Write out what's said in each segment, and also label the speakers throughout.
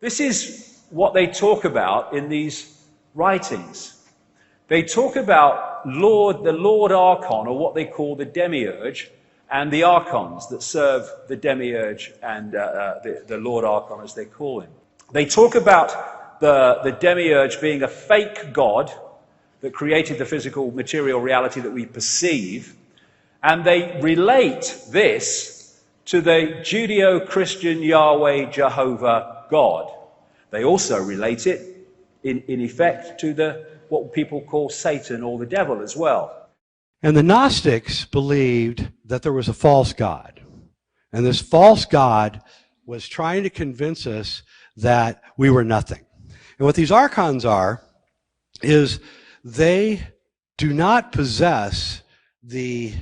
Speaker 1: This is what they talk about in these writings. They talk about the Lord Archon, or what they call the Demiurge, and the Archons that serve the Demiurge and the Lord Archon, as they call him. They talk about the Demiurge being a fake god that created the physical material reality that we perceive, and they relate this to the Judeo-Christian Yahweh Jehovah God. They also relate it, in effect, to what people call Satan or the devil as well.
Speaker 2: And the Gnostics believed that there was a false god. And this false god was trying to convince us that we were nothing. And what these archons are is they do not possess the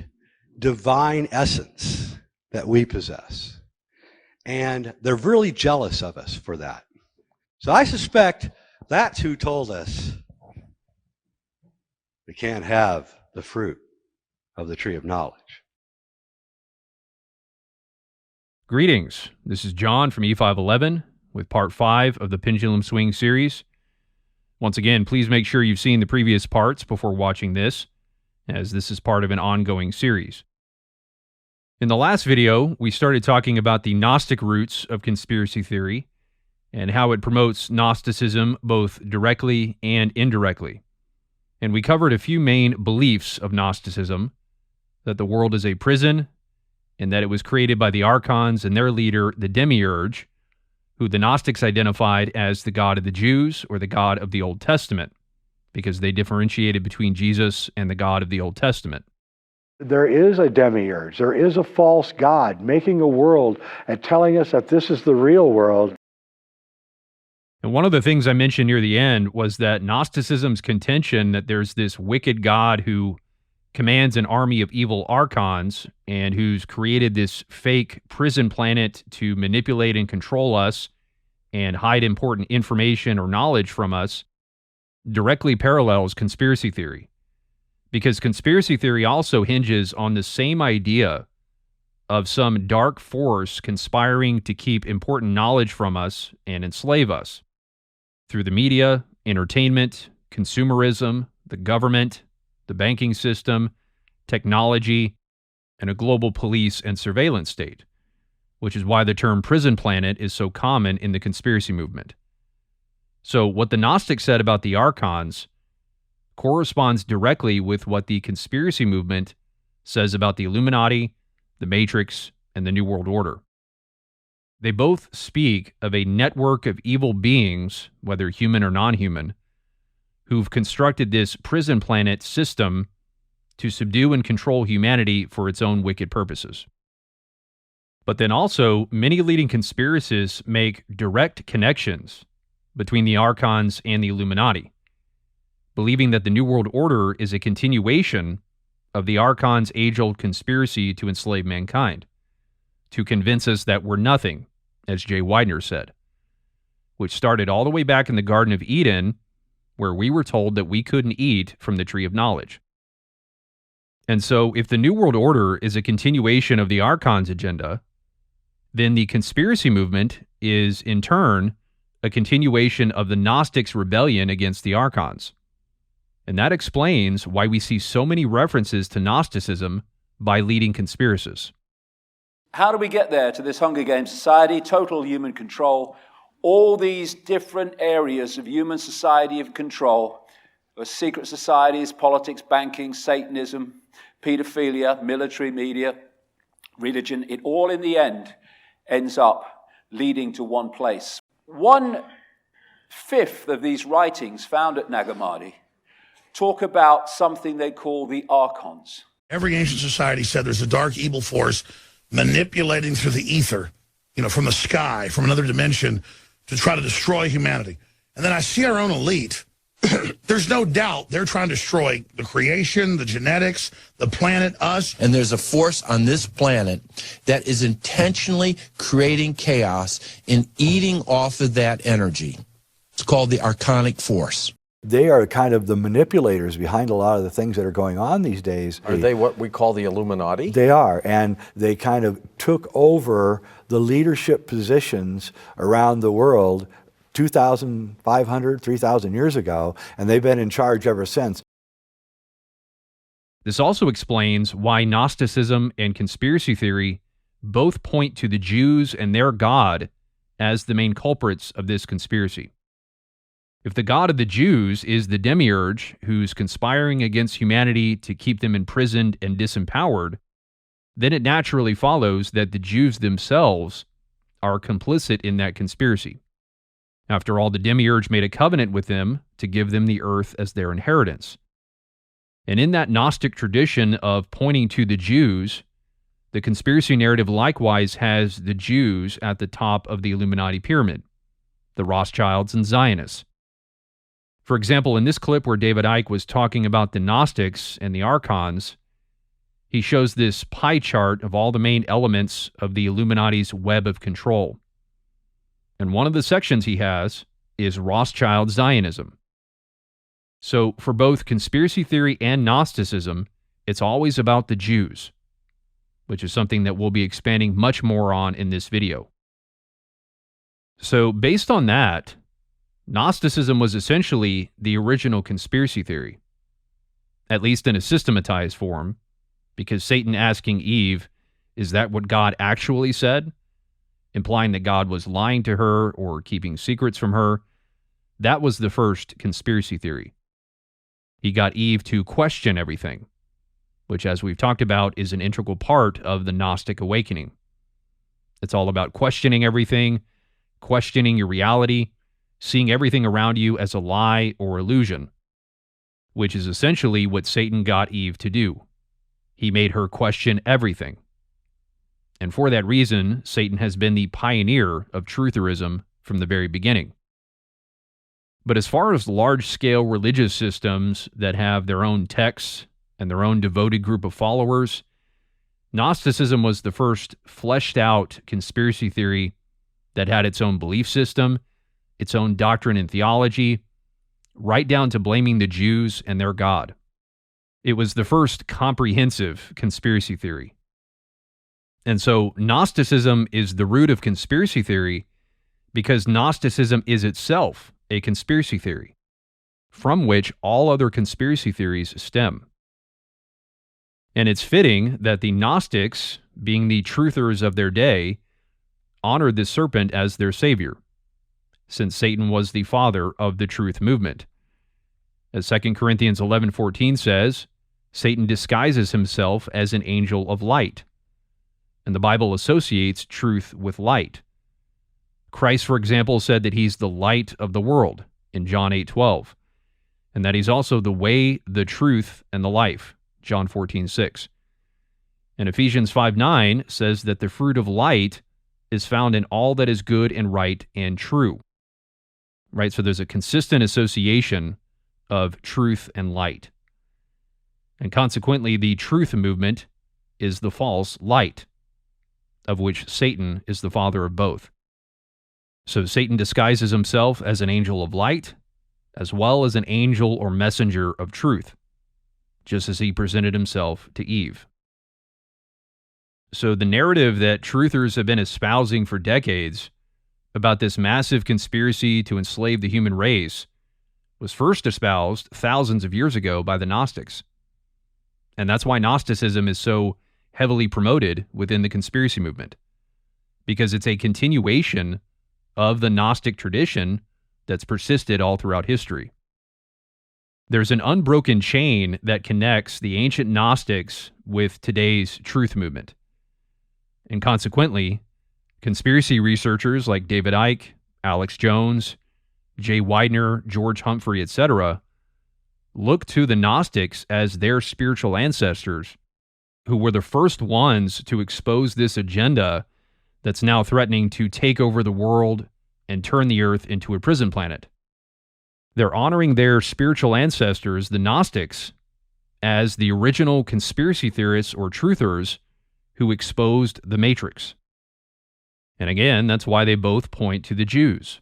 Speaker 2: divine essence that we possess. And they're really jealous of us for that. So I suspect that's who told us we can't have the fruit of the tree of knowledge.
Speaker 3: Greetings. This is John from E511 with part 5 of the Pendulum Swing series. Once again, please make sure you've seen the previous parts before watching this, as this is part of an ongoing series. In the last video, we started talking about the Gnostic roots of conspiracy theory and how it promotes Gnosticism both directly and indirectly. And we covered a few main beliefs of Gnosticism: that the world is a prison, and that it was created by the Archons and their leader, the Demiurge, who the Gnostics identified as the God of the Jews or the God of the Old Testament, because they differentiated between Jesus and the God of the Old Testament.
Speaker 2: There is a demiurge. There is a false god making a world and telling us that this is the real world.
Speaker 3: And one of the things I mentioned near the end was that Gnosticism's contention that there's this wicked God who commands an army of evil archons and who's created this fake prison planet to manipulate and control us and hide important information or knowledge from us directly parallels conspiracy theory. Because conspiracy theory also hinges on the same idea of some dark force conspiring to keep important knowledge from us and enslave us through the media, entertainment, consumerism, the government, the banking system, technology, and a global police and surveillance state, which is why the term prison planet is so common in the conspiracy movement. So what the Gnostics said about the Archons corresponds directly with what the conspiracy movement says about the Illuminati, the Matrix, and the New World Order. They both speak of a network of evil beings, whether human or non-human, who've constructed this prison planet system to subdue and control humanity for its own wicked purposes. But then also, many leading conspiracists make direct connections between the Archons and the Illuminati, believing that the New World Order is a continuation of the Archons' age-old conspiracy to enslave mankind, to convince us that we're nothing, as Jay Widener said, which started all the way back in the Garden of Eden, where we were told that we couldn't eat from the tree of knowledge. And so, if the New World Order is a continuation of the Archons' agenda, then the conspiracy movement is, in turn, a continuation of the Gnostics' rebellion against the Archons. And that explains why we see so many references to Gnosticism by leading conspiracists.
Speaker 1: How do we get there to this Hunger Games society, total human control, all these different areas of human society of control, secret societies, politics, banking, Satanism, pedophilia, military, media, religion, it all in the end ends up leading to one place. 1/5 of these writings found at Nag Hammadi talk about something they call the Archons.
Speaker 4: Every ancient society said there's a dark evil force manipulating through the ether, from the sky, from another dimension, to try to destroy humanity. And then I see our own elite. There's no doubt they're trying to destroy the creation, the genetics, the planet, us.
Speaker 5: And there's a force on this planet that is intentionally creating chaos and eating off of that energy. It's called the Archonic force.
Speaker 6: They are kind of the manipulators behind a lot of the things that are going on these days.
Speaker 7: Are they what we call the Illuminati?
Speaker 6: They are, and they kind of took over the leadership positions around the world 2,500, 3,000 years ago, and they've been in charge ever since.
Speaker 3: This also explains why Gnosticism and conspiracy theory both point to the Jews and their God as the main culprits of this conspiracy. If the God of the Jews is the Demiurge, who's conspiring against humanity to keep them imprisoned and disempowered, then it naturally follows that the Jews themselves are complicit in that conspiracy. After all, the Demiurge made a covenant with them to give them the earth as their inheritance. And in that Gnostic tradition of pointing to the Jews, the conspiracy narrative likewise has the Jews at the top of the Illuminati pyramid, the Rothschilds and Zionists. For example, in this clip where David Icke was talking about the Gnostics and the Archons, he shows this pie chart of all the main elements of the Illuminati's web of control. And one of the sections he has is Rothschild-Zionism. So for both conspiracy theory and Gnosticism, it's always about the Jews, which is something that we'll be expanding much more on in this video. So based on that, Gnosticism was essentially the original conspiracy theory, at least in a systematized form, because Satan asking Eve, is that what God actually said? Implying that God was lying to her or keeping secrets from her. That was the first conspiracy theory. He got Eve to question everything, which, as we've talked about, is an integral part of the Gnostic Awakening. It's all about questioning everything, questioning your reality, seeing everything around you as a lie or illusion, which is essentially what Satan got Eve to do. He made her question everything. And for that reason, Satan has been the pioneer of trutherism from the very beginning. But as far as large-scale religious systems that have their own texts and their own devoted group of followers, Gnosticism was the first fleshed-out conspiracy theory that had its own belief system, its own doctrine and theology, right down to blaming the Jews and their God. It was the first comprehensive conspiracy theory. And so Gnosticism is the root of conspiracy theory because Gnosticism is itself a conspiracy theory, from which all other conspiracy theories stem. And it's fitting that the Gnostics, being the truthers of their day, honored the serpent as their savior, since Satan was the father of the truth movement. As 2 Corinthians 11:14 says, Satan disguises himself as an angel of light, and the Bible associates truth with light. Christ, for example, said that he's the light of the world in John 8:12, and that he's also the way, the truth, and the life, John 14:6. And Ephesians 5:9 says that the fruit of light is found in all that is good and right and true. Right? So there's a consistent association of truth and light. And consequently, the truth movement is the false light, of which Satan is the father of both. So Satan disguises himself as an angel of light, as well as an angel or messenger of truth, just as he presented himself to Eve. So the narrative that truthers have been espousing for decades about this massive conspiracy to enslave the human race was first espoused thousands of years ago by the Gnostics. And that's why Gnosticism is so heavily promoted within the conspiracy movement, because it's a continuation of the Gnostic tradition that's persisted all throughout history. There's an unbroken chain that connects the ancient Gnostics with today's truth movement. And consequently, conspiracy researchers like David Icke, Alex Jones, Jay Widener, George Humphrey, etc., look to the Gnostics as their spiritual ancestors, who were the first ones to expose this agenda that's now threatening to take over the world and turn the earth into a prison planet. They're honoring their spiritual ancestors, the Gnostics, as the original conspiracy theorists or truthers who exposed the Matrix. And again, that's why they both point to the Jews.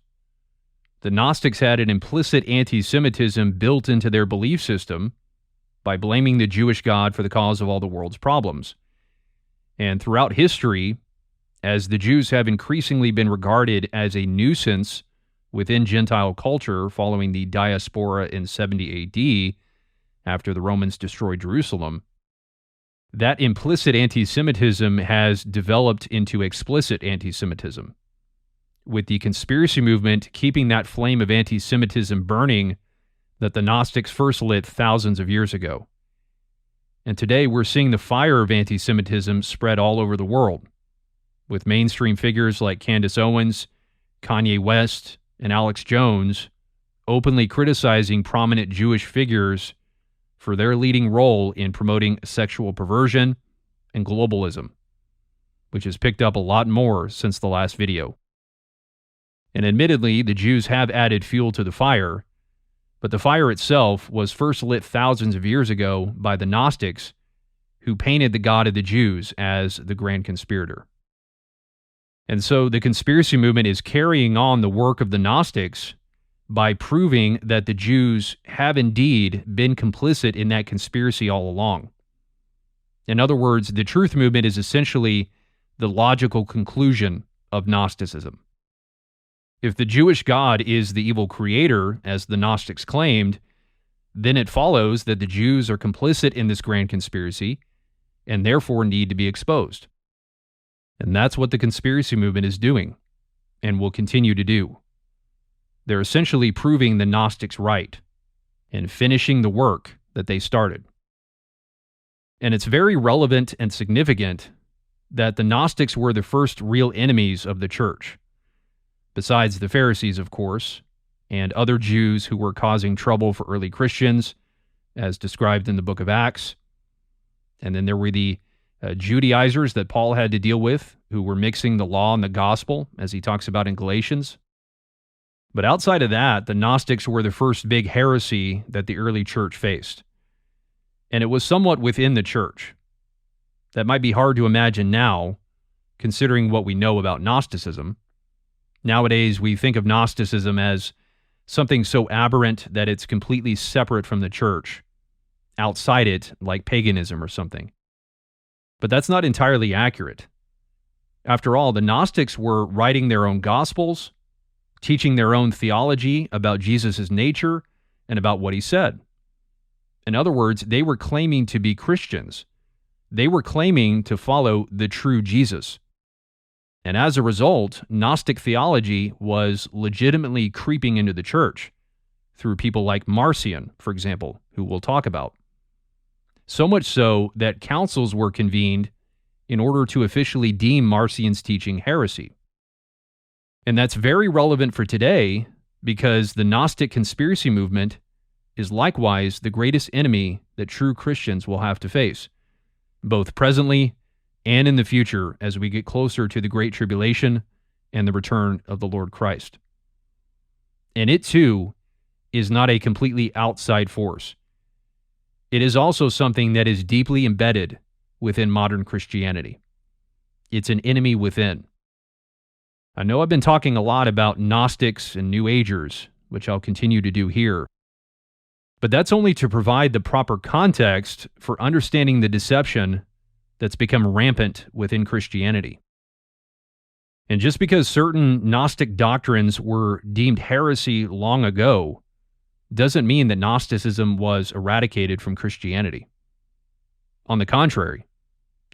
Speaker 3: The Gnostics had an implicit anti-Semitism built into their belief system by blaming the Jewish God for the cause of all the world's problems. And throughout history, as the Jews have increasingly been regarded as a nuisance within Gentile culture following the diaspora in 70 AD, after the Romans destroyed Jerusalem, that implicit anti-Semitism has developed into explicit anti-Semitism, with the conspiracy movement keeping that flame of anti-Semitism burning that the Gnostics first lit thousands of years ago. And today we're seeing the fire of anti-Semitism spread all over the world, with mainstream figures like Candace Owens, Kanye West, and Alex Jones openly criticizing prominent Jewish figures for their leading role in promoting sexual perversion and globalism, which has picked up a lot more since the last video. And admittedly, the Jews have added fuel to the fire, but the fire itself was first lit thousands of years ago by the Gnostics, who painted the God of the Jews as the grand conspirator. And so the conspiracy movement is carrying on the work of the Gnostics by proving that the Jews have indeed been complicit in that conspiracy all along. In other words, the truth movement is essentially the logical conclusion of Gnosticism. If the Jewish God is the evil creator, as the Gnostics claimed, then it follows that the Jews are complicit in this grand conspiracy and therefore need to be exposed. And that's what the conspiracy movement is doing and will continue to do. They're essentially proving the Gnostics right and finishing the work that they started. And it's very relevant and significant that the Gnostics were the first real enemies of the church, besides the Pharisees, of course, and other Jews who were causing trouble for early Christians, as described in the book of Acts. And then there were the Judaizers that Paul had to deal with, who were mixing the law and the gospel, as he talks about in Galatians. But outside of that, the Gnostics were the first big heresy that the early church faced. And it was somewhat within the church. That might be hard to imagine now, considering what we know about Gnosticism. Nowadays, we think of Gnosticism as something so aberrant that it's completely separate from the church, outside it, like paganism or something. But that's not entirely accurate. After all, the Gnostics were writing their own gospels, teaching their own theology about Jesus' nature and about what he said. In other words, they were claiming to be Christians. They were claiming to follow the true Jesus. And as a result, Gnostic theology was legitimately creeping into the church through people like Marcion, for example, who we'll talk about. So much so that councils were convened in order to officially deem Marcion's teaching heresy. And that's very relevant for today because the Gnostic conspiracy movement is likewise the greatest enemy that true Christians will have to face, both presently and in the future as we get closer to the Great Tribulation and the return of the Lord Christ. And it too is not a completely outside force. It is also something that is deeply embedded within modern Christianity. It's an enemy within. I know I've been talking a lot about Gnostics and New Agers, which I'll continue to do here, but that's only to provide the proper context for understanding the deception that's become rampant within Christianity. And just because certain Gnostic doctrines were deemed heresy long ago doesn't mean that Gnosticism was eradicated from Christianity. On the contrary,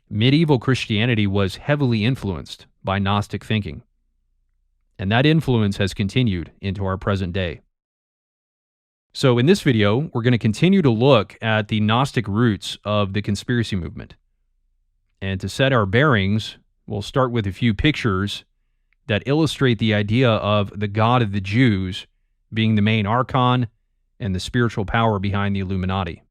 Speaker 3: medieval Christianity was heavily influenced by Gnostic thinking, and that influence has continued into our present day. So in this video, we're going to continue to look at the Gnostic roots of the conspiracy movement. And to set our bearings, we'll start with a few pictures that illustrate the idea of the God of the Jews being the main archon and the spiritual power behind the Illuminati.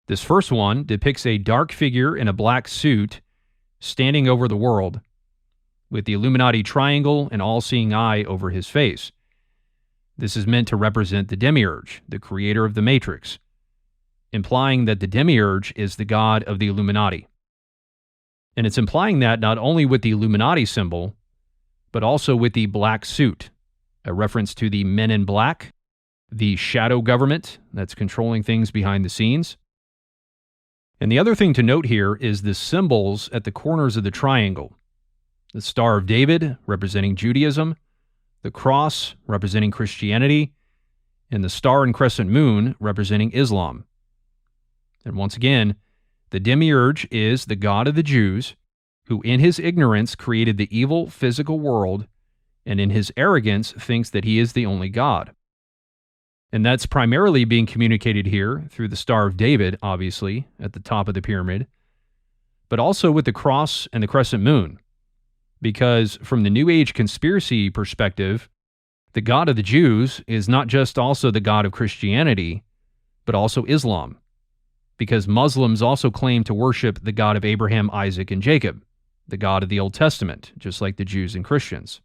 Speaker 3: This first one depicts a dark figure in a black suit standing over the world, with the Illuminati triangle and all-seeing eye over his face. This is meant to represent the Demiurge, the creator of the Matrix, implying that the Demiurge is the god of the Illuminati. And it's implying that not only with the Illuminati symbol, but also with the black suit, a reference to the men in black, the shadow government that's controlling things behind the scenes. And the other thing to note here is the symbols at the corners of the triangle. The Star of David, representing Judaism, the cross representing Christianity, and the star and crescent moon representing Islam. And once again, the Demiurge is the god of the Jews, who in his ignorance created the evil physical world, and in his arrogance thinks that he is the only God. And that's primarily being communicated here through the Star of David, obviously, at the top of the pyramid, but also with the cross and the crescent moon. Because from the New Age conspiracy perspective, the God of the Jews is not just also the God of Christianity, but also Islam. Because Muslims also claim to worship the God of Abraham, Isaac, and Jacob, the God of the Old Testament, just like the Jews and Christians.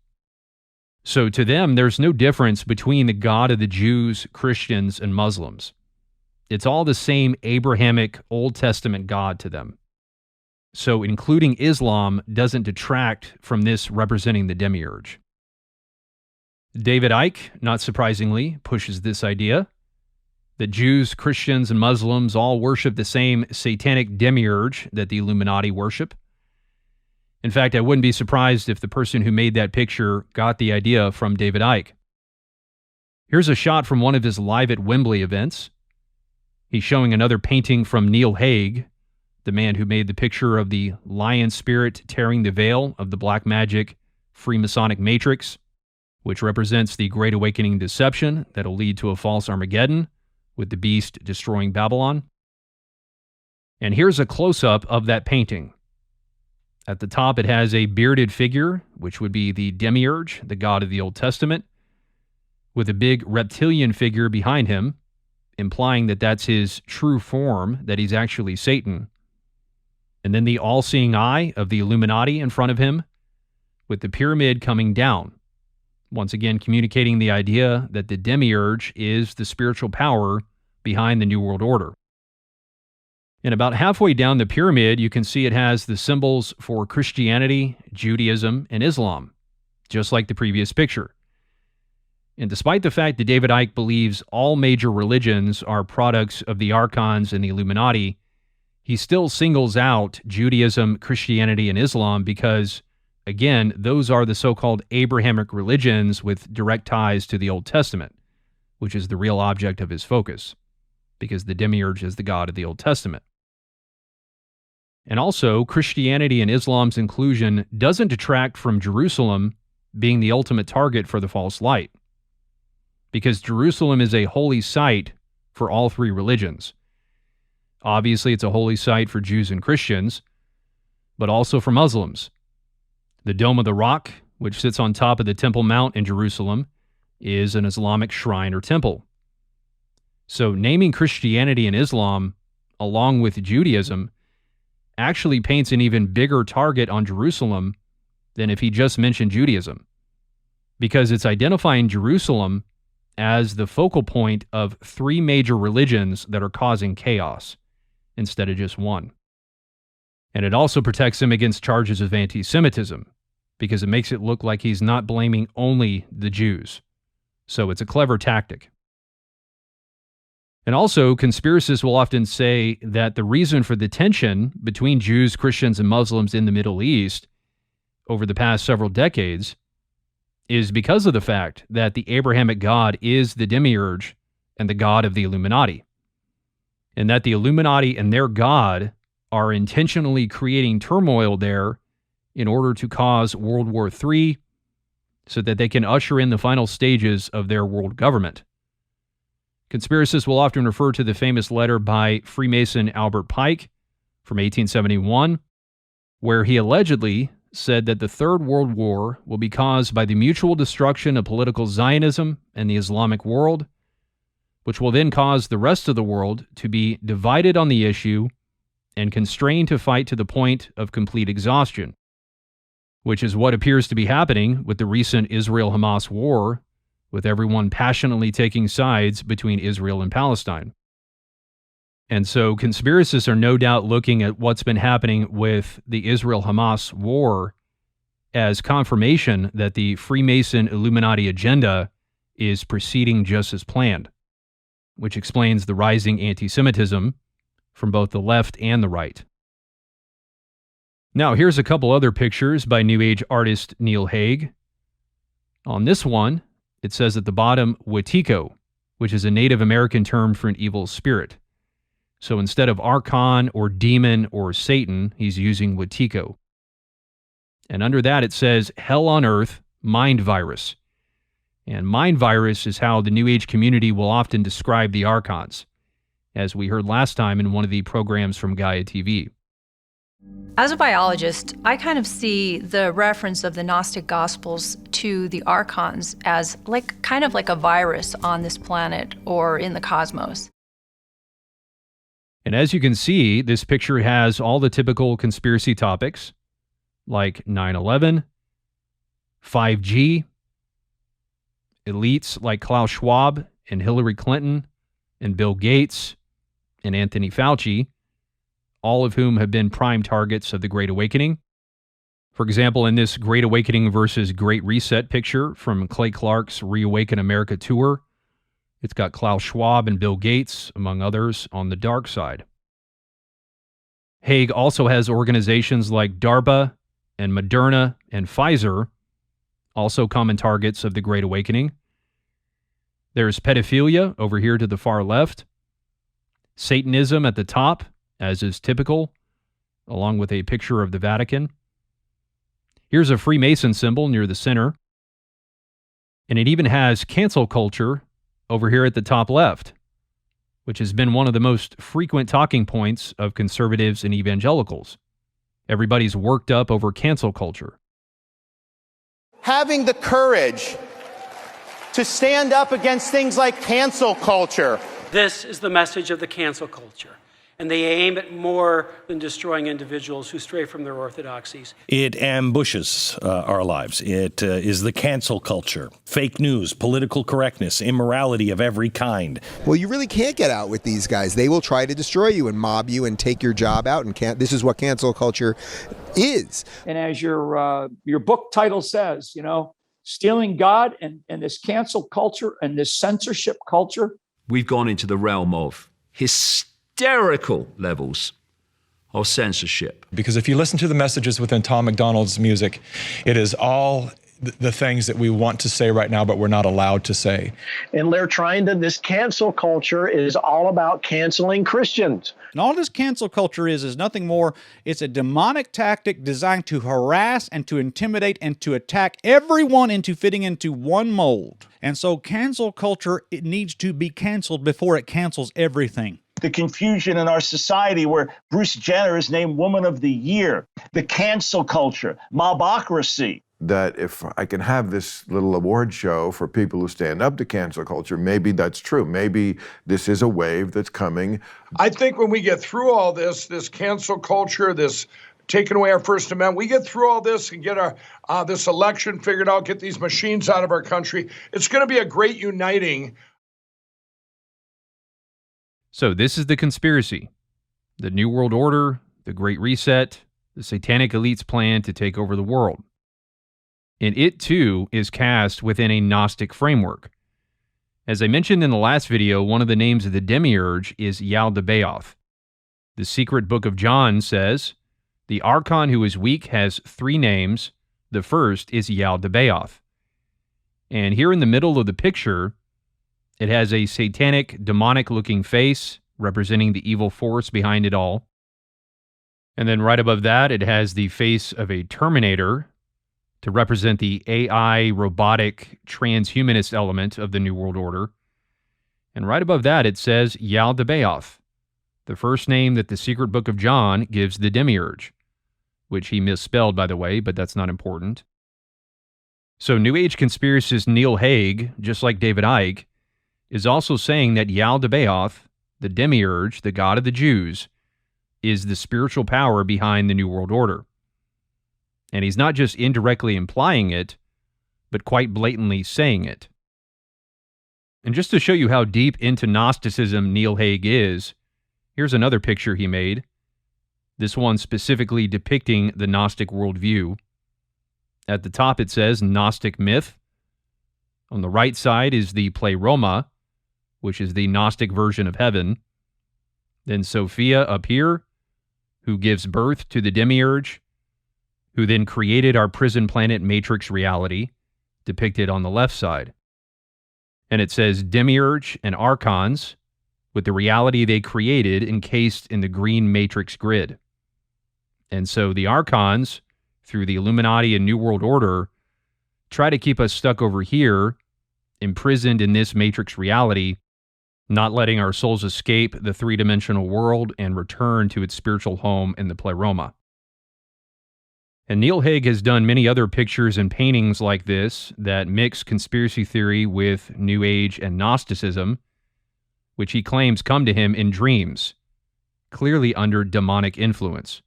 Speaker 3: So to them, there's no difference between the God of the Jews, Christians, and Muslims. It's all the same Abrahamic Old Testament God to them. So including Islam doesn't detract from this representing the Demiurge. David Icke, not surprisingly, pushes this idea that Jews, Christians, and Muslims all worship the same satanic Demiurge that the Illuminati worship. In fact, I wouldn't be surprised if the person who made that picture got the idea from David Icke. Here's a shot from one of his Live at Wembley events. He's showing another painting from Neil Hague, the man who made the picture of the lion spirit tearing the veil of the black magic Freemasonic matrix, which represents the Great Awakening deception that'll lead to a false Armageddon, with the beast destroying Babylon. And here's a close-up of that painting. At the top, it has a bearded figure, which would be the Demiurge, the god of the Old Testament, with a big reptilian figure behind him, implying that that's his true form, that he's actually Satan. And then the all-seeing eye of the Illuminati in front of him, with the pyramid coming down, once again communicating the idea that the Demiurge is the spiritual power behind the New World Order. And about halfway down the pyramid, you can see it has the symbols for Christianity, Judaism, and Islam, just like the previous picture. And despite the fact that David Icke believes all major religions are products of the Archons and the Illuminati, he still singles out Judaism, Christianity, and Islam because, again, those are the so-called Abrahamic religions with direct ties to the Old Testament, which is the real object of his focus, because the Demiurge is the god of the Old Testament. And also, Christianity and Islam's inclusion doesn't detract from Jerusalem being the ultimate target for the false light, because Jerusalem is a holy site for all three religions. Obviously, it's a holy site for Jews and Christians, but also for Muslims. The Dome of the Rock, which sits on top of the Temple Mount in Jerusalem, is an Islamic shrine or temple. So naming Christianity and Islam, along with Judaism, actually paints an even bigger target on Jerusalem than if he just mentioned Judaism, because it's identifying Jerusalem as the focal point of three major religions that are causing chaos, instead of just one. And it also protects him against charges of anti-Semitism, because it makes it look like he's not blaming only the Jews. So it's a clever tactic. And also, conspiracists will often say that the reason for the tension between Jews, Christians, and Muslims in the Middle East over the past several decades is because of the fact that the Abrahamic God is the Demiurge and the god of the Illuminati, and that the Illuminati and their god are intentionally creating turmoil there in order to cause World War III so that they can usher in the final stages of their world government. Conspiracists will often refer to the famous letter by Freemason Albert Pike from 1871, where he allegedly said that the Third World War will be caused by the mutual destruction of political Zionism and the Islamic world, which will then cause the rest of the world to be divided on the issue and constrained to fight to the point of complete exhaustion, which is what appears to be happening with the recent Israel-Hamas war, with everyone passionately taking sides between Israel and Palestine. And so conspiracists are no doubt looking at what's been happening with the Israel-Hamas war as confirmation that the Freemason Illuminati agenda is proceeding just as planned, which explains the rising anti-Semitism from both the left and the right. Now, here's a couple other pictures by New Age artist Neil Hague. On this one, it says at the bottom, Wetiko, which is a Native American term for an evil spirit. So instead of Archon or demon or Satan, he's using Wetiko. And under that it says, Hell on Earth, Mind Virus. And Mind Virus is how the New Age community will often describe the Archons, as we heard last time in one of the programs from Gaia TV.
Speaker 8: As a biologist, I kind of see the reference of the Gnostic Gospels to the Archons as kind of like a virus on this planet or in the cosmos.
Speaker 3: And as you can see, this picture has all the typical conspiracy topics, like 9/11, 5G, elites like Klaus Schwab and Hillary Clinton and Bill Gates and Anthony Fauci, all of whom have been prime targets of the Great Awakening. For example, in this Great Awakening versus Great Reset picture from Clay Clark's Reawaken America tour, it's got Klaus Schwab and Bill Gates, among others, on the dark side. Hague also has organizations like DARPA and Moderna and Pfizer, also common targets of the Great Awakening. There's pedophilia over here to the far left, Satanism at the top, as is typical, along with a picture of the Vatican. Here's a Freemason symbol near the center. And it even has cancel culture over here at the top left, which has been one of the most frequent talking points of conservatives and evangelicals. Everybody's worked up over cancel culture.
Speaker 9: Having the courage to stand up against things like cancel culture.
Speaker 10: This is the message of the cancel culture. And they aim at more than destroying individuals who stray from their orthodoxies.
Speaker 11: It ambushes our lives. It is the cancel culture, fake news, political correctness, immorality of every kind.
Speaker 12: Well, you really can't get out with these guys. They will try to destroy you and mob you and take your job out. And this is what cancel culture is.
Speaker 13: And as your book title says, stealing God and this cancel culture and this censorship culture.
Speaker 1: We've gone into the realm of hysterical levels of censorship.
Speaker 14: Because if you listen to the messages within Tom MacDonald's music, it is all the things that we want to say right now, but we're not allowed to say.
Speaker 15: And they're this cancel culture is all about canceling Christians.
Speaker 16: And all this cancel culture is nothing more. It's a demonic tactic designed to harass and to intimidate and to attack everyone into fitting into one mold. And so cancel culture, it needs to be canceled before it cancels everything.
Speaker 15: The confusion in our society where Bruce Jenner is named Woman of the Year, the cancel culture, mobocracy.
Speaker 17: That if I can have this little award show for people who stand up to cancel culture, maybe that's true. Maybe this is a wave that's coming.
Speaker 18: I think when we get through all this cancel culture, this taking away our First Amendment, we get through all this and get our this election figured out, get these machines out of our country, it's going to be a great uniting.
Speaker 3: So this is the conspiracy. The New World Order, the Great Reset, the satanic elite's plan to take over the world. And it, too, is cast within a Gnostic framework. As I mentioned in the last video, one of the names of the Demiurge is Yaldabaoth. The secret book of John says, the Archon who is weak has 3 names. The first is Yaldabaoth. And here in the middle of the picture, it has a satanic, demonic-looking face representing the evil force behind it all. And then right above that, it has the face of a Terminator to represent the AI, robotic, transhumanist element of the New World Order. And right above that, it says Yaldabaoth, the first name that the secret book of John gives the Demiurge, which he misspelled, by the way, but that's not important. So New Age conspiracist Neil Hague, just like David Icke, is also saying that Yaldabaoth, the Demiurge, the god of the Jews, is the spiritual power behind the New World Order. And he's not just indirectly implying it, but quite blatantly saying it. And just to show you how deep into Gnosticism Neil Hague is, here's another picture he made. This one specifically depicting the Gnostic worldview. At the top it says Gnostic myth. On the right side is the Pleroma, which is the Gnostic version of heaven. Then Sophia up here, who gives birth to the Demiurge, who then created our prison planet matrix reality, depicted on the left side. And it says Demiurge and Archons, with the reality they created encased in the green matrix grid. And so the Archons, through the Illuminati and New World Order, try to keep us stuck over here, imprisoned in this matrix reality, not letting our souls escape the three-dimensional world and return to its spiritual home in the Pleroma. And Neil Hague has done many other pictures and paintings like this that mix conspiracy theory with New Age and Gnosticism, which he claims come to him in dreams, clearly under demonic influence.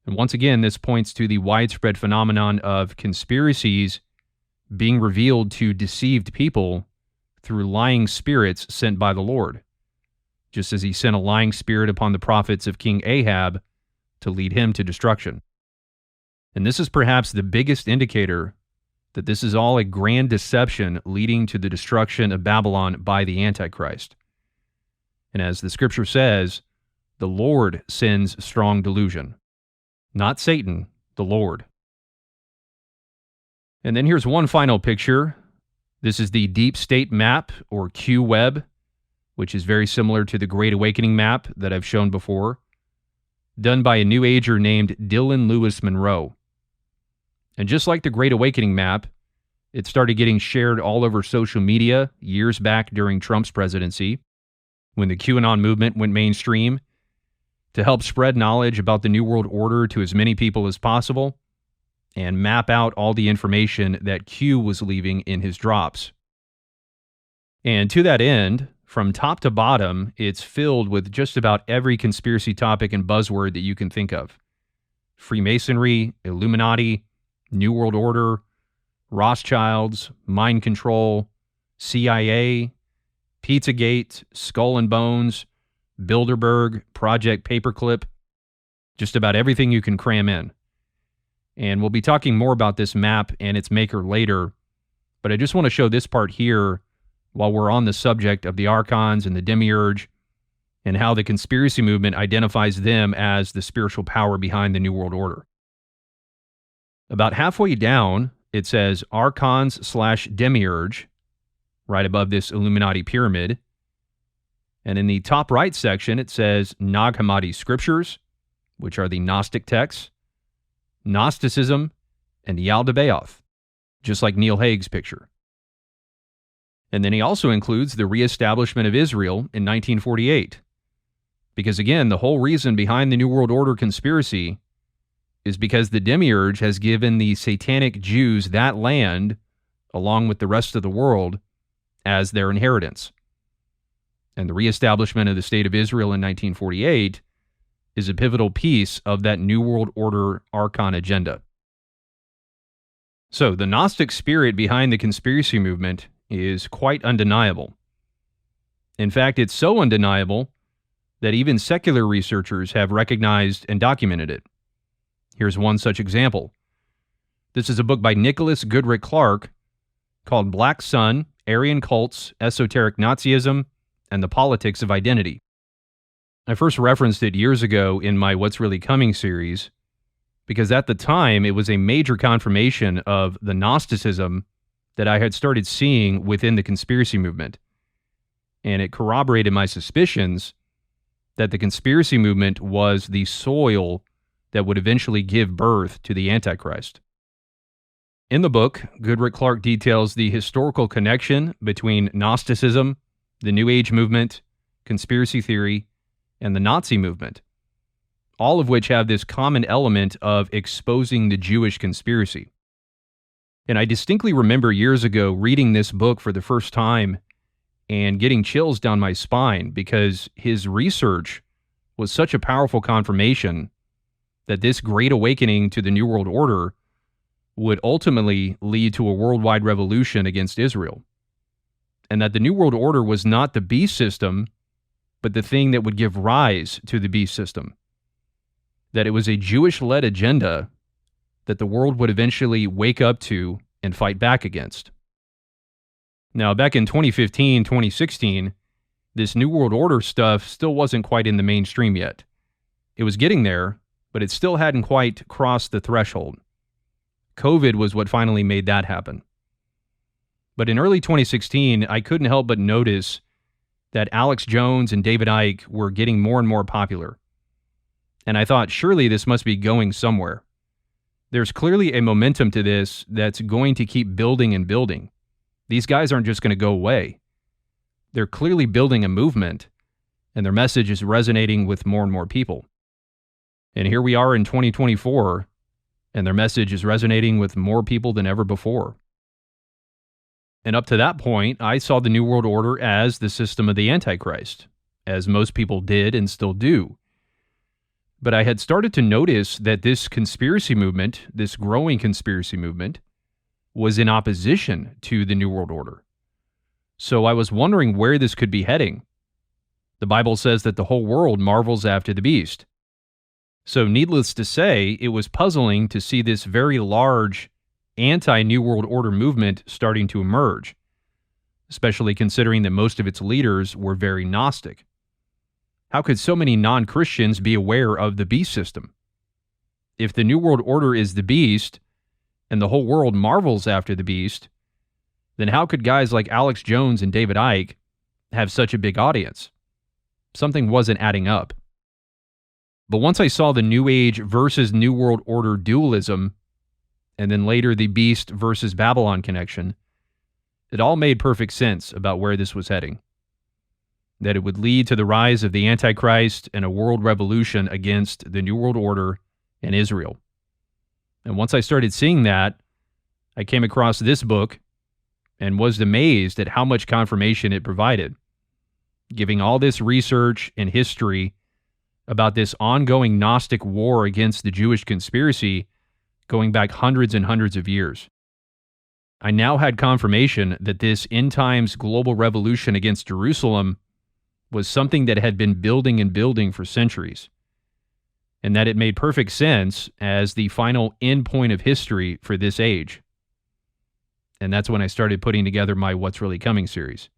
Speaker 3: And once again, this points to the widespread phenomenon of conspiracies being revealed to deceived people through lying spirits sent by the Lord, just as he sent a lying spirit upon the prophets of King Ahab to lead him to destruction. And this is perhaps the biggest indicator that this is all a grand deception leading to the destruction of Babylon by the Antichrist. And as the scripture says, the Lord sends strong delusion. Not Satan, the Lord. And then here's one final picture. This is the Deep State Map, or QWeb, which is very similar to the Great Awakening map that I've shown before, done by a New Ager named Dylan Lewis Monroe. And just like the Great Awakening map, it started getting shared all over social media years back during Trump's presidency, when the QAnon movement went mainstream, to help spread knowledge about the New World Order to as many people as possible, and map out all the information that Q was leaving in his drops. And to that end, from top to bottom, it's filled with just about every conspiracy topic and buzzword that you can think of. Freemasonry, Illuminati, New World Order, Rothschilds, mind control, CIA, Pizzagate, Skull and Bones, Bilderberg, Project Paperclip, just about everything you can cram in. And we'll be talking more about this map and its maker later, but I just want to show this part here while we're on the subject of the Archons and the Demiurge and how the conspiracy movement identifies them as the spiritual power behind the New World Order. About halfway down, it says Archons/Demiurge, right above this Illuminati pyramid. And in the top right section, it says Nag Hammadi scriptures, which are the Gnostic texts, Gnosticism, and Yaldabaoth, just like Neil Hague's picture. And then he also includes the reestablishment of Israel in 1948. Because again, the whole reason behind the New World Order conspiracy is because the Demiurge has given the satanic Jews that land, along with the rest of the world, as their inheritance. And the reestablishment of the State of Israel in 1948 is a pivotal piece of that New World Order Archon agenda. So, the Gnostic spirit behind the conspiracy movement is quite undeniable. In fact, it's so undeniable that even secular researchers have recognized and documented it. Here's one such example. This is a book by Nicholas Goodrick-Clarke called Black Sun, Aryan Cults, Esoteric Nazism, and the Politics of Identity. I first referenced it years ago in my What's Really Coming series, because at the time it was a major confirmation of the Gnosticism that I had started seeing within the conspiracy movement. And it corroborated my suspicions that the conspiracy movement was the soil that would eventually give birth to the Antichrist. In the book, Goodrick-Clarke details the historical connection between Gnosticism, the New Age movement, conspiracy theory, and the Nazi movement, all of which have this common element of exposing the Jewish conspiracy. And I distinctly remember years ago reading this book for the first time and getting chills down my spine because his research was such a powerful confirmation that this great awakening to the New World Order would ultimately lead to a worldwide revolution against Israel. And that the New World Order was not the beast system, but the thing that would give rise to the beast system. That it was a Jewish-led agenda that the world would eventually wake up to and fight back against. Now, back in 2015, 2016, this New World Order stuff still wasn't quite in the mainstream yet. It was getting there, but it still hadn't quite crossed the threshold. COVID was what finally made that happen. But in early 2016, I couldn't help but notice that Alex Jones and David Icke were getting more and more popular. And I thought, surely this must be going somewhere. There's clearly a momentum to this that's going to keep building and building. These guys aren't just going to go away. They're clearly building a movement, and their message is resonating with more and more people. And here we are in 2024, and their message is resonating with more people than ever before. And up to that point, I saw the New World Order as the system of the Antichrist, as most people did and still do. But I had started to notice that this conspiracy movement, this growing conspiracy movement, was in opposition to the New World Order. So I was wondering where this could be heading. The Bible says that the whole world marvels after the beast. So needless to say, it was puzzling to see this very large anti-New World Order movement starting to emerge, especially considering that most of its leaders were very Gnostic. How could so many non-Christians be aware of the beast system? If the New World Order is the beast, and the whole world marvels after the beast, then how could guys like Alex Jones and David Icke have such a big audience? Something wasn't adding up. But once I saw the New Age versus New World Order dualism, and then later the Beast versus Babylon connection, it all made perfect sense about where this was heading. That it would lead to the rise of the Antichrist and a world revolution against the New World Order and Israel. And once I started seeing that, I came across this book and was amazed at how much confirmation it provided, giving all this research and history about this ongoing Gnostic war against the Jewish conspiracy going back hundreds and hundreds of years. I now had confirmation that this end times global revolution against Jerusalem was something that had been building and building for centuries, and that it made perfect sense as the final end point of history for this age. And that's when I started putting together my What's Really Coming series.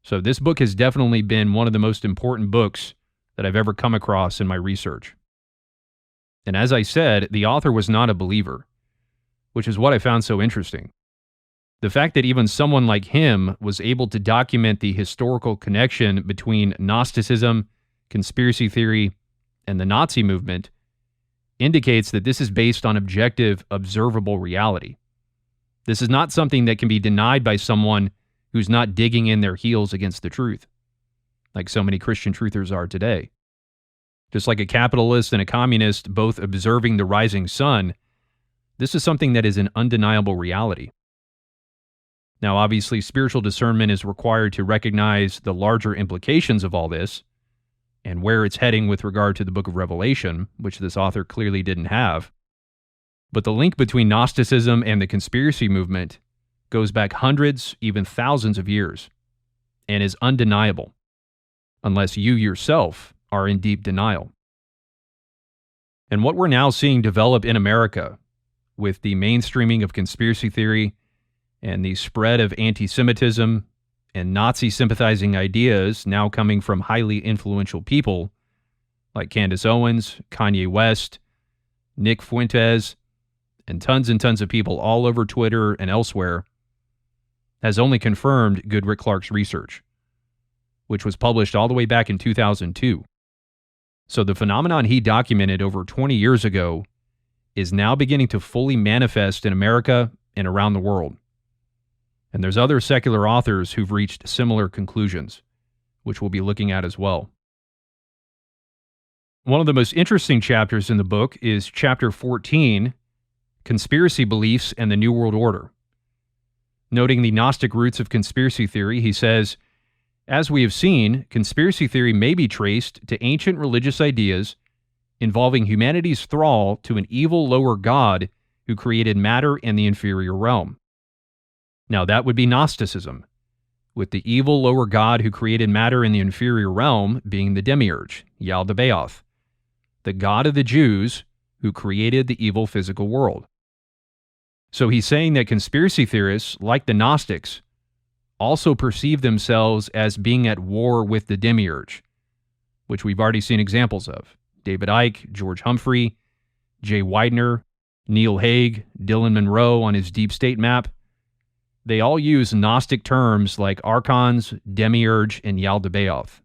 Speaker 3: So this book has definitely been one of the most important books that I've ever come across in my research. And as I said, the author was not a believer, which is what I found so interesting. The fact that even someone like him was able to document the historical connection between Gnosticism, conspiracy theory, and the Nazi movement indicates that this is based on objective, observable reality. This is not something that can be denied by someone who's not digging in their heels against the truth, like so many Christian truthers are today. Just like a capitalist and a communist both observing the rising sun, this is something that is an undeniable reality. Now, obviously, spiritual discernment is required to recognize the larger implications of all this and where it's heading with regard to the book of Revelation, which this author clearly didn't have. But the link between Gnosticism and the conspiracy movement goes back hundreds, even thousands of years, and is undeniable, unless you yourself are in deep denial. And what we're now seeing develop in America with the mainstreaming of conspiracy theory and the spread of anti-Semitism and Nazi-sympathizing ideas now coming from highly influential people like Candace Owens, Kanye West, Nick Fuentes, and tons of people all over Twitter and elsewhere, has only confirmed Goodrick-Clarke's research, which was published all the way back in 2002. So the phenomenon he documented over 20 years ago is now beginning to fully manifest in America and around the world. And there's other secular authors who've reached similar conclusions, which we'll be looking at as well. One of the most interesting chapters in the book is chapter 14, Conspiracy Beliefs and the New World Order. Noting the Gnostic roots of conspiracy theory, he says, as we have seen, conspiracy theory may be traced to ancient religious ideas involving humanity's thrall to an evil lower god who created matter in the inferior realm. Now that would be Gnosticism, with the evil lower god who created matter in the inferior realm being the Demiurge, Yaldabaoth, the god of the Jews who created the evil physical world. So he's saying that conspiracy theorists, like the Gnostics, also perceive themselves as being at war with the Demiurge, which we've already seen examples of. David Icke, George Humphrey, Jay Widener, Neil Hague, Dylan Monroe on his Deep State map. they all use Gnostic terms like archons, Demiurge, and Yaldabaoth.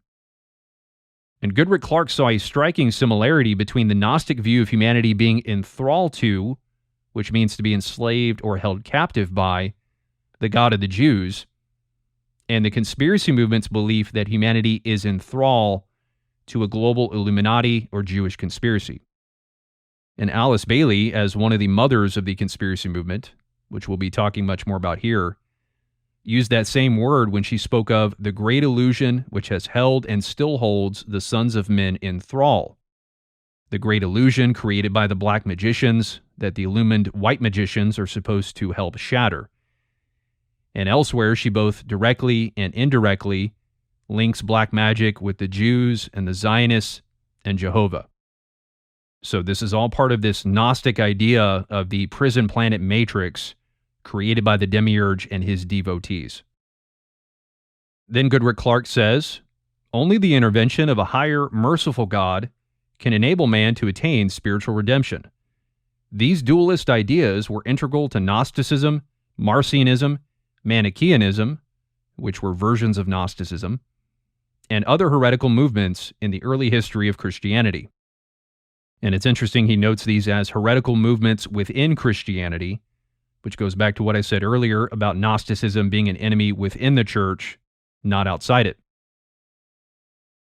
Speaker 3: And Goodrick-Clarke saw a striking similarity between the Gnostic view of humanity being enthralled to, which means to be enslaved or held captive by, the God of the Jews, and the conspiracy movement's belief that humanity is in thrall to a global Illuminati or Jewish conspiracy. And Alice Bailey, as one of the mothers of the conspiracy movement, which we'll be talking much more about here, used that same word when she spoke of the great illusion which has held and still holds the sons of men in thrall. The great illusion created by the black magicians that the illumined white magicians are supposed to help shatter. And elsewhere, she both directly and indirectly links black magic with the Jews and the Zionists and Jehovah. So this is all part of this Gnostic idea of the prison planet matrix created by the Demiurge and his devotees. Then Goodrick-Clarke says, only the intervention of a higher, merciful God can enable man to attain spiritual redemption. These dualist ideas were integral to Gnosticism, Marcionism, Manichaeanism, which were versions of Gnosticism, and other heretical movements in the early history of Christianity. And it's interesting he notes these as heretical movements within Christianity, which goes back to what I said earlier about Gnosticism being an enemy within the church, not outside it.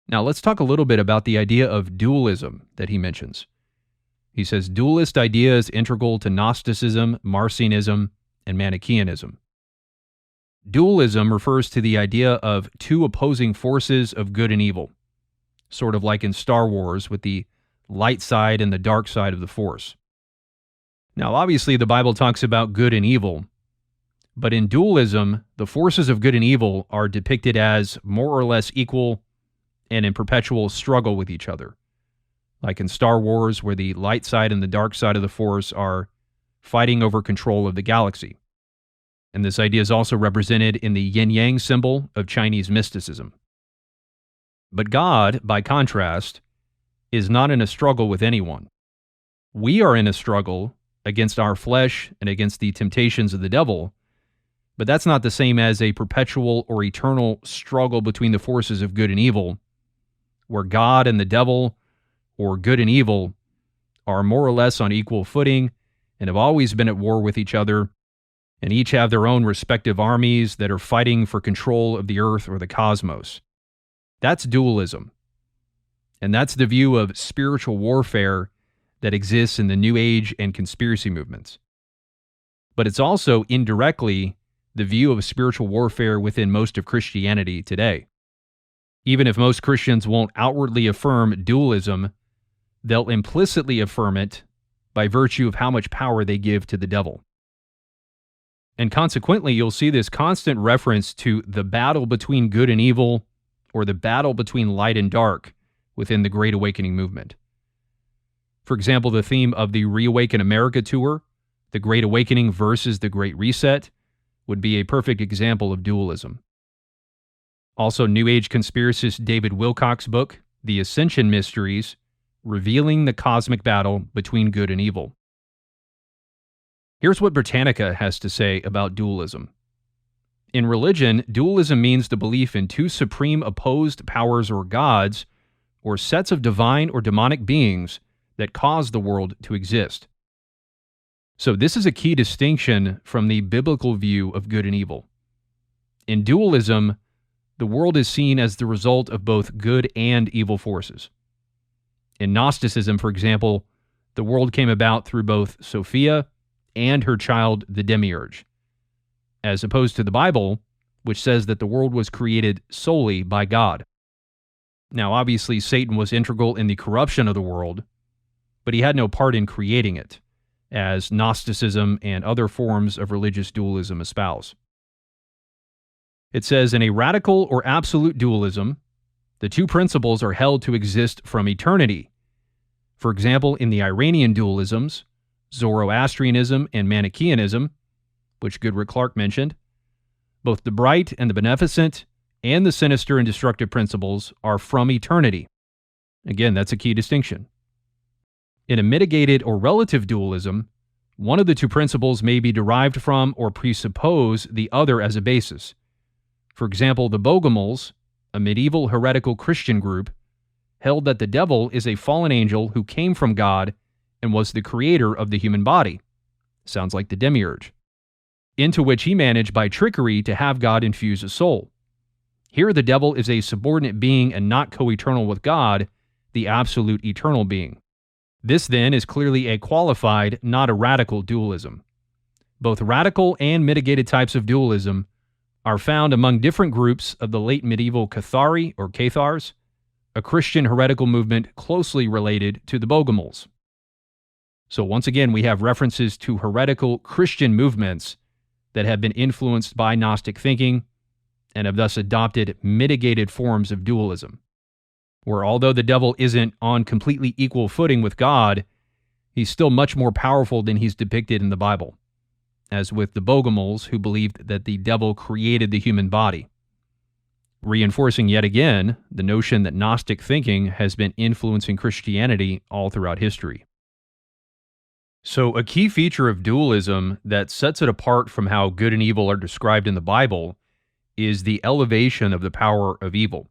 Speaker 3: Now let's talk a little bit about the idea of dualism that he mentions. He says dualist ideas integral to Gnosticism, Marcionism, and Manichaeanism. Dualism refers to the idea of two opposing forces of good and evil, sort of like in Star Wars with the light side and the dark side of the Force. Now, obviously, the Bible talks about good and evil, but in dualism, the forces of good and evil are depicted as more or less equal and in perpetual struggle with each other, like in Star Wars, where the light side and the dark side of the Force are fighting over control of the galaxy. And this idea is also represented in the yin-yang symbol of Chinese mysticism. But God, by contrast, is not in a struggle with anyone. We are in a struggle against our flesh and against the temptations of the devil, but that's not the same as a perpetual or eternal struggle between the forces of good and evil, where God and the devil, or good and evil, are more or less on equal footing and have always been at war with each other, and each have their own respective armies that are fighting for control of the earth or the cosmos. That's dualism. And that's the view of spiritual warfare that exists in the New Age and conspiracy movements. But it's also indirectly the view of spiritual warfare within most of Christianity today. Even if most Christians won't outwardly affirm dualism, they'll implicitly affirm it by virtue of how much power they give to the devil. And consequently, you'll see this constant reference to the battle between good and evil, or the battle between light and dark within the Great Awakening movement. For example, the theme of the Reawaken America tour, the Great Awakening versus the Great Reset, would be a perfect example of dualism. Also, New Age conspiracist David Wilcock's book, The Ascension Mysteries, revealing the cosmic battle between good and evil. Here's what Britannica has to say about dualism. In religion, dualism means the belief in two supreme opposed powers or gods, or sets of divine or demonic beings that cause the world to exist. So this is a key distinction from the biblical view of good and evil. In dualism, the world is seen as the result of both good and evil forces. In Gnosticism, for example, the world came about through both Sophia and her child, the Demiurge, as opposed to the Bible, which says that the world was created solely by God. Now, obviously, Satan was integral in the corruption of the world, but he had no part in creating it, as Gnosticism and other forms of religious dualism espouse. It says, in a radical or absolute dualism, the two principles are held to exist from eternity. For example, in the Iranian dualisms, Zoroastrianism and Manichaeanism, which Goodrick-Clarke mentioned, both the bright and the beneficent and the sinister and destructive principles are from eternity. Again, that's a key distinction. In a mitigated or relative dualism, One of the two principles may be derived from or presuppose the other as a basis. For example, the Bogomils, a medieval heretical Christian group, held that the devil is a fallen angel who came from God and was the creator of the human body. Sounds like the Demiurge. Into which he managed by trickery to have God infuse a soul. Here the devil is a subordinate being and not co-eternal with God, the absolute eternal being. This then is clearly a qualified, not a radical dualism. Both radical and mitigated types of dualism are found among different groups of the late medieval Cathari or Cathars, a Christian heretical movement closely related to the Bogomils. So once again, we have references to heretical Christian movements that have been influenced by Gnostic thinking and have thus adopted mitigated forms of dualism, where although the devil isn't on completely equal footing with God, he's still much more powerful than he's depicted in the Bible, as with the Bogomils who believed that the devil created the human body, reinforcing yet again the notion that Gnostic thinking has been influencing Christianity all throughout history. So a key feature of dualism that sets it apart from how good and evil are described in the Bible is the elevation of the power of evil,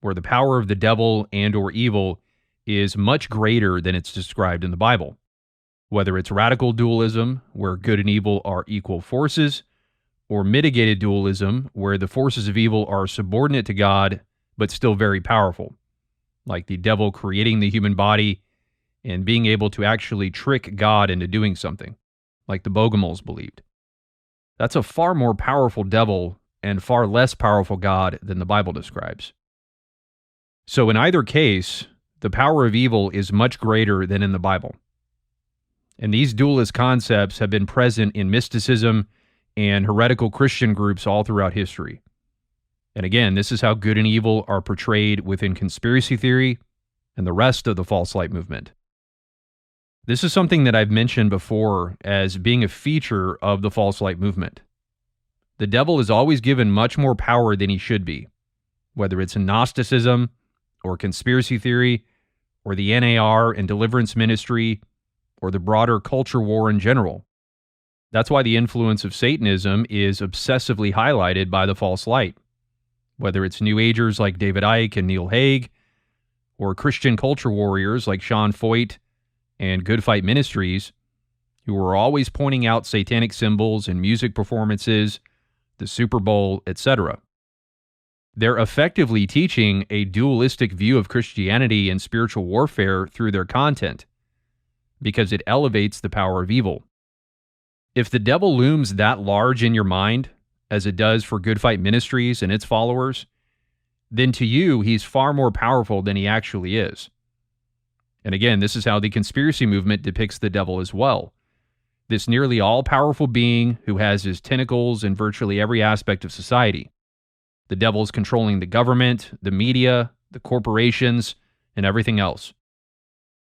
Speaker 3: where the power of the devil and or evil is much greater than it's described in the Bible. Whether it's radical dualism, where good and evil are equal forces, or mitigated dualism, where the forces of evil are subordinate to God, but still very powerful, like the devil creating the human body and being able to actually trick God into doing something, like the Bogomils believed. That's a far more powerful devil and far less powerful God than the Bible describes. So in either case, the power of evil is much greater than in the Bible. And these dualist concepts have been present in mysticism and heretical Christian groups all throughout history. And again, this is how good and evil are portrayed within conspiracy theory and the rest of the false light movement. This is something that I've mentioned before as being a feature of the false light movement. The devil is always given much more power than he should be, whether it's in Gnosticism or conspiracy theory or the NAR and deliverance ministry or the broader culture war in general. That's why the influence of Satanism is obsessively highlighted by the false light, whether it's New Agers like David Icke and Neil Hague, or Christian culture warriors like Sean Foyt and Good Fight Ministries, who are always pointing out satanic symbols in music performances, the Super Bowl, etc. They're effectively teaching a dualistic view of Christianity and spiritual warfare through their content, because it elevates the power of evil. If the devil looms that large in your mind, as it does for Good Fight Ministries and its followers, then to you, he's far more powerful than he actually is. And again, this is how the conspiracy movement depicts the devil as well. This nearly all-powerful being who has his tentacles in virtually every aspect of society. The devil's controlling the government, the media, the corporations, and everything else.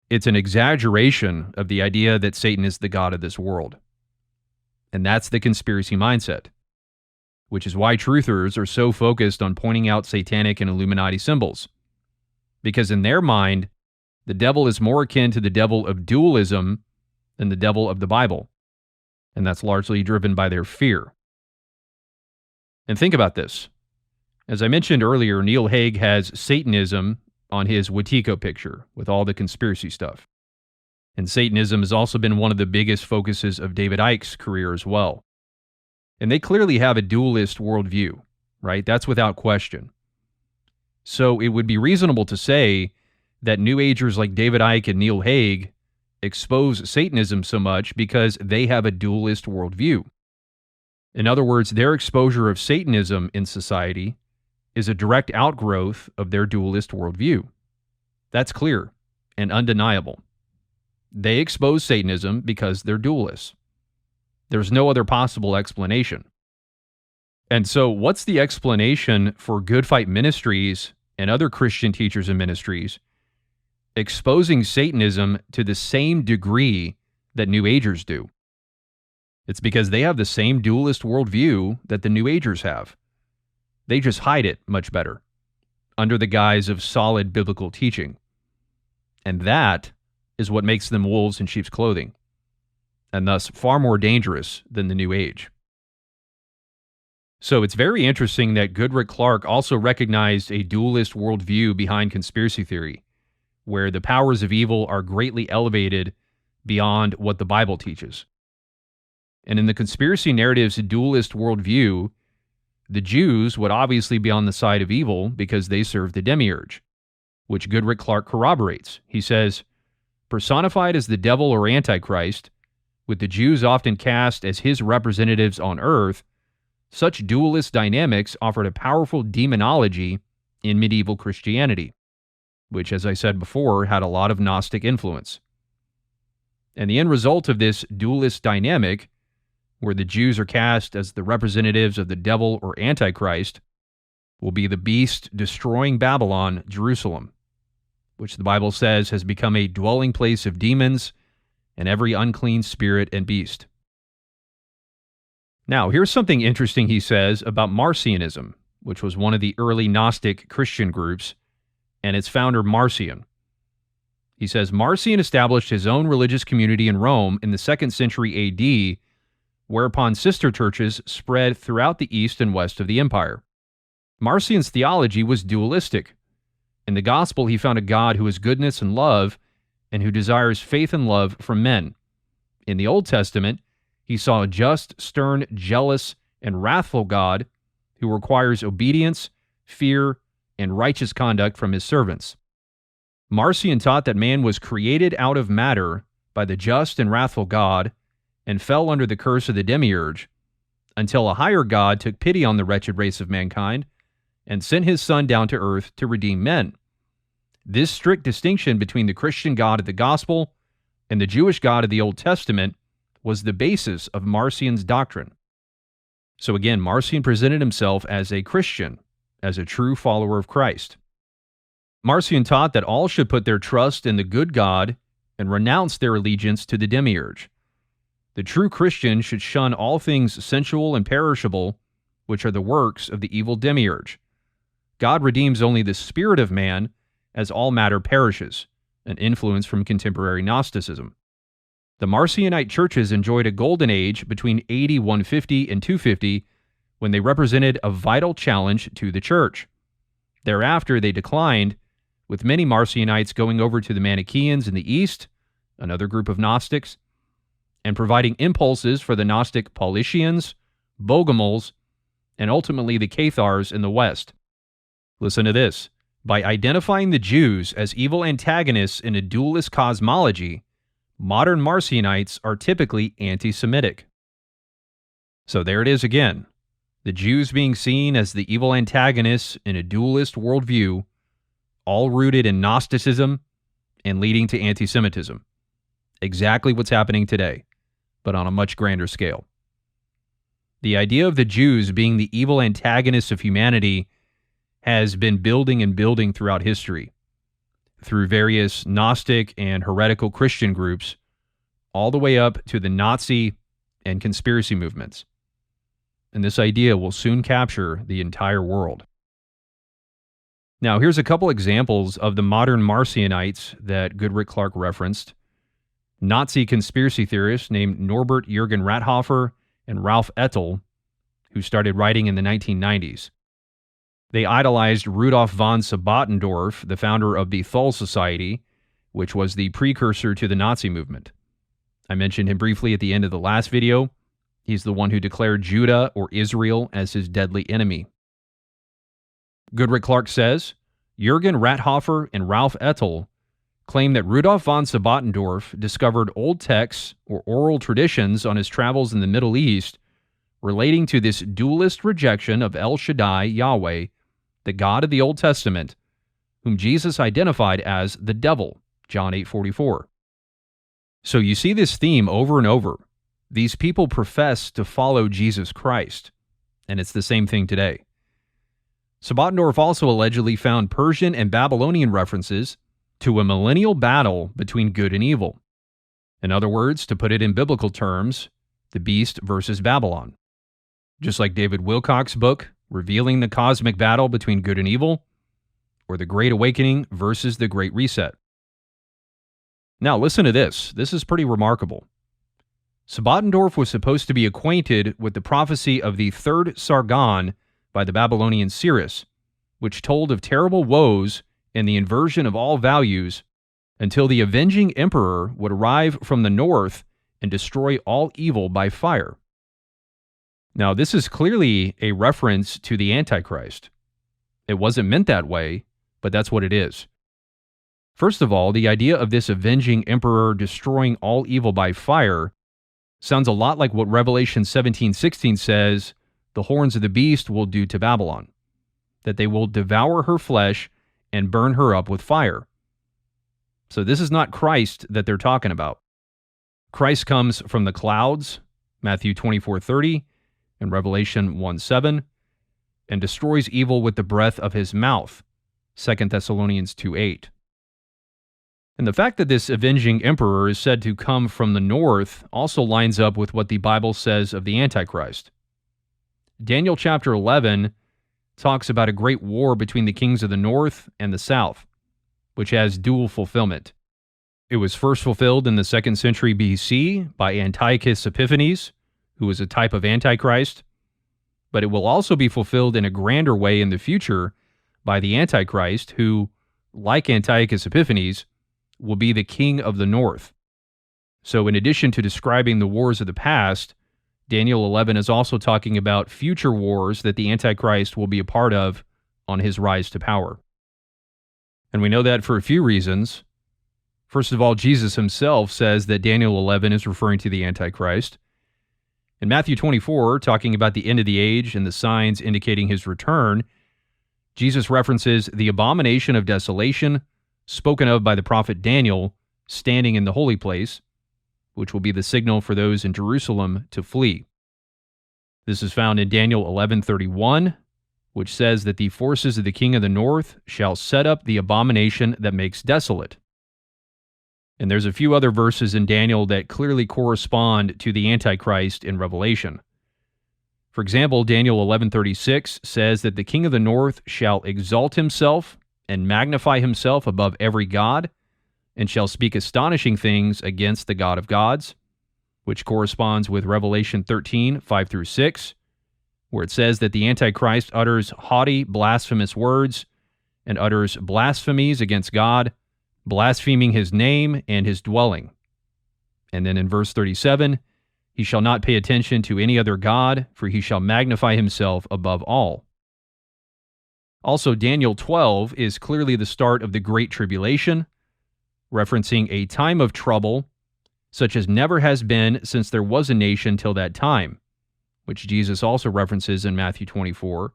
Speaker 3: It's an exaggeration of the idea that Satan is the god of this world. And that's the conspiracy mindset, which is why truthers are so focused on pointing out satanic and Illuminati symbols. Because in their mind, the devil is more akin to the devil of dualism than the devil of the Bible. And that's largely driven by their fear. And think about this. As I mentioned earlier, Neil Hague has Satanism on his Wetiko picture with all the conspiracy stuff. And Satanism has also been one of the biggest focuses of David Icke's career as well. And they clearly have a dualist worldview, right? That's without question. So it would be reasonable to say that New Agers like David Icke and Neil Hague expose Satanism so much because they have a dualist worldview. In other words, their exposure of Satanism in society is a direct outgrowth of their dualist worldview. That's clear and undeniable. They expose Satanism because they're dualists. There's no other possible explanation. And so what's the explanation for Good Fight Ministries and other Christian teachers and ministries exposing Satanism to the same degree that New Agers do? It's because they have the same dualist worldview that the New Agers have. They just hide it much better, under the guise of solid biblical teaching. And that is what makes them wolves in sheep's clothing. and thus far more dangerous than the New Age. So it's very interesting that Goodrick-Clarke also recognized a dualist worldview behind conspiracy theory, where the powers of evil are greatly elevated beyond what the Bible teaches. And in the conspiracy narrative's dualist worldview, the Jews would obviously be on the side of evil because they serve the Demiurge, which Goodrick-Clarke corroborates. He says, personified as the devil or Antichrist, with the Jews often cast as his representatives on earth, such dualist dynamics offered a powerful demonology in medieval Christianity, which, as I said before, had a lot of Gnostic influence. And the end result of this dualist dynamic, where the Jews are cast as the representatives of the devil or Antichrist, will be the beast destroying Babylon, Jerusalem, which the Bible says has become a dwelling place of demons and every unclean spirit and beast. Now, here's something interesting he says about Marcionism, which was one of the early Gnostic Christian groups, and its founder Marcion. He says, Marcion established his own religious community in Rome in the 2nd century AD, whereupon sister churches spread throughout the east and west of the empire. Marcion's theology was dualistic. In the gospel, he found a God who is goodness and love, and who desires faith and love from men. In the Old Testament, he saw a just, stern, jealous, and wrathful God who requires obedience, fear, and righteous conduct from his servants. Marcion taught that man was created out of matter by the just and wrathful God and fell under the curse of the Demiurge, until a higher God took pity on the wretched race of mankind and sent his Son down to earth to redeem men. This strict distinction between the Christian God of the Gospel and the Jewish God of the Old Testament was the basis of Marcion's doctrine. So again, Marcion presented himself as a Christian, as a true follower of Christ. Marcion taught that all should put their trust in the good God and renounce their allegiance to the Demiurge. The true Christian should shun all things sensual and perishable, which are the works of the evil Demiurge. God redeems only the spirit of man, as all matter perishes, an influence from contemporary Gnosticism. The Marcionite churches enjoyed a golden age between AD 150 and 250, when they represented a vital challenge to the church. Thereafter, they declined, with many Marcionites going over to the Manichaeans in the east, another group of Gnostics, and providing impulses for the Gnostic Paulicians, Bogomils, and ultimately the Cathars in the west. Listen to this. By identifying the Jews as evil antagonists in a dualist cosmology, modern Marcionites are typically anti-Semitic. So there it is again. The Jews being seen as the evil antagonists in a dualist worldview, all rooted in Gnosticism and leading to anti-Semitism. Exactly what's happening today, but on a much grander scale. The idea of the Jews being the evil antagonists of humanity has been building and building throughout history, through various Gnostic and heretical Christian groups, all the way up to the Nazi and conspiracy movements. And this idea will soon capture the entire world. Now, here's a couple examples of the modern Marcionites that Goodrick-Clarke referenced. Nazi conspiracy theorists named Norbert Jurgen-Ratthofer and Ralph Ettl, who started writing in the 1990s. They idolized Rudolf von Sabbatendorf, the founder of the Thule Society, which was the precursor to the Nazi movement. I mentioned him briefly at the end of the last video. He's the one who declared Judah or Israel as his deadly enemy. Goodrick-Clarke says, Jurgen-Ratthofer and Ralph Ettl claim that Rudolf von Sabbatendorf discovered old texts or oral traditions on his travels in the Middle East relating to this dualist rejection of El Shaddai, Yahweh, the God of the Old Testament, whom Jesus identified as the devil, John 8:44. So you see this theme over and over. These people profess to follow Jesus Christ, and it's the same thing today. Sabbatendorf also allegedly found Persian and Babylonian references to a millennial battle between good and evil. In other words, to put it in biblical terms, the beast versus Babylon. Just like David Wilcock's book, Revealing the Cosmic Battle Between Good and Evil, or The Great Awakening versus the Great Reset. Now listen to this. This is pretty remarkable. Sebottendorf was supposed to be acquainted with the prophecy of the third Sargon by the Babylonian seeress, which told of terrible woes and the inversion of all values until the Avenging Emperor would arrive from the north and destroy all evil by fire. Now, this is clearly a reference to the Antichrist. It wasn't meant that way, but that's what it is. First of all, the idea of this Avenging Emperor destroying all evil by fire sounds a lot like what Revelation 17:16 says the horns of the beast will do to Babylon, that they will devour her flesh and burn her up with fire. So this is not Christ that they're talking about. Christ comes from the clouds, Matthew 24:30 and Revelation 1:7, and destroys evil with the breath of his mouth, 2 Thessalonians 2:8. And the fact that this Avenging Emperor is said to come from the north also lines up with what the Bible says of the Antichrist. Daniel chapter 11 talks about a great war between the kings of the north and the south, which has dual fulfillment. It was first fulfilled in the 2nd century BC by Antiochus Epiphanes, who was a type of Antichrist, but it will also be fulfilled in a grander way in the future by the Antichrist, who, like Antiochus Epiphanes, will be the king of the north. So in addition to describing the wars of the past, Daniel 11 is also talking about future wars that the Antichrist will be a part of on his rise to power. And we know that for a few reasons. First of all, Jesus himself says that Daniel 11 is referring to the Antichrist. In Matthew 24, talking about the end of the age and the signs indicating his return, Jesus references the abomination of desolation spoken of by the prophet Daniel standing in the holy place, which will be the signal for those in Jerusalem to flee. This is found in Daniel 11:31, which says that the forces of the king of the north shall set up the abomination that makes desolate. And there's a few other verses in Daniel that clearly correspond to the Antichrist in Revelation. For example, Daniel 11:36 says that the king of the north shall exalt himself and magnify himself above every god, and shall speak astonishing things against the God of gods, which corresponds with Revelation 13:5-6, where it says that the Antichrist utters haughty, blasphemous words and utters blasphemies against God, blaspheming his name and his dwelling. And then in verse 37, he shall not pay attention to any other god, for he shall magnify himself above all. Also, Daniel 12 is clearly the start of the Great Tribulation, referencing a time of trouble such as never has been since there was a nation till that time, which Jesus also references in Matthew 24,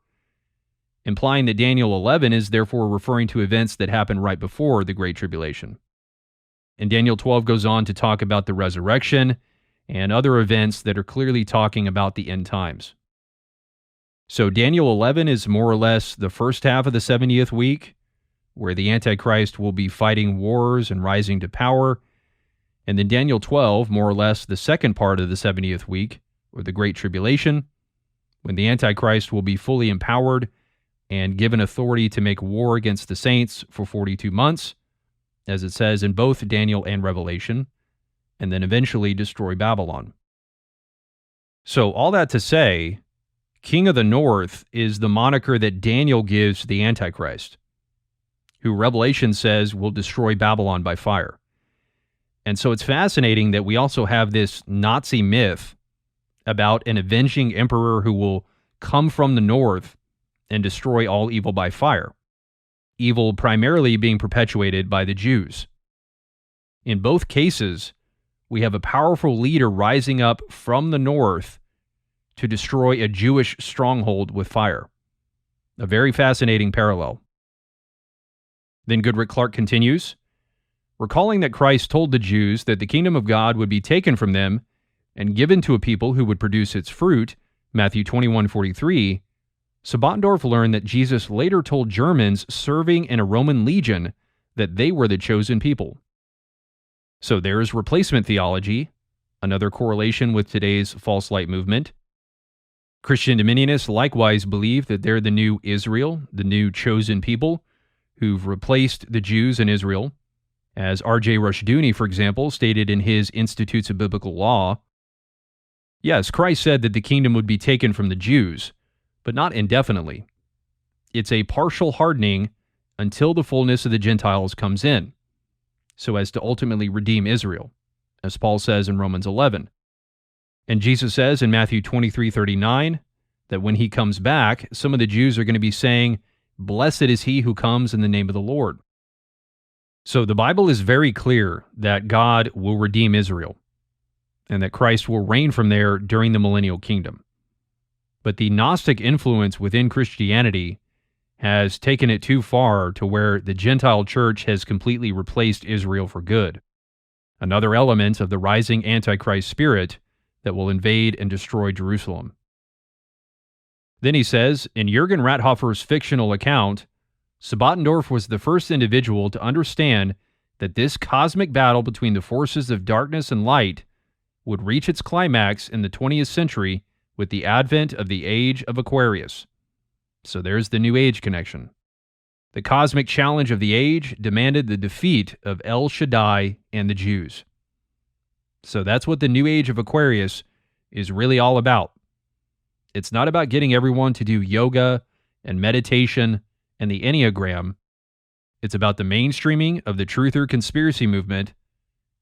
Speaker 3: implying that Daniel 11 is therefore referring to events that happened right before the Great Tribulation. And Daniel 12 goes on to talk about the resurrection and other events that are clearly talking about the end times. So Daniel 11 is more or less the first half of the 70th week, where the Antichrist will be fighting wars and rising to power. And then Daniel 12, more or less the second part of the 70th week, or the Great Tribulation, when the Antichrist will be fully empowered and given authority to make war against the saints for 42 months, as it says in both Daniel and Revelation, and then eventually destroy Babylon. So all that to say, King of the North is the moniker that Daniel gives the Antichrist, who Revelation says will destroy Babylon by fire. And so it's fascinating that we also have this Nazi myth about an avenging emperor who will come from the north and destroy all evil by fire. Evil primarily being perpetuated by the Jews. In both cases, we have a powerful leader rising up from the north to destroy a Jewish stronghold with fire. A very fascinating parallel. Then Goodrick-Clarke continues, recalling that Christ told the Jews that the kingdom of God would be taken from them and given to a people who would produce its fruit, Matthew 21:43, Sebottendorf learned that Jesus later told Germans serving in a Roman legion that they were the chosen people. So there is replacement theology, another correlation with today's false light movement. Christian Dominionists likewise believe that they're the new Israel, the new chosen people, who've replaced the Jews in Israel, as R.J. Rushdoony, for example, stated in his Institutes of Biblical Law. Yes, Christ said that the kingdom would be taken from the Jews, but not indefinitely. It's a partial hardening until the fullness of the Gentiles comes in, so as to ultimately redeem Israel, as Paul says in Romans 11. And Jesus says in Matthew 23:39 that when he comes back, some of the Jews are going to be saying, "Blessed is he who comes in the name of the Lord." So the Bible is very clear that God will redeem Israel, and that Christ will reign from there during the millennial kingdom. But the Gnostic influence within Christianity has taken it too far to where the Gentile church has completely replaced Israel for good, another element of the rising Antichrist spirit that will invade and destroy Jerusalem. Then he says, in Jurgen-Ratthofer's fictional account, Sebottendorf was the first individual to understand that this cosmic battle between the forces of darkness and light would reach its climax in the 20th century with the advent of the Age of Aquarius. So there's the New Age connection. The cosmic challenge of the age demanded the defeat of El Shaddai and the Jews. So that's what the New Age of Aquarius is really all about. It's not about getting everyone to do yoga and meditation and the Enneagram. It's about the mainstreaming of the truther conspiracy movement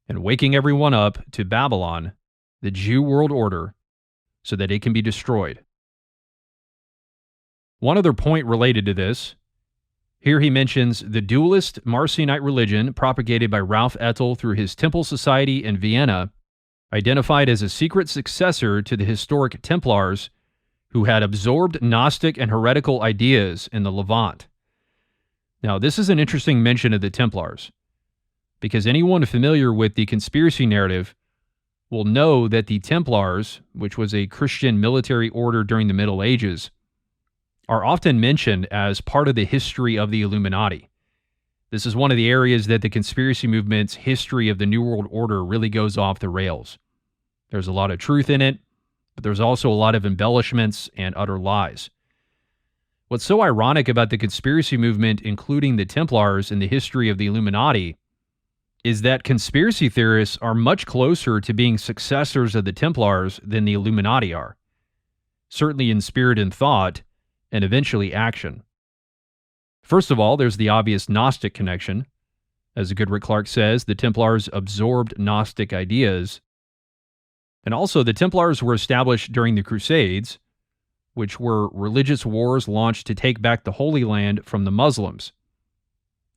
Speaker 3: and waking everyone up to Babylon, the Jew world order, so that it can be destroyed. One other point related to this, here he mentions the dualist Marcionite religion propagated by Ralph Ettl through his Temple Society in Vienna, identified as a secret successor to the historic Templars who had absorbed Gnostic and heretical ideas in the Levant. Now, this is an interesting mention of the Templars, because anyone familiar with the conspiracy narrative will know that the Templars, which was a Christian military order during the Middle Ages, are often mentioned as part of the history of the Illuminati. This is one of the areas that the conspiracy movement's history of the New World Order really goes off the rails. There's a lot of truth in it, but there's also a lot of embellishments and utter lies. What's so ironic about the conspiracy movement, including the Templars in the history of the Illuminati, is that conspiracy theorists are much closer to being successors of the Templars than the Illuminati are, certainly in spirit and thought, and eventually action. First of all, there's the obvious Gnostic connection. As Goodrick-Clarke says, the Templars absorbed Gnostic ideas. And also, the Templars were established during the Crusades, which were religious wars launched to take back the Holy Land from the Muslims.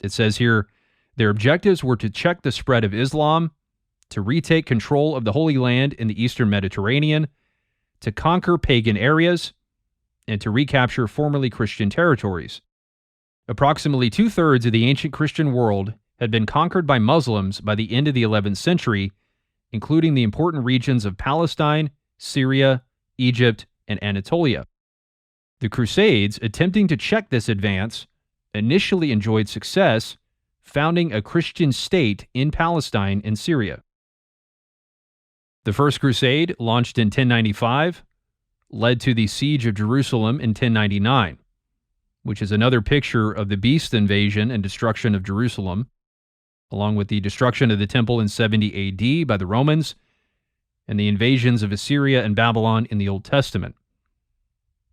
Speaker 3: It says here, their objectives were to check the spread of Islam, to retake control of the Holy Land in the Eastern Mediterranean, to conquer pagan areas, and to recapture formerly Christian territories. Approximately 2/3 of the ancient Christian world had been conquered by Muslims by the end of the 11th century, including the important regions of Palestine, Syria, Egypt, and Anatolia. The Crusades, attempting to check this advance, initially enjoyed success, founding a Christian state in Palestine and Syria. The First Crusade, launched in 1095, led to the Siege of Jerusalem in 1099, which is another picture of the beast invasion and destruction of Jerusalem, along with the destruction of the temple in 70 AD by the Romans, and the invasions of Assyria and Babylon in the Old Testament.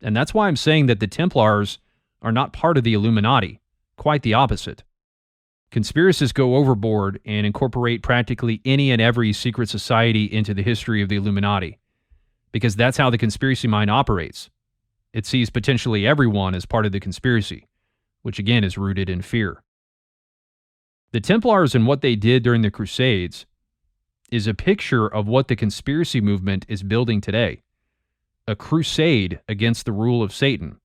Speaker 3: And that's why I'm saying that the Templars are not part of the Illuminati, quite the opposite. Conspiracists go overboard and incorporate practically any and every secret society into the history of the Illuminati, because that's how the conspiracy mind operates. It sees potentially everyone as part of the conspiracy, which again is rooted in fear. The Templars and what they did during the Crusades is a picture of what the conspiracy movement is building today. A crusade against the rule of Satan,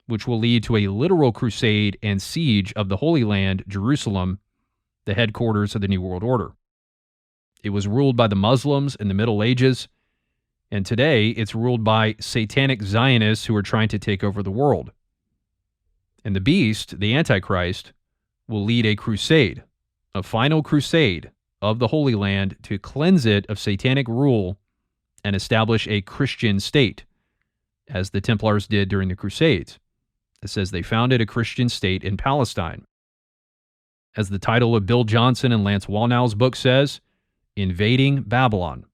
Speaker 3: which will lead to a literal crusade and siege of the Holy Land, Jerusalem, the headquarters of the New World Order. It was ruled by the Muslims in the Middle Ages, and today it's ruled by satanic Zionists who are trying to take over the world. And the beast, the Antichrist, will lead a crusade, a final crusade of the Holy Land to cleanse it of satanic rule and establish a Christian state, as the Templars did during the Crusades. It says they founded a Christian state in Palestine. As the title of Bill Johnson and Lance Wallnau's book says, Invading Babylon.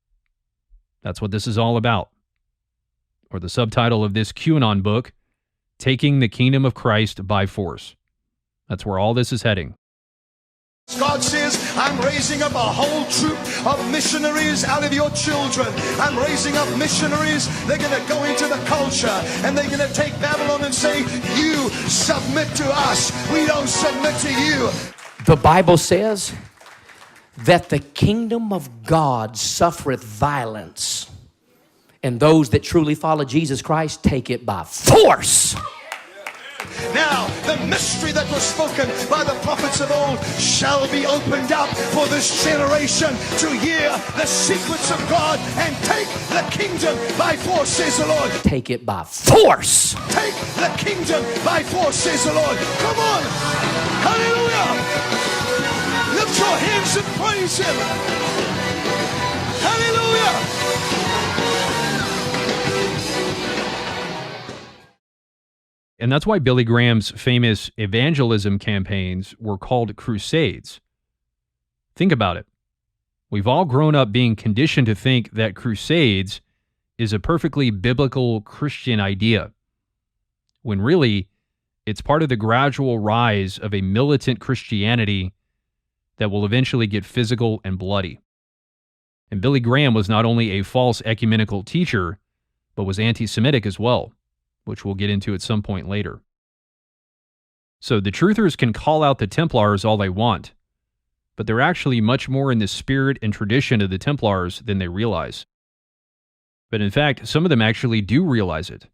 Speaker 3: That's what this is all about. Or the subtitle of this QAnon book, Taking the Kingdom of Christ by Force. That's where all this is heading.
Speaker 19: God says, I'm raising up a whole troop of missionaries out of your children. I'm raising up missionaries. They're going to go into the culture and they're going to take Babylon and say, you submit to us. We don't submit to you.
Speaker 20: The Bible says that the kingdom of God suffereth violence, and those that truly follow Jesus Christ take it by force.
Speaker 19: Now, the mystery that was spoken by the prophets of old shall be opened up for this generation to hear the secrets of God and take the kingdom by force, says the Lord.
Speaker 20: Take it by force.
Speaker 19: Take the kingdom by force, says the Lord. Come on. Hallelujah. Lift your hands and praise Him. Hallelujah.
Speaker 3: And that's why Billy Graham's famous evangelism campaigns were called crusades. Think about it. We've all grown up being conditioned to think that crusades is a perfectly biblical Christian idea, when really it's part of the gradual rise of a militant Christianity that will eventually get physical and bloody. And Billy Graham was not only a false ecumenical teacher, but was anti-Semitic as well, which we'll get into at some point later. So the truthers can call out the Templars all they want, but they're actually much more in the spirit and tradition of the Templars than they realize. But in fact, some of them actually do realize it.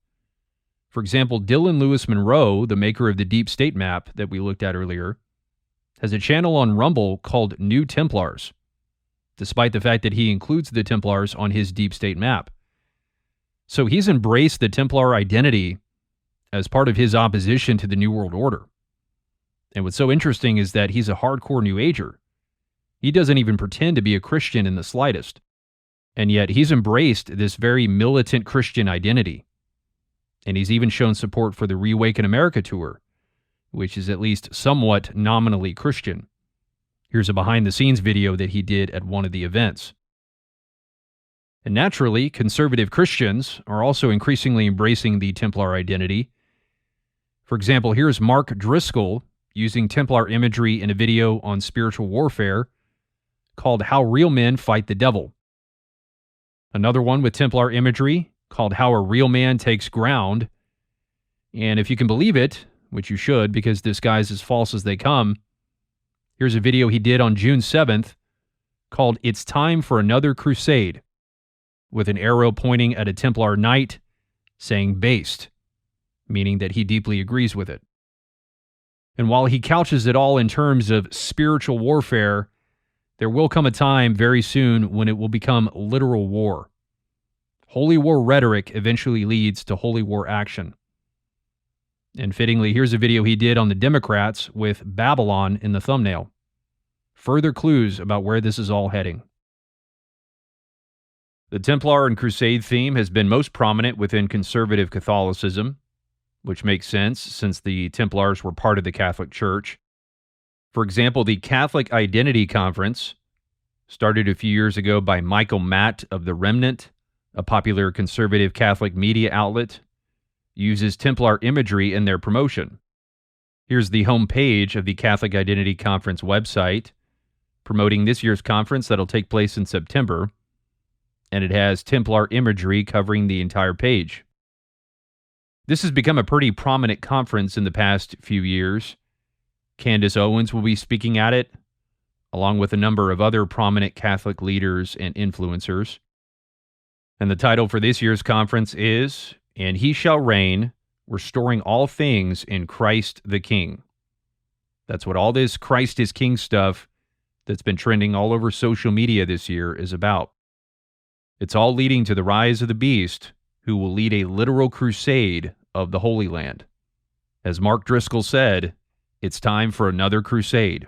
Speaker 3: For example, Dylan Lewis Monroe, the maker of the Deep State map that we looked at earlier, has a channel on Rumble called New Templars, despite the fact that he includes the Templars on his Deep State map. So he's embraced the Templar identity as part of his opposition to the New World Order. And what's so interesting is that he's a hardcore New Ager. He doesn't even pretend to be a Christian in the slightest. And yet he's embraced this very militant Christian identity. And he's even shown support for the Reawaken America tour, which is at least somewhat nominally Christian. Here's a behind-the-scenes video that he did at one of the events. And naturally, conservative Christians are also increasingly embracing the Templar identity. For example, here's Mark Driscoll using Templar imagery in a video on spiritual warfare called How Real Men Fight the Devil. Another one with Templar imagery called How a Real Man Takes Ground. And if you can believe it, which you should because this guy's as false as they come, here's a video he did on June 7th called It's Time for Another Crusade, with an arrow pointing at a Templar knight saying based, meaning that he deeply agrees with it. And while he couches it all in terms of spiritual warfare, there will come a time very soon when it will become literal war. Holy war rhetoric eventually leads to holy war action. And fittingly, here's a video he did on the Democrats with Babylon in the thumbnail. Further clues about where this is all heading. The Templar and Crusade theme has been most prominent within conservative Catholicism, which makes sense since the Templars were part of the Catholic Church. For example, the Catholic Identity Conference, started a few years ago by Michael Matt of The Remnant, a popular conservative Catholic media outlet, uses Templar imagery in their promotion. Here's the homepage of the Catholic Identity Conference website, promoting this year's conference that'll take place in September, and it has Templar imagery covering the entire page. This has become a pretty prominent conference in the past few years. Candace Owens will be speaking at it, along with a number of other prominent Catholic leaders and influencers. And the title for this year's conference is, And He Shall Reign, Restoring All Things in Christ the King. That's what all this Christ is King stuff that's been trending all over social media this year is about. It's all leading to the rise of the beast, who will lead a literal crusade of the Holy Land. As Mark Driscoll said, it's time for another crusade.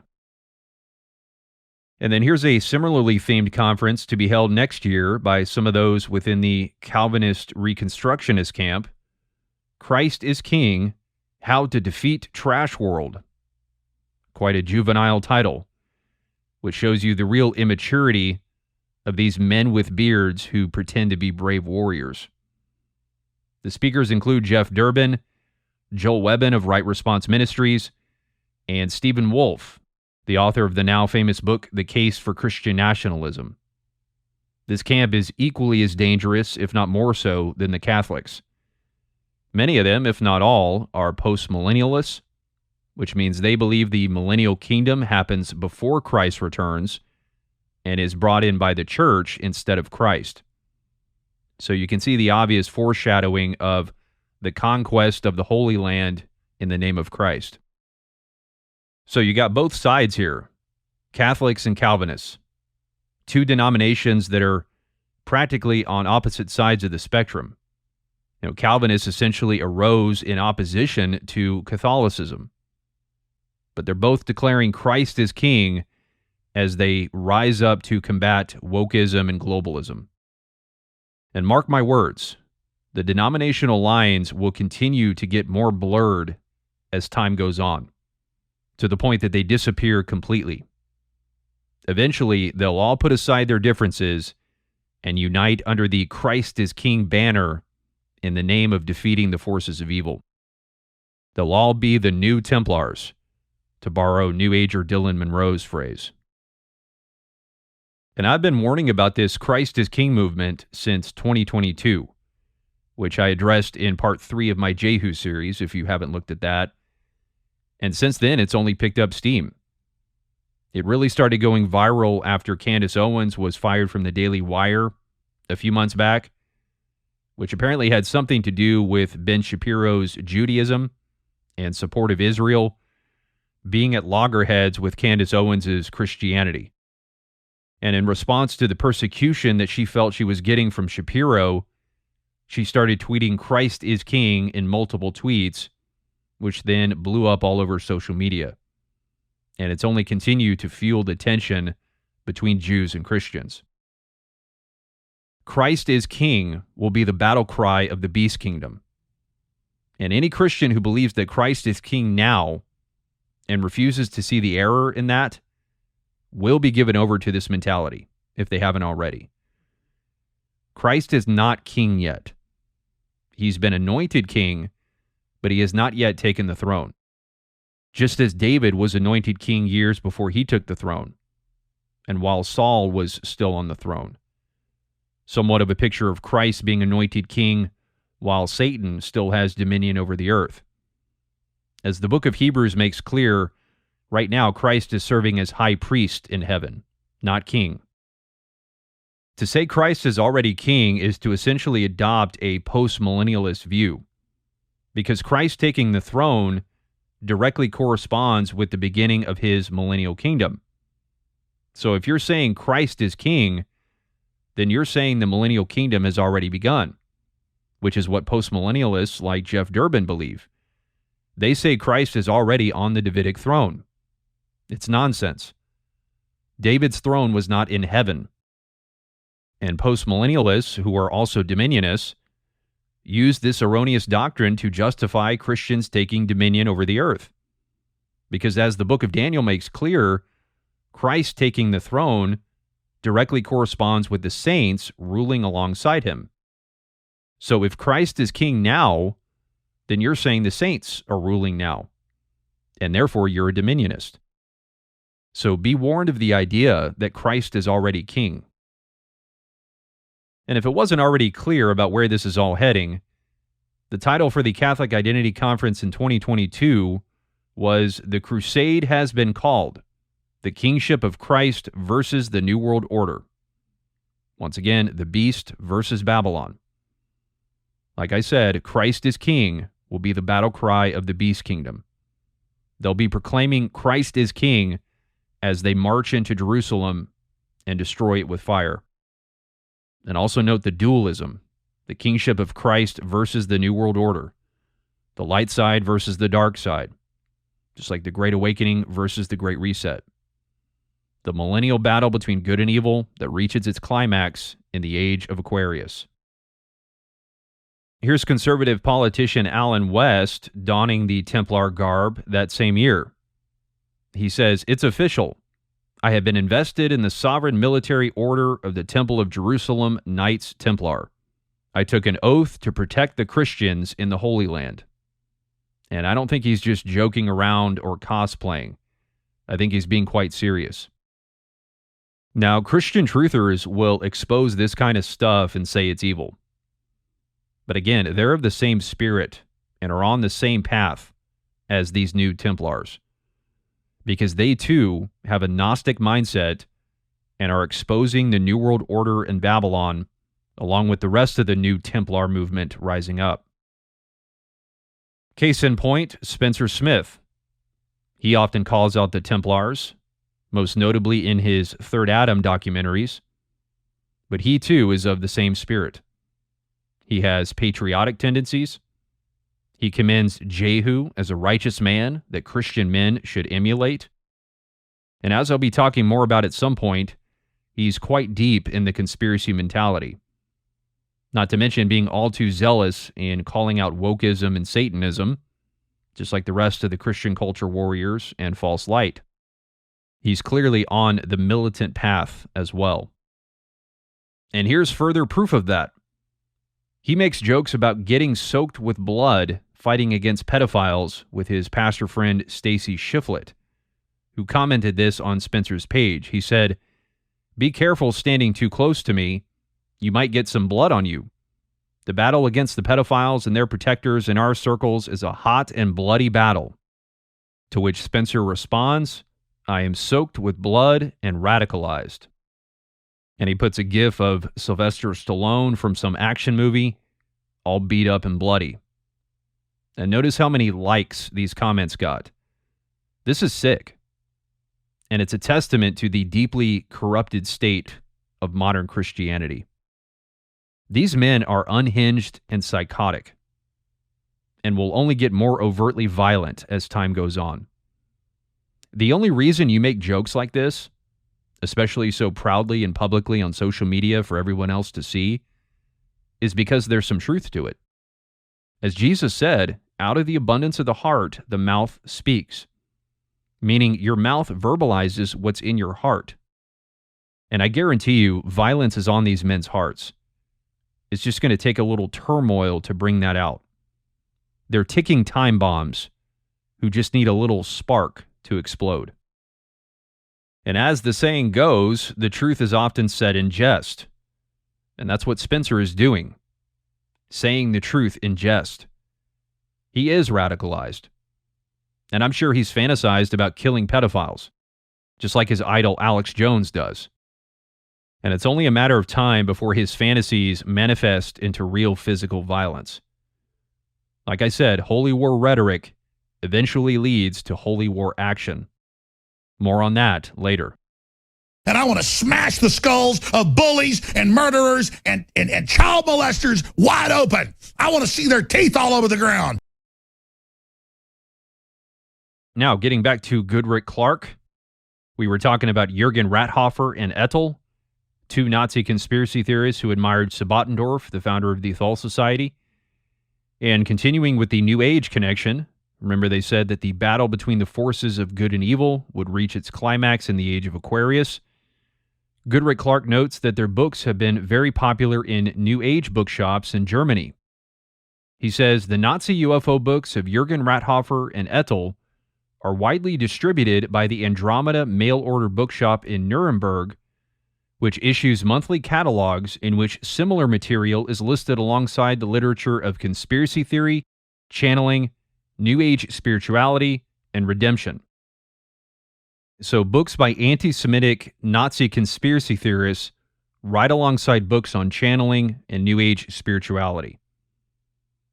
Speaker 3: And then here's a similarly themed conference to be held next year by some of those within the Calvinist Reconstructionist camp. Christ is King, How to Defeat Trash World. Quite a juvenile title, which shows you the real immaturity of these men with beards who pretend to be brave warriors. The speakers include Jeff Durbin, Joel Webbin of Right Response Ministries, and Stephen Wolfe, the author of the now famous book, The Case for Christian Nationalism. This camp is equally as dangerous, if not more so, than the Catholics. Many of them, if not all, are post-millennialists, which means they believe the millennial kingdom happens before Christ returns and is brought in by the church instead of Christ. So you can see the obvious foreshadowing of the conquest of the Holy Land in the name of Christ. So you got both sides here, Catholics and Calvinists, two denominations that are practically on opposite sides of the spectrum. You know, Calvinists essentially arose in opposition to Catholicism, but they're both declaring Christ as king as they rise up to combat wokeism and globalism. And mark my words, the denominational lines will continue to get more blurred as time goes on, to the point that they disappear completely. Eventually, they'll all put aside their differences and unite under the Christ is King banner in the name of defeating the forces of evil. They'll all be the new Templars, to borrow New Ager Dylan Monroe's phrase. And I've been warning about this Christ is King movement since 2022, which I addressed in part 3 of my Jehu series, if you haven't looked at that. And since then, it's only picked up steam. It really started going viral after Candace Owens was fired from the Daily Wire a few months back, which apparently had something to do with Ben Shapiro's Judaism and support of Israel being at loggerheads with Candace Owens' Christianity. And in response to the persecution that she felt she was getting from Shapiro, she started tweeting Christ is King in multiple tweets, which then blew up all over social media. And it's only continued to fuel the tension between Jews and Christians. Christ is King will be the battle cry of the beast kingdom. And any Christian who believes that Christ is King now and refuses to see the error in that will be given over to this mentality, if they haven't already. Christ is not king yet. He's been anointed king, but he has not yet taken the throne. Just as David was anointed king years before he took the throne, and while Saul was still on the throne. Somewhat of a picture of Christ being anointed king while Satan still has dominion over the earth. As the book of Hebrews makes clear, right now Christ is serving as high priest in heaven, not king. To say Christ is already king is to essentially adopt a post-millennialist view, because Christ taking the throne directly corresponds with the beginning of his millennial kingdom. So if you're saying Christ is king, then you're saying the millennial kingdom has already begun, which is what post-millennialists like Jeff Durbin believe. They say Christ is already on the Davidic throne. It's nonsense. David's throne was not in heaven. And post-millennialists, who are also dominionists, use this erroneous doctrine to justify Christians taking dominion over the earth. Because as the book of Daniel makes clear, Christ taking the throne directly corresponds with the saints ruling alongside him. So if Christ is king now, then you're saying the saints are ruling now, and therefore you're a dominionist. So be warned of the idea that Christ is already king. And if it wasn't already clear about where this is all heading, the title for the Catholic Identity Conference in 2022 was "The Crusade Has Been Called: The Kingship of Christ versus the New World Order." Once again, the beast versus Babylon. Like I said, Christ is king will be the battle cry of the beast kingdom. They'll be proclaiming Christ is king as they march into Jerusalem and destroy it with fire. And also note the dualism, the kingship of Christ versus the New World Order, the light side versus the dark side, just like the Great Awakening versus the Great Reset. The millennial battle between good and evil that reaches its climax in the age of Aquarius. Here's conservative politician Alan West donning the Templar garb that same year. He says, "It's official. I have been invested in the sovereign military order of the Temple of Jerusalem Knights Templar. I took an oath to protect the Christians in the Holy Land. And I don't think he's just joking around or cosplaying. I think he's being quite serious. Now, Christian truthers will expose this kind of stuff and say it's evil. But again, they're of the same spirit and are on the same path as these new Templars, because they too have a Gnostic mindset and are exposing the New World Order in Babylon, along with the rest of the new Templar movement rising up. Case in point, Spencer Smith. He often calls out the Templars, most notably in his Third Adam documentaries, but he too is of the same spirit. He has patriotic tendencies. He commends Jehu as a righteous man that Christian men should emulate. And as I'll be talking more about at some point, he's quite deep in the conspiracy mentality. Not to mention being all too zealous in calling out wokeism and Satanism, just like the rest of the Christian culture warriors and false light. He's clearly on the militant path as well. And here's further proof of that. He makes jokes about getting soaked with blood fighting against pedophiles with his pastor friend Stacy Shiflett, who commented this on Spencer's page. He said, "Be careful standing too close to me. You might get some blood on you. The battle against the pedophiles and their protectors in our circles is a hot and bloody battle." To which Spencer responds, "I am soaked with blood and radicalized." And he puts a gif of Sylvester Stallone from some action movie, all beat up and bloody. And notice how many likes these comments got. This is sick. And it's a testament to the deeply corrupted state of modern Christianity. These men are unhinged and psychotic, and will only get more overtly violent as time goes on. The only reason you make jokes like this, especially so proudly and publicly on social media for everyone else to see, is because there's some truth to it. As Jesus said, out of the abundance of the heart, the mouth speaks. Meaning your mouth verbalizes what's in your heart. And I guarantee you, violence is on these men's hearts. It's just going to take a little turmoil to bring that out. They're ticking time bombs who just need a little spark to explode. And as the saying goes, the truth is often said in jest. And that's what Spencer is doing. Saying the truth in jest. He is radicalized. And I'm sure he's fantasized about killing pedophiles, just like his idol Alex Jones does. And it's only a matter of time before his fantasies manifest into real physical violence. Like I said, holy war rhetoric eventually leads to holy war action. More on that later.
Speaker 4: And I want to smash the skulls of bullies and murderers and child molesters wide open. I want to see their teeth all over the ground.
Speaker 3: Now, getting back to Goodrick-Clarke, we were talking about Jurgen-Ratthofer and Ettl, two Nazi conspiracy theorists who admired Sabbatendorf, the founder of the Thule Society. And continuing with the New Age connection, remember they said that the battle between the forces of good and evil would reach its climax in the age of Aquarius. Goodrick-Clarke notes that their books have been very popular in New Age bookshops in Germany. He says the Nazi UFO books of Jurgen-Ratthofer and Ettl are widely distributed by the Andromeda Mail Order Bookshop in Nuremberg, which issues monthly catalogs in which similar material is listed alongside the literature of conspiracy theory, channeling, New Age spirituality, and redemption. So books by anti-Semitic Nazi conspiracy theorists right alongside books on channeling and New Age spirituality.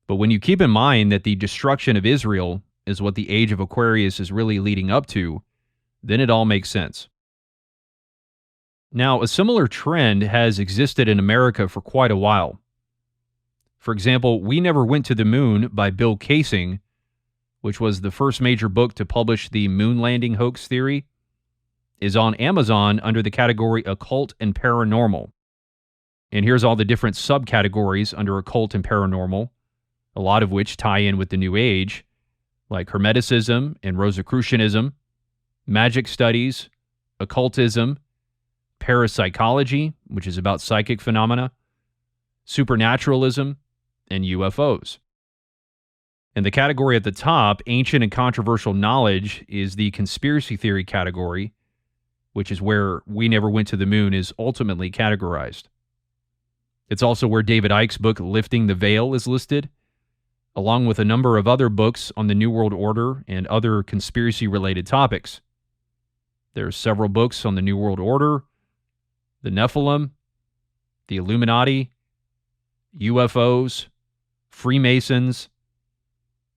Speaker 3: But when you keep in mind that the destruction of Israel is what the age of Aquarius is really leading up to, then it all makes sense. Now, a similar trend has existed in America for quite a while. For example, We Never Went to the Moon by Bill Kaysing, which was the first major book to publish the moon landing hoax theory, is on Amazon under the category Occult and Paranormal. And here's all the different subcategories under Occult and Paranormal, a lot of which tie in with the New Age, like Hermeticism and Rosicrucianism, magic studies, occultism, parapsychology, which is about psychic phenomena, supernaturalism, and UFOs. And the category at the top, ancient and controversial knowledge, is the conspiracy theory category, which is where We Never Went to the Moon is ultimately categorized. It's also where David Icke's book, Lifting the Veil, is listed, along with a number of other books on the New World Order and other conspiracy-related topics. There are several books on the New World Order, the Nephilim, the Illuminati, UFOs, Freemasons,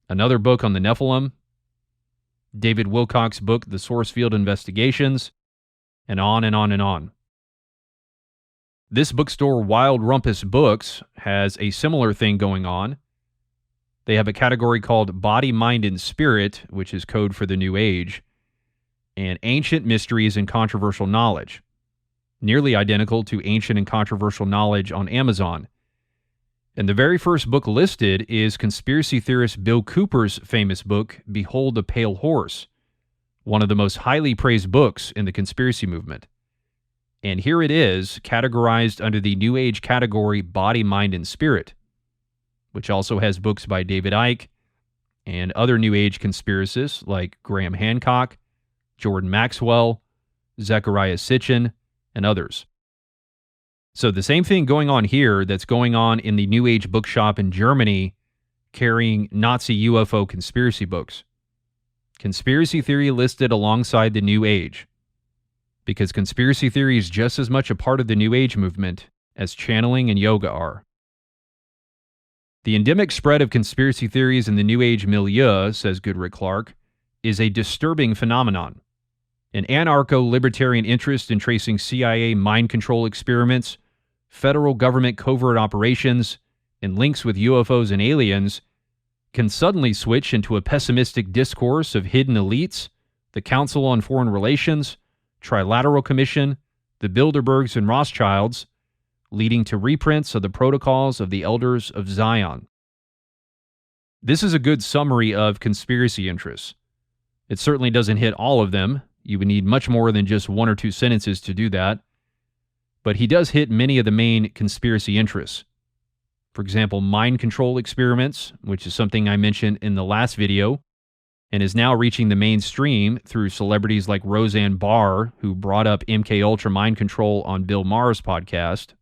Speaker 3: another book on the Nephilim, David Wilcock's book, The Source Field Investigations, and on and on and on. This bookstore, Wild Rumpus Books, has a similar thing going on. They have a category called Body, Mind, and Spirit, which is code for the New Age, and Ancient Mysteries and Controversial Knowledge, nearly identical to Ancient and Controversial Knowledge on Amazon. And the very first book listed is conspiracy theorist Bill Cooper's famous book, Behold the Pale Horse, one of the most highly praised books in the conspiracy movement. And here it is, categorized under the New Age category Body, Mind, and Spirit, which also has books by David Icke and other New Age conspiracists like Graham Hancock, Jordan Maxwell, Zecharia Sitchin, and others. So the same thing going on here that's going on in the New Age bookshop in Germany carrying Nazi UFO conspiracy books. Conspiracy theory listed alongside the New Age, because conspiracy theory is just as much a part of the New Age movement as channeling and yoga are. The endemic spread of conspiracy theories in the New Age milieu, says Goodrick-Clarke, is a disturbing phenomenon. An anarcho-libertarian interest in tracing CIA mind control experiments, federal government covert operations, and links with UFOs and aliens can suddenly switch into a pessimistic discourse of hidden elites, the Council on Foreign Relations, Trilateral Commission, the Bilderbergs and Rothschilds, leading to reprints of the Protocols of the Elders of Zion. This is a good summary of conspiracy interests. It certainly doesn't hit all of them. You would need much more than just one or two sentences to do that. But he does hit many of the main conspiracy interests. For example, mind control experiments, which is something I mentioned in the last video, and is now reaching the mainstream through celebrities like Roseanne Barr, who brought up MKUltra mind control on Bill Maher's podcast.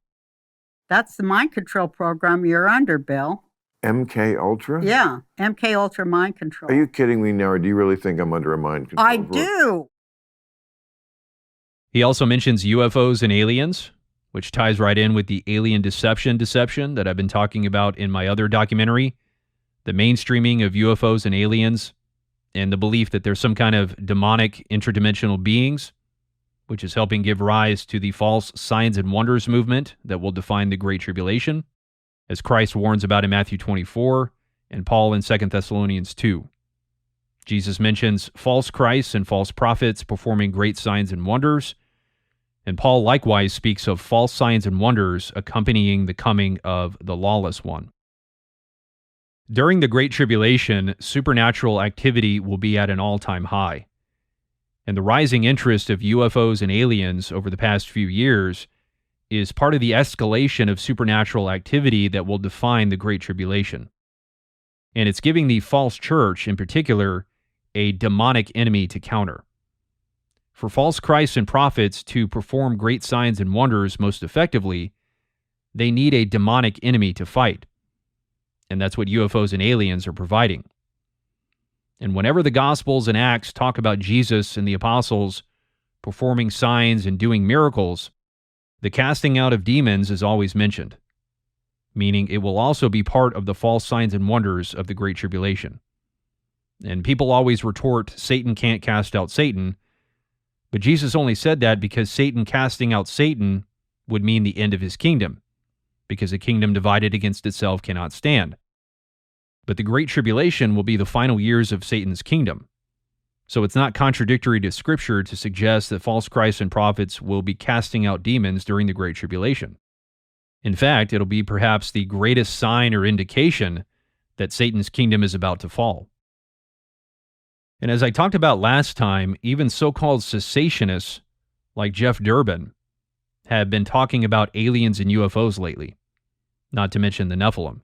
Speaker 21: That's the mind control program you're under, Bill.
Speaker 17: MKUltra?
Speaker 21: Yeah, MKUltra mind control.
Speaker 17: Are you kidding me now, or do you really think I'm under a mind control?
Speaker 21: I do.
Speaker 3: He also mentions UFOs and aliens, which ties right in with the alien deception that I've been talking about in my other documentary, the mainstreaming of UFOs and aliens, and the belief that there's some kind of demonic interdimensional beings, which is helping give rise to the false signs and wonders movement that will define the Great Tribulation, as Christ warns about in Matthew 24 and Paul in 2 Thessalonians 2. Jesus mentions false Christs and false prophets performing great signs and wonders, and Paul likewise speaks of false signs and wonders accompanying the coming of the lawless one. During the Great Tribulation, supernatural activity will be at an all-time high. And the rising interest of UFOs and aliens over the past few years is part of the escalation of supernatural activity that will define the Great Tribulation. And it's giving the false church, in particular, a demonic enemy to counter. For false Christs and prophets to perform great signs and wonders most effectively, they need a demonic enemy to fight. And that's what UFOs and aliens are providing. And whenever the Gospels and Acts talk about Jesus and the apostles performing signs and doing miracles, the casting out of demons is always mentioned, meaning it will also be part of the false signs and wonders of the Great Tribulation. And people always retort, Satan can't cast out Satan, but Jesus only said that because Satan casting out Satan would mean the end of his kingdom, because a kingdom divided against itself cannot stand. But the Great Tribulation will be the final years of Satan's kingdom. So it's not contradictory to Scripture to suggest that false Christs and prophets will be casting out demons during the Great Tribulation. In fact, it'll be perhaps the greatest sign or indication that Satan's kingdom is about to fall. And as I talked about last time, even so-called cessationists like Jeff Durbin, have been talking about aliens and UFOs lately, not to mention the Nephilim.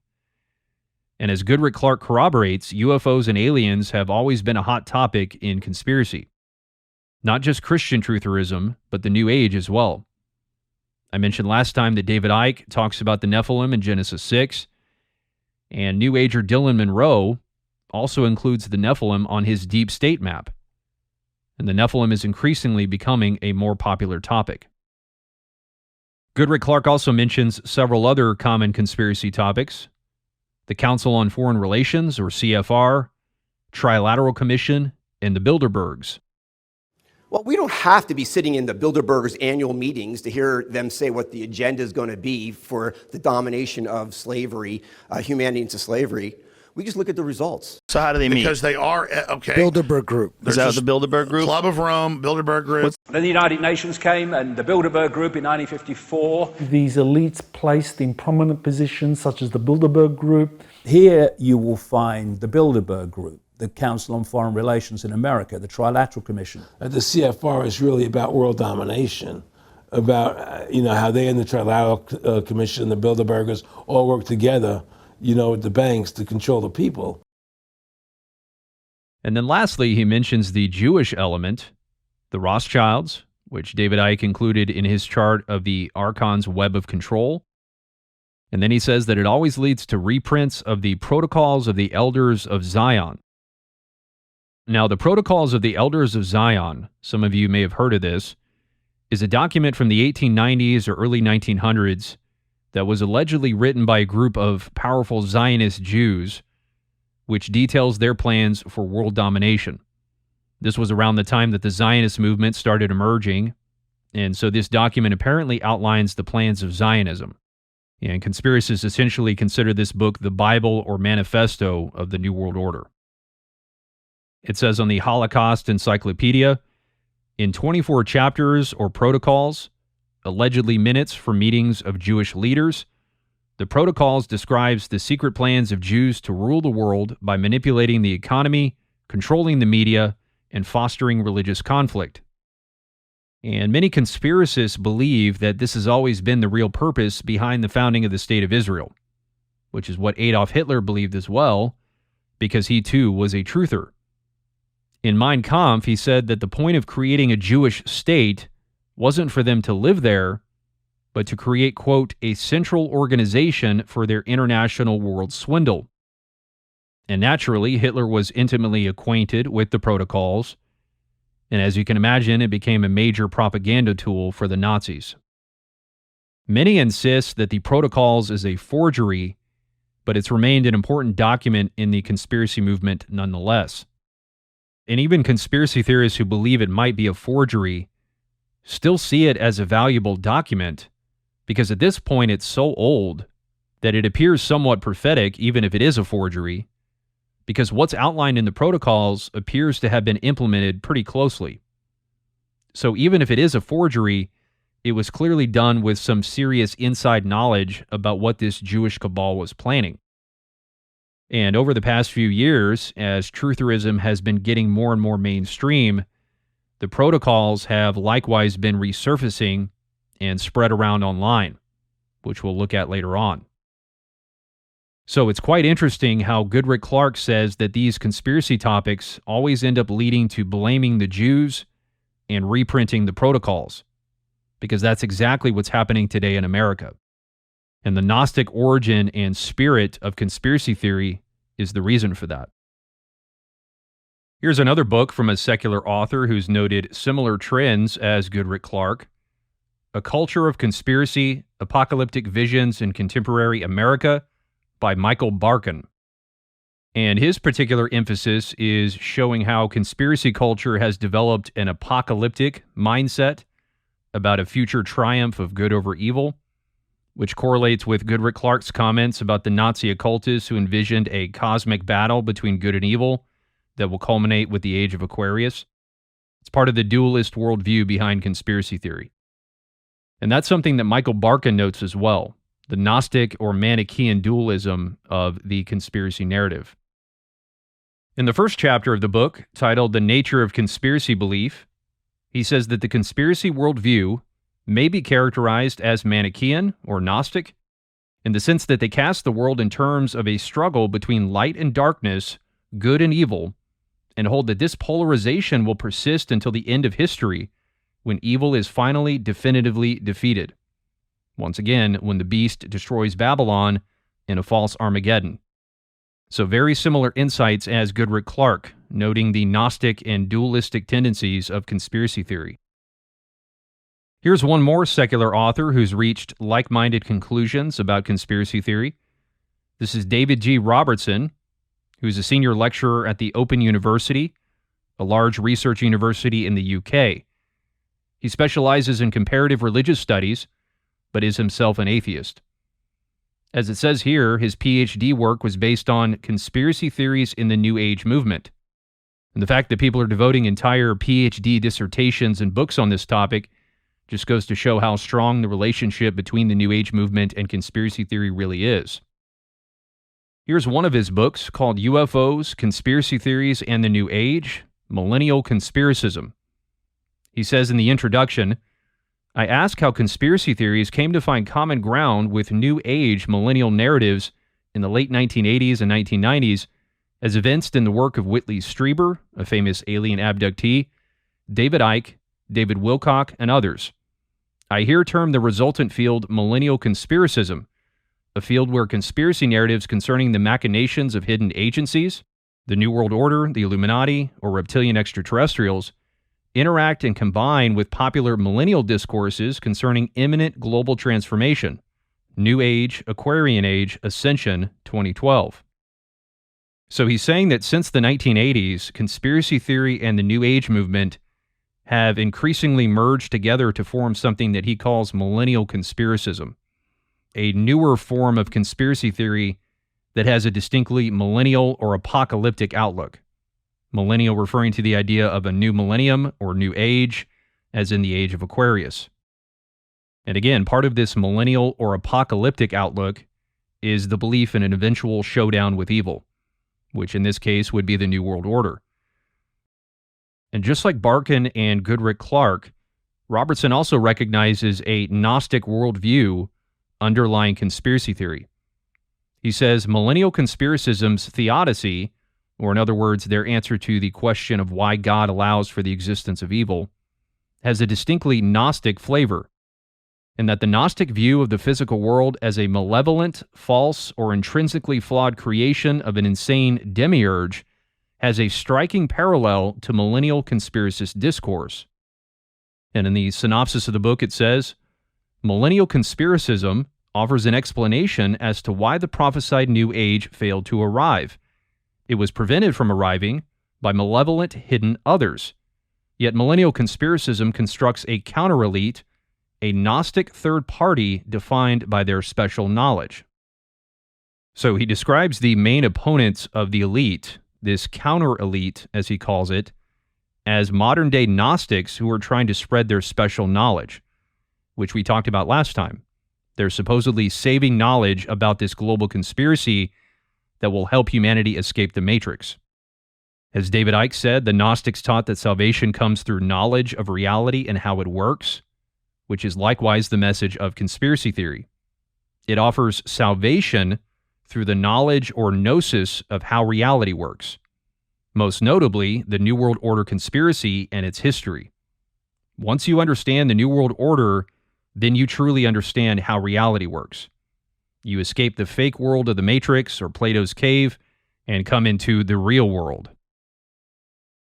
Speaker 3: And as Goodrick-Clarke corroborates, UFOs and aliens have always been a hot topic in conspiracy. Not just Christian trutherism, but the New Age as well. I mentioned last time that David Icke talks about the Nephilim in Genesis 6, and New Ager Dylan Monroe also includes the Nephilim on his deep state map. And the Nephilim is increasingly becoming a more popular topic. Goodrick-Clarke also mentions several other common conspiracy topics: the Council on Foreign Relations, or CFR, Trilateral Commission, and the Bilderbergs.
Speaker 2: Well, we don't have to be sitting in the Bilderbergers' annual meetings to hear them say what the agenda is going to be for the domination of slavery, humanity into slavery. We just look at the results.
Speaker 22: So how do they meet?
Speaker 4: Because they are, okay.
Speaker 22: Bilderberg Group. Is that the Bilderberg Group?
Speaker 4: Club of Rome, Bilderberg Group.
Speaker 1: Then the United Nations came, and the Bilderberg Group in 1954.
Speaker 23: These elites placed in prominent positions, such as the Bilderberg Group. Here you will find the Bilderberg Group, the Council on Foreign Relations in America, the Trilateral Commission.
Speaker 24: The CFR is really about world domination, about how they and the Trilateral Commission, the Bilderbergers, all work together, with the banks to control the people.
Speaker 3: And then lastly, he mentions the Jewish element, the Rothschilds, which David Icke included in his chart of the Archon's web of control. And then he says that it always leads to reprints of the Protocols of the Elders of Zion. Now, the Protocols of the Elders of Zion, some of you may have heard of this, is a document from the 1890s or early 1900s that was allegedly written by a group of powerful Zionist Jews, which details their plans for world domination. This was around the time that the Zionist movement started emerging, and so this document apparently outlines the plans of Zionism. And conspiracists essentially consider this book the Bible or manifesto of the New World Order. It says on the Holocaust Encyclopedia, in 24 chapters or protocols, allegedly minutes from meetings of Jewish leaders, the Protocols describes the secret plans of Jews to rule the world by manipulating the economy, controlling the media, and fostering religious conflict. And many conspiracists believe that this has always been the real purpose behind the founding of the State of Israel, which is what Adolf Hitler believed as well, because he too was a truther. In Mein Kampf, he said that the point of creating a Jewish state wasn't for them to live there, but to create, quote, a central organization for their international world swindle. And naturally, Hitler was intimately acquainted with the Protocols, and as you can imagine, it became a major propaganda tool for the Nazis. Many insist that the Protocols is a forgery, but it's remained an important document in the conspiracy movement nonetheless. And even conspiracy theorists who believe it might be a forgery still see it as a valuable document, because at this point it's so old that it appears somewhat prophetic, even if it is a forgery, because what's outlined in the Protocols appears to have been implemented pretty closely. So even if it is a forgery, it was clearly done with some serious inside knowledge about what this Jewish cabal was planning. And over the past few years, as trutherism has been getting more and more mainstream, the Protocols have likewise been resurfacing and spread around online, which we'll look at later on. So it's quite interesting how Goodrick-Clarke says that these conspiracy topics always end up leading to blaming the Jews and reprinting the Protocols, because that's exactly what's happening today in America. And the Gnostic origin and spirit of conspiracy theory is the reason for that. Here's another book from a secular author who's noted similar trends as Goodrick-Clarke: A Culture of Conspiracy, Apocalyptic Visions in Contemporary America by Michael Barkun. And his particular emphasis is showing how conspiracy culture has developed an apocalyptic mindset about a future triumph of good over evil, which correlates with Goodrick-Clarke's comments about the Nazi occultists who envisioned a cosmic battle between good and evil that will culminate with the Age of Aquarius. It's part of the dualist worldview behind conspiracy theory. And that's something that Michael Barkun notes as well, the Gnostic or Manichaean dualism of the conspiracy narrative. In the first chapter of the book, titled The Nature of Conspiracy Belief, He says that the conspiracy worldview may be characterized as Manichaean or Gnostic, in the sense that they cast the world in terms of a struggle between light and darkness, good and evil, and hold that this polarization will persist until the end of history, when evil is finally definitively defeated. Once again, when the beast destroys Babylon in a false Armageddon. So very similar insights as Goodrick-Clarke, noting the Gnostic and dualistic tendencies of conspiracy theory. Here's one more secular author who's reached like-minded conclusions about conspiracy theory. This is David G. Robertson, who's a senior lecturer at the Open University, a large research university in the UK. He specializes in comparative religious studies, but is himself an atheist. As it says here, his PhD work was based on conspiracy theories in the New Age movement. And the fact that people are devoting entire PhD dissertations and books on this topic just goes to show how strong the relationship between the New Age movement and conspiracy theory really is. Here's one of his books called UFOs, Conspiracy Theories and the New Age, Millennial Conspiracism. He says in the introduction, I ask how conspiracy theories came to find common ground with New Age millennial narratives in the late 1980s and 1990s, as evinced in the work of Whitley Strieber, a famous alien abductee, David Icke, David Wilcock, and others. I here term the resultant field millennial conspiracism, a field where conspiracy narratives concerning the machinations of hidden agencies, the New World Order, the Illuminati, or reptilian extraterrestrials, interact and combine with popular millennial discourses concerning imminent global transformation, New Age, Aquarian Age, Ascension, 2012. So he's saying that since the 1980s, conspiracy theory and the New Age movement have increasingly merged together to form something that he calls millennial conspiracism, a newer form of conspiracy theory that has a distinctly millennial or apocalyptic outlook. Millennial referring to the idea of a new millennium or new age, as in the age of Aquarius. And again, part of this millennial or apocalyptic outlook is the belief in an eventual showdown with evil, which in this case would be the New World Order. And just like Barkun and Goodrick-Clarke, Robertson also recognizes a Gnostic worldview underlying conspiracy theory. He says millennial conspiracism's theodicy, or in other words, their answer to the question of why God allows for the existence of evil, has a distinctly Gnostic flavor, and that the Gnostic view of the physical world as a malevolent, false, or intrinsically flawed creation of an insane Demiurge has a striking parallel to millennial conspiracist discourse. And in the synopsis of the book it says, millennial conspiracism offers an explanation as to why the prophesied New Age failed to arrive. It was prevented from arriving by malevolent hidden others. Yet millennial conspiracism constructs a counter-elite, a Gnostic third party defined by their special knowledge. So he describes the main opponents of the elite, this counter-elite as he calls it, as modern-day Gnostics who are trying to spread their special knowledge, which we talked about last time. They're supposedly saving knowledge about this global conspiracy that will help humanity escape the Matrix. As David Icke said, the Gnostics taught that salvation comes through knowledge of reality and how it works, which is likewise the message of conspiracy theory. It offers salvation through the knowledge or gnosis of how reality works, most notably the New World Order conspiracy and its history. Once you understand the New World Order, then you truly understand how reality works. You escape the fake world of the Matrix or Plato's cave and come into the real world.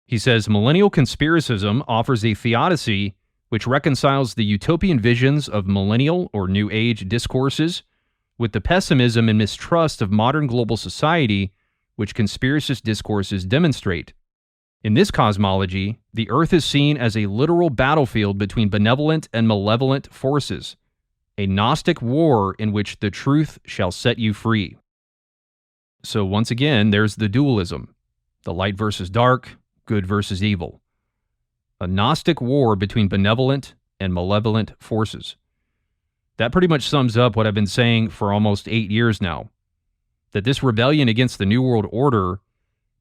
Speaker 3: He says millennial conspiracism offers a theodicy which reconciles the utopian visions of millennial or New Age discourses with the pessimism and mistrust of modern global society which conspiracist discourses demonstrate. In this cosmology, the Earth is seen as a literal battlefield between benevolent and malevolent forces, a Gnostic war in which the truth shall set you free. So once again, there's the dualism, the light versus dark, good versus evil. A Gnostic war between benevolent and malevolent forces. That pretty much sums up what I've been saying for almost 8 years now, that this rebellion against the New World Order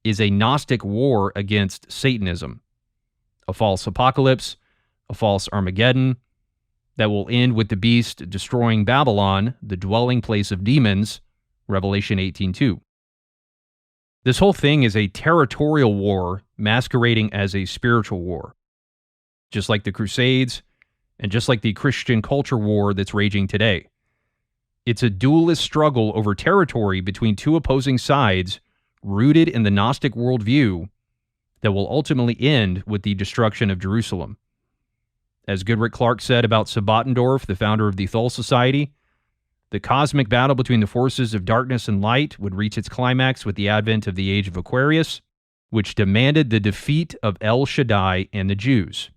Speaker 3: is a Gnostic war against Satanism, a false apocalypse a false Armageddon that will end with the beast destroying Babylon, the dwelling place of demons, Revelation 18:2. This whole thing is a territorial war masquerading as a spiritual war, just like the Crusades and just like the Christian culture war that's raging today. It's a dualist struggle over territory between two opposing sides rooted in the Gnostic worldview that will ultimately end with the destruction of Jerusalem. As Goodrick-Clarke said about Sabbatendorf, the founder of the Thule Society, the cosmic battle between the forces of darkness and light would reach its climax with the advent of the Age of Aquarius, which demanded the defeat of El Shaddai and the Jews.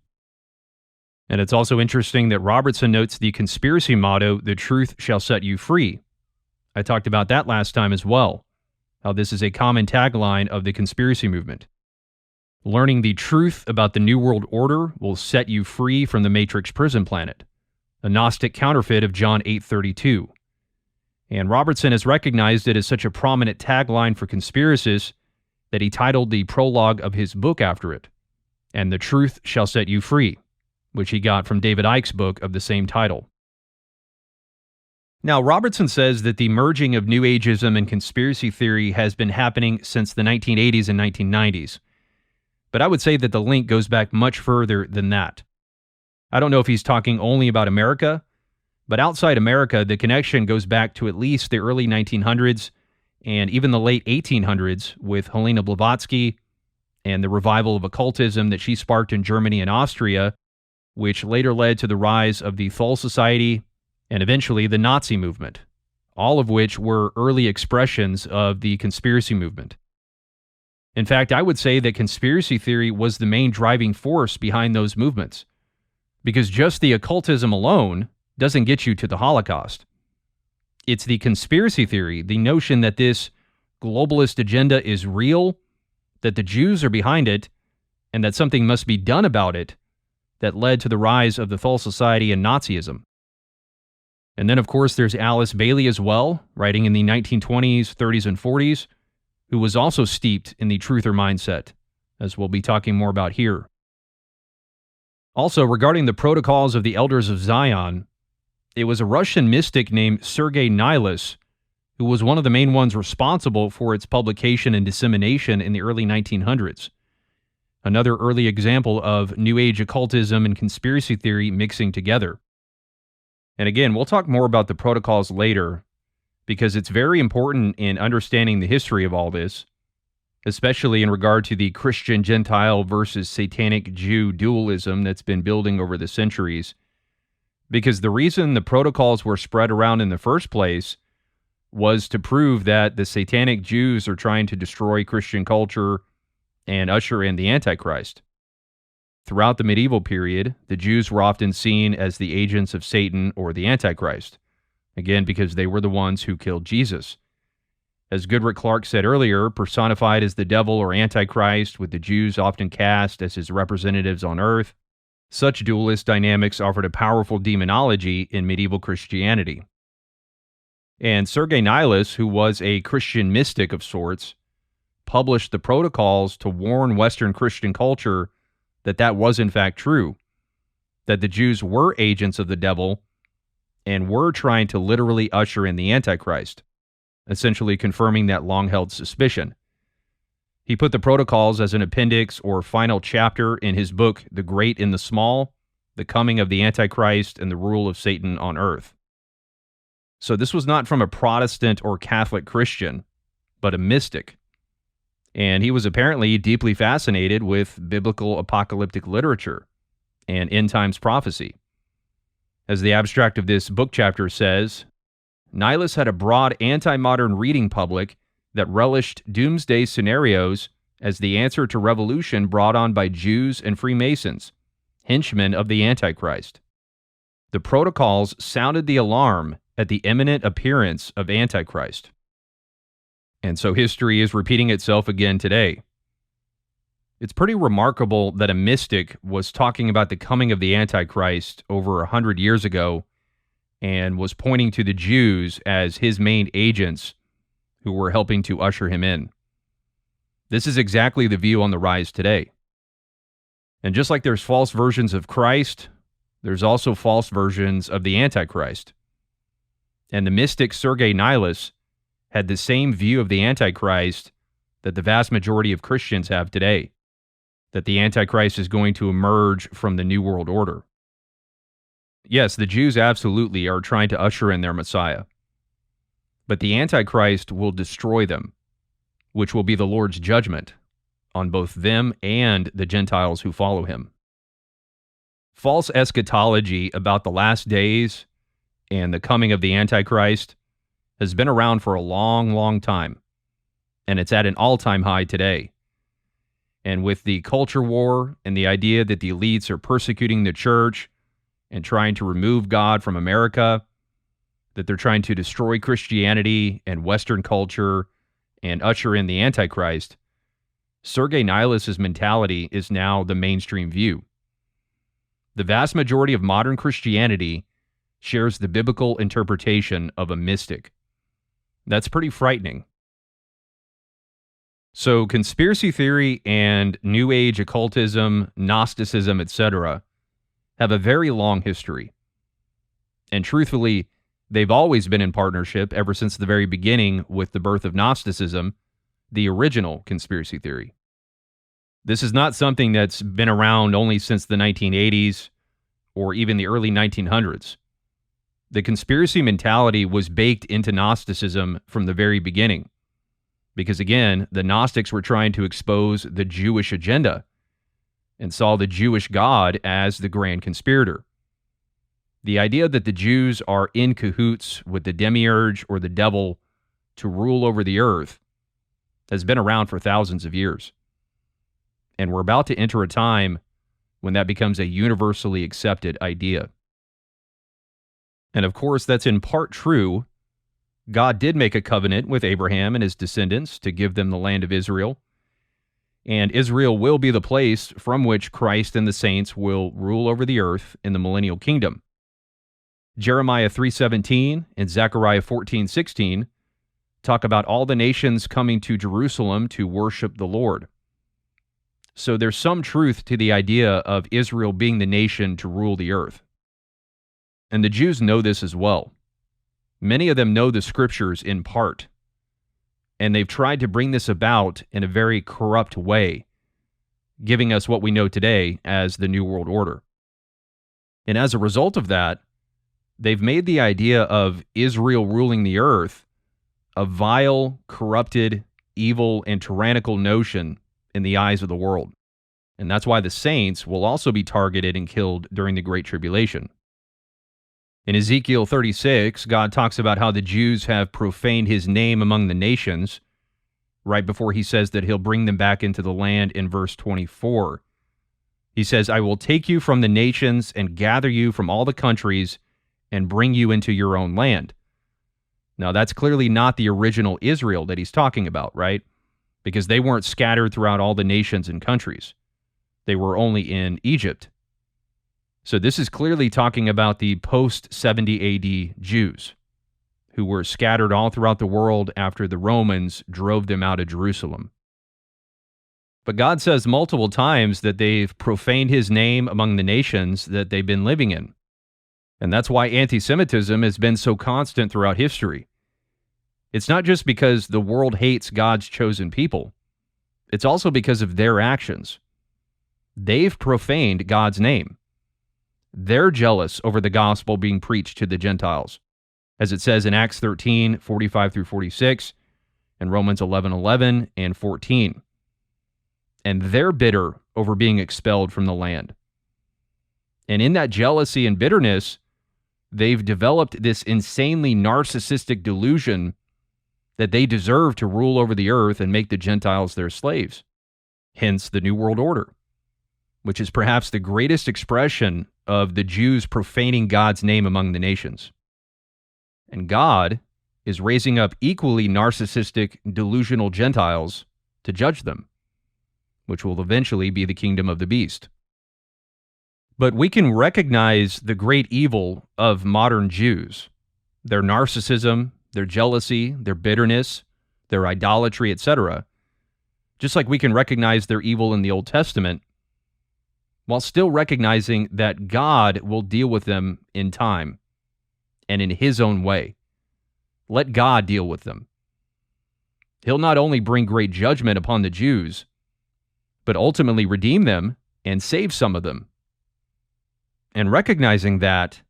Speaker 3: And it's also interesting that Robertson notes the conspiracy motto, "The truth shall set you free." I talked about that last time as well, how this is a common tagline of the conspiracy movement. Learning the truth about the New World Order will set you free from the Matrix prison planet, a Gnostic counterfeit of John 8:32. And Robertson has recognized it as such a prominent tagline for conspiracists that he titled the prologue of his book after it, "And the Truth Shall Set You Free," which he got from David Icke's book of the same title. Now, Robertson says that the merging of New Ageism and conspiracy theory has been happening since the 1980s and 1990s. But I would say that the link goes back much further than that. I don't know if he's talking only about America, but outside America, the connection goes back to at least the early 1900s and even the late 1800s with Helena Blavatsky and the revival of occultism that she sparked in Germany and Austria, which later led to the rise of the Thule Society and eventually the Nazi movement, all of which were early expressions of the conspiracy movement. In fact, I would say that conspiracy theory was the main driving force behind those movements, because just the occultism alone doesn't get you to the Holocaust. It's the conspiracy theory, the notion that this globalist agenda is real, that the Jews are behind it, and that something must be done about it, that led to the rise of the Thule Society and Nazism. And then, of course, there's Alice Bailey as well, writing in the 1920s, 30s, and 40s, who was also steeped in the truther mindset, as we'll be talking more about here. Also, regarding the protocols of the Elders of Zion, it was a Russian mystic named Sergei Nilus who was one of the main ones responsible for its publication and dissemination in the early 1900s. Another early example of New Age occultism and conspiracy theory mixing together. And again, we'll talk more about the protocols later, because it's very important in understanding the history of all this, especially in regard to the Christian Gentile versus Satanic Jew dualism that's been building over the centuries. Because the reason the protocols were spread around in the first place was to prove that the Satanic Jews are trying to destroy Christian culture and usher in the Antichrist. Throughout the medieval period, the Jews were often seen as the agents of Satan or the Antichrist, again because they were the ones who killed Jesus. As Goodrick-Clarke said earlier, personified as the devil or Antichrist, with the Jews often cast as his representatives on earth, such dualist dynamics offered a powerful demonology in medieval Christianity. And Sergei Nilus, who was a Christian mystic of sorts, published the protocols to warn Western Christian culture that that was in fact true, that the Jews were agents of the devil and were trying to literally usher in the Antichrist, essentially confirming that long-held suspicion. He put the protocols as an appendix or final chapter in his book, The Great and the Small, The Coming of the Antichrist and the Rule of Satan on Earth. So this was not from a Protestant or Catholic Christian, but a mystic. And he was apparently deeply fascinated with biblical apocalyptic literature and end times prophecy. As the abstract of this book chapter says, Nilus had a broad anti-modern reading public that relished doomsday scenarios as the answer to revolution brought on by Jews and Freemasons, henchmen of the Antichrist. The protocols sounded the alarm at the imminent appearance of Antichrist. And so history is repeating itself again today. It's pretty remarkable that a mystic was talking about the coming of the Antichrist over 100 years ago and was pointing to the Jews as his main agents who were helping to usher him in. This is exactly the view on the rise today. And just like there's false versions of Christ, there's also false versions of the Antichrist. And the mystic Sergei Nilus had the same view of the Antichrist that the vast majority of Christians have today, that the Antichrist is going to emerge from the New World Order. Yes, the Jews absolutely are trying to usher in their Messiah, but the Antichrist will destroy them, which will be the Lord's judgment on both them and the Gentiles who follow him. False eschatology about the last days and the coming of the Antichrist has been around for a long, long time, and it's at an all-time high today. And with the culture war and the idea that the elites are persecuting the church and trying to remove God from America, that they're trying to destroy Christianity and Western culture and usher in the Antichrist, Sergei Nilus's mentality is now the mainstream view. The vast majority of modern Christianity shares the biblical interpretation of a mystic. That's pretty frightening. So conspiracy theory and New Age occultism, Gnosticism, etc. have a very long history. And truthfully, they've always been in partnership ever since the very beginning with the birth of Gnosticism, the original conspiracy theory. This is not something that's been around only since the 1980s or even the early 1900s. The conspiracy mentality was baked into Gnosticism from the very beginning. Because again, the Gnostics were trying to expose the Jewish agenda and saw the Jewish God as the grand conspirator. The idea that the Jews are in cahoots with the Demiurge or the devil to rule over the earth has been around for thousands of years. And we're about to enter a time when that becomes a universally accepted idea. And of course, that's in part true. God did make a covenant with Abraham and his descendants to give them the land of Israel. And Israel will be the place from which Christ and the saints will rule over the earth in the millennial kingdom. Jeremiah 3:17 and Zechariah 14:16 talk about all the nations coming to Jerusalem to worship the Lord. So there's some truth to the idea of Israel being the nation to rule the earth. And the Jews know this as well. Many of them know the scriptures in part, and they've tried to bring this about in a very corrupt way, giving us what we know today as the New World Order. And as a result of that, they've made the idea of Israel ruling the earth a vile, corrupted, evil, and tyrannical notion in the eyes of the world. And that's why the saints will also be targeted and killed during the Great Tribulation. In Ezekiel 36, God talks about how the Jews have profaned his name among the nations, right before he says that he'll bring them back into the land in verse 24. He says, I will take you from the nations and gather you from all the countries and bring you into your own land. Now, that's clearly not the original Israel that he's talking about, right? Because they weren't scattered throughout all the nations and countries. They were only in Egypt. So this is clearly talking about the post-70 AD Jews who were scattered all throughout the world after the Romans drove them out of Jerusalem. But God says multiple times that they've profaned his name among the nations that they've been living in. And that's why anti-Semitism has been so constant throughout history. It's not just because the world hates God's chosen people. It's also because of their actions. They've profaned God's name. They're jealous over the gospel being preached to the Gentiles, as it says in Acts 13, 45 through 46, and Romans 11:11 and 14. And they're bitter over being expelled from the land. And in that jealousy and bitterness, they've developed this insanely narcissistic delusion that they deserve to rule over the earth and make the Gentiles their slaves. Hence the New World Order, which is perhaps the greatest expression of the Jews profaning God's name among the nations. And God is raising up equally narcissistic, delusional Gentiles to judge them, which will eventually be the kingdom of the beast. But we can recognize the great evil of modern Jews, their narcissism, their jealousy, their bitterness, their idolatry, etc., just like we can recognize their evil in the Old Testament. while still recognizing that God will deal with them in time and in his own way. Let God deal with them. He'll not only bring great judgment upon the Jews, but ultimately redeem them and save some of them. And recognizing that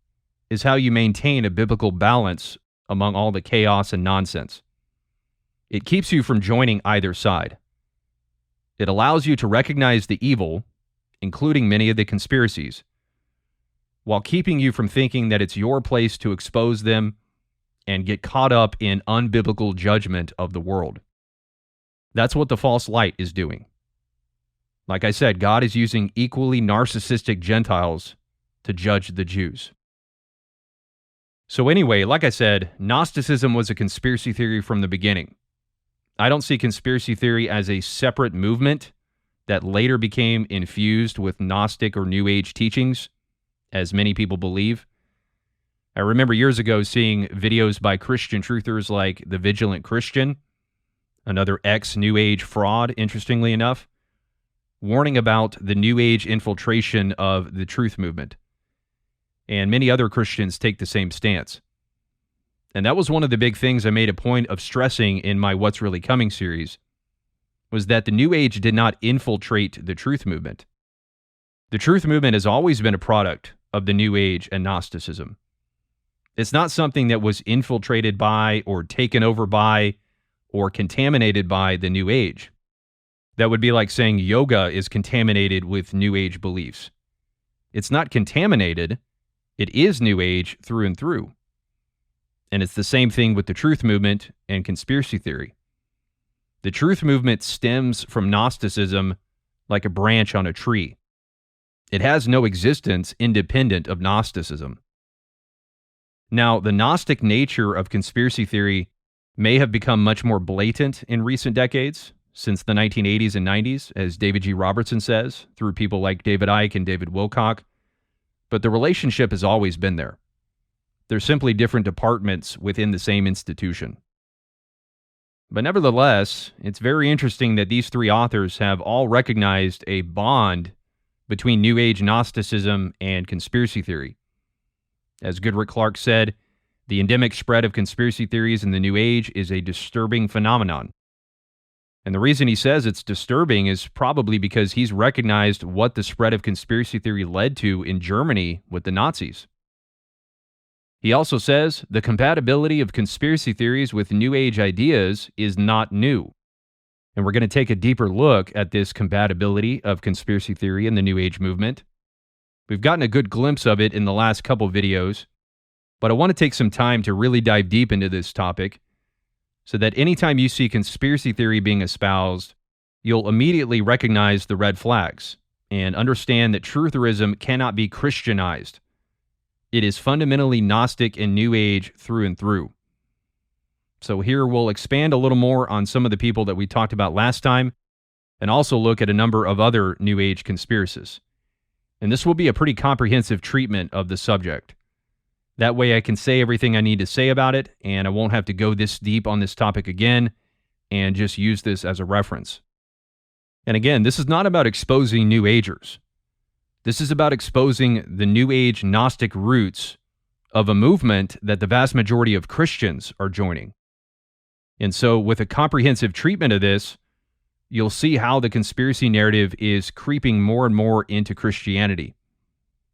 Speaker 3: is how you maintain a biblical balance among all the chaos and nonsense. It keeps you from joining either side. It allows you to recognize the evil, including many of the conspiracies, while keeping you from thinking that it's your place to expose them and get caught up in unbiblical judgment of the world. That's what the false light is doing. Like I said, God is using equally narcissistic Gentiles to judge the Jews. So anyway, like I said, Gnosticism was a conspiracy theory from the beginning. I don't see conspiracy theory as a separate movement that later became infused with Gnostic or New Age teachings, as many people believe. I remember years ago seeing videos by Christian truthers like The Vigilant Christian, another ex-New Age fraud, interestingly enough, warning about the New Age infiltration of the truth movement. And many other Christians take the same stance. And that was one of the big things I made a point of stressing in my What's Really Coming series, was that the New Age did not infiltrate the truth movement. The truth movement has always been a product of the New Age and Gnosticism. It's not something that was infiltrated by or taken over by or contaminated by the New Age. That would be like saying yoga is contaminated with New Age beliefs. It's not contaminated. It is New Age through and through. And it's the same thing with the truth movement and conspiracy theory. The truth movement stems from Gnosticism like a branch on a tree. It has no existence independent of Gnosticism. Now, the Gnostic nature of conspiracy theory may have become much more blatant in recent decades, since the 1980s and 90s, as David G. Robertson says, through people like David Icke and David Wilcock. But the relationship has always been there. They're simply different departments within the same institution. But nevertheless, it's very interesting that these three authors have all recognized a bond between New Age Gnosticism and conspiracy theory. As Goodrick-Clarke said, the endemic spread of conspiracy theories in the New Age is a disturbing phenomenon. And the reason he says it's disturbing is probably because he's recognized what the spread of conspiracy theory led to in Germany with the Nazis. He also says the compatibility of conspiracy theories with New Age ideas is not new. And we're going to take a deeper look at this compatibility of conspiracy theory and the New Age movement. We've gotten a good glimpse of it in the last couple videos, but I want to take some time to really dive deep into this topic so that anytime you see conspiracy theory being espoused, you'll immediately recognize the red flags and understand that trutherism cannot be Christianized. It is fundamentally Gnostic and New Age through and through. So here we'll expand a little more on some of the people that we talked about last time, and also look at a number of other New Age conspiracists. And this will be a pretty comprehensive treatment of the subject. That way I can say everything I need to say about it, and I won't have to go this deep on this topic again, and just use this as a reference. And again, this is not about exposing New Agers. This is about exposing the New Age Gnostic roots of a movement that the vast majority of Christians are joining. And so with a comprehensive treatment of this, you'll see how the conspiracy narrative is creeping more and more into Christianity,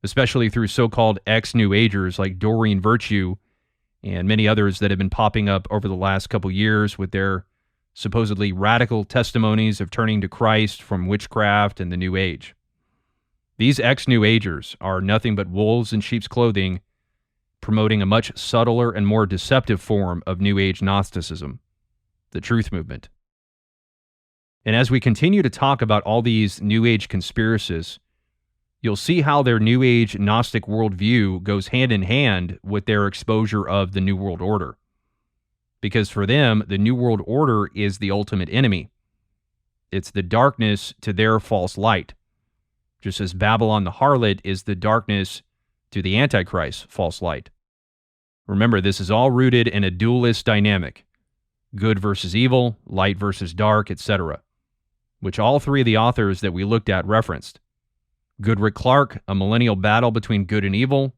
Speaker 3: especially through so-called ex-New Agers like Doreen Virtue and many others that have been popping up over the last couple years with their supposedly radical testimonies of turning to Christ from witchcraft and the New Age. These ex-New Agers are nothing but wolves in sheep's clothing, promoting a much subtler and more deceptive form of New Age Gnosticism, the truth movement. And as we continue to talk about all these New Age conspiracists, you'll see how their New Age Gnostic worldview goes hand in hand with their exposure of the New World Order. Because for them, the New World Order is the ultimate enemy. It's the darkness to their false light, just as Babylon the harlot is the darkness to the Antichrist false light. Remember, this is all rooted in a dualist dynamic, good versus evil, light versus dark, etc., which all three of the authors that we looked at referenced. Goodrick-Clarke, A Millennial Battle Between Good and Evil.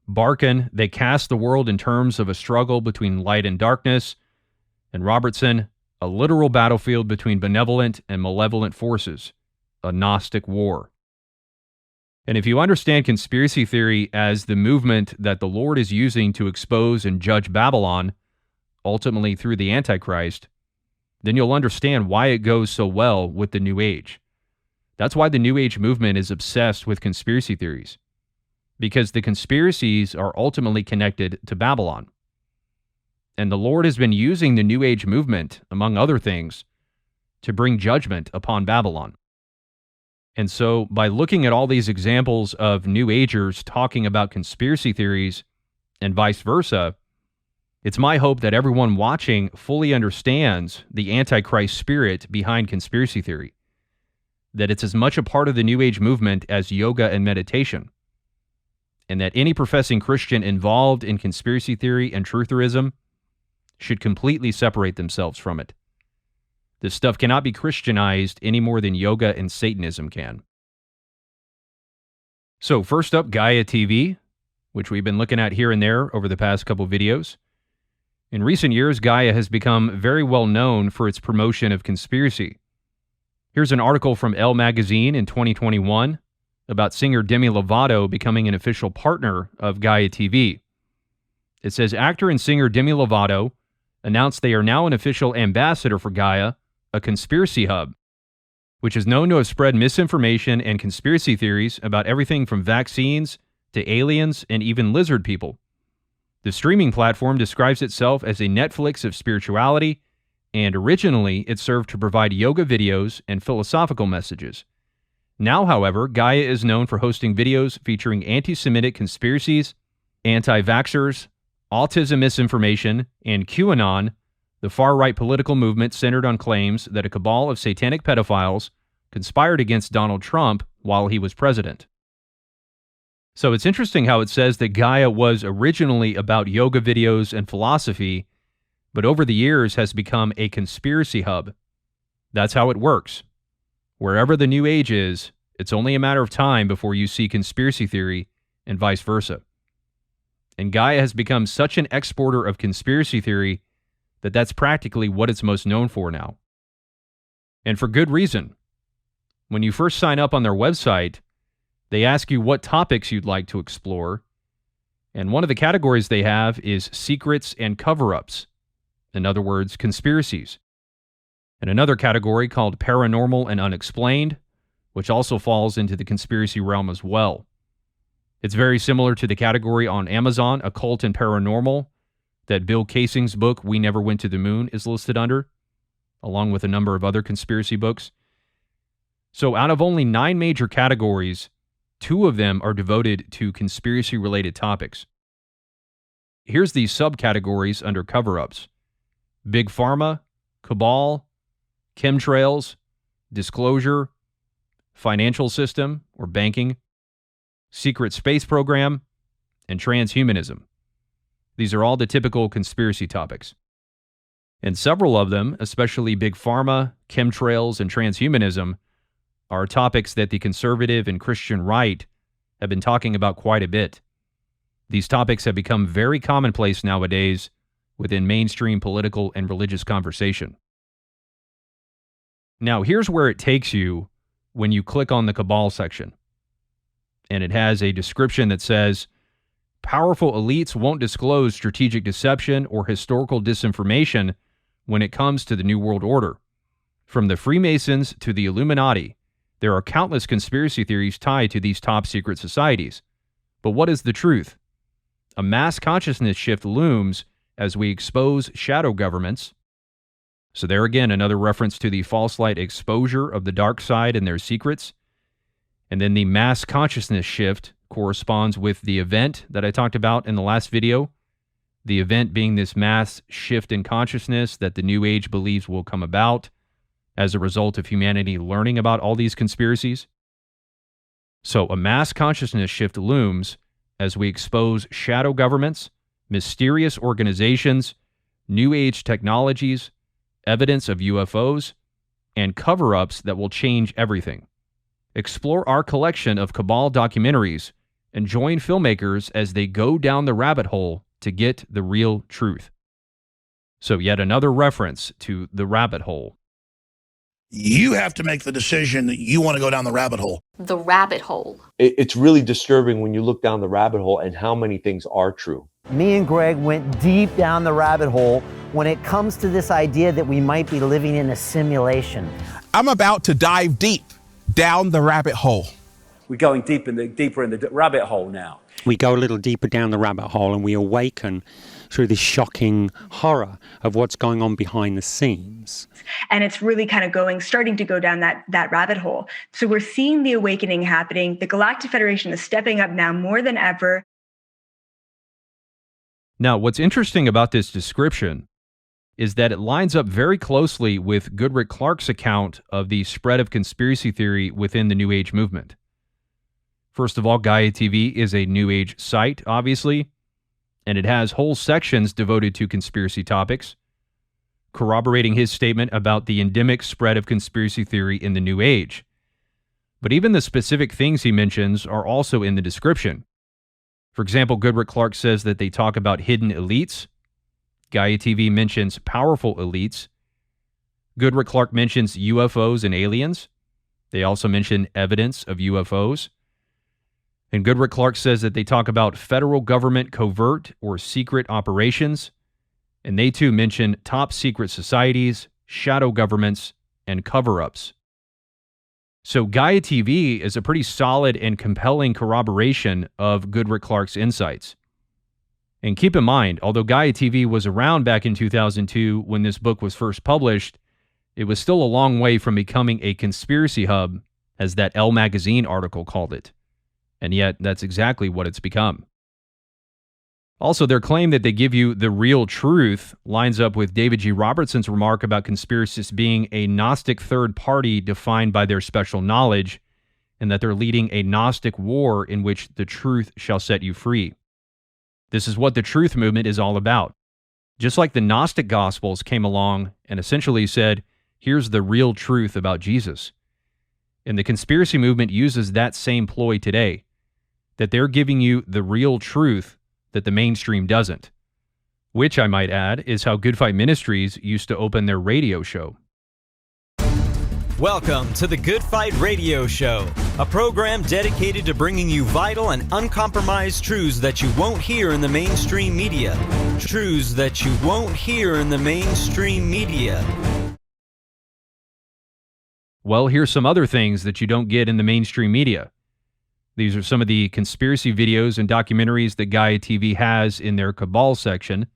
Speaker 3: Barkun, They Cast the World in Terms of a Struggle Between Light and Darkness. And Robertson, A Literal Battlefield Between Benevolent and Malevolent Forces, a Gnostic War. And if you understand conspiracy theory as the movement that the Lord is using to expose and judge Babylon, ultimately through the Antichrist, then you'll understand why it goes so well with the New Age. That's why the New Age movement is obsessed with conspiracy theories, because the conspiracies are ultimately connected to Babylon. And the Lord has been using the New Age movement, among other things, to bring judgment upon Babylon. And so, by looking at all these examples of New Agers talking about conspiracy theories and vice versa, it's my hope that everyone watching fully understands the Antichrist spirit behind conspiracy theory, that it's as much a part of the New Age movement as yoga and meditation, and that any professing Christian involved in conspiracy theory and trutherism should completely separate themselves from it. This stuff cannot be Christianized any more than yoga and Satanism can. So first up, Gaia TV, which we've been looking at here and there over the past couple videos. In recent years, Gaia has become very well known for its promotion of conspiracy. Here's an article from Elle magazine in 2021 about singer Demi Lovato becoming an official partner of Gaia TV. It says, actor and singer Demi Lovato announced they are now an official ambassador for Gaia, a conspiracy hub, which is known to have spread misinformation and conspiracy theories about everything from vaccines to aliens and even lizard people. The streaming platform describes itself as a Netflix of spirituality, and originally it served to provide yoga videos and philosophical messages. Now, however, Gaia is known for hosting videos featuring anti-Semitic conspiracies, anti-vaxxers, autism misinformation, and QAnon, the far-right political movement centered on claims that a cabal of satanic pedophiles conspired against Donald Trump while he was president. So it's interesting how it says that Gaia was originally about yoga videos and philosophy, but over the years has become a conspiracy hub. That's how it works. Wherever the New Age is, it's only a matter of time before you see conspiracy theory and vice versa. And Gaia has become such an exporter of conspiracy theory that that's practically what it's most known for now. And for good reason. When you first sign up on their website, they ask you what topics you'd like to explore, and one of the categories they have is secrets and cover-ups. In other words, conspiracies. And another category called paranormal and unexplained, which also falls into the conspiracy realm as well. It's very similar to the category on Amazon, occult and paranormal, that Bill Kaysing's book, We Never Went to the Moon, is listed under, along with a number of other conspiracy books. So out of only 9 major categories, 2 of them are devoted to conspiracy-related topics. Here's the subcategories under cover-ups: Big Pharma, Cabal, Chemtrails, Disclosure, Financial System or Banking, Secret Space Program, and Transhumanism. These are all the typical conspiracy topics. And several of them, especially Big Pharma, Chemtrails, and Transhumanism, are topics that the conservative and Christian right have been talking about quite a bit. These topics have become very commonplace nowadays within mainstream political and religious conversation. Now, here's where it takes you when you click on the Cabal section. And it has a description that says, powerful elites won't disclose strategic deception or historical disinformation when it comes to the New World Order. From the Freemasons to the Illuminati, there are countless conspiracy theories tied to these top secret societies. But what is the truth? A mass consciousness shift looms as we expose shadow governments. So there again, another reference to the false light exposure of the dark side and their secrets. And then the mass consciousness shift corresponds with the event that I talked about in the last video. The event being this mass shift in consciousness that the New Age believes will come about as a result of humanity learning about all these conspiracies. So a mass consciousness shift looms as we expose shadow governments, mysterious organizations, New Age technologies, evidence of UFOs, and cover-ups that will change everything. Explore our collection of Cabal documentaries and join filmmakers as they go down the rabbit hole to get the real truth. So yet another reference to the rabbit hole.
Speaker 4: You have to make the decision that you want to go down the rabbit hole.
Speaker 5: The rabbit hole.
Speaker 6: It's really disturbing when you look down the rabbit hole and how many things are true.
Speaker 7: Me and Greg went deep down the rabbit hole when it comes to this idea that we might be living in a simulation.
Speaker 8: I'm about to dive deep down the rabbit hole.
Speaker 1: We're going deeper in the rabbit hole now.
Speaker 25: We go a little deeper down the rabbit hole and we awaken through this shocking horror of what's going on behind the scenes.
Speaker 26: And it's really kind of starting to go down that rabbit hole. So we're seeing the awakening happening. The Galactic Federation is stepping up now more than ever.
Speaker 3: Now, what's interesting about this description is that it lines up very closely with Goodrick-Clarke's account of the spread of conspiracy theory within the New Age movement. First of all, Gaia TV is a New Age site, obviously, and it has whole sections devoted to conspiracy topics, corroborating his statement about the endemic spread of conspiracy theory in the New Age. But even the specific things he mentions are also in the description. For example, Goodrick-Clarke says that they talk about hidden elites. Gaia TV mentions powerful elites. Goodrick-Clarke mentions UFOs and aliens. They also mention evidence of UFOs. And Goodrick-Clarke says that they talk about federal government covert or secret operations. And they too mention top secret societies, shadow governments, and cover-ups. So Gaia TV is a pretty solid and compelling corroboration of Goodrick-Clarke's insights. And keep in mind, although Gaia TV was around back in 2002 when this book was first published, it was still a long way from becoming a conspiracy hub, as that Elle magazine article called it. And yet, that's exactly what it's become. Also, their claim that they give you the real truth lines up with David G. Robertson's remark about conspiracists being a Gnostic third party defined by their special knowledge, and that they're leading a Gnostic war in which the truth shall set you free. This is what the truth movement is all about. Just like the Gnostic Gospels came along and essentially said, here's the real truth about Jesus. And the conspiracy movement uses that same ploy today, that they're giving you the real truth that the mainstream doesn't. Which, I might add, is how Good Fight Ministries used to open their radio show.
Speaker 27: Welcome to the Good Fight Radio Show, a program dedicated to bringing you vital and uncompromised truths that you won't hear in the mainstream media. Truths that you won't hear in the mainstream media.
Speaker 3: Well, here's some other things that you don't get in the mainstream media. These are some of the conspiracy videos and documentaries that Gaia TV has in their Cabal section.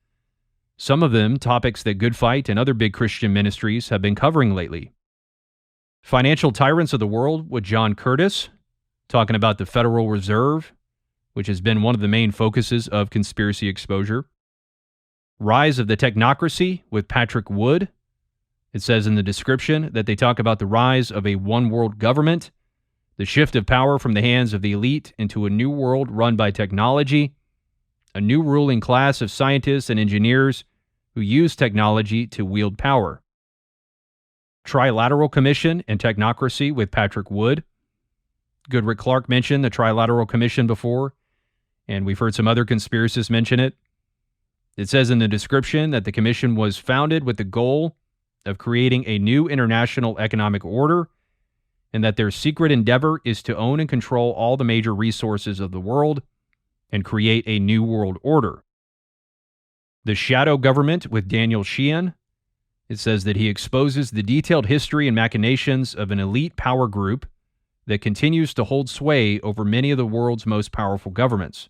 Speaker 3: Some of them topics that Good Fight and other big Christian ministries have been covering lately. Financial Tyrants of the World with John Curtis, talking about the Federal Reserve, which has been one of the main focuses of conspiracy exposure. Rise of the Technocracy with Patrick Wood. It says in the description that they talk about the rise of a one-world government, the shift of power from the hands of the elite into a new world run by technology, a new ruling class of scientists and engineers who use technology to wield power. Trilateral Commission and Technocracy with Patrick Wood. Goodrick-Clarke mentioned the Trilateral Commission before, and we've heard some other conspiracists mention it. It says in the description that the commission was founded with the goal of creating a new international economic order, and that their secret endeavor is to own and control all the major resources of the world and create a new world order. The Shadow Government with Daniel Sheehan. It says that he exposes the detailed history and machinations of an elite power group that continues to hold sway over many of the world's most powerful governments.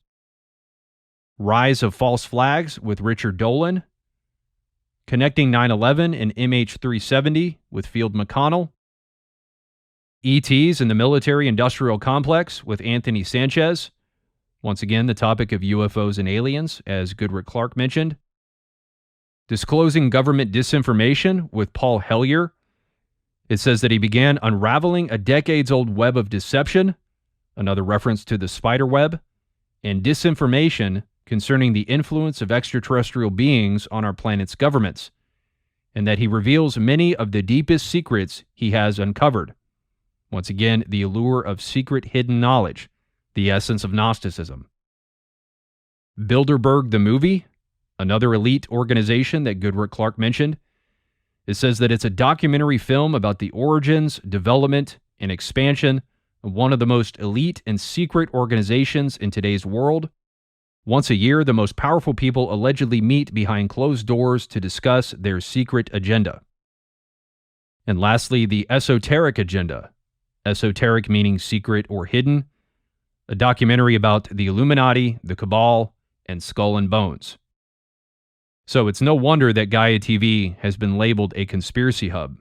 Speaker 3: Rise of False Flags with Richard Dolan. Connecting 9/11 and MH370 with Field McConnell. ETs in the military-industrial complex with Anthony Sanchez. Once again, the topic of UFOs and aliens, as Goodrick-Clarke mentioned. Disclosing government disinformation with Paul Hellyer. It says that he began unraveling a decades-old web of deception, another reference to the spider web, and disinformation concerning the influence of extraterrestrial beings on our planet's governments, and that he reveals many of the deepest secrets he has uncovered. Once again, the allure of secret hidden knowledge, the essence of Gnosticism. Bilderberg the movie, another elite organization that Goodrick-Clarke mentioned, it says that it's a documentary film about the origins, development, and expansion of one of the most elite and secret organizations in today's world. Once a year, the most powerful people allegedly meet behind closed doors to discuss their secret agenda. And lastly, the esoteric agenda. Esoteric meaning secret or hidden. A documentary about the Illuminati, the Cabal, and Skull and Bones. So it's no wonder that Gaia TV has been labeled a conspiracy hub.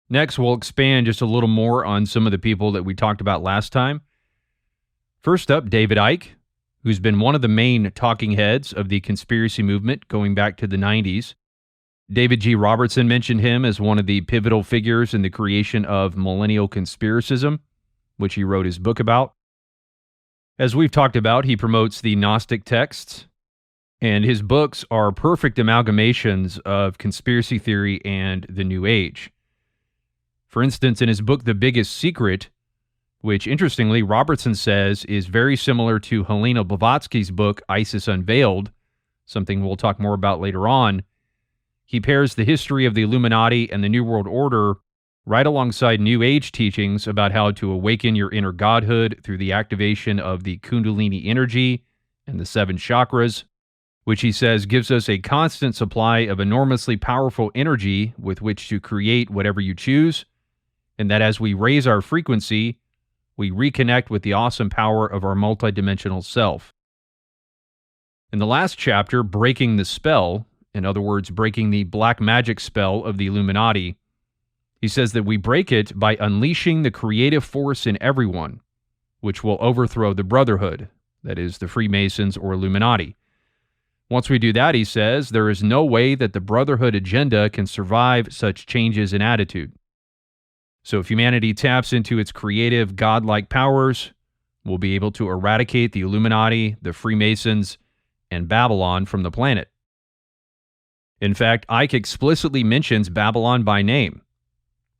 Speaker 3: Next, we'll expand just a little more on some of the people that we talked about last time. First up, David Icke, who's been one of the main talking heads of the conspiracy movement going back to the 90s. David G. Robertson mentioned him as one of the pivotal figures in the creation of millennial conspiracism, which he wrote his book about. As we've talked about, he promotes the Gnostic texts, and his books are perfect amalgamations of conspiracy theory and the New Age. For instance, in his book, The Biggest Secret, which interestingly Robertson says is very similar to Helena Blavatsky's book, ISIS Unveiled, something we'll talk more about later on, he pairs the history of the Illuminati and the New World Order right alongside New Age teachings about how to awaken your inner godhood through the activation of the Kundalini energy and the 7 chakras, which he says gives us a constant supply of enormously powerful energy with which to create whatever you choose, and that as we raise our frequency, we reconnect with the awesome power of our multidimensional self. In the last chapter, Breaking the Spell, in other words, breaking the black magic spell of the Illuminati, he says that we break it by unleashing the creative force in everyone, which will overthrow the Brotherhood, that is, the Freemasons or Illuminati. Once we do that, he says, there is no way that the Brotherhood agenda can survive such changes in attitude. So if humanity taps into its creative, godlike powers, we'll be able to eradicate the Illuminati, the Freemasons, and Babylon from the planet. In fact, Icke explicitly mentions Babylon by name.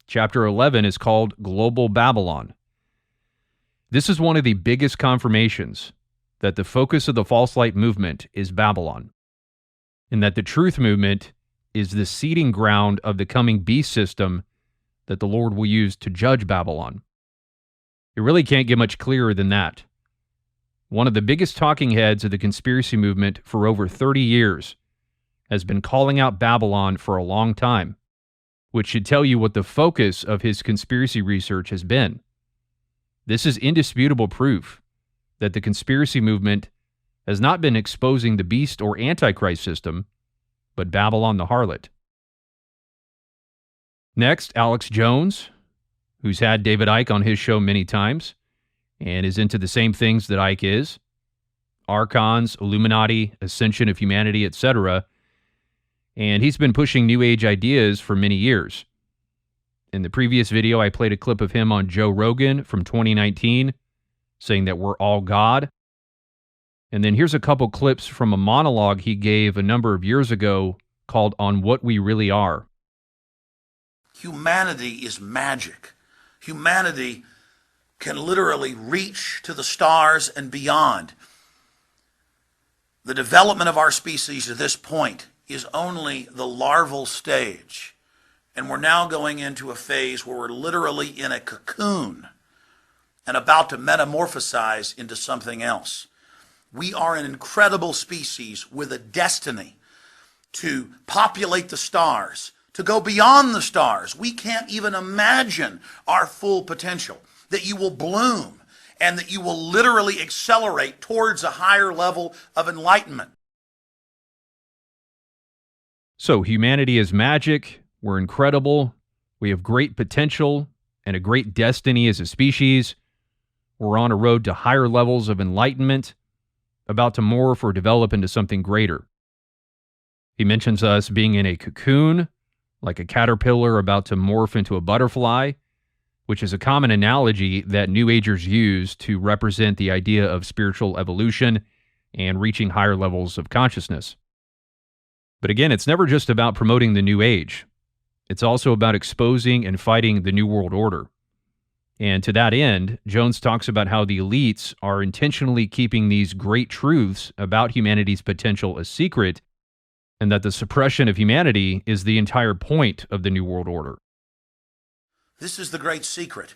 Speaker 3: Chapter 11 is called Global Babylon. This is one of the biggest confirmations that the focus of the false light movement is Babylon, and that the truth movement is the seeding ground of the coming beast system that the Lord will use to judge Babylon. It really can't get much clearer than that. One of the biggest talking heads of the conspiracy movement for over 30 years has been calling out Babylon for a long time, which should tell you what the focus of his conspiracy research has been. This is indisputable proof that the conspiracy movement has not been exposing the beast or antichrist system, but Babylon the harlot. Next, Alex Jones, who's had David Icke on his show many times and is into the same things that Icke is: Archons, Illuminati, Ascension of Humanity, etc., and he's been pushing New Age ideas for many years. In the previous video, I played a clip of him on Joe Rogan from 2019, saying that we're all God. And then here's a couple clips from a monologue he gave a number of years ago called On What We Really Are.
Speaker 5: Humanity is magic. Humanity can literally reach to the stars and beyond. The development of our species to this point is only the larval stage. And we're now going into a phase where we're literally in a cocoon and about to metamorphosize into something else. We are an incredible species with a destiny to populate the stars, to go beyond the stars. We can't even imagine our full potential, that you will bloom and that you will literally accelerate towards a higher level of enlightenment.
Speaker 3: So humanity is magic, we're incredible, we have great potential and a great destiny as a species. We're on a road to higher levels of enlightenment, about to morph or develop into something greater. He mentions us being in a cocoon, like a caterpillar about to morph into a butterfly, which is a common analogy that New Agers use to represent the idea of spiritual evolution and reaching higher levels of consciousness. But again, it's never just about promoting the New Age. It's also about exposing and fighting the New World Order. And to that end, Jones talks about how the elites are intentionally keeping these great truths about humanity's potential a secret, and that the suppression of humanity is the entire point of the New World Order.
Speaker 5: This is the great secret.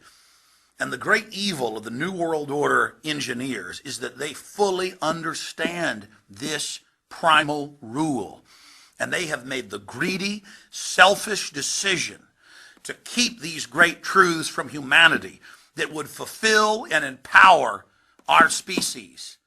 Speaker 5: And the great evil of the New World Order engineers is that they fully understand this primal rule. And they have made the greedy, selfish decision to keep these great truths from humanity that would fulfill and empower our species.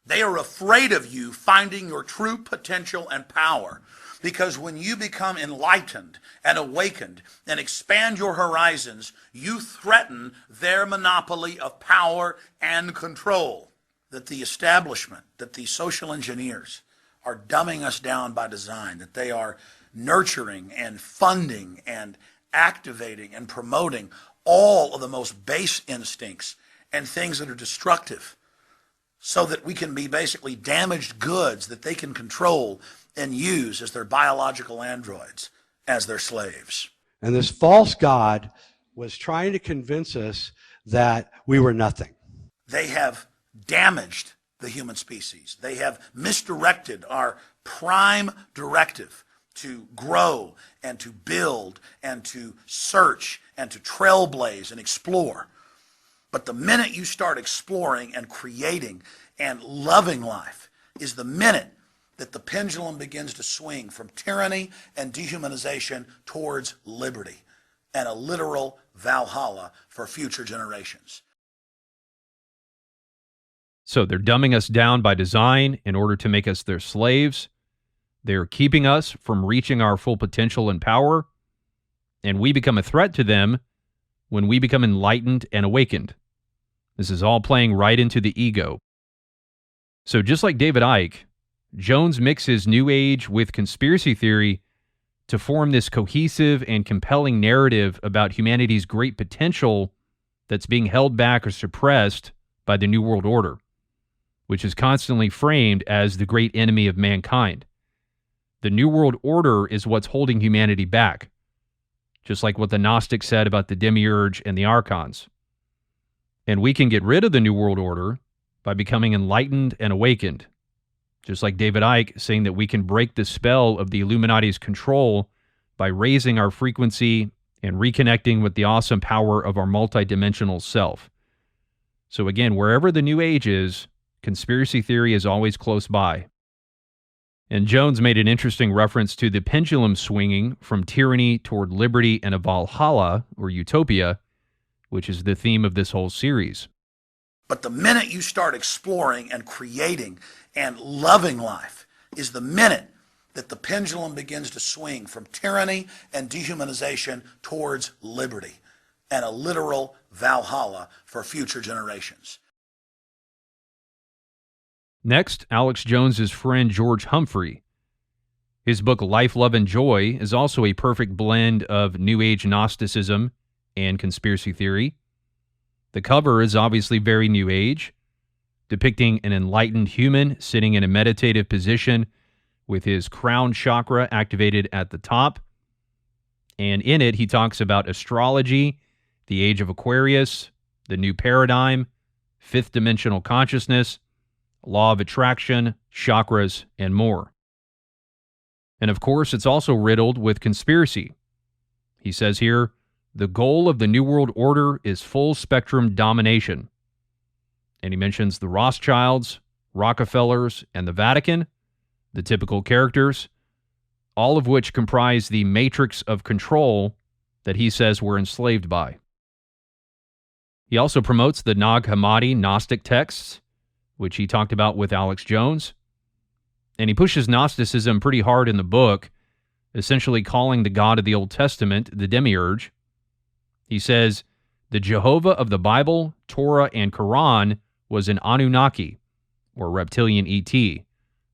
Speaker 5: They are afraid of you finding your true potential and power, because when you become enlightened and awakened and expand your horizons, you threaten their monopoly of power and control. That the establishment, that the social engineers are dumbing us down by design, that they are nurturing and funding and activating and promoting all of the most base instincts and things that are destructive, so that we can be basically damaged goods that they can control and use as their biological androids, as their slaves.
Speaker 9: And this false god was trying to convince us that we were nothing.
Speaker 5: They have damaged the human species. They have misdirected our prime directive to grow and to build and to search and to trailblaze and explore. But the minute you start exploring and creating and loving life is the minute that the pendulum begins to swing from tyranny and dehumanization towards liberty and a literal Valhalla for future generations.
Speaker 3: So they're dumbing us down by design in order to make us their slaves. They're keeping us from reaching our full potential and power. And we become a threat to them when we become enlightened and awakened. This is all playing right into the ego. So just like David Icke, Jones mixes New Age with conspiracy theory to form this cohesive and compelling narrative about humanity's great potential that's being held back or suppressed by the New World Order, which is constantly framed as the great enemy of mankind. The New World Order is what's holding humanity back, just like what the Gnostics said about the Demiurge and the Archons. And we can get rid of the New World Order by becoming enlightened and awakened, just like David Icke saying that we can break the spell of the Illuminati's control by raising our frequency and reconnecting with the awesome power of our multidimensional self. So again, wherever the New Age is, conspiracy theory is always close by. And Jones made an interesting reference to the pendulum swinging from tyranny toward liberty and a Valhalla, or utopia, which is the theme of this whole series.
Speaker 5: But the minute you start exploring and creating and loving life is the minute that the pendulum begins to swing from tyranny and dehumanization towards liberty and a literal Valhalla for future generations.
Speaker 3: Next, Alex Jones's friend George Humphrey. His book Life, Love, and Joy is also a perfect blend of New Age Gnosticism and conspiracy theory. The cover is obviously very New Age, depicting an enlightened human sitting in a meditative position with his crown chakra activated at the top. And in it, he talks about astrology, the age of Aquarius, the new paradigm, fifth dimensional consciousness, law of attraction, chakras, and more. And of course, it's also riddled with conspiracy. He says here, the goal of the New World Order is full spectrum domination. And he mentions the Rothschilds, Rockefellers, and the Vatican, the typical characters, all of which comprise the matrix of control that he says we're enslaved by. He also promotes the Nag Hammadi Gnostic texts, which he talked about with Alex Jones. And he pushes Gnosticism pretty hard in the book, essentially calling the God of the Old Testament the Demiurge. He says, the Jehovah of the Bible, Torah, and Quran was an Anunnaki, or reptilian ET,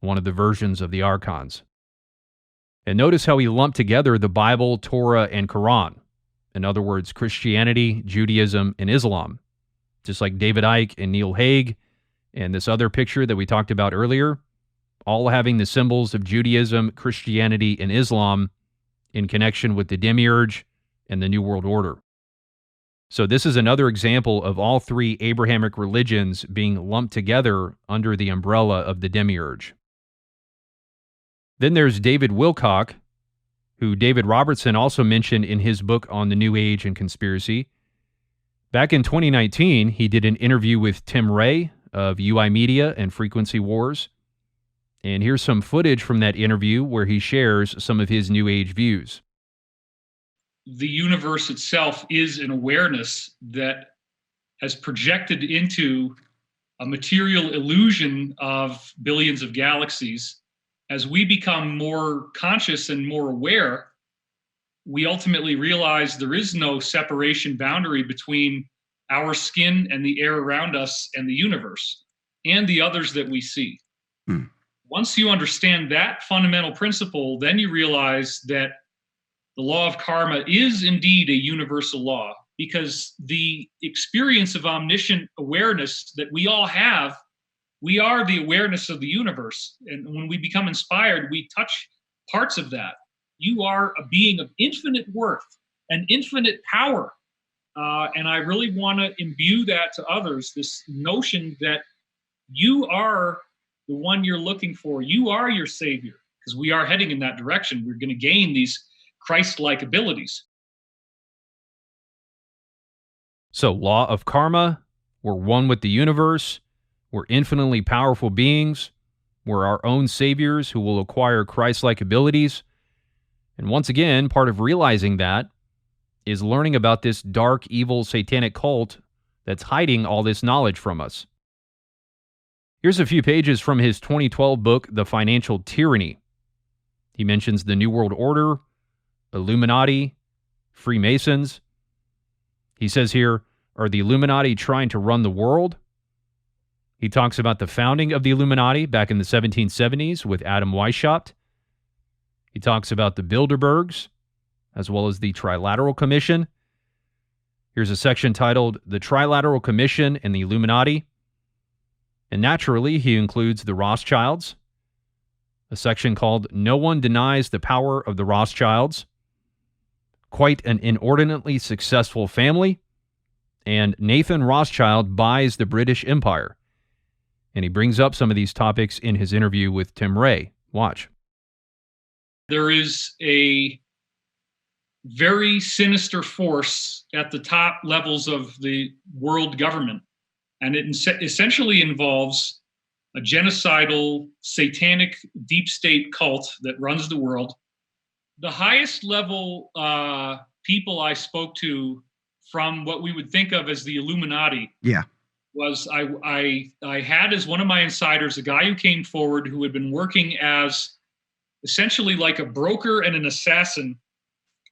Speaker 3: one of the versions of the Archons. And notice how he lumped together the Bible, Torah, and Quran. In other words, Christianity, Judaism, and Islam. Just like David Icke and Neil Hague, and this other picture that we talked about earlier, all having the symbols of Judaism, Christianity, and Islam in connection with the Demiurge and the New World Order. So this is another example of all three Abrahamic religions being lumped together under the umbrella of the Demiurge. Then there's David Wilcock, who David Robertson also mentioned in his book on the New Age and Conspiracy. Back in 2019, he did an interview with Tim Ray of UI Media and Frequency Wars. And here's some footage from that interview where he shares some of his New Age views.
Speaker 10: The universe itself is an awareness that has projected into a material illusion of billions of galaxies. As we become more conscious and more aware, we ultimately realize there is no separation boundary between our skin and the air around us and the universe and the others that we see. Once you understand that fundamental principle, then you realize that the law of karma is indeed a universal law, because the experience of omniscient awareness that we all have, we are the awareness of the universe. And when we become inspired, we touch parts of that. You are a being of infinite worth and infinite power. And I really want to imbue that to others, this notion that you are the one you're looking for. You are your savior, because we are heading in that direction. We're going to gain these Christ-like abilities.
Speaker 3: So, law of karma, we're one with the universe, we're infinitely powerful beings, we're our own saviors who will acquire Christ-like abilities. And once again, part of realizing that is learning about this dark, evil, satanic cult that's hiding all this knowledge from us. Here's a few pages from his 2012 book, The Financial Tyranny. He mentions the New World Order, Illuminati, Freemasons. He says here, are the Illuminati trying to run the world? He talks about the founding of the Illuminati back in the 1770s with Adam Weishaupt. He talks about the Bilderbergs, as well as the Trilateral Commission. Here's a section titled The Trilateral Commission and the Illuminati. And naturally, he includes the Rothschilds, a section called No One Denies the Power of the Rothschilds, Quite an Inordinately Successful Family, and Nathan Rothschild Buys the British Empire. And he brings up some of these topics in his interview with Tim Ray. Watch.
Speaker 10: There is a very sinister force at the top levels of the world government, and it essentially involves a genocidal, satanic, deep state cult that runs the world. The highest level people I spoke to from what we would think of as the Illuminati was I had as one of my insiders a guy who came forward who had been working as essentially like a broker and an assassin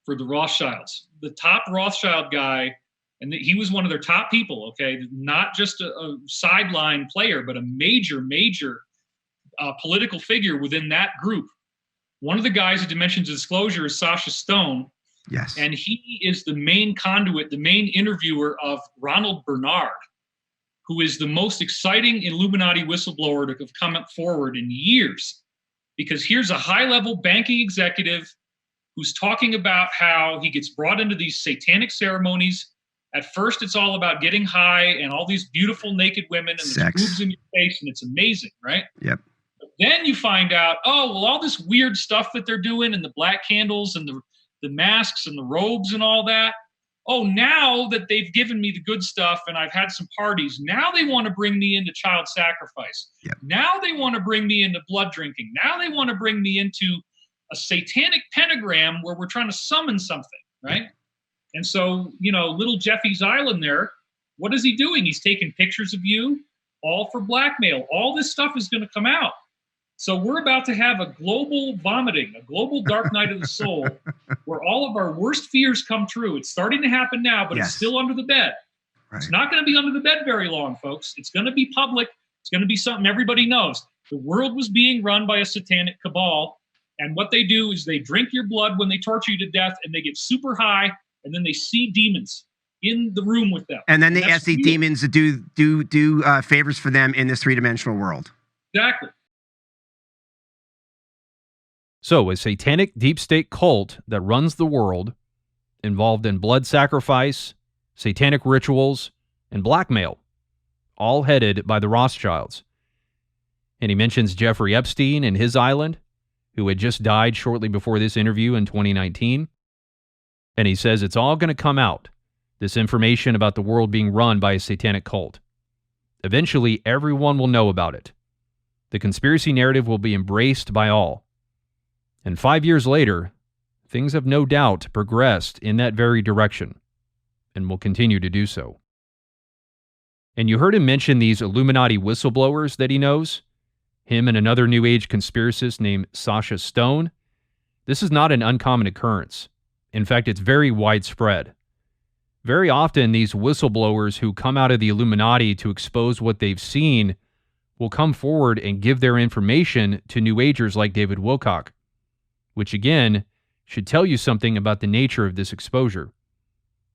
Speaker 10: for the Rothschilds. The top Rothschild guy, and he was one of their top people, okay? Not just a sideline player, but a major political figure within that group. One of the guys at Dimensions of Disclosure is Sasha Stone.
Speaker 2: Yes.
Speaker 10: And he is the main conduit, the main interviewer of Ronald Bernard, who is the most exciting Illuminati whistleblower to have come forward in years. Because here's a high-level banking executive who's talking about how he gets brought into these satanic ceremonies. At first, it's all about getting high and all these beautiful naked women and there's boobs in your face, and it's amazing, right?
Speaker 2: Yep.
Speaker 10: But then you find out, oh, well, all this weird stuff that they're doing and the black candles and the masks and the robes and all that. Oh, now that they've given me the good stuff and I've had some parties, now they want to bring me into child sacrifice.
Speaker 2: Yep.
Speaker 10: Now they want to bring me into blood drinking. Now they want to bring me into a satanic pentagram where we're trying to summon something, right? And so, little Jeffy's Island there, what is he doing? He's taking pictures of you, all for blackmail. All this stuff is going to come out. So we're about to have a global vomiting, a global dark night of the soul, where all of our worst fears come true. It's starting to happen now, but it's still under the bed. Right. It's not going to be under the bed very long, folks. It's going to be public. It's going to be something everybody knows. The world was being run by a satanic cabal, and what they do is they drink your blood when they torture you to death, and they get super high, and then they see demons in the room with them.
Speaker 2: And then they ask the demons to do favors for them in this three-dimensional world.
Speaker 10: Exactly.
Speaker 3: So, a satanic deep state cult that runs the world, involved in blood sacrifice, satanic rituals, and blackmail, all headed by the Rothschilds. And he mentions Jeffrey Epstein and his island, who had just died shortly before this interview in 2019. And he says it's all going to come out, this information about the world being run by a satanic cult. Eventually, everyone will know about it. The conspiracy narrative will be embraced by all. And 5 years later, things have no doubt progressed in that very direction, and will continue to do so. And you heard him mention these Illuminati whistleblowers that he knows, him and another New Age conspiracist named Sasha Stone. This is not an uncommon occurrence. In fact, it's very widespread. Very often, these whistleblowers who come out of the Illuminati to expose what they've seen will come forward and give their information to New Agers like David Wilcock, which again should tell you something about the nature of this exposure.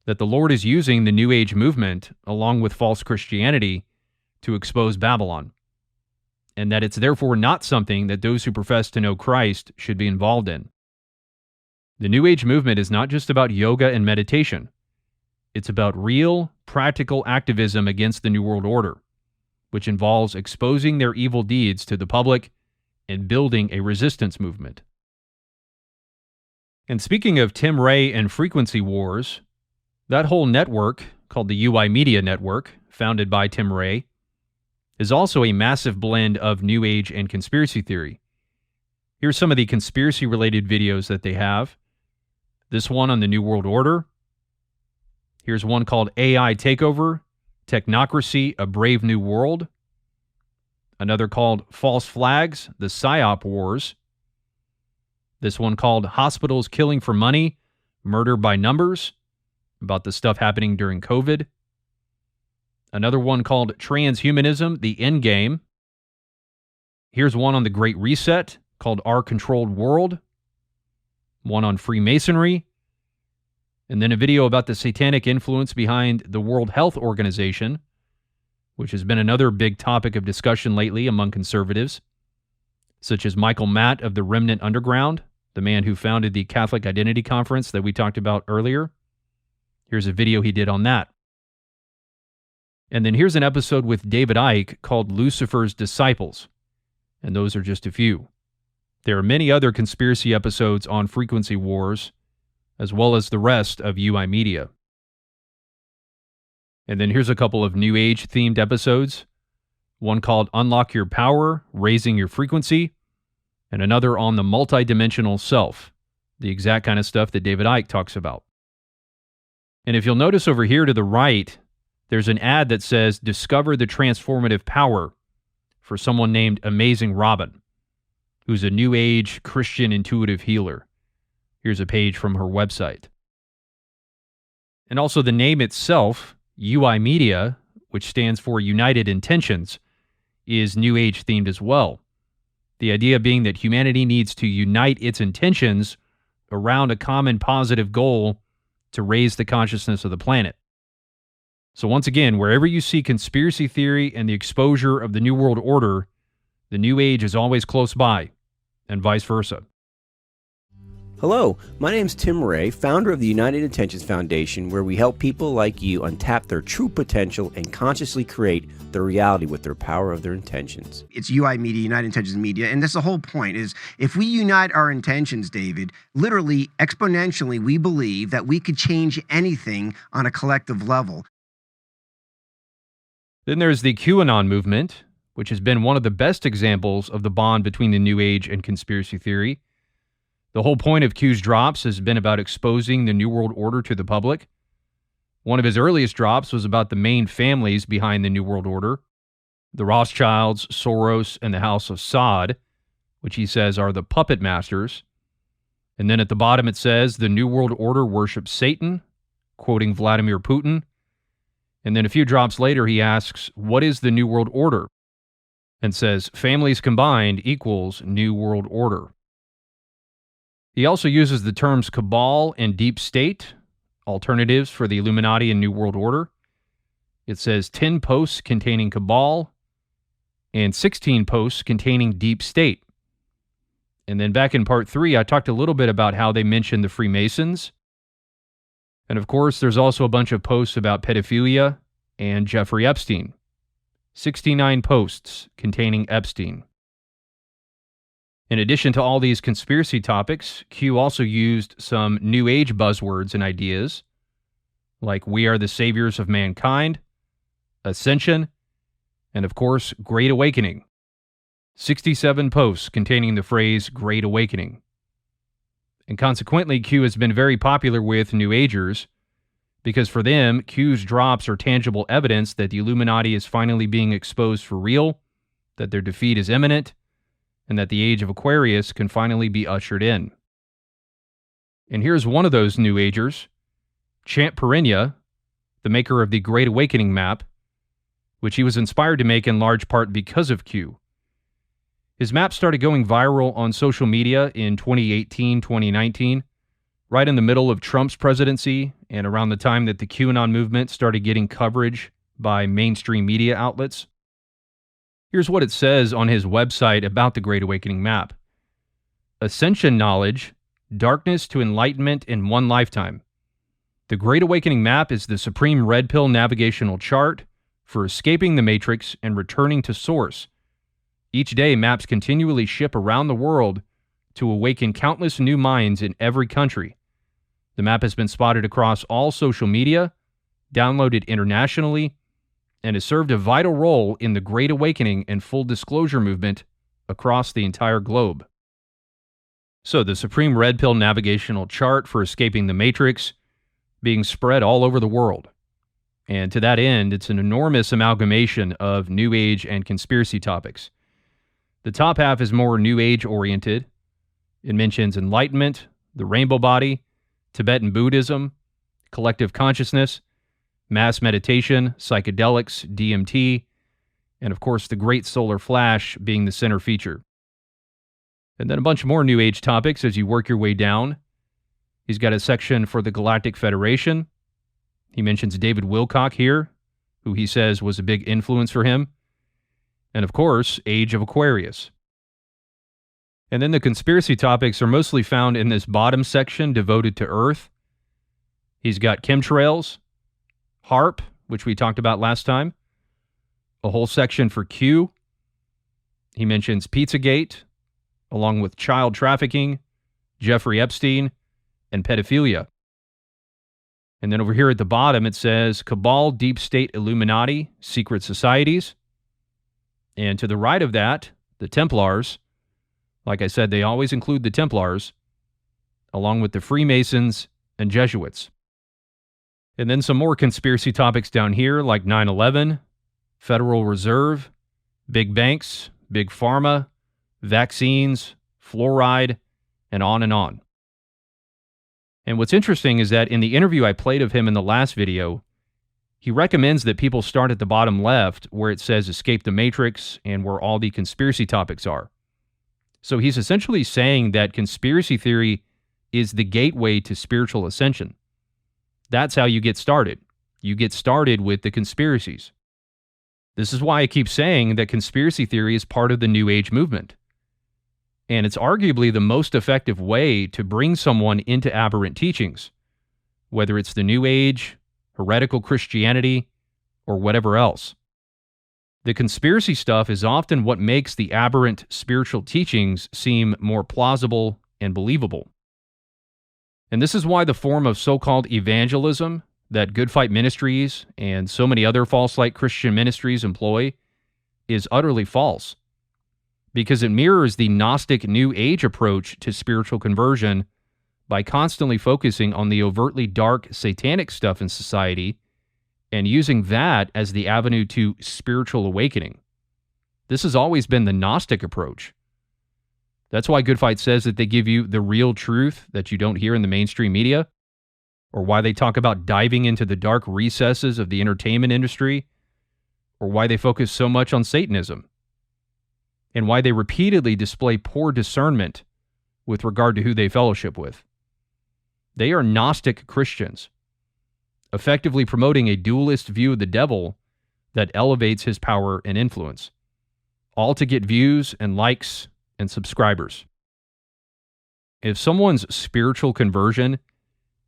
Speaker 3: That the Lord is using the New Age movement, along with false Christianity, to expose Babylon. And that it's therefore not something that those who profess to know Christ should be involved in. The New Age movement is not just about yoga and meditation. It's about real, practical activism against the New World Order, which involves exposing their evil deeds to the public and building a resistance movement. And speaking of Tim Ray and frequency wars, that whole network, called the UI Media Network, founded by Tim Ray, is also a massive blend of New Age and conspiracy theory. Here's some of the conspiracy-related videos that they have. This one on the New World Order. Here's one called AI Takeover, Technocracy, A Brave New World. Another called False Flags, The PSYOP Wars. This one called Hospitals Killing for Money, Murder by Numbers, about the stuff happening during COVID. Another one called Transhumanism, The End Game. Here's one on the Great Reset, called Our Controlled World. One on Freemasonry. And then a video about the satanic influence behind the World Health Organization, which has been another big topic of discussion lately among conservatives, such as Michael Matt of the Remnant Underground, the man who founded the Catholic Identity Conference that we talked about earlier. Here's a video he did on that. And then here's an episode with David Icke called Lucifer's Disciples. And those are just a few. There are many other conspiracy episodes on frequency wars, as well as the rest of UI Media. And then here's a couple of New Age-themed episodes. One called Unlock Your Power, Raising Your Frequency, and another on the multidimensional self, the exact kind of stuff that David Icke talks about. And if you'll notice over here to the right, there's an ad that says, Discover the Transformative Power, for someone named Amazing Robin, who's a New Age Christian intuitive healer. Here's a page from her website. And also the name itself, UI Media, which stands for United Intentions, is New Age themed as well. The idea being that humanity needs to unite its intentions around a common positive goal to raise the consciousness of the planet. So once again, wherever you see conspiracy theory and the exposure of the New World Order, the New Age is always close by, and vice versa.
Speaker 2: Hello, my name's Tim Ray, founder of the United Intentions Foundation, where we help people like you untap their true potential and consciously create their reality with their power of their intentions. It's UI Media, United Intentions Media, and that's the whole point, is if we unite our intentions, David, literally, exponentially, we believe that we could change anything on a collective level.
Speaker 3: Then there's the QAnon Movement, which has been one of the best examples of the bond between the New Age and conspiracy theory. The whole point of Q's drops has been about exposing the New World Order to the public. One of his earliest drops was about the main families behind the New World Order, the Rothschilds, Soros, and the House of Saud, which he says are the puppet masters. And then at the bottom it says, the New World Order worships Satan, quoting Vladimir Putin. And then a few drops later he asks, what is the New World Order? And says, families combined equals New World Order. He also uses the terms cabal and deep state, alternatives for the Illuminati and New World Order. It says 10 posts containing cabal and 16 posts containing deep state. And then back in part 3, I talked a little bit about how they mentioned the Freemasons. And of course, there's also a bunch of posts about pedophilia and Jeffrey Epstein. 69 posts containing Epstein. In addition to all these conspiracy topics, Q also used some New Age buzzwords and ideas, like we are the saviors of mankind, ascension, and of course, Great Awakening. 67 posts containing the phrase Great Awakening. And consequently, Q has been very popular with New Agers, because for them, Q's drops are tangible evidence that the Illuminati is finally being exposed for real, that their defeat is imminent, and that the age of Aquarius can finally be ushered in. And here's one of those New Agers, Champ Perinia, the maker of the Great Awakening map, which he was inspired to make in large part because of Q. His map started going viral on social media in 2018-2019, right in the middle of Trump's presidency and around the time that the QAnon movement started getting coverage by mainstream media outlets. Here's what it says on his website about the Great Awakening map. Ascension knowledge, darkness to enlightenment in one lifetime. The Great Awakening map is the supreme red pill navigational chart for escaping the matrix and returning to source. Each day, maps continually ship around the world to awaken countless new minds in every country. The map has been spotted across all social media, downloaded internationally, and has served a vital role in the Great Awakening and full disclosure movement across the entire globe. So the Supreme Red Pill Navigational Chart for Escaping the Matrix being spread all over the world. And to that end, it's an enormous amalgamation of New Age and conspiracy topics. The top half is more New Age oriented. It mentions enlightenment, the rainbow body, Tibetan Buddhism, collective consciousness, mass meditation, psychedelics, DMT, and of course the Great Solar Flash being the center feature. And then a bunch more New Age topics as you work your way down. He's got a section for the Galactic Federation. He mentions David Wilcock here, who he says was a big influence for him. And of course, Age of Aquarius. And then the conspiracy topics are mostly found in this bottom section devoted to Earth. He's got chemtrails, HARP, which we talked about last time, a whole section for Q. He mentions Pizzagate, along with child trafficking, Jeffrey Epstein, and pedophilia. And then over here at the bottom, it says Cabal, Deep State, Illuminati, Secret Societies. And to the right of that, the Templars. Like I said, they always include the Templars, along with the Freemasons and Jesuits. And then some more conspiracy topics down here, like 9/11, Federal Reserve, big banks, big pharma, vaccines, fluoride, and on and on. And what's interesting is that in the interview I played of him in the last video, he recommends that people start at the bottom left where it says Escape the Matrix and where all the conspiracy topics are. So he's essentially saying that conspiracy theory is the gateway to spiritual ascension. That's how you get started. You get started with the conspiracies. This is why I keep saying that conspiracy theory is part of the New Age movement. And it's arguably the most effective way to bring someone into aberrant teachings, whether it's the New Age, heretical Christianity, or whatever else. The conspiracy stuff is often what makes the aberrant spiritual teachings seem more plausible and believable. And this is why the form of so-called evangelism that Good Fight Ministries and so many other false light Christian ministries employ is utterly false, because it mirrors the Gnostic New Age approach to spiritual conversion by constantly focusing on the overtly dark satanic stuff in society and using that as the avenue to spiritual awakening. This has always been the Gnostic approach. That's why Good Fight says that they give you the real truth that you don't hear in the mainstream media, or why they talk about diving into the dark recesses of the entertainment industry, or why they focus so much on Satanism, and why they repeatedly display poor discernment with regard to who they fellowship with. They are Gnostic Christians, effectively promoting a dualist view of the devil that elevates his power and influence, all to get views and likes and subscribers. if someone's spiritual conversion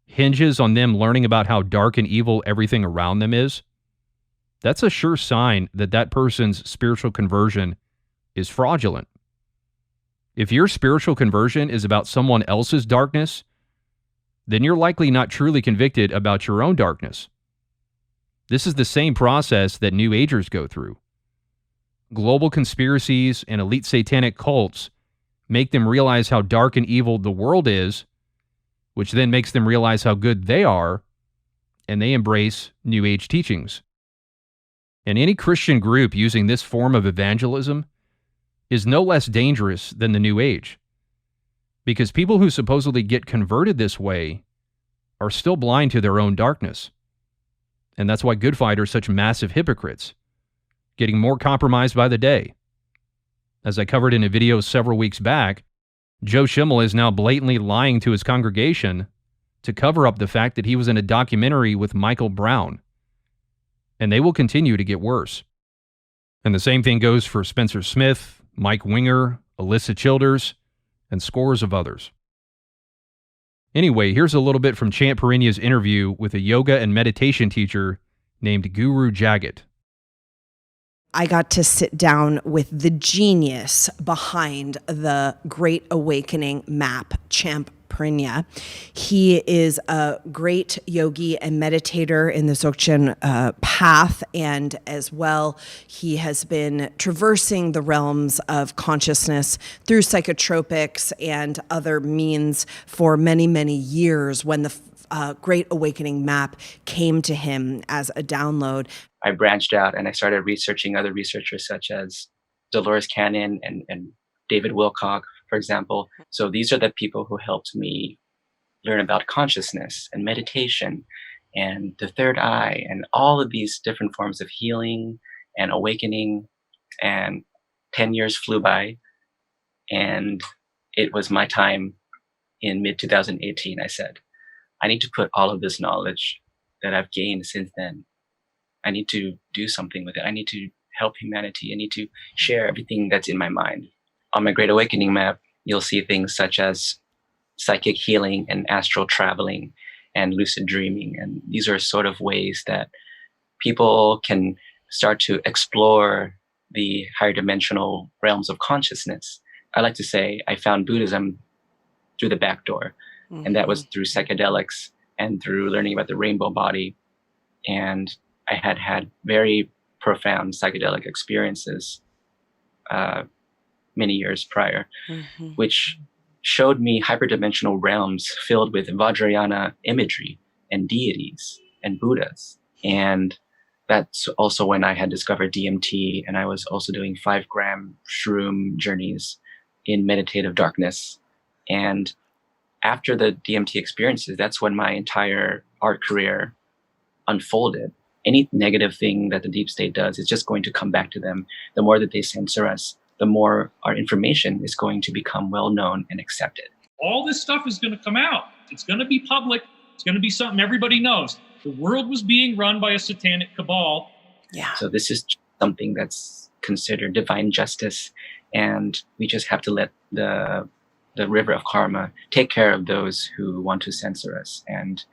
Speaker 3: hinges on them learning about how dark and evil everything around them is, that's a sure sign that that person's spiritual conversion is fraudulent. If your spiritual conversion is about someone else's darkness, then you're likely not truly convicted about your own darkness. This is the same process that New Agers go through. Global conspiracies and elite satanic cults make them realize how dark and evil the world is, which then makes them realize how good they are, and they embrace New Age teachings. And any Christian group using this form of evangelism is no less dangerous than the New Age, because people who supposedly get converted this way are still blind to their own darkness. And that's why Good Fight are such massive hypocrites, getting more compromised by the day. As I covered in a video several weeks back, Joe Schimmel is now blatantly lying to his congregation to cover up the fact that he was in a documentary with Michael Brown. And they will continue to get worse. And the same thing goes for Spencer Smith, Mike Winger, Alyssa Childers, and scores of others. Anyway, here's a little bit from Chant Perennia's interview with a yoga and meditation teacher named Guru Jagat.
Speaker 11: I got to sit down with the genius behind the Great Awakening map, Chant Perennia. He is a great yogi and meditator in the Dzogchen path, and as well, he has been traversing the realms of consciousness through psychotropics and other means for many, many years when the Great Awakening map came to him as a download.
Speaker 12: I branched out and I started researching other researchers such as Dolores Cannon and David Wilcock, for example. So these are the people who helped me learn about consciousness and meditation and the third eye and all of these different forms of healing and awakening. And 10 years flew by, and it was my time in mid-2018. I said, I need to put all of this knowledge that I've gained since then, I need to do something with it. I need to help humanity. I need to share everything that's in my mind. On my Great Awakening map, you'll see things such as psychic healing and astral traveling and lucid dreaming. And these are sort of ways that people can start to explore the higher dimensional realms of consciousness. I like to say I found Buddhism through the back door, and that was through psychedelics and through learning about the rainbow body. And I had had very profound psychedelic experiences many years prior, which showed me hyperdimensional realms filled with Vajrayana imagery and deities and Buddhas. And that's also when I had discovered DMT, and I was also doing 5-gram shroom journeys in meditative darkness. And after the DMT experiences, that's when my entire art career unfolded. Any negative thing that the deep state does is just going to come back to them. The more that they censor us, the more our information is going to become well known and accepted.
Speaker 10: All this stuff is going to come out. It's going to be public. It's going to be something everybody knows. The world was being run by a satanic cabal.
Speaker 11: Yeah.
Speaker 12: So this is something that's considered divine justice, and we just have to let the river of karma take care of those who want to censor us. And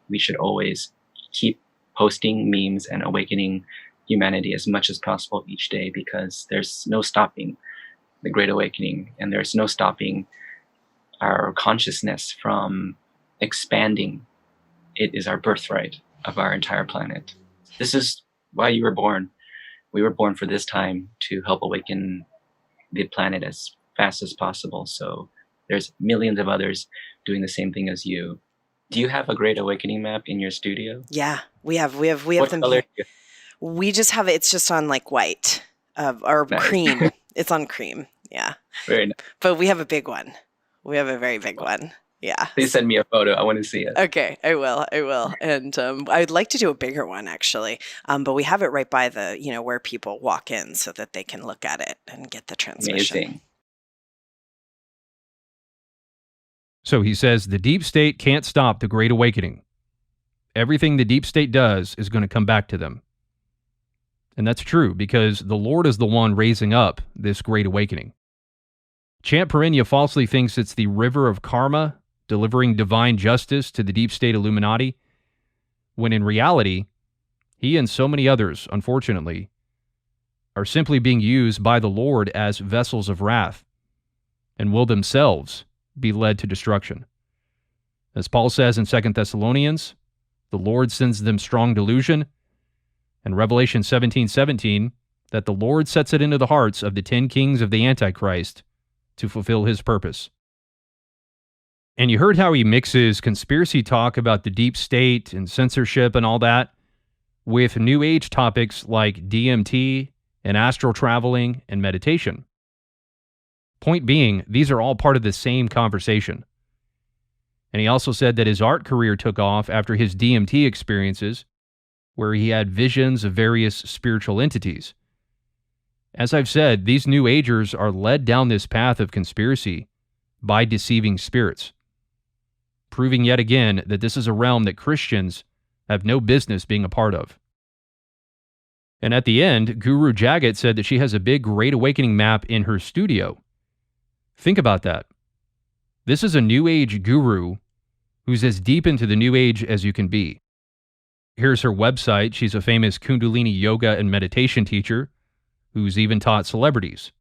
Speaker 12: we should always keep posting memes and awakening humanity as much as possible each day, because there's no stopping the Great Awakening, and there's no stopping our consciousness from expanding. It is our birthright of our entire planet. This is why you were born. We were born for this time, to help awaken the planet as fast as possible. So there's millions of others doing the same thing as you. Do you have a Great Awakening map in your studio?
Speaker 11: Yeah, we have
Speaker 12: What
Speaker 11: them
Speaker 12: color
Speaker 11: here.
Speaker 12: do you-
Speaker 11: We just have it. It's just on like white or
Speaker 12: Nice.
Speaker 11: cream. It's on cream. Yeah.
Speaker 12: Very nice.
Speaker 11: But we have a big one. We have a very big one. Yeah.
Speaker 12: Please send me a photo. I want to see it.
Speaker 11: Okay, I will. And I'd like to do a bigger one actually. But we have it right by the, where people walk in so that they can look at it and get the transmission.
Speaker 12: Amazing.
Speaker 3: So he says the deep state can't stop the Great Awakening. Everything the deep state does is going to come back to them. And that's true, because the Lord is the one raising up this Great Awakening. Champ Perinia falsely thinks it's the river of karma delivering divine justice to the deep state Illuminati, when in reality, he and so many others, unfortunately, are simply being used by the Lord as vessels of wrath and will themselves be led to destruction. As Paul says in 2 Thessalonians, the Lord sends them strong delusion, and Revelation 17:17, that the Lord sets it into the hearts of the 10 kings of the Antichrist to fulfill his purpose. And you heard how he mixes conspiracy talk about the deep state and censorship and all that with New Age topics like DMT and astral traveling and meditation. Point being, these are all part of the same conversation. And he also said that his art career took off after his DMT experiences, where he had visions of various spiritual entities. As I've said, these New Agers are led down this path of conspiracy by deceiving spirits, proving yet again that this is a realm that Christians have no business being a part of. And at the end, Guru Jagat said that she has a big Great Awakening map in her studio. Think about that. This is a New Age guru who's as deep into the New Age as you can be. Here's her website. She's a famous Kundalini yoga and meditation teacher who's even taught celebrities.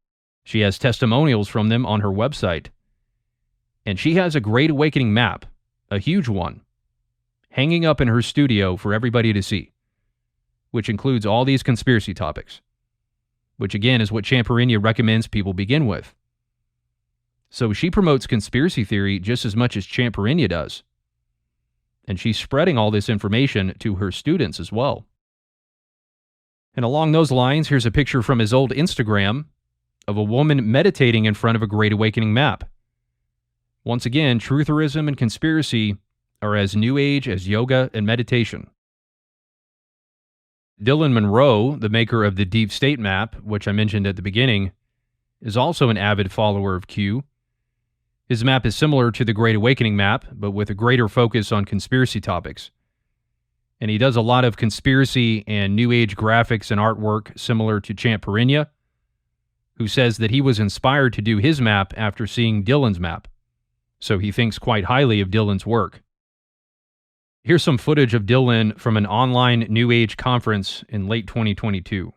Speaker 3: She has testimonials from them on her website. And she has a Great Awakening map, a huge one, hanging up in her studio for everybody to see, which includes all these conspiracy topics, which again is what Champ Perinia recommends people begin with. So she promotes conspiracy theory just as much as Champ Perinia does. And she's spreading all this information to her students as well. And along those lines, here's a picture from his old Instagram of a woman meditating in front of a Great Awakening map. Once again, trutherism and conspiracy are as New Age as yoga and meditation. Dylan Monroe, the maker of the Deep State map, which I mentioned at the beginning, is also an avid follower of Q. His map is similar to the Great Awakening map, but with a greater focus on conspiracy topics. And he does a lot of conspiracy and New Age graphics and artwork similar to Champ Perinia, who says that he was inspired to do his map after seeing Dylan's map. So he thinks quite highly of Dylan's work. Here's some footage of Dylan from an online New Age conference in late 2022.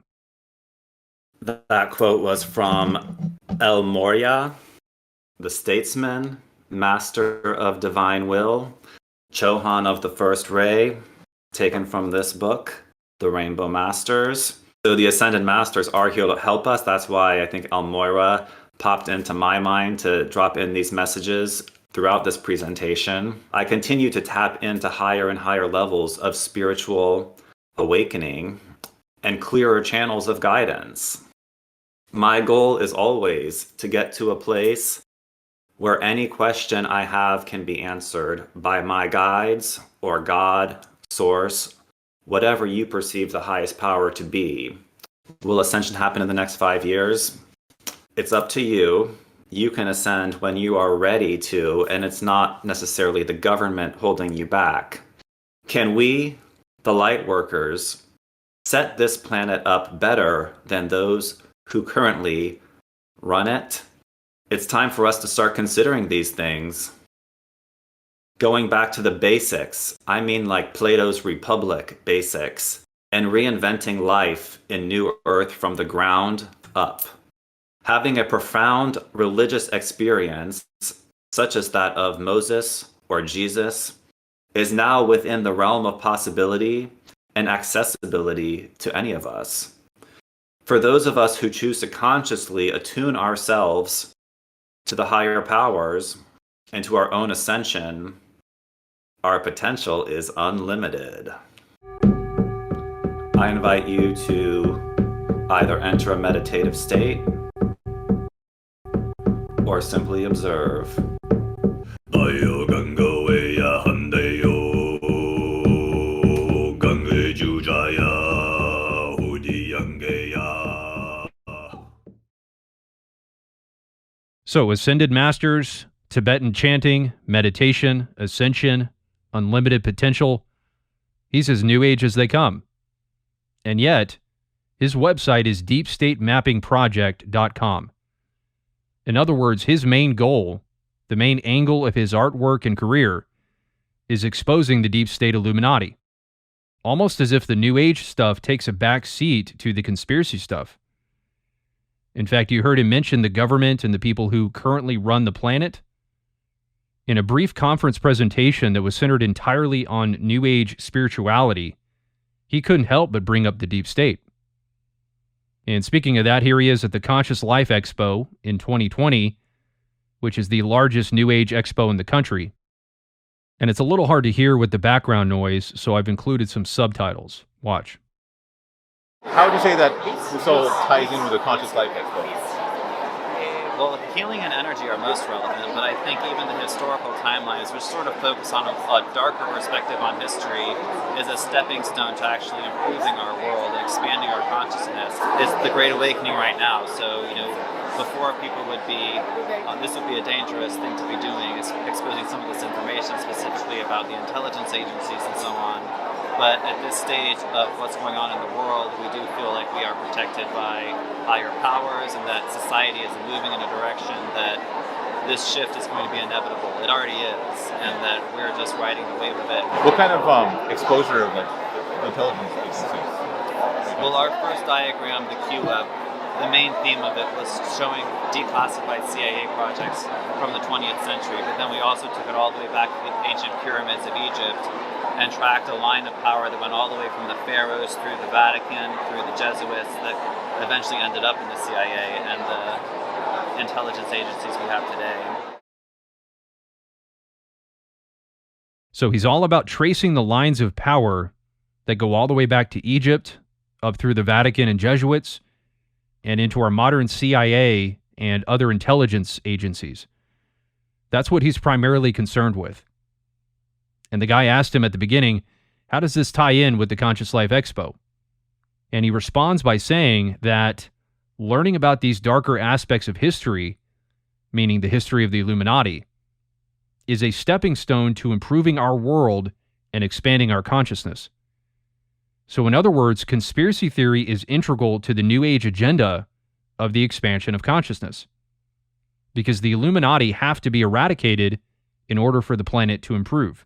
Speaker 13: That quote was from El Morya, the statesman, master of divine will, Chohan of the first ray, taken from this book, The Rainbow Masters. So the Ascended Masters are here to help us. That's why I think El Morya popped into my mind to drop in these messages throughout this presentation. I continue to tap into higher and higher levels of spiritual awakening and clearer channels of guidance. My goal is always to get to a place where any question I have can be answered by my guides or God, source, whatever you perceive the highest power to be. Will ascension happen in the next 5 years? It's up to you. You can ascend when you are ready to, and it's not necessarily the government holding you back. Can we, the light workers, set this planet up better than those who currently run it? It's time for us to start considering these things. Going back to the basics, I mean like Plato's Republic basics, and reinventing life in New Earth from the ground up. Having a profound religious experience, such as that of Moses or Jesus, is now within the realm of possibility and accessibility to any of us. For those of us who choose to consciously attune ourselves to the higher powers and to our own ascension, our potential is unlimited. I invite you to either enter a meditative state or simply observe.
Speaker 3: So, Ascended Masters, Tibetan chanting, meditation, ascension, unlimited potential. He's as New Age as they come. And yet, his website is deepstatemappingproject.com. In other words, his main goal, the main angle of his artwork and career, is exposing the deep state Illuminati. Almost as if the New Age stuff takes a back seat to the conspiracy stuff. In fact, you heard him mention the government and the people who currently run the planet. In a brief conference presentation that was centered entirely on New Age spirituality, he couldn't help but bring up the deep state. And speaking of that, here he is at the Conscious Life Expo in 2020, which is the largest New Age expo in the country. And it's a little hard to hear with the background noise, so I've included some subtitles. Watch.
Speaker 14: How would you say that this all ties in with the Conscious Life Expo?
Speaker 15: Well, healing and energy are most relevant, but I think even the historical timelines, which sort of focus on a darker perspective on history, is a stepping stone to actually improving our world and expanding our consciousness. It's the Great Awakening right now, so, before people would be, this would be a dangerous thing to be doing, is exposing some of this information specifically about the intelligence agencies and so on. But at this stage of what's going on in the world, we do feel like we are protected by higher powers and that society is moving in a direction that this shift is going to be inevitable. It already is, and that we're just riding the wave of it.
Speaker 14: What kind of exposure of intelligence agencies?
Speaker 15: Well, our first diagram, the QWeb, the main theme of it was showing declassified CIA projects from the 20th century, but then we also took it all the way back to the ancient pyramids of Egypt and tracked a line of power that went all the way from the pharaohs through the Vatican, through the Jesuits, that eventually ended up in the CIA and the intelligence agencies we have today.
Speaker 3: So he's all about tracing the lines of power that go all the way back to Egypt, up through the Vatican and Jesuits, and into our modern CIA and other intelligence agencies. That's what he's primarily concerned with. And the guy asked him at the beginning, how does this tie in with the Conscious Life Expo? And he responds by saying that learning about these darker aspects of history, meaning the history of the Illuminati, is a stepping stone to improving our world and expanding our consciousness. So in other words, conspiracy theory is integral to the New Age agenda of the expansion of consciousness. Because the Illuminati have to be eradicated in order for the planet to improve.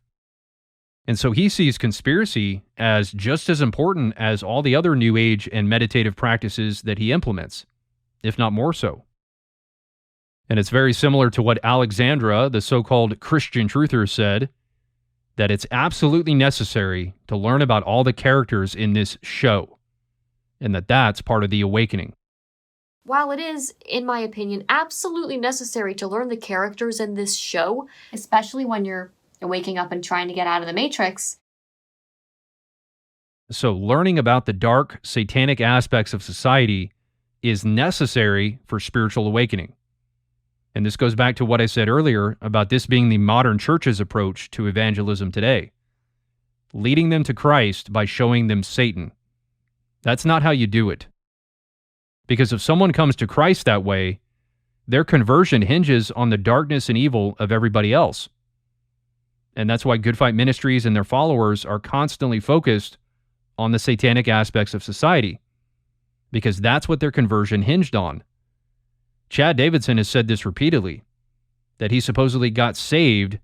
Speaker 3: And so he sees conspiracy as just as important as all the other New Age and meditative practices that he implements, if not more so. And it's very similar to what Alexandra, the so-called Christian truther, said, that it's absolutely necessary to learn about all the characters in this show, and that's part of the awakening.
Speaker 16: While it is, in my opinion, absolutely necessary to learn the characters in this show, especially when you're waking up and trying to get out of the Matrix.
Speaker 3: So learning about the dark, satanic aspects of society is necessary for spiritual awakening. And this goes back to what I said earlier about this being the modern church's approach to evangelism today. Leading them to Christ by showing them Satan. That's not how you do it. Because if someone comes to Christ that way, their conversion hinges on the darkness and evil of everybody else. And that's why Good Fight Ministries and their followers are constantly focused on the satanic aspects of society, because that's what their conversion hinged on. Chad Davidson has said this repeatedly, that he supposedly got saved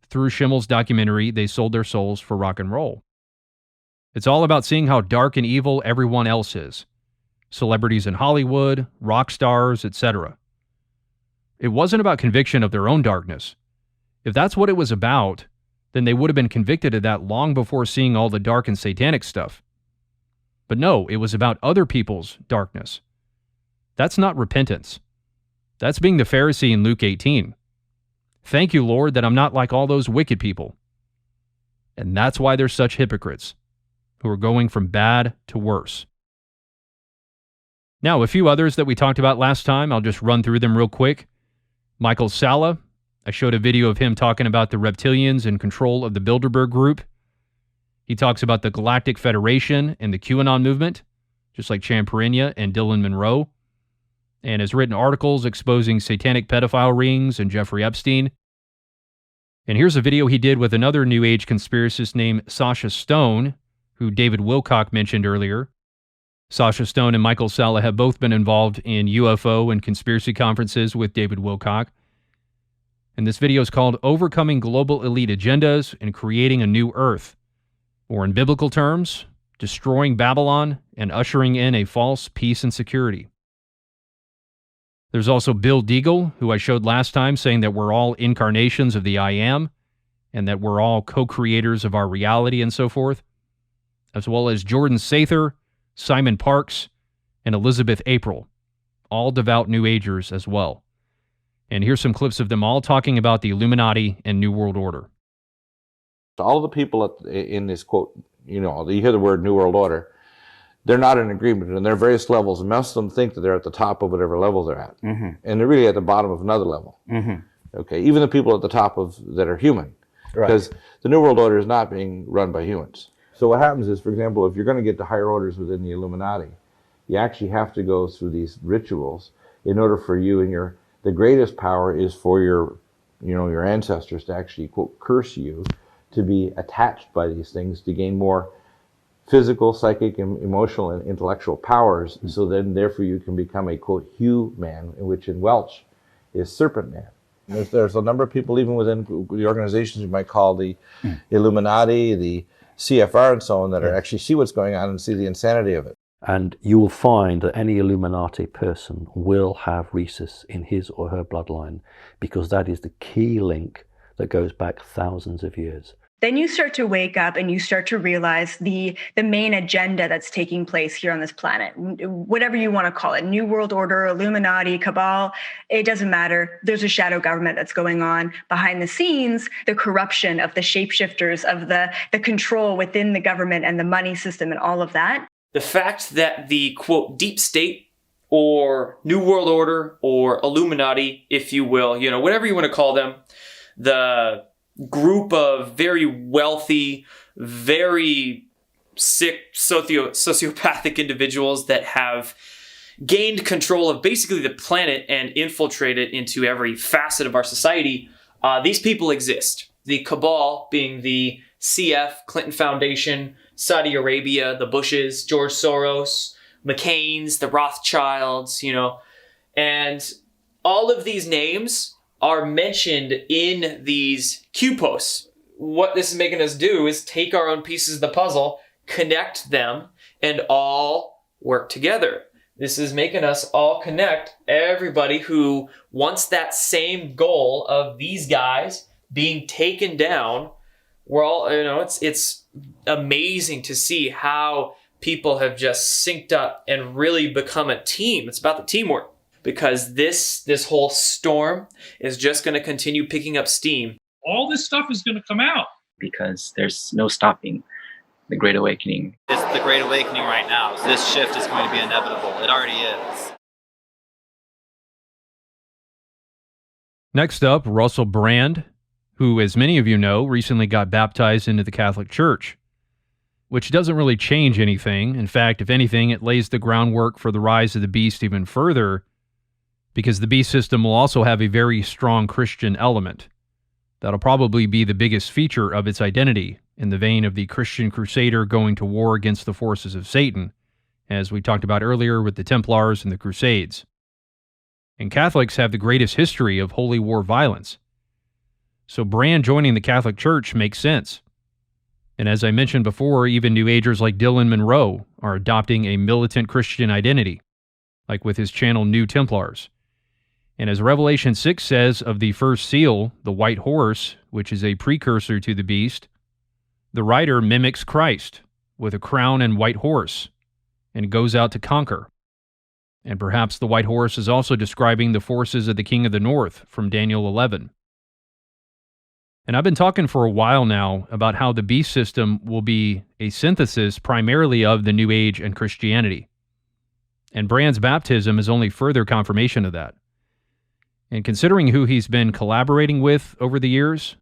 Speaker 3: through Schimmel's documentary, They Sold Their Souls for Rock and Roll. It's all about seeing how dark and evil everyone else is. Celebrities in Hollywood, rock stars, etc. It wasn't about conviction of their own darkness. If that's what it was about, then they would have been convicted of that long before seeing all the dark and satanic stuff. But no, it was about other people's darkness. That's not repentance. That's being the Pharisee in Luke 18. Thank you, Lord, that I'm not like all those wicked people. And that's why they're such hypocrites, who are going from bad to worse. Now, a few others that we talked about last time, I'll just run through them real quick. Michael Salla, I showed a video of him talking about the reptilians in control of the Bilderberg Group. He talks about the Galactic Federation and the QAnon Movement, just like Champerinia and Dylan Monroe, and has written articles exposing satanic pedophile rings and Jeffrey Epstein. And here's a video he did with another New Age conspiracist named Sasha Stone, who David Wilcock mentioned earlier. Sasha Stone and Michael Salla have both been involved in UFO and conspiracy conferences with David Wilcock. And this video is called Overcoming Global Elite Agendas and Creating a New Earth, or in biblical terms, Destroying Babylon and Ushering in a False Peace and Security. There's also Bill Deagle, who I showed last time, saying that we're all incarnations of the I Am, and that we're all co-creators of our reality and so forth, as well as Jordan Sather, Simon Parks, and Elizabeth April, all devout New Agers as well. And here's some clips of them all talking about the Illuminati and New World Order.
Speaker 17: All of the people in this quote, you hear the word New World Order, they're not in agreement, and there are various levels, and most of them think that they're at the top of whatever level they're at. Mm-hmm. And they're really at the bottom of another level. Mm-hmm. Okay, even the people at the top that are human. Because the New World Order is not being run by humans. So what happens is, for example, if you're going to get to higher orders within the Illuminati, you actually have to go through these rituals in order for you and the greatest power is for your ancestors to actually, quote, curse you, to be attached by these things, to gain more physical, psychic, and emotional and intellectual powers, so then therefore you can become a, quote, Hugh-man, which in Welsh is serpent man. There's a number of people even within the organizations you might call the Illuminati, the CFR and so on, that are actually see what's going on and see the insanity of it.
Speaker 18: And you will find that any Illuminati person will have Rhesus in his or her bloodline, because that is the key link that goes back thousands of years.
Speaker 26: Then you start to wake up and you start to realize the main agenda that's taking place here on this planet, whatever you want to call it, New World Order, Illuminati, Cabal, it doesn't matter. There's a shadow government that's going on behind the scenes, the corruption of the shapeshifters, of the control within the government and the money system and all of that.
Speaker 19: The fact that the, quote, deep state or New World Order or Illuminati, if you will, whatever you want to call them, the group of very wealthy, very sick sociopathic individuals that have gained control of basically the planet and infiltrated into every facet of our society, these people exist. The Cabal being the CF, Clinton Foundation, Saudi Arabia, the Bushes, George Soros, McCain's, the Rothschilds, and all of these names are mentioned in these Q posts. What this is making us do is take our own pieces of the puzzle, connect them, and all work together. This is making us all connect everybody who wants that same goal of these guys being taken down. We're all, it's amazing to see how people have just synced up and really become a team. It's about the teamwork. Because this whole storm is just going to continue picking up steam.
Speaker 10: All this stuff is going to come out.
Speaker 12: Because there's no stopping the Great Awakening.
Speaker 15: It's the Great Awakening right now. So this shift is going to be inevitable. It already is.
Speaker 3: Next up, Russell Brand, who, as many of you know, recently got baptized into the Catholic Church, which doesn't really change anything. In fact, if anything, it lays the groundwork for the rise of the beast even further, because the beast system will also have a very strong Christian element. That'll probably be the biggest feature of its identity, in the vein of the Christian crusader going to war against the forces of Satan, as we talked about earlier with the Templars and the Crusades. And Catholics have the greatest history of holy war violence. So Brand joining the Catholic Church makes sense. And as I mentioned before, even New Agers like Dylan Monroe are adopting a militant Christian identity, like with his channel New Templars. And as Revelation 6 says of the first seal, the white horse, which is a precursor to the beast, the rider mimics Christ with a crown and white horse and goes out to conquer. And perhaps the white horse is also describing the forces of the King of the North from Daniel 11. And I've been talking for a while now about how the beast system will be a synthesis primarily of the New Age and Christianity. And Brand's baptism is only further confirmation of that. And considering who he's been collaborating with over the years,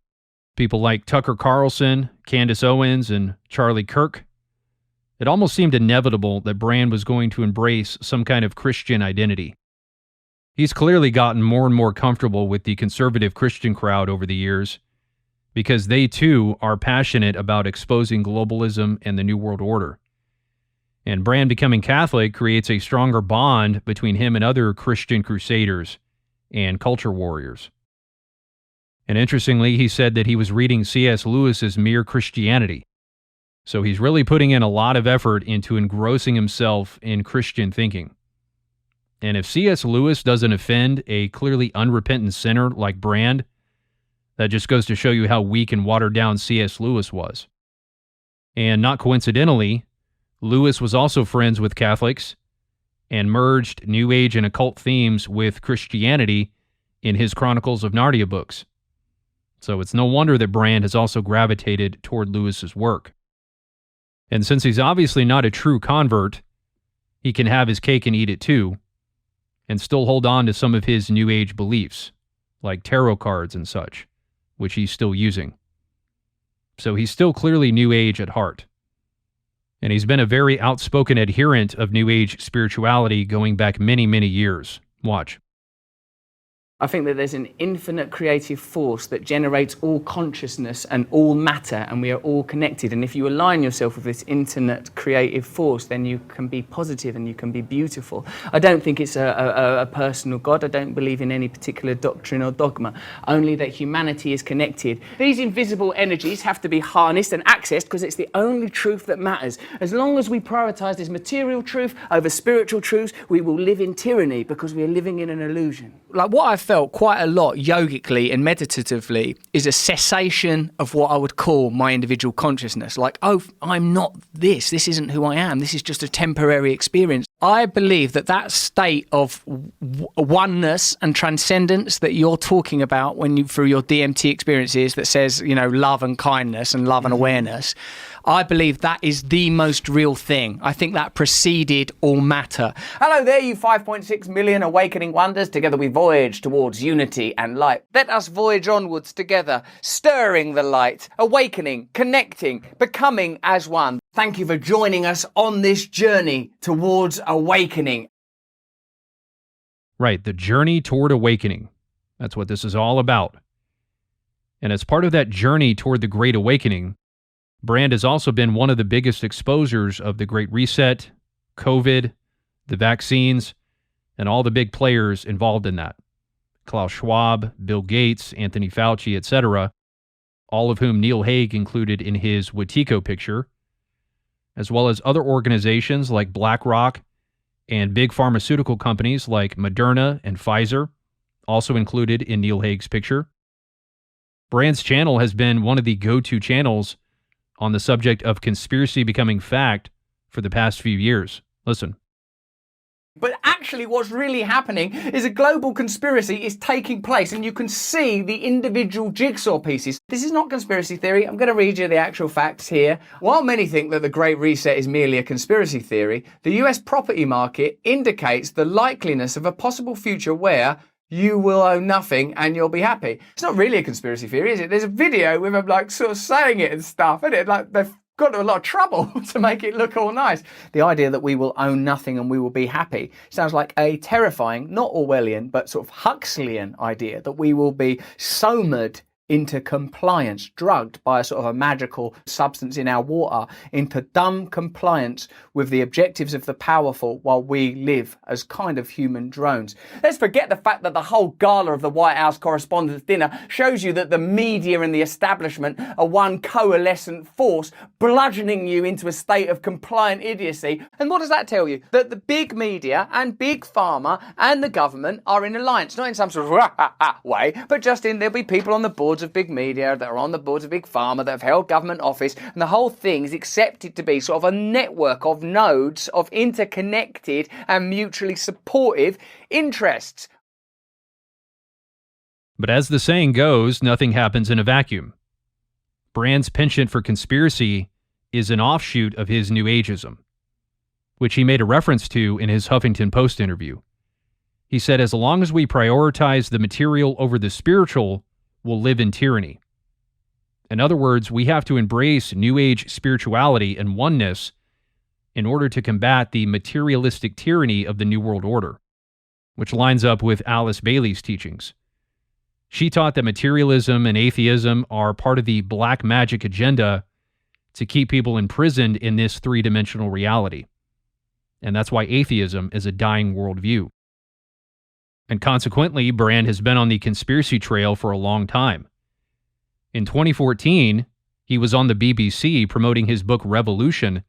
Speaker 3: people like Tucker Carlson, Candace Owens, and Charlie Kirk, it almost seemed inevitable that Brand was going to embrace some kind of Christian identity. He's clearly gotten more and more comfortable with the conservative Christian crowd over the years, because they too are passionate about exposing globalism and the New World Order. And Brand becoming Catholic creates a stronger bond between him and other Christian crusaders and culture warriors. And interestingly, he said that he was reading C.S. Lewis's Mere Christianity. So he's really putting in a lot of effort into engrossing himself in Christian thinking. And if C.S. Lewis doesn't offend a clearly unrepentant sinner like Brand, that just goes to show you how weak and watered down C.S. Lewis was. And not coincidentally, Lewis was also friends with Catholics and merged New Age and occult themes with Christianity in his Chronicles of Narnia books. So it's no wonder that Brand has also gravitated toward Lewis's work. And since he's obviously not a true convert, he can have his cake and eat it too, and still hold on to some of his New Age beliefs, like tarot cards and such, which he's still using. So he's still clearly New Age at heart. And he's been a very outspoken adherent of New Age spirituality going back many, many years. Watch.
Speaker 4: I think that there's an infinite creative force that generates all consciousness and all matter, and we are all connected. And if you align yourself with this infinite creative force, then you can be positive and you can be beautiful. I don't think it's a personal God. I don't believe in any particular doctrine or dogma, only that humanity is connected. These invisible energies have to be harnessed and accessed because it's the only truth that matters. As long as we prioritize this material truth over spiritual truths, we will live in tyranny because we are living in an illusion. Like what I've felt quite a lot yogically and meditatively is a cessation of what I would call my individual consciousness. Like, oh, I'm not this. This isn't who I am. This is just a temporary experience. I believe that that state of oneness and transcendence that you're talking about when you, through your DMT experiences, that says, you know, love and kindness and love and awareness, I believe that is the most real thing. I think that preceded all matter. Hello there, you 5.6 million awakening wonders. Together we voyage towards unity and light. Let us voyage onwards together, stirring the light, awakening, connecting, becoming as one. Thank you for joining us on this journey towards awakening.
Speaker 3: Right, the journey toward awakening. That's what this is all about. And as part of that journey toward the Great Awakening, Brand has also been one of the biggest exposers of the Great Reset, COVID, the vaccines, and all the big players involved in that. Klaus Schwab, Bill Gates, Anthony Fauci, etc., all of whom Neil Hague included in his Wetiko picture, as well as other organizations like BlackRock and big pharmaceutical companies like Moderna and Pfizer, also included in Neil Hague's picture. Brand's channel has been one of the go-to channels on the subject of conspiracy becoming fact for the past few years. Listen.
Speaker 4: But actually what's really happening is a global conspiracy is taking place, and you can see the individual jigsaw pieces. This is not conspiracy theory. I'm going to read you the actual facts here. While many think that the Great Reset is merely a conspiracy theory, the US property market indicates the likeliness of a possible future where you will own nothing and you'll be happy. It's not really a conspiracy theory, is it? There's a video with them like sort of saying it and stuff, isn't it? Like they've got into a lot of trouble to make it look all nice. The idea that we will own nothing and we will be happy sounds like a terrifying, not Orwellian, but sort of Huxleyan idea that we will be somered into compliance, drugged by a sort of a magical substance in our water, into dumb compliance with the objectives of the powerful while we live as kind of human drones. Let's forget the fact that the whole gala of the White House Correspondents' Dinner shows you that the media and the establishment are one coalescent force, bludgeoning you into a state of compliant idiocy. And what does that tell you? That the big media and big pharma and the government are in alliance, not in some sort of way, but just in there'll be people on the board of big media that are on the boards of big pharma that have held government office, and the whole thing is accepted to be sort of a network of nodes of interconnected and mutually supportive interests.
Speaker 3: But as the saying goes, nothing happens in a vacuum. Brand's penchant for conspiracy is an offshoot of his New Ageism, which he made a reference to in his Huffington Post interview. He said, as long as we prioritize the material over the spiritual, will live in tyranny. In other words, we have to embrace New Age spirituality and oneness in order to combat the materialistic tyranny of the New World Order, which lines up with Alice Bailey's teachings. She taught that materialism and atheism are part of the black magic agenda to keep people imprisoned in this three-dimensional reality. and that's why atheism is a dying worldview. And consequently, Brand has been on the conspiracy trail for a long time. In 2014, he was on the BBC promoting his book Revolution,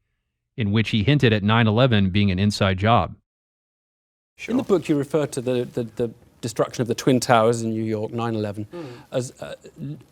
Speaker 3: in which he hinted at 9/11 being an inside job.
Speaker 6: In the book, you refer to the destruction of the Twin Towers in New York, 9/11, as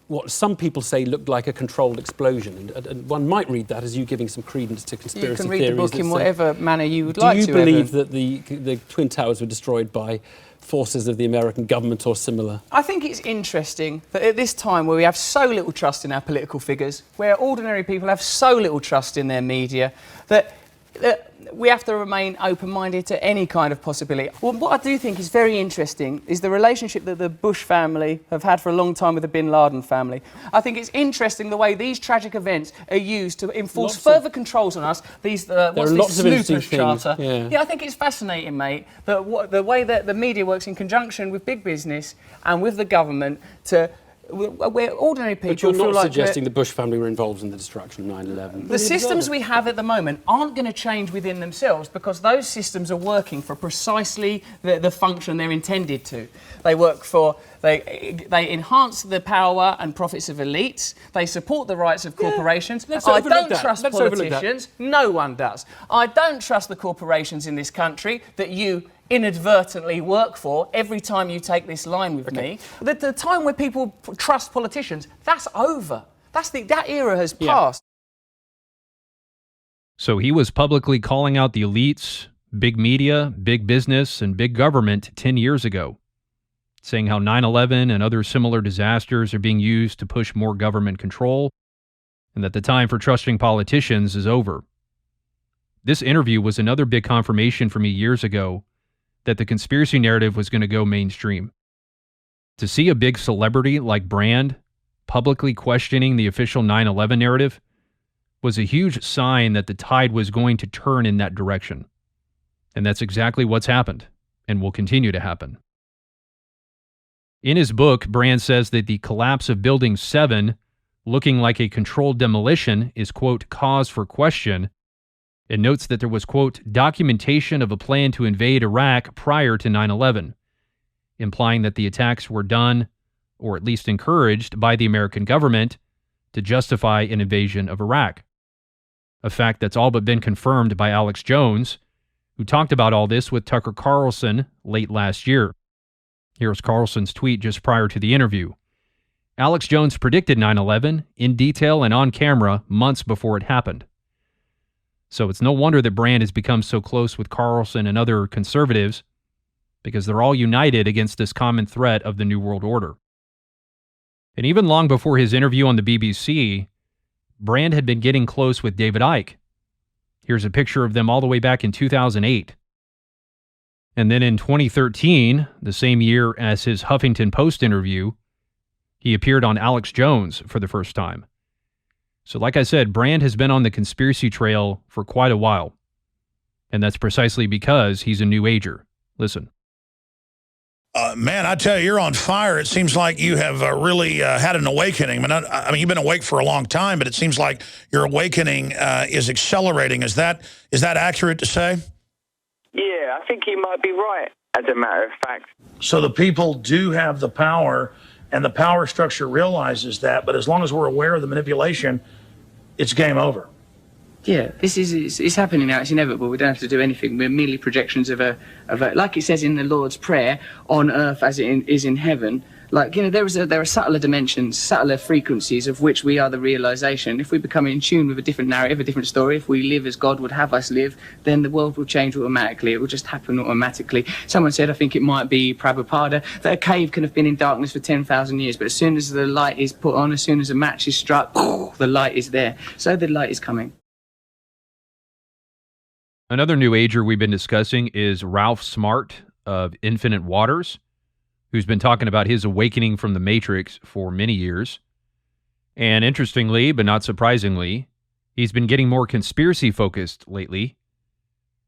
Speaker 6: what some people say looked like a controlled explosion. And one might read that as you giving some credence to conspiracy theories.
Speaker 4: You can read the book in whatever manner you would like to.
Speaker 6: Do you believe that the Twin Towers were destroyed by forces of the American government or similar?
Speaker 4: I think it's interesting that at this time where we have so little trust in our political figures, where ordinary people have so little trust in their media, that we have to remain open-minded to any kind of possibility. Well, what I do think is very interesting is the relationship that the Bush family have had for a long time with the Bin Laden family. I think it's interesting the way these tragic events are used to enforce further controls on us. These what's this Snoopers charter? Yeah, I think it's fascinating, mate, that the way that the media works in conjunction with big business and with the government to where ordinary people
Speaker 6: but you're
Speaker 4: feel
Speaker 6: not
Speaker 4: like
Speaker 6: suggesting the Bush family were involved in the destruction of 9/11.
Speaker 4: The systems we have at the moment aren't going to change within themselves because those systems are working for precisely the function they're intended to. They work for, they enhance the power and profits of elites. They support the rights of corporations. I don't trust politicians. No one does. I don't trust the corporations in this country that you inadvertently work for every time you take this line with me. The time where people trust politicians, that's over. That era has passed.
Speaker 3: So he was publicly calling out the elites, big media, big business, and big government 10 years ago, saying how 9/11 and other similar disasters are being used to push more government control, and that the time for trusting politicians is over. This interview was another big confirmation for me years ago that the conspiracy narrative was going to go mainstream. To see a big celebrity like Brand publicly questioning the official 9/11 narrative was a huge sign that the tide was going to turn in that direction. And that's exactly what's happened and will continue to happen. In his book, Brand says that the collapse of Building 7, looking like a controlled demolition, is, quote, cause for question. It notes that there was, quote, documentation of a plan to invade Iraq prior to 9/11, implying that the attacks were done, or at least encouraged, by the American government to justify an invasion of Iraq. A fact that's all but been confirmed by Alex Jones, who talked about all this with Tucker Carlson late last year. Here's Carlson's tweet just prior to the interview. Alex Jones predicted 9/11 in detail and on camera months before it happened. So it's no wonder that Brand has become so close with Carlson and other conservatives, because they're all united against this common threat of the New World Order. And even long before his interview on the BBC, Brand had been getting close with David Icke. Here's a picture of them all the way back in 2008. And then in 2013, the same year as his Huffington Post interview, he appeared on Alex Jones for the first time. So like I said, Brand has been on the conspiracy trail for quite a while. And that's precisely because he's a New Ager. Listen.
Speaker 5: Man, I tell you, you're on fire. It seems like you have really had an awakening. I mean, you've been awake for a long time, but it seems like your awakening is accelerating. Is that accurate to say?
Speaker 7: Yeah, I think you might be right, as a matter of fact.
Speaker 5: So the people do have the power, and the power structure realizes that, but as long as we're aware of the manipulation, it's game over.
Speaker 4: Yeah, it's happening now. It's inevitable. We don't have to do anything. We're merely projections of a like it says in the Lord's Prayer, on earth as it is in heaven. Like, you know, there are subtler dimensions, subtler frequencies of which we are the realization. If we become in tune with a different narrative, a different story, if we live as God would have us live, then the world will change automatically. It will just happen automatically. Someone said, I think it might be Prabhupada, that a cave can have been in darkness for 10,000 years, but as soon as the light is put on, as soon as a match is struck, the light is there. So the light is coming.
Speaker 3: Another New Ager we've been discussing is Ralph Smart of Infinite Waters, who's been talking about his awakening from the Matrix for many years. And interestingly, but not surprisingly, he's been getting more conspiracy-focused lately.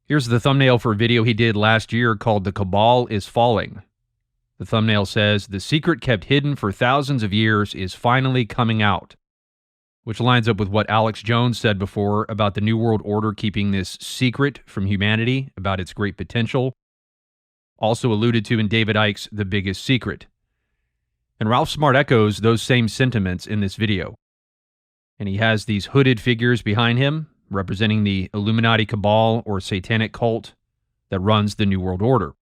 Speaker 3: Here's the thumbnail for a video he did last year called The Cabal is Falling. The thumbnail says, "The secret kept hidden for thousands of years is finally coming out," which lines up with what Alex Jones said before about the New World Order keeping this secret from humanity about its great potential. Also alluded to in David Icke's The Biggest Secret. And Ralph Smart echoes those same sentiments in this video. And he has these hooded figures behind him, representing the Illuminati cabal or satanic cult that runs the New World Order.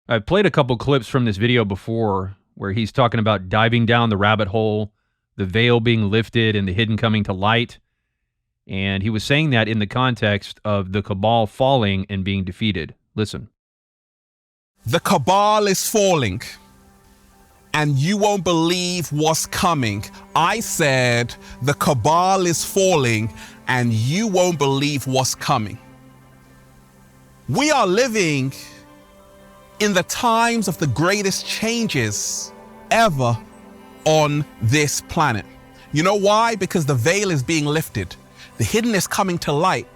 Speaker 3: I've played a couple clips from this video before where he's talking about diving down the rabbit hole, the veil being lifted and the hidden coming to light. And he was saying that in the context of the cabal falling and being defeated. Listen.
Speaker 1: The cabal is falling, and you won't believe what's coming. I said the cabal is falling, and you won't believe what's coming. We are living in the times of the greatest changes ever on this planet. You know why? Because the veil is being lifted. The hidden is coming to light,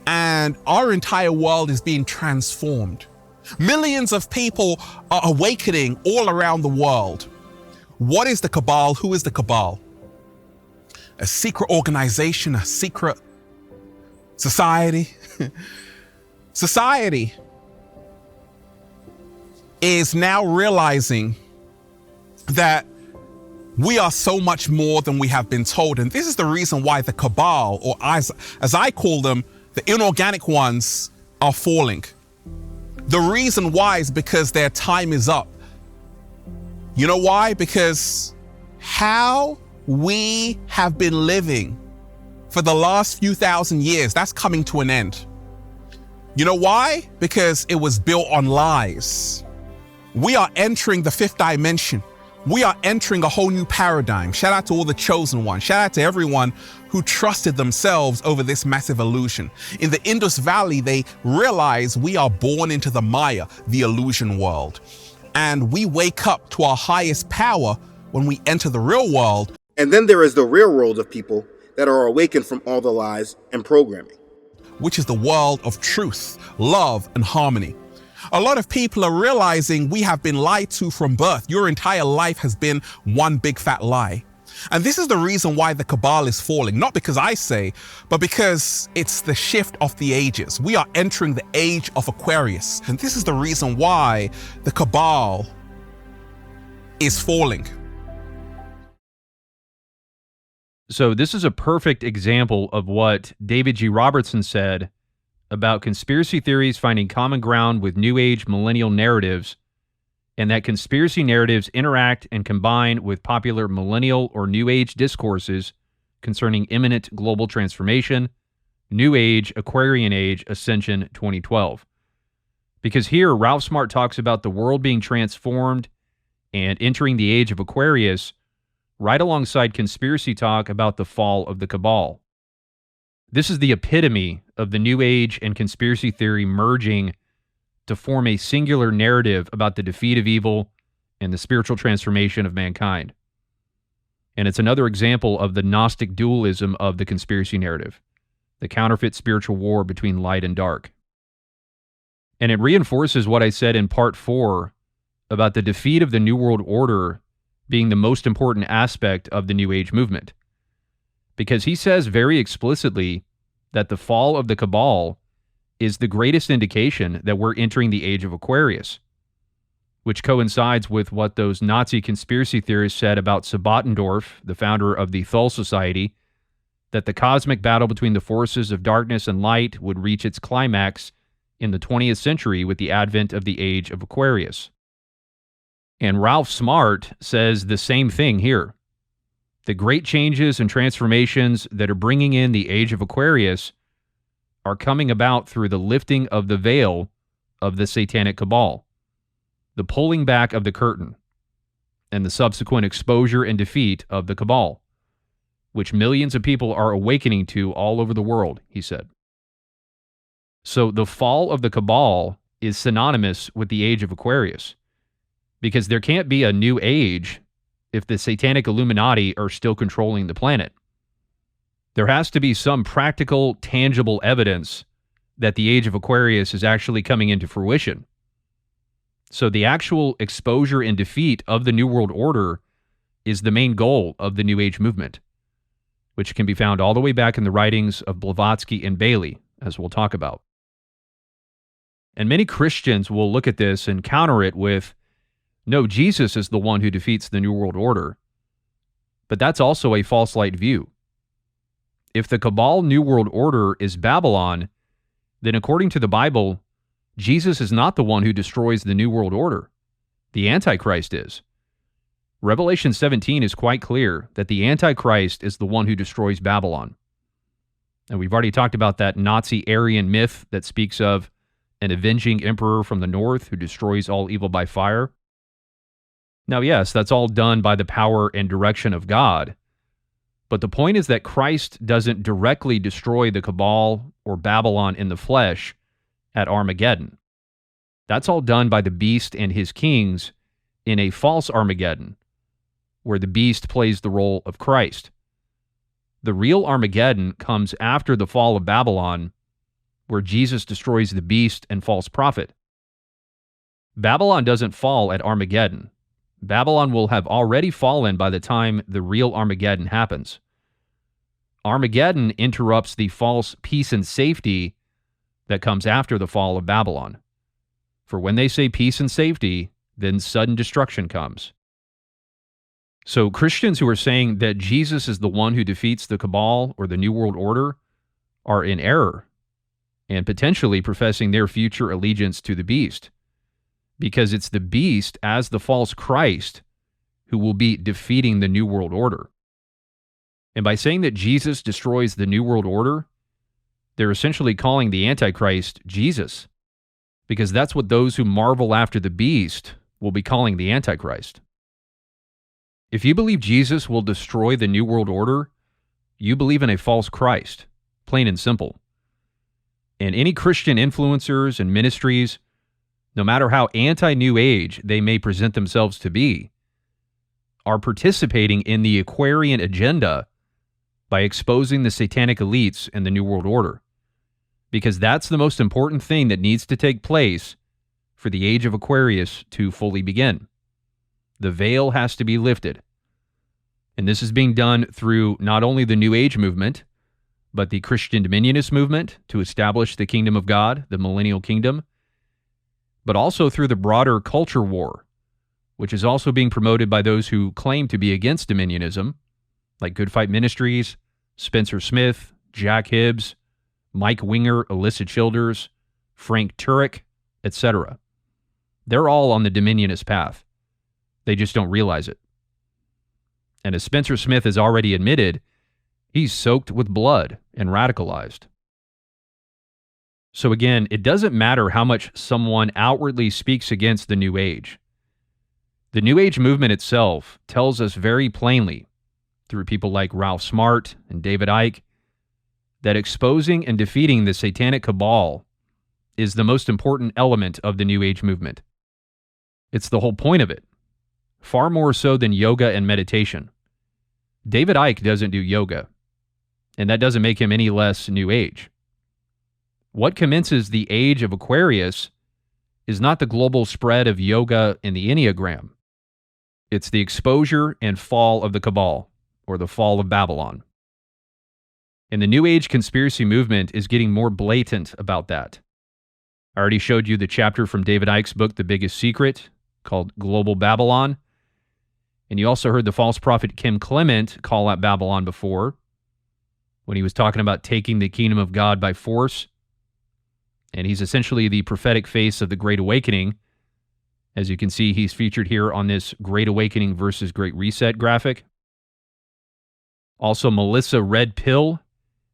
Speaker 1: and our entire world is being transformed. Millions of people are awakening all around the world. What is the cabal? Who is the cabal? A secret organization, a secret society. Society is now realizing that we are so much more than we have been told. And this is the reason why the cabal, or as I call them, the inorganic ones, are falling. The reason why is because their time is up. You know why? Because how we have been living for the last few thousand years, that's coming to an end. You know why? Because it was built on lies. We are entering the fifth dimension. We are entering a whole new paradigm. Shout out to all the chosen ones. Shout out to everyone who trusted themselves over this massive illusion. In the Indus Valley, they realize we are born into the Maya, the illusion world. And we wake up to our highest power when we enter the real world.
Speaker 8: And then there is the real world of people that are awakened from all the lies and programming,
Speaker 1: which is the world of truth, love, and harmony. A lot of people are realizing we have been lied to from birth. Your entire life has been one big fat lie. And this is the reason why the cabal is falling, not because I say, but because it's the shift of the ages. We are entering the age of Aquarius. And this is the reason why the cabal is falling.
Speaker 3: So this is a perfect example of what David G. Robertson said about conspiracy theories finding common ground with New Age millennial narratives, and that conspiracy narratives interact and combine with popular millennial or New Age discourses concerning imminent global transformation, New Age, Aquarian Age, Ascension 2012. Because here, Ralph Smart talks about the world being transformed and entering the age of Aquarius, right alongside conspiracy talk about the fall of the cabal. This is the epitome of the New Age and conspiracy theory merging to form a singular narrative about the defeat of evil and the spiritual transformation of mankind. And it's another example of the Gnostic dualism of the conspiracy narrative, the counterfeit spiritual war between light and dark. And it reinforces what I said in part 4 about the defeat of the New World Order being the most important aspect of the New Age movement. Because he says very explicitly that the fall of the cabal is the greatest indication that we're entering the age of Aquarius, which coincides with what those Nazi conspiracy theorists said about Sabbatendorf, the founder of the Thule Society, that the cosmic battle between the forces of darkness and light would reach its climax in the 20th century with the advent of the age of Aquarius. And Ralph Smart says the same thing here. The great changes and transformations that are bringing in the age of Aquarius are coming about through the lifting of the veil of the satanic cabal, the pulling back of the curtain, and the subsequent exposure and defeat of the cabal, which millions of people are awakening to all over the world, he said. So the fall of the cabal is synonymous with the age of Aquarius, because there can't be a new age if the satanic Illuminati are still controlling the planet. There has to be some practical, tangible evidence that the age of Aquarius is actually coming into fruition. So the actual exposure and defeat of the New World Order is the main goal of the New Age movement. which can be found all the way back in the writings of Blavatsky and Bailey, as we'll talk about. And many Christians will look at this and counter it with, no, Jesus is the one who defeats the New World Order. But that's also a false light view. If the Cabal New World Order is Babylon, then according to the Bible, Jesus is not the one who destroys the New World Order. The Antichrist is. Revelation 17 is quite clear that the Antichrist is the one who destroys Babylon. And we've already talked about that Nazi Aryan myth that speaks of an avenging emperor from the north who destroys all evil by fire. Now, yes, that's all done by the power and direction of God. But the point is that Christ doesn't directly destroy the Cabal or Babylon in the flesh at Armageddon. That's all done by the beast and his kings in a false Armageddon, where the beast plays the role of Christ. The real Armageddon comes after the fall of Babylon, where Jesus destroys the beast and false prophet. Babylon doesn't fall at Armageddon. Babylon will have already fallen by the time the real Armageddon happens. Armageddon interrupts the false peace and safety that comes after the fall of Babylon. For when they say peace and safety, then sudden destruction comes. So Christians who are saying that Jesus is the one who defeats the Cabal or the New World Order are in error and potentially professing their future allegiance to the beast, because it's the beast as the false Christ who will be defeating the New World Order. And by saying that Jesus destroys the New World Order, they're essentially calling the Antichrist Jesus, because that's what those who marvel after the beast will be calling the Antichrist. If you believe Jesus will destroy the New World Order, you believe in a false Christ, plain and simple. And any Christian influencers and ministries, no matter how anti-New Age they may present themselves to be, are participating in the Aquarian agenda by exposing the satanic elites in the New World Order. Because that's the most important thing that needs to take place for the age of Aquarius to fully begin. The veil has to be lifted. And this is being done through not only the New Age movement, but the Christian Dominionist movement to establish the kingdom of God, the millennial kingdom, but also through the broader culture war, which is also being promoted by those who claim to be against Dominionism, like Good Fight Ministries, Spencer Smith, Jack Hibbs, Mike Winger, Alyssa Childers, Frank Turek, etc. They're all on the Dominionist path. They just don't realize it. And as Spencer Smith has already admitted, he's soaked with blood and radicalized. So again, it doesn't matter how much someone outwardly speaks against the New Age. The New Age movement itself tells us very plainly, through people like Ralph Smart and David Icke, that exposing and defeating the satanic cabal is the most important element of the New Age movement. It's the whole point of it, far more so than yoga and meditation. David Icke doesn't do yoga, and that doesn't make him any less New Age. What commences the age of Aquarius is not the global spread of yoga and the Enneagram. It's the exposure and fall of the Cabal, or the fall of Babylon. And the New Age conspiracy movement is getting more blatant about that. I already showed you the chapter from David Icke's book, The Biggest Secret, called Global Babylon. And you also heard the false prophet Kim Clement call out Babylon before, when he was talking about taking the kingdom of God by force. And he's essentially the prophetic face of the Great Awakening. As you can see, he's featured here on this Great Awakening versus Great Reset graphic. Also, Melissa Red Pill,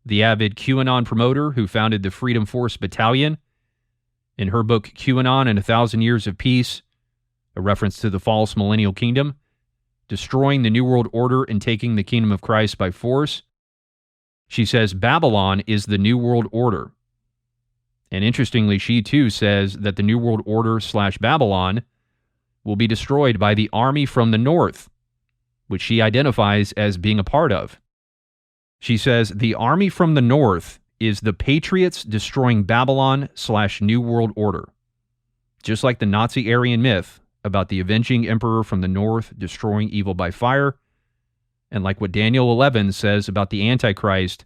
Speaker 3: the avid QAnon promoter who founded the Freedom Force Battalion. In her book, QAnon and 1,000 Years of Peace, a reference to the false millennial kingdom, destroying the New World Order and taking the kingdom of Christ by force. She says Babylon is the New World Order. And interestingly, she too says that the New World Order / Babylon will be destroyed by the army from the north, which she identifies as being a part of. She says the army from the north is the patriots destroying Babylon / New World Order. Just like the Nazi Aryan myth about the avenging emperor from the north destroying evil by fire, And like what Daniel 11 says about the Antichrist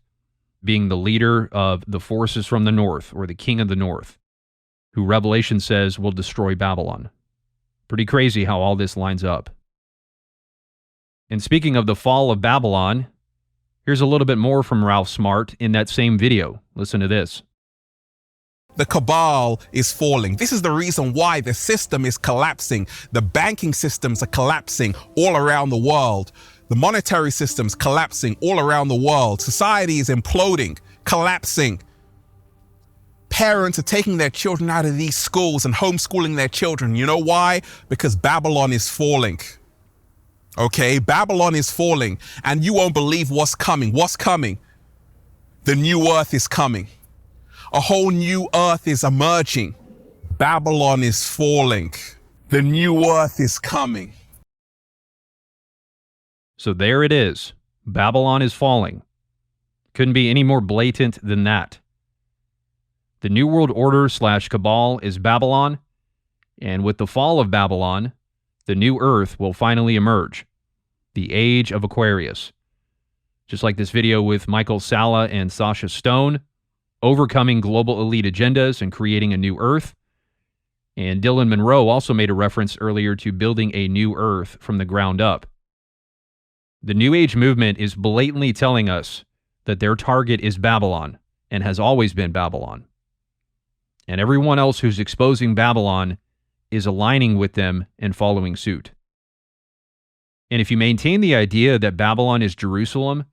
Speaker 3: being the leader of the forces from the north, or the king of the north, who Revelation says will destroy Babylon. Pretty crazy how all this lines up. And speaking of the fall of Babylon, here's a little bit more from Ralph Smart in that same video. Listen to this.
Speaker 1: The cabal is falling. This is the reason why the system is collapsing. The banking systems are collapsing all around the world. The monetary system's collapsing all around the world. Society is imploding, collapsing. Parents are taking their children out of these schools and homeschooling their children. You know why? Because Babylon is falling. Okay, Babylon is falling, and you won't believe what's coming. What's coming? The new earth is coming. A whole new earth is emerging. Babylon is falling. The new earth is coming.
Speaker 3: So there it is. Babylon is falling. Couldn't be any more blatant than that. The New World Order / Cabal is Babylon, and with the fall of Babylon, the new earth will finally emerge. The Age of Aquarius. Just like this video with Michael Salla and Sasha Stone, overcoming global elite agendas and creating a new earth. And Dylan Monroe also made a reference earlier to building a new earth from the ground up. The New Age movement is blatantly telling us that their target is Babylon and has always been Babylon. And everyone else who's exposing Babylon is aligning with them and following suit. And if you maintain the idea that Babylon is Jerusalem,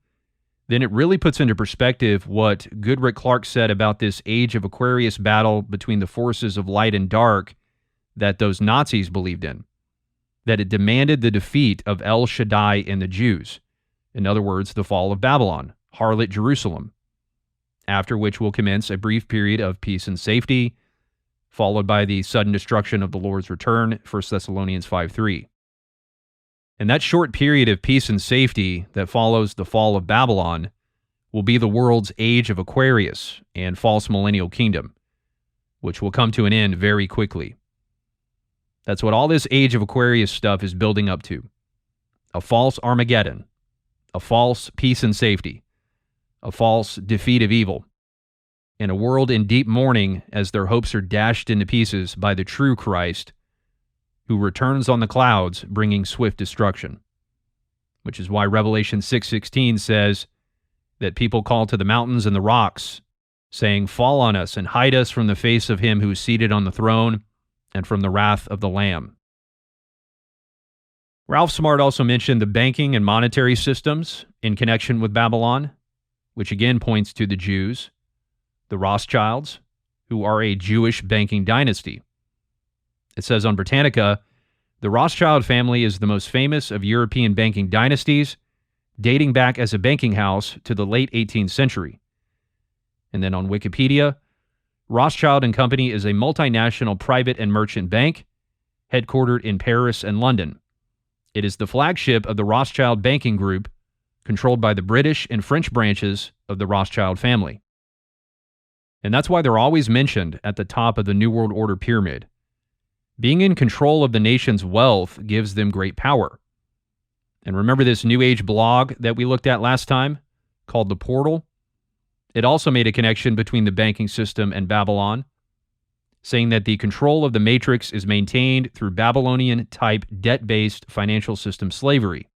Speaker 3: then it really puts into perspective what Goodrick-Clarke said about this Age of Aquarius battle between the forces of light and dark that those Nazis believed in. That it demanded the defeat of El Shaddai and the Jews. In other words, the fall of Babylon, harlot Jerusalem. After which will commence a brief period of peace and safety, followed by the sudden destruction of the Lord's return, 1 Thessalonians 5:3. And that short period of peace and safety that follows the fall of Babylon will be the world's Age of Aquarius and false millennial kingdom, which will come to an end very quickly. That's what all this Age of Aquarius stuff is building up to. A false Armageddon, a false peace and safety, a false defeat of evil, and a world in deep mourning as their hopes are dashed into pieces by the true Christ, who returns on the clouds, bringing swift destruction. Which is why Revelation 6:16 says that people call to the mountains and the rocks, saying, "Fall on us and hide us from the face of him who is seated on the throne and from the wrath of the Lamb." Ralph Smart also mentioned the banking and monetary systems in connection with Babylon, which again points to the Jews, the Rothschilds, who are a Jewish banking dynasty. It says on Britannica, the Rothschild family is the most famous of European banking dynasties, dating back as a banking house to the late 18th century. And then on Wikipedia, Rothschild & Company is a multinational private and merchant bank, headquartered in Paris and London. It is the flagship of the Rothschild banking group, controlled by the British and French branches of the Rothschild family. And that's why they're always mentioned at the top of the New World Order pyramid. Being in control of the nation's wealth gives them great power. And remember this New Age blog that we looked at last time, called The Portal? It also made a connection between the banking system and Babylon, saying that the control of the matrix is maintained through Babylonian-type debt-based financial system slavery.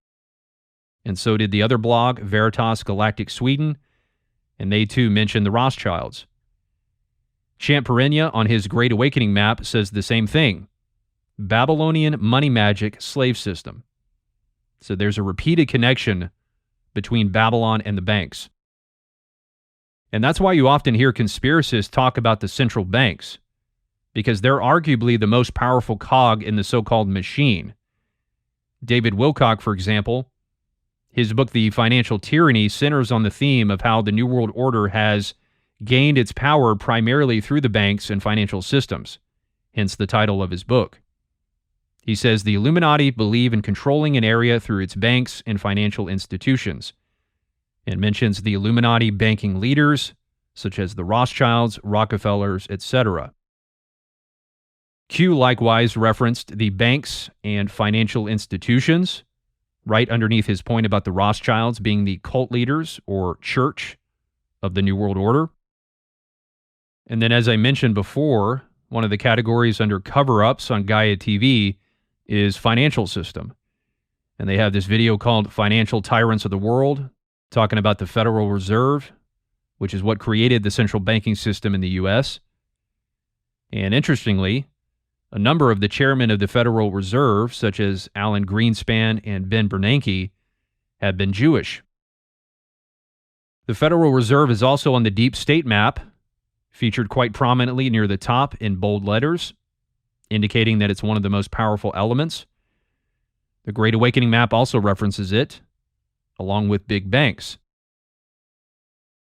Speaker 3: And so did the other blog, Veritas Galactic Sweden, and they too mentioned the Rothschilds. Champ Perenya on his Great Awakening map says the same thing. Babylonian money magic slave system. So there's a repeated connection between Babylon and the banks. And that's why you often hear conspiracists talk about the central banks, because they're arguably the most powerful cog in the so-called machine. David Wilcock, for example, his book, The Financial Tyranny, centers on the theme of how the New World Order has gained its power primarily through the banks and financial systems, hence the title of his book. He says the Illuminati believe in controlling an area through its banks and financial institutions, and mentions the Illuminati banking leaders, such as the Rothschilds, Rockefellers, etc. Q likewise referenced the banks and financial institutions, right underneath his point about the Rothschilds being the cult leaders or church of the New World Order. And then, as I mentioned before, one of the categories under cover-ups on Gaia TV is financial system. And they have this video called Financial Tyrants of the World, talking about the Federal Reserve, which is what created the central banking system in the U.S. And interestingly, a number of the chairmen of the Federal Reserve, such as Alan Greenspan and Ben Bernanke, have been Jewish. The Federal Reserve is also on the deep state map, featured quite prominently near the top in bold letters, indicating that it's one of the most powerful elements. The Great Awakening map also references it, along with big banks.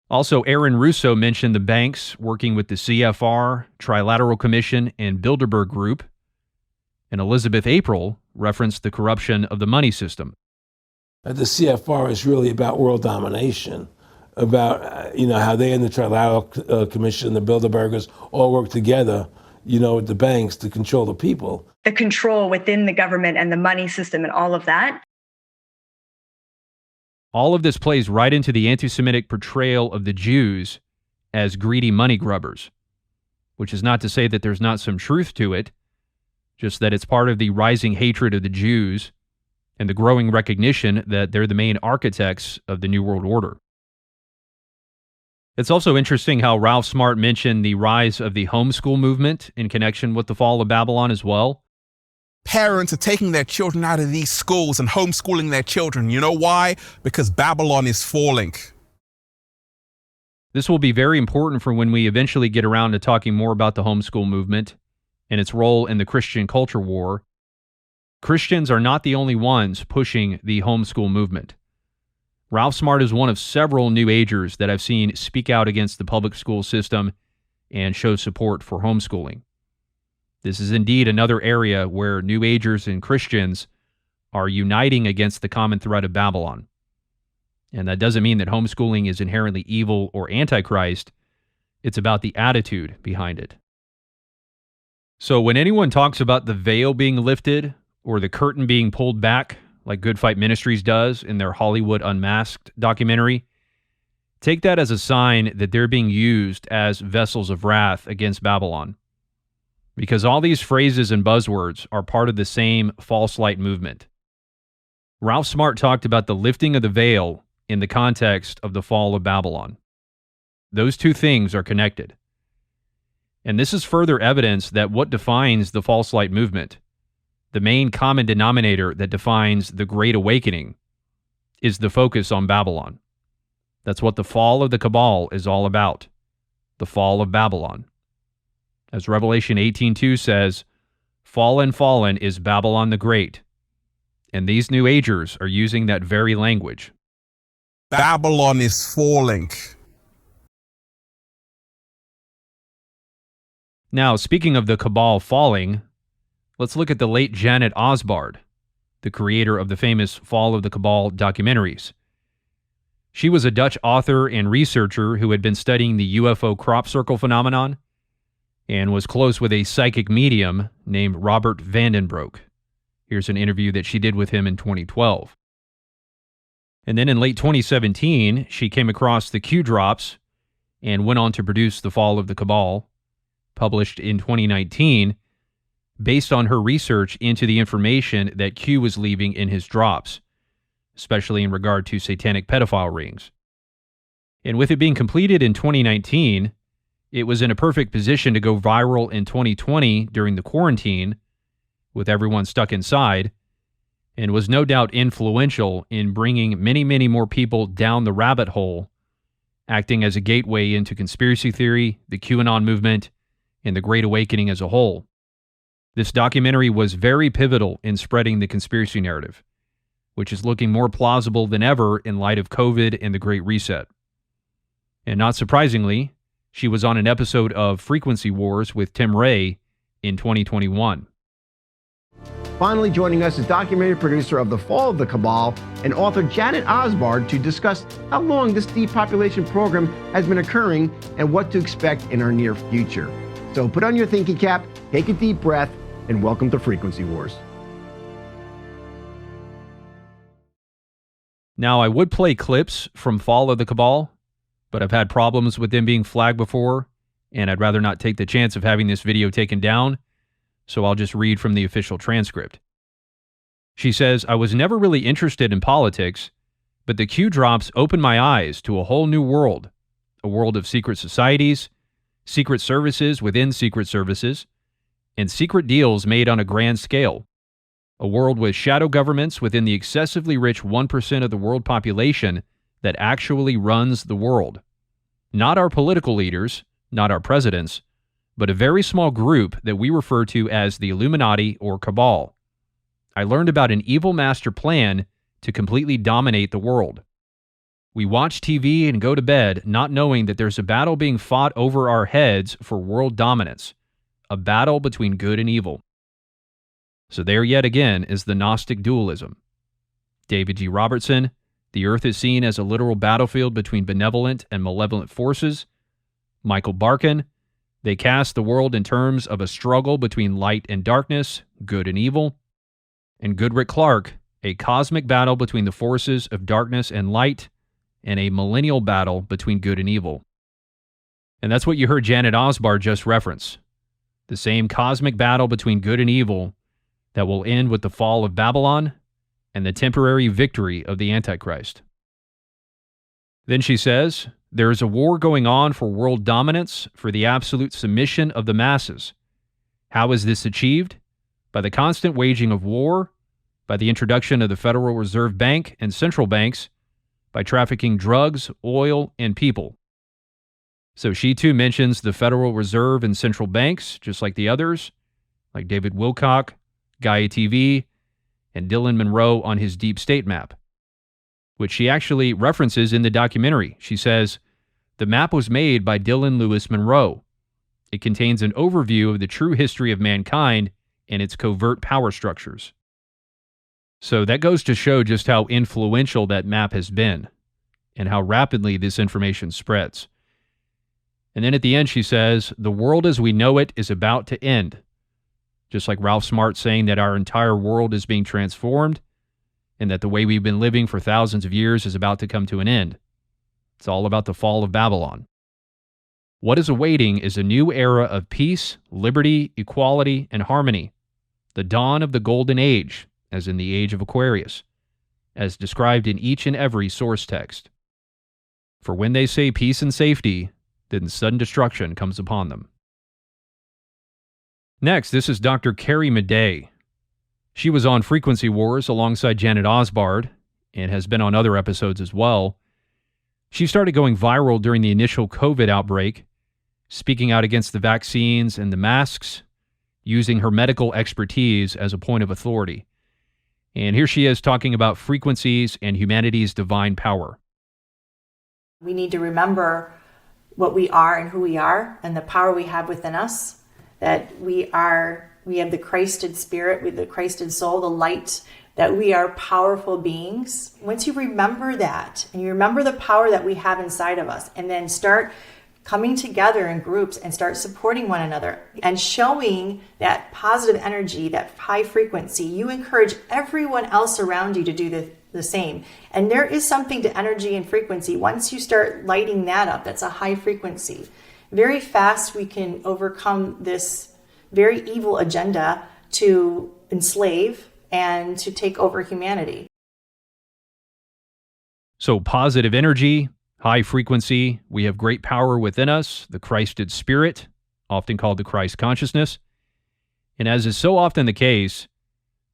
Speaker 3: Also, Aaron Russo mentioned the banks working with the CFR, Trilateral Commission, and Bilderberg Group, and Elizabeth April referenced the corruption of the money system.
Speaker 20: The CFR is really about world domination, about how they and the Trilateral Commission, the Bilderbergers, all work together, with the banks to control the people.
Speaker 26: The control within the government and the money system and all of that.
Speaker 3: All of this plays right into the anti-Semitic portrayal of the Jews as greedy money grubbers, which is not to say that there's not some truth to it, just that it's part of the rising hatred of the Jews and the growing recognition that they're the main architects of the New World Order. It's also interesting how Ralph Smart mentioned the rise of the homeschool movement in connection with the fall of Babylon as well.
Speaker 1: Parents are taking their children out of these schools and homeschooling their children. You know why? Because Babylon is falling.
Speaker 3: This will be very important for when we eventually get around to talking more about the homeschool movement and its role in the Christian culture war. Christians are not the only ones pushing the homeschool movement. Ralph Smart is one of several New Agers that I've seen speak out against the public school system and show support for homeschooling. This is indeed another area where New Agers and Christians are uniting against the common threat of Babylon. And that doesn't mean that homeschooling is inherently evil or antichrist. It's about the attitude behind it. So when anyone talks about the veil being lifted or the curtain being pulled back, like Good Fight Ministries does in their Hollywood Unmasked documentary, take that as a sign that they're being used as vessels of wrath against Babylon. Because all these phrases and buzzwords are part of the same false light movement. Ralph Smart talked about the lifting of the veil in the context of the fall of Babylon. Those two things are connected. And this is further evidence that what defines the false light movement, the main common denominator that defines the Great Awakening, is the focus on Babylon. That's what the fall of the Cabal is all about, the fall of Babylon. As Revelation 18:2 says, fallen, fallen is Babylon the Great. And these New Agers are using that very language.
Speaker 1: Babylon is falling.
Speaker 3: Now, speaking of the Cabal falling, let's look at the late Janet Osbard, the creator of the famous Fall of the Cabal documentaries. She was a Dutch author and researcher who had been studying the UFO crop circle phenomenon and was close with a psychic medium named Robert Vandenbroek. Here's an interview that she did with him in 2012. And then in late 2017, she came across the Q drops and went on to produce The Fall of the Cabal, published in 2019, based on her research into the information that Q was leaving in his drops, especially in regard to satanic pedophile rings. And with it being completed in 2019, it was in a perfect position to go viral in 2020 during the quarantine, with everyone stuck inside, and was no doubt influential in bringing many, many more people down the rabbit hole, acting as a gateway into conspiracy theory, the QAnon movement, and the Great Awakening as a whole. This documentary was very pivotal in spreading the conspiracy narrative, which is looking more plausible than ever in light of COVID and the Great Reset. And not surprisingly, she was on an episode of Frequency Wars with Tim Ray in 2021.
Speaker 2: Finally joining us is documentary producer of The Fall of the Cabal and author Janet Osbard to discuss how long this depopulation program has been occurring and what to expect in our near future. So put on your thinking cap, take a deep breath, and welcome to Frequency Wars.
Speaker 3: Now, I would play clips from Fall of the Cabal, but I've had problems with them being flagged before, and I'd rather not take the chance of having this video taken down, so I'll just read from the official transcript. She says, I was never really interested in politics, but the Q drops opened my eyes to a whole new world, a world of secret societies, secret services within secret services, and secret deals made on a grand scale, a world with shadow governments within the excessively rich 1% of the world population that actually runs the world. Not our political leaders, not our presidents, but a very small group that we refer to as the Illuminati or Cabal. I learned about an evil master plan to completely dominate the world. We watch TV and go to bed not knowing that there's a battle being fought over our heads for world dominance, a battle between good and evil. So there yet again is the Gnostic dualism. David G. Robertson, the earth is seen as a literal battlefield between benevolent and malevolent forces. Michael Barkun, they cast the world in terms of a struggle between light and darkness, good and evil. And Goodrick-Clarke, a cosmic battle between the forces of darkness and light, and a millennial battle between good and evil. And that's what you heard Janet Osbar just reference. The same cosmic battle between good and evil that will end with the fall of Babylon and the temporary victory of the Antichrist. Then she says, there is a war going on for world dominance, for the absolute submission of the masses. How is this achieved? By the constant waging of war, by the introduction of the Federal Reserve Bank and central banks, by trafficking drugs, oil, and people. So she too mentions the Federal Reserve and central banks, just like the others, like David Wilcock, Gaia TV, and Dylan Monroe on his Deep State map, which she actually references in the documentary. She says, the map was made by Dylan Lewis Monroe. It contains an overview of the true history of mankind and its covert power structures. So that goes to show just how influential that map has been and how rapidly this information spreads. And then at the end she says, the world as we know it is about to end. Just like Ralph Smart saying that our entire world is being transformed and that the way we've been living for thousands of years is about to come to an end. It's all about the fall of Babylon. What is awaiting is a new era of peace, liberty, equality, and harmony. The dawn of the golden age, as in the age of Aquarius, as described in each and every source text. For when they say peace and safety, then sudden destruction comes upon them. Next, this is Dr. Carrie Madej. She was on Frequency Wars alongside Janet Osbard and has been on other episodes as well. She started going viral during the initial COVID outbreak, speaking out against the vaccines and the masks, using her medical expertise as a point of authority. And here she is talking about frequencies and humanity's divine power.
Speaker 9: We need to remember what we are and who we are and the power we have within us, that we have the Christed spirit, with the Christed soul, the light, that we are powerful beings. Once you remember that and you remember the power that we have inside of us, and then start coming together in groups and start supporting one another and showing that positive energy, that high frequency, you encourage everyone else around you to do the same. And there is something to energy and frequency. Once you start lighting that up, that's a high frequency. Very fast we can overcome this very evil agenda to enslave and to take over humanity.
Speaker 3: So positive energy, high frequency, we have great power within us, the Christed spirit, often called the Christ consciousness. And as is so often the case,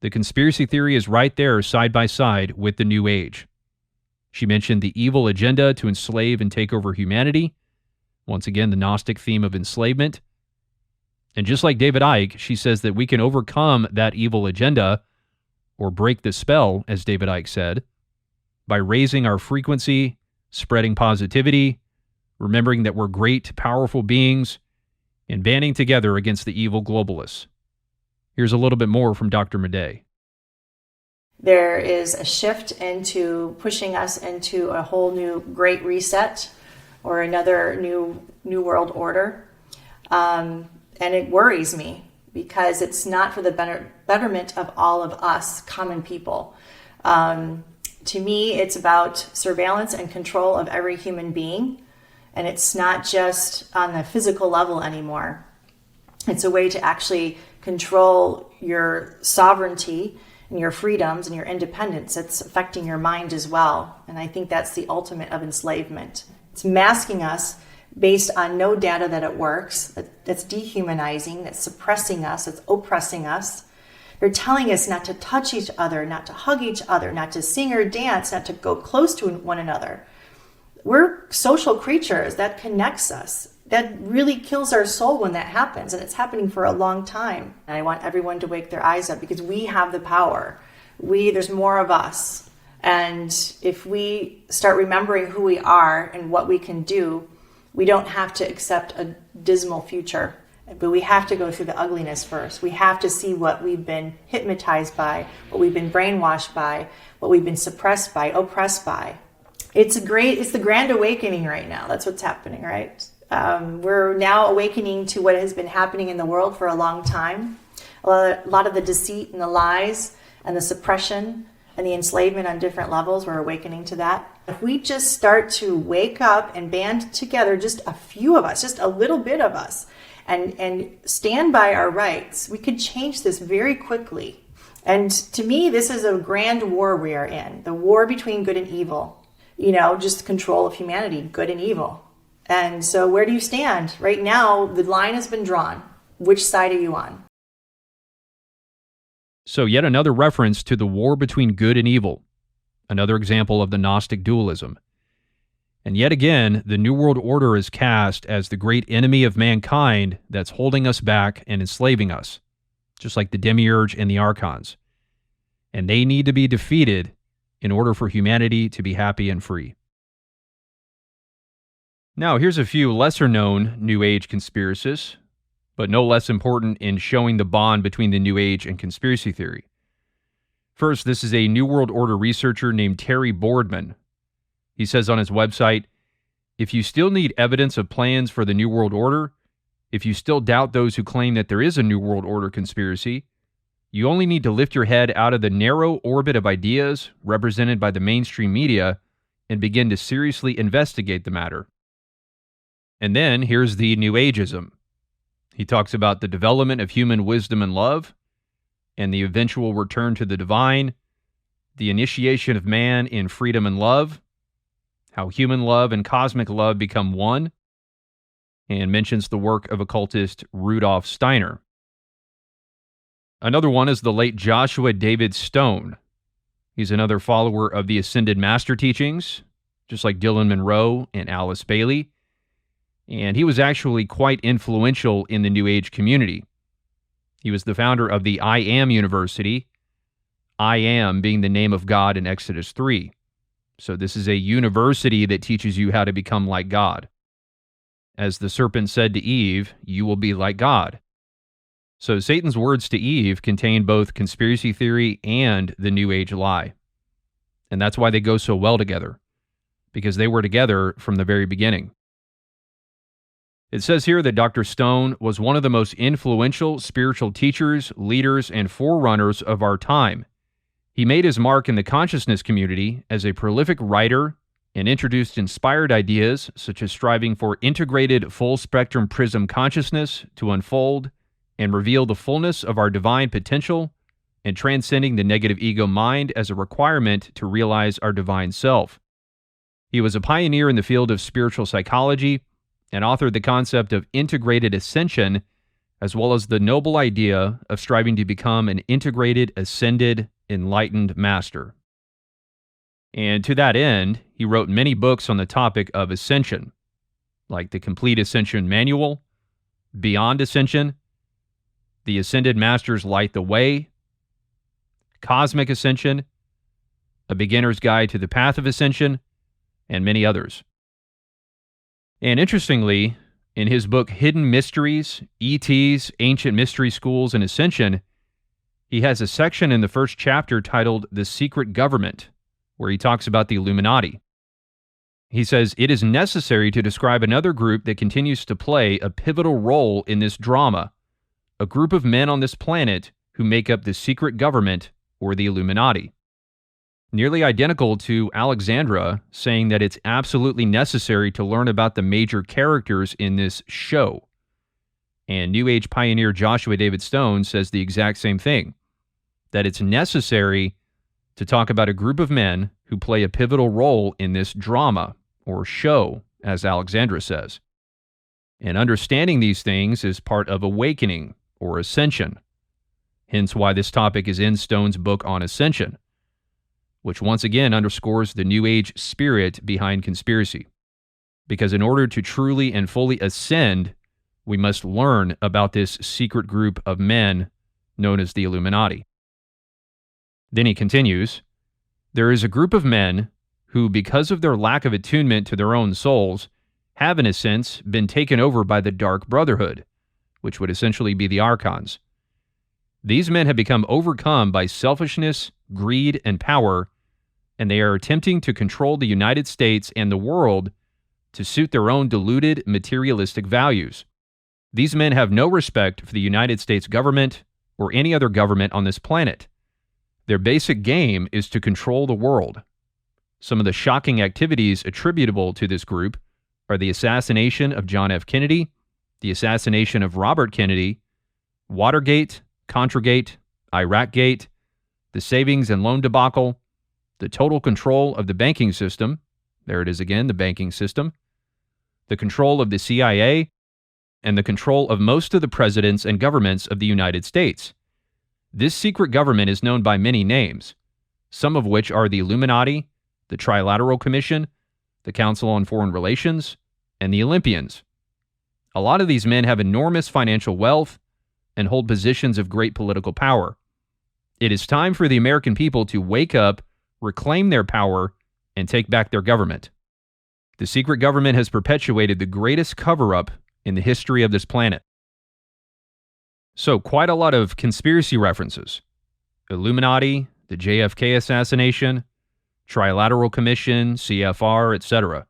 Speaker 3: the conspiracy theory is right there side by side with the New Age. She mentioned the evil agenda to enslave and take over humanity. Once again, the Gnostic theme of enslavement. And just like David Icke, she says that we can overcome that evil agenda, or break the spell, as David Icke said, by raising our frequency, spreading positivity, remembering that we're great, powerful beings, and banding together against the evil globalists. Here's a little bit more from Dr. Madej.
Speaker 9: There is a shift into pushing us into a whole new great reset, or another new world order. And it worries me because it's not for the betterment of all of us common people. To me, it's about surveillance and control of every human being. And it's not just on the physical level anymore. It's a way to actually control your sovereignty and your freedoms and your independence. It's affecting your mind as well. And I think that's the ultimate of enslavement. It's masking us based on no data that it works. That's dehumanizing, that's suppressing us, that's oppressing us. They're telling us not to touch each other, not to hug each other, not to sing or dance, not to go close to one another. We're social creatures. That connects us. That really kills our soul when that happens, and it's happening for a long time. And I want everyone to wake their eyes up because we have the power. There's more of us. And if we start remembering who we are and what we can do, we don't have to accept a dismal future, but we have to go through the ugliness first. We have to see what we've been hypnotized by, what we've been brainwashed by, what we've been suppressed by, oppressed by. It's the grand awakening right now. That's what's happening, right? We're now awakening to what has been happening in the world for a long time. A lot of the deceit and the lies and the suppression and the enslavement on different levels, we're awakening to that. If we just start to wake up and band together, just a few of us, just a little bit of us, and stand by our rights, we could change this very quickly. And to me, this is a grand war we are in, the war between good and evil. Just control of humanity, good and evil. And so where do you stand? Right now, the line has been drawn. Which side are you on?
Speaker 3: So yet another reference to the war between good and evil, another example of the Gnostic dualism. And yet again, the New World Order is cast as the great enemy of mankind that's holding us back and enslaving us, just like the Demiurge and the Archons. And they need to be defeated in order for humanity to be happy and free. Now, here's a few lesser-known New Age conspiracists, but no less important in showing the bond between the New Age and conspiracy theory. First, this is a New World Order researcher named Terry Boardman. He says on his website, if you still need evidence of plans for the New World Order, if you still doubt those who claim that there is a New World Order conspiracy, you only need to lift your head out of the narrow orbit of ideas represented by the mainstream media and begin to seriously investigate the matter. And then here's the New Ageism. He talks about the development of human wisdom and love, and the eventual return to the divine, the initiation of man in freedom and love, how human love and cosmic love become one, and mentions the work of occultist Rudolf Steiner. Another one is the late Joshua David Stone. He's another follower of the Ascended Master teachings, just like Dylan Monroe and Alice Bailey. And he was actually quite influential in the New Age community. He was the founder of the I Am University, I Am being the name of God in Exodus 3. So this is a university that teaches you how to become like God. As the serpent said to Eve, you will be like God. So Satan's words to Eve contain both conspiracy theory and the New Age lie. And that's why they go so well together, because they were together from the very beginning. It says here that Dr. Stone was one of the most influential spiritual teachers, leaders, and forerunners of our time. He made his mark in the consciousness community as a prolific writer and introduced inspired ideas such as striving for integrated full-spectrum prism consciousness to unfold and reveal the fullness of our divine potential and transcending the negative ego mind as a requirement to realize our divine self. He was a pioneer in the field of spiritual psychology and authored the concept of integrated ascension, as well as the noble idea of striving to become an integrated, ascended, enlightened master. And to that end, he wrote many books on the topic of ascension, like the Complete Ascension Manual, Beyond Ascension, The Ascended Masters Light the Way, Cosmic Ascension, A Beginner's Guide to the Path of Ascension, and many others. And interestingly, in his book Hidden Mysteries, ETs, Ancient Mystery Schools, and Ascension, he has a section in the first chapter titled The Secret Government, where he talks about the Illuminati. He says, it is necessary to describe another group that continues to play a pivotal role in this drama, a group of men on this planet who make up the secret government, or the Illuminati. nearly identical to Alexandra saying that it's absolutely necessary to learn about the major characters in this show. And New Age pioneer Joshua David Stone says the exact same thing, that it's necessary to talk about a group of men who play a pivotal role in this drama, or show, as Alexandra says. And understanding these things is part of awakening, or ascension. Hence why this topic is in Stone's book on ascension, which once again underscores the New Age spirit behind conspiracy. Because in order to truly and fully ascend, we must learn about this secret group of men known as the Illuminati. Then he continues, there is a group of men who, because of their lack of attunement to their own souls, have in a sense been taken over by the Dark Brotherhood, which would essentially be the Archons. These men have become overcome by selfishness, greed, and power, and they are attempting to control the United States and the world to suit their own deluded materialistic values. These men have no respect for the United States government or any other government on this planet. Their basic game is to control the world. Some of the shocking activities attributable to this group are the assassination of John F. Kennedy, the assassination of Robert Kennedy, Watergate, Contragate, Iraqgate, the savings and loan debacle, the total control of the banking system, there it is again, the banking system, the control of the CIA, and the control of most of the presidents and governments of the United States. This secret government is known by many names, some of which are the Illuminati, the Trilateral Commission, the Council on Foreign Relations, and the Olympians. A lot of these men have enormous financial wealth and hold positions of great political power. It is time for the American people to wake up, reclaim their power, and take back their government. The secret government has perpetuated the greatest cover-up in the history of this planet. So, quite a lot of conspiracy references. Illuminati, the JFK assassination, Trilateral Commission, CFR, etc.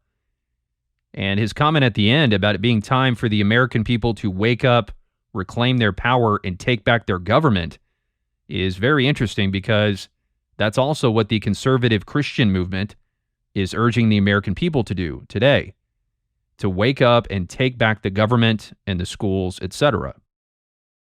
Speaker 3: And his comment at the end about it being time for the American people to wake up, reclaim their power, and take back their government is very interesting because that's also what the conservative Christian movement is urging the American people to do today, to wake up and take back the government and the schools, etc.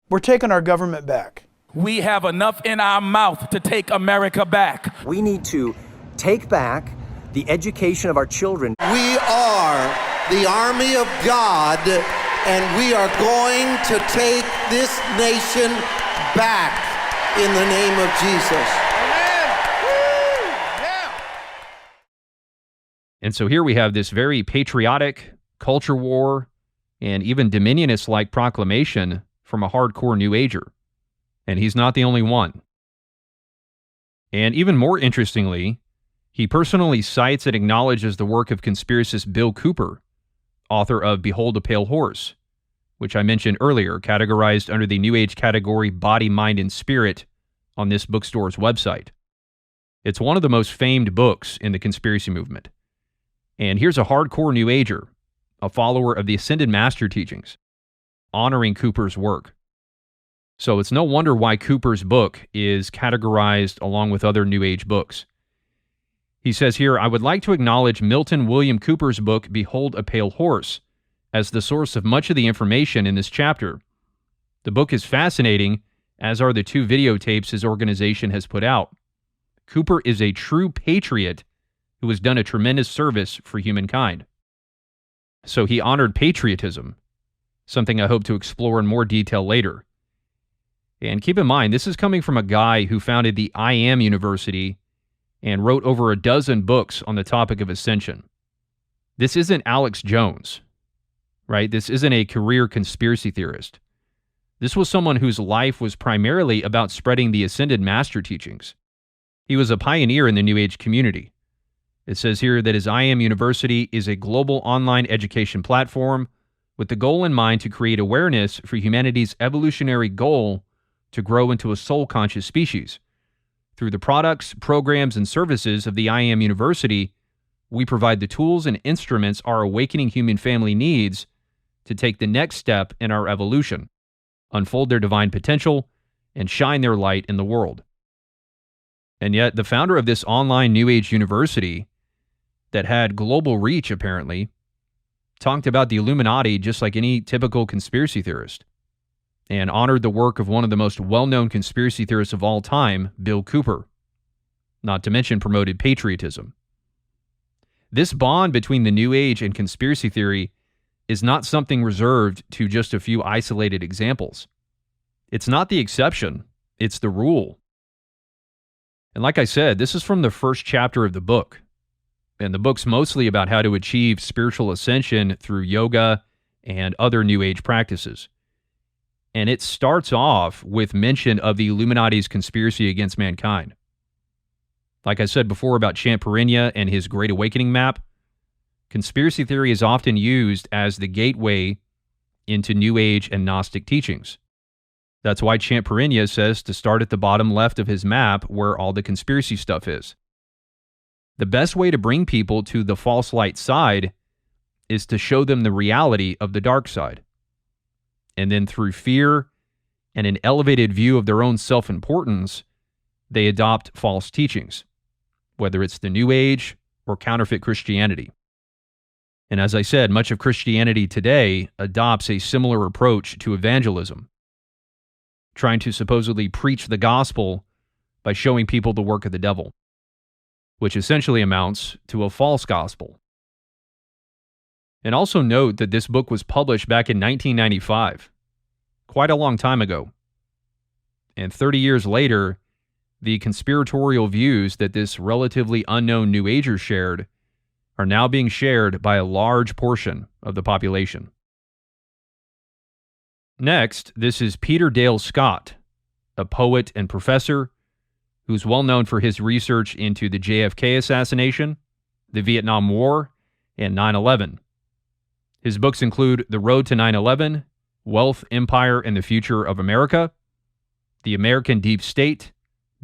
Speaker 11: We're taking our government back.
Speaker 21: We have enough in our mouth to take America back.
Speaker 22: We need to take back the education of our children.
Speaker 23: We are the army of God, and we are going to take this nation back in the name of Jesus.
Speaker 3: And so here we have this very patriotic, culture war, and even dominionist-like proclamation from a hardcore New Ager. And he's not the only one. And even more interestingly, he personally cites and acknowledges the work of conspiracist Bill Cooper, author of Behold a Pale Horse, which I mentioned earlier, categorized under the New Age category Body, Mind, and Spirit on this bookstore's website. It's one of the most famed books in the conspiracy movement. And here's a hardcore New Ager, a follower of the Ascended Master teachings, honoring Cooper's work. So it's no wonder why Cooper's book is categorized along with other New Age books. He says here, I would like to acknowledge Milton William Cooper's book, Behold a Pale Horse, as the source of much of the information in this chapter. The book is fascinating, as are the 2 videotapes his organization has put out. Cooper is a true patriot who has done a tremendous service for humankind. So he honored patriotism, something I hope to explore in more detail later. And keep in mind, this is coming from a guy who founded the I Am University and wrote over a dozen books on the topic of ascension. This isn't Alex Jones, right? This isn't a career conspiracy theorist. This was someone whose life was primarily about spreading the Ascended Master teachings. He was a pioneer in the New Age community. It says here that his I Am University is a global online education platform with the goal in mind to create awareness for humanity's evolutionary goal to grow into a soul-conscious species. Through the products, programs, and services of the I Am University, we provide the tools and instruments our awakening human family needs to take the next step in our evolution, unfold their divine potential, and shine their light in the world. And yet, the founder of this online New Age university that had global reach, apparently, talked about the Illuminati just like any typical conspiracy theorist, and honored the work of one of the most well-known conspiracy theorists of all time, Bill Cooper, not to mention promoted patriotism. This bond between the New Age and conspiracy theory is not something reserved to just a few isolated examples. It's not the exception, it's the rule. And like I said, this is from the first chapter of the book. And the book's mostly about how to achieve spiritual ascension through yoga and other New Age practices. And it starts off with mention of the Illuminati's conspiracy against mankind. Like I said before about Champerinia and his Great Awakening map, conspiracy theory is often used as the gateway into New Age and Gnostic teachings. That's why Champerinia says to start at the bottom left of his map where all the conspiracy stuff is. The best way to bring people to the false light side is to show them the reality of the dark side. And then through fear and an elevated view of their own self-importance, they adopt false teachings, whether it's the New Age or counterfeit Christianity. And as I said, much of Christianity today adopts a similar approach to evangelism, trying to supposedly preach the gospel by showing people the work of the devil, which essentially amounts to a false gospel. And also note that this book was published back in 1995, quite a long time ago. And 30 years later, the conspiratorial views that this relatively unknown New Ager shared are now being shared by a large portion of the population. Next, this is Peter Dale Scott, a poet and professor who's well known for his research into the JFK assassination, the Vietnam War, and 9/11. His books include The Road to 9/11, Wealth, Empire, and the Future of America, The American Deep State,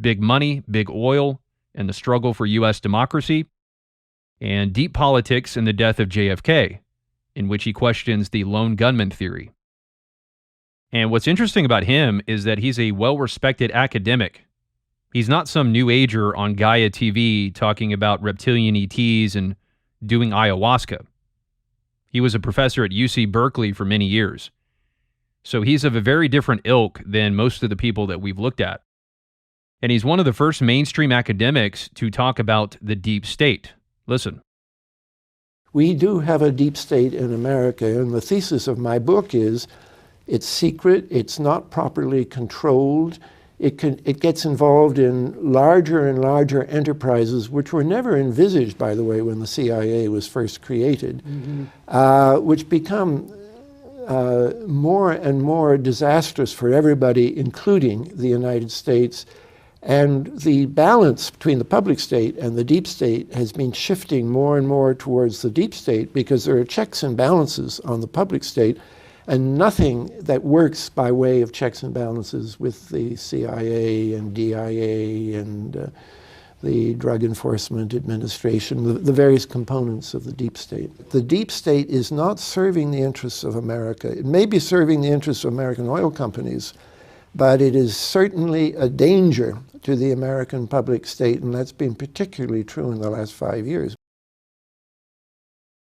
Speaker 3: Big Money, Big Oil, and the Struggle for U.S. Democracy, and Deep Politics and the Death of JFK, in which he questions the lone gunman theory. And what's interesting about him is that he's a well-respected academic. He's not some New Ager on Gaia TV talking about reptilian ETs and doing ayahuasca. He was a professor at UC Berkeley for many years. So he's of a very different ilk than most of the people that we've looked at. And he's one of the first mainstream academics to talk about the deep state. Listen.
Speaker 13: We do have a deep state in America, and the thesis of my book is it's secret, it's not properly controlled, it gets involved in larger and larger enterprises, which were never envisaged, by the way, when the CIA was first created, which become more and more disastrous for everybody, including the United States. And the balance between the public state and the deep state has been shifting more and more towards the deep state because there are checks and balances on the public state, and nothing that works by way of checks and balances with the CIA and DIA and the Drug Enforcement Administration, the various components of the deep state. The deep state is not serving the interests of America. It may be serving the interests of American oil companies, but it is certainly a danger to the American public state, and that's been particularly true in the last 5 years.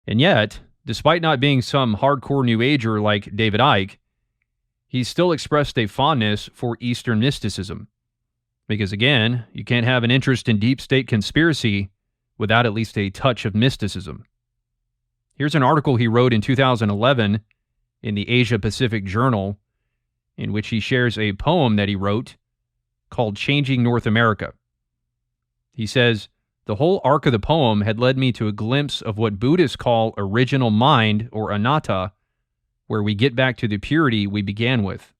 Speaker 3: And yet, despite not being some hardcore New Ager like David Icke, he still expressed a fondness for Eastern mysticism. Because again, you can't have an interest in deep state conspiracy without at least a touch of mysticism. Here's an article he wrote in 2011 in the Asia Pacific Journal, in which he shares a poem that he wrote called Changing North America. He says, "The whole arc of the poem had led me to a glimpse of what Buddhists call original mind, or anatta, where we get back to the purity we began with,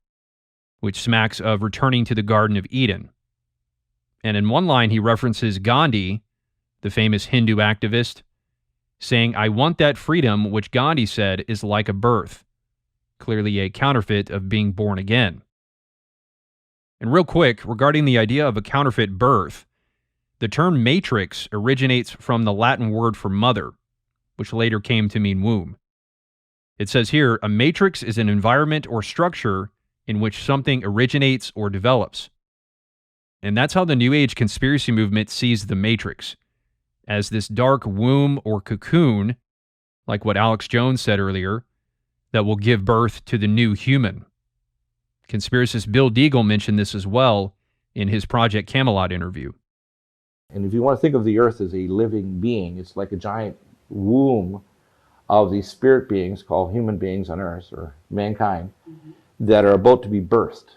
Speaker 3: which smacks of returning to the Garden of Eden." And in one line, he references Gandhi, the famous Hindu activist, saying, "I want that freedom which Gandhi said is like a birth," clearly a counterfeit of being born again. And real quick, regarding the idea of a counterfeit birth, the term matrix originates from the Latin word for mother, which later came to mean womb. It says here, a matrix is an environment or structure in which something originates or develops. And that's how the New Age conspiracy movement sees the Matrix, as this dark womb or cocoon, like what Alex Jones said earlier, that will give birth to the new human. Conspiracist Bill Deagle mentioned this as well in his Project Camelot interview.
Speaker 14: And if you want to think of the earth as a living being, it's like a giant womb of these spirit beings called human beings on earth, or mankind, that are about to be birthed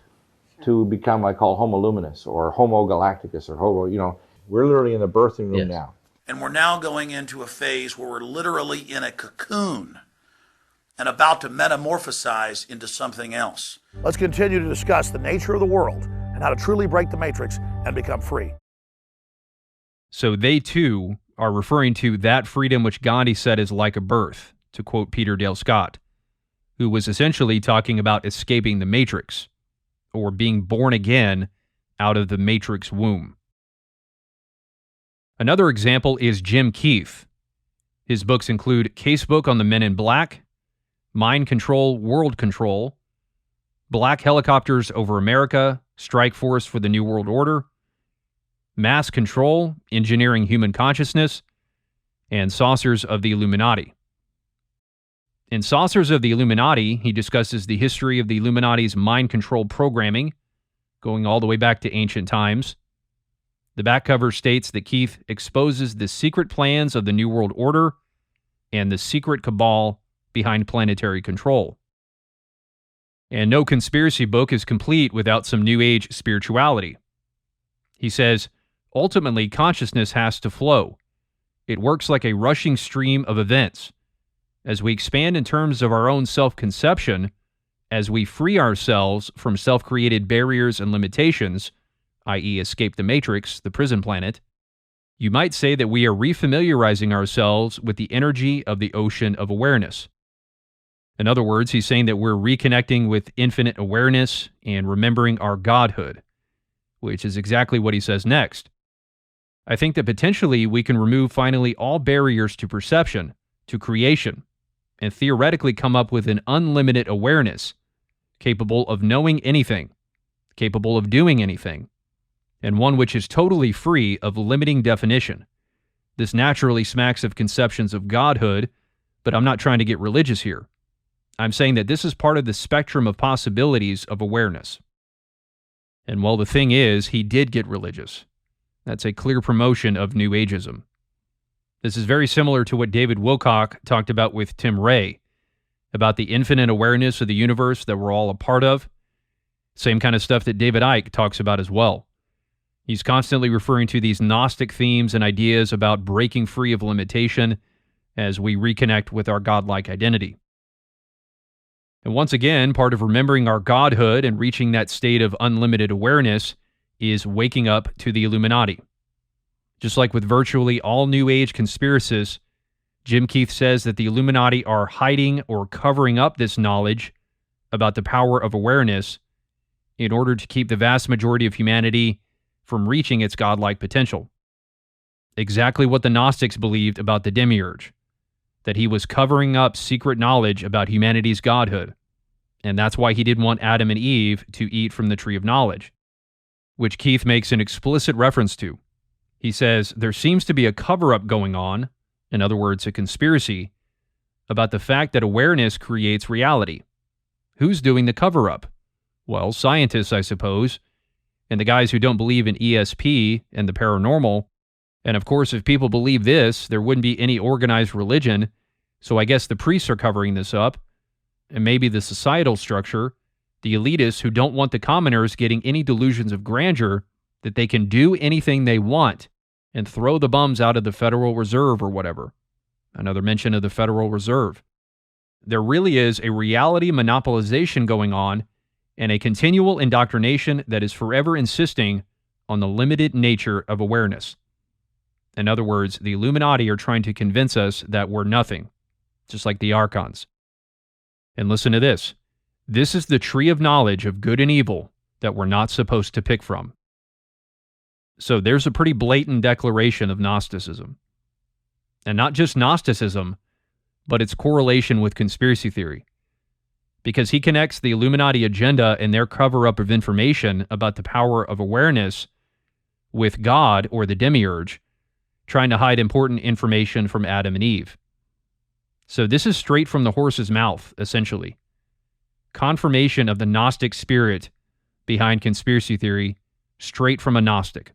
Speaker 14: to become, I call, Homo luminous or Homo galacticus or Homo, we're literally in the birthing room now.
Speaker 5: And we're now going into a phase where we're literally in a cocoon and about to metamorphosize into something else.
Speaker 16: Let's continue to discuss the nature of the world and how to truly break the matrix and become free.
Speaker 3: So they too are referring to that freedom which Gandhi said is like a birth, to quote Peter Dale Scott, who was essentially talking about escaping the matrix, or being born again out of the matrix womb. Another example is Jim Keith. His books include Casebook on the Men in Black, Mind Control, World Control, Black Helicopters Over America, Strike Force for the New World Order, Mass Control, Engineering Human Consciousness, and Saucers of the Illuminati. In Saucers of the Illuminati, he discusses the history of the Illuminati's mind control programming, going all the way back to ancient times. The back cover states that Keith exposes the secret plans of the New World Order and the secret cabal behind planetary control. And no conspiracy book is complete without some New Age spirituality. He says, ultimately, consciousness has to flow. It works like a rushing stream of events. As we expand in terms of our own self-conception, as we free ourselves from self-created barriers and limitations, i.e. escape the matrix, the prison planet, you might say that we are refamiliarizing ourselves with the energy of the ocean of awareness. In other words, he's saying that we're reconnecting with infinite awareness and remembering our godhood, which is exactly what he says next. I think that potentially we can remove finally all barriers to perception, to creation, and theoretically come up with an unlimited awareness, capable of knowing anything, capable of doing anything, and one which is totally free of limiting definition. This naturally smacks of conceptions of godhood, but I'm not trying to get religious here. I'm saying that this is part of the spectrum of possibilities of awareness. And well, the thing is, he did get religious. That's a clear promotion of New Ageism. This is very similar to what David Wilcock talked about with Tim Ray, about the infinite awareness of the universe that we're all a part of. Same kind of stuff that David Icke talks about as well. He's constantly referring to these Gnostic themes and ideas about breaking free of limitation as we reconnect with our godlike identity. And once again, part of remembering our godhood and reaching that state of unlimited awareness is waking up to the Illuminati. Just like with virtually all New Age conspiracists, Jim Keith says that the Illuminati are hiding or covering up this knowledge about the power of awareness in order to keep the vast majority of humanity from reaching its godlike potential. Exactly what the Gnostics believed about the Demiurge, that he was covering up secret knowledge about humanity's godhood, and that's why he didn't want Adam and Eve to eat from the tree of knowledge, which Keith makes an explicit reference to. He says, there seems to be a cover-up going on, in other words, a conspiracy, about the fact that awareness creates reality. Who's doing the cover-up? Well, scientists, I suppose, and the guys who don't believe in ESP and the paranormal. And of course, if people believe this, there wouldn't be any organized religion, so I guess the priests are covering this up, and maybe the societal structure, the elitists who don't want the commoners getting any delusions of grandeur that they can do anything they want and throw the bums out of the Federal Reserve or whatever. Another mention of the Federal Reserve. There really is a reality monopolization going on and a continual indoctrination that is forever insisting on the limited nature of awareness. In other words, the Illuminati are trying to convince us that we're nothing, just like the Archons. And listen to this. This is the tree of knowledge of good and evil that we're not supposed to pick from. So there's a pretty blatant declaration of Gnosticism. And not just Gnosticism, but its correlation with conspiracy theory. Because he connects the Illuminati agenda and their cover-up of information about the power of awareness with God or the Demiurge, trying to hide important information from Adam and Eve. So this is straight from the horse's mouth, essentially. Confirmation of the Gnostic spirit behind conspiracy theory, straight from a Gnostic.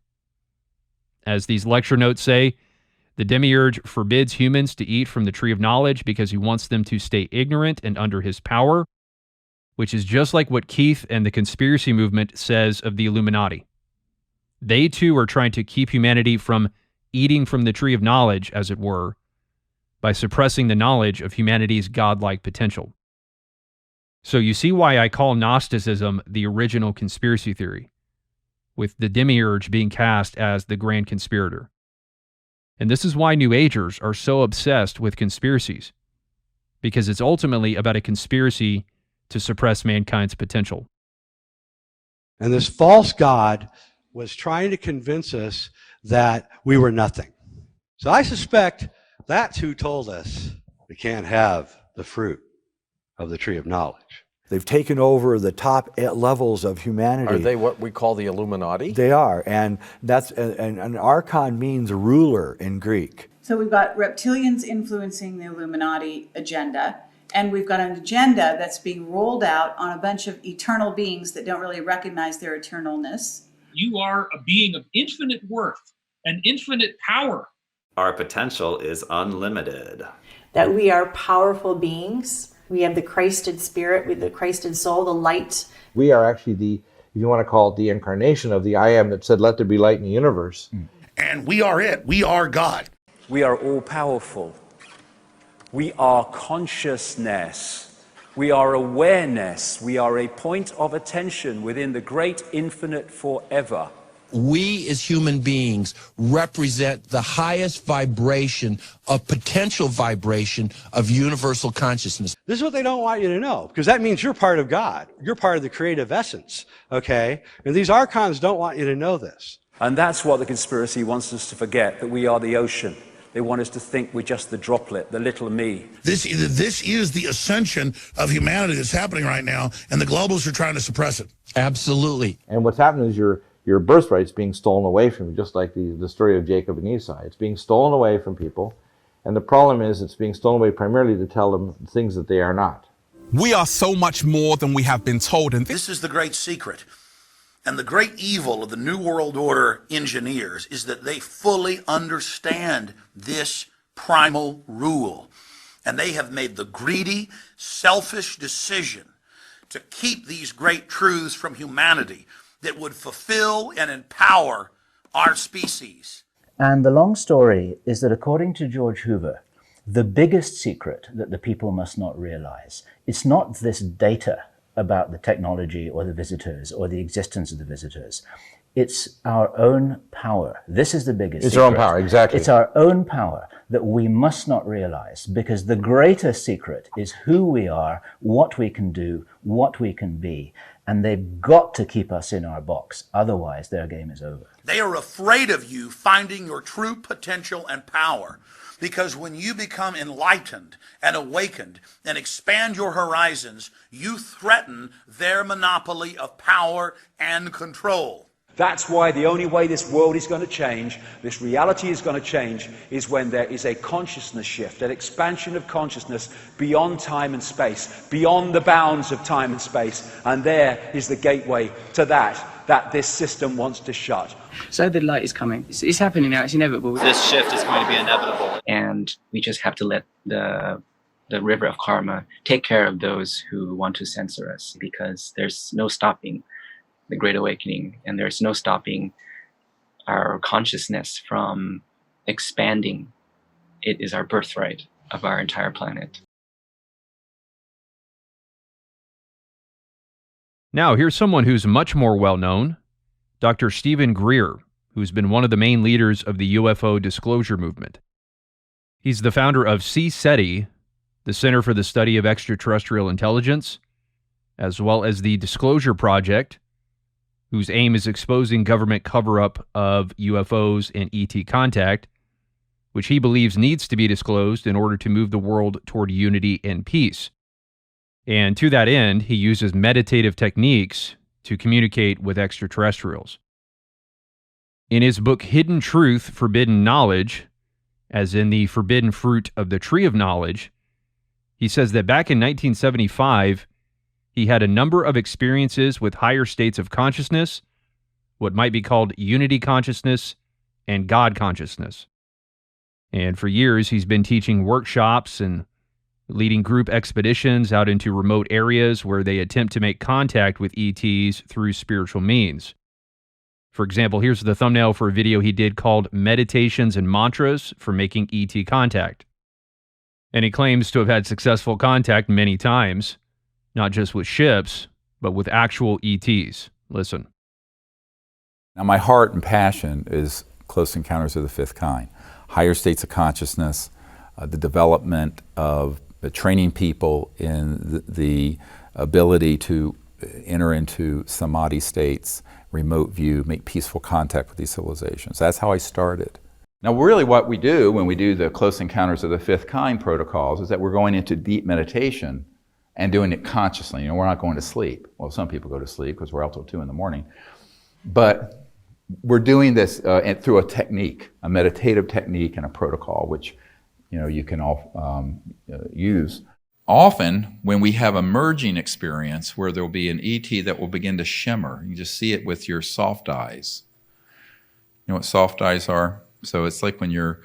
Speaker 3: As these lecture notes say, the Demiurge forbids humans to eat from the tree of knowledge because he wants them to stay ignorant and under his power, which is just like what Keith and the conspiracy movement says of the Illuminati. They too are trying to keep humanity from eating from the tree of knowledge, as it were, by suppressing the knowledge of humanity's godlike potential. So you see why I call Gnosticism the original conspiracy theory, with the Demiurge being cast as the grand conspirator. And this is why New Agers are so obsessed with conspiracies, because it's ultimately about a conspiracy to suppress mankind's potential.
Speaker 10: And this false god was trying to convince us that we were nothing. So I suspect that's who told us we can't have the fruit of the tree of knowledge.
Speaker 17: They've taken over the top levels of humanity.
Speaker 18: Are they what we call the Illuminati?
Speaker 17: They are, and that's an archon means ruler in Greek.
Speaker 19: So we've got reptilians influencing the Illuminati agenda, and we've got an agenda that's being rolled out on a bunch of eternal beings that don't really recognize their eternalness.
Speaker 24: You are a being of infinite worth and infinite power.
Speaker 25: Our potential is unlimited.
Speaker 9: That we are powerful beings. We have the Christed spirit, with the Christed soul, the light.
Speaker 14: We are actually if you want to call it the incarnation of the I Am that said, let there be light in the universe.
Speaker 16: And we are it. We are God.
Speaker 27: We are all powerful. We are consciousness. We are awareness. We are a point of attention within the great infinite forever.
Speaker 28: We as human beings represent the highest vibration of potential vibration of universal consciousness.
Speaker 10: This is what they don't want you to know, because that means you're part of God. You're part of the creative essence, okay? And these archons don't want you to know this.
Speaker 27: And that's what the conspiracy wants us to forget, that we are the ocean. They want us to think we're just the droplet, the little me.
Speaker 16: This is the ascension of humanity that's happening right now, and the globalists are trying to suppress it.
Speaker 28: Absolutely.
Speaker 14: And what's happening is your birthright's being stolen away from you, just like the story of Jacob and Esau. It's being stolen away from people, and the problem is it's being stolen away primarily to tell them things that they are not.
Speaker 1: We are so much more than we have been told. And
Speaker 5: this is the great secret. And the great evil of the New World Order engineers is that they fully understand this primal rule. And they have made the greedy, selfish decision to keep these great truths from humanity that would fulfill and empower our species.
Speaker 29: And the long story is that according to George Hoover, the biggest secret that the people must not realize, it's not this data about the technology or the visitors or the existence of the visitors. It's our own power. This is the biggest
Speaker 14: It's
Speaker 29: secret.
Speaker 14: our own power, exactly.
Speaker 29: It's our own power that we must not realize, because the greater secret is who we are, what we can do, what we can be. And they've got to keep us in our box. Otherwise, their game is over.
Speaker 5: They are afraid of you finding your true potential and power. Because when you become enlightened and awakened and expand your horizons, you threaten their monopoly of power and control.
Speaker 27: That's why the only way this world is going to change, this reality is going to change, is when there is a consciousness shift, an expansion of consciousness beyond time and space, beyond the bounds of time and space. And there is the gateway to that this system wants to shut.
Speaker 30: So the light is coming. It's happening now. It's inevitable.
Speaker 15: This shift is going to be inevitable.
Speaker 12: And we just have to let the river of karma take care of those who want to censor us, because there's no stopping the Great Awakening, and there's no stopping our consciousness from expanding. It is our birthright of our entire planet.
Speaker 3: Now, here's someone who's much more well-known, Dr. Stephen Greer, who's been one of the main leaders of the UFO disclosure movement. He's the founder of CSETI, the Center for the Study of Extraterrestrial Intelligence, as well as the Disclosure Project, whose aim is exposing government cover-up of UFOs and ET contact, which he believes needs to be disclosed in order to move the world toward unity and peace. And to that end, he uses meditative techniques to communicate with extraterrestrials. In his book Hidden Truth, Forbidden Knowledge, as in the forbidden fruit of the tree of knowledge, he says that back in 1975, he had a number of experiences with higher states of consciousness, what might be called unity consciousness and God consciousness. And for years, he's been teaching workshops and leading group expeditions out into remote areas where they attempt to make contact with ETs through spiritual means. For example, here's the thumbnail for a video he did called Meditations and Mantras for Making ET Contact. And he claims to have had successful contact many times, not just with ships, but with actual ETs. Listen.
Speaker 2: Now, my heart and passion is Close Encounters of the Fifth Kind. Higher states of consciousness, the development of training people in the ability to enter into samadhi states, remote view, make peaceful contact with these civilizations. That's how I started. Now, really what we do when we do the Close Encounters of the Fifth Kind protocols is that we're going into deep meditation and doing it consciously. You know, we're not going to sleep. Well, some people go to sleep because we're out till 2 in the morning. But we're doing this through a technique, a meditative technique and a protocol, which you can all use. Often, when we have a merging experience where there will be an ET that will begin to shimmer, you just see it with your soft eyes. You know what soft eyes are? So it's like when you're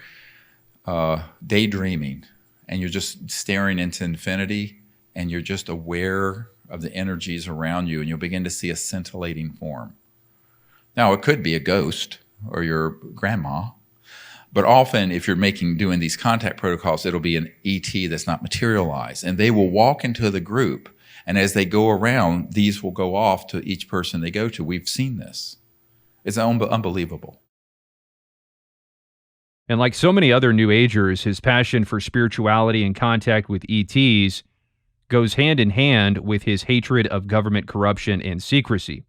Speaker 2: daydreaming and you're just staring into infinity and you're just aware of the energies around you, and you'll begin to see a scintillating form. Now, it could be a ghost or your grandma, but often if you're doing these contact protocols, it'll be an ET that's not materialized, and they will walk into the group, and as they go around, these will go off to each person they go to. We've seen this. It's unbelievable.
Speaker 3: And like so many other New Agers, his passion for spirituality and contact with ETs goes hand in hand with his hatred of government corruption and secrecy,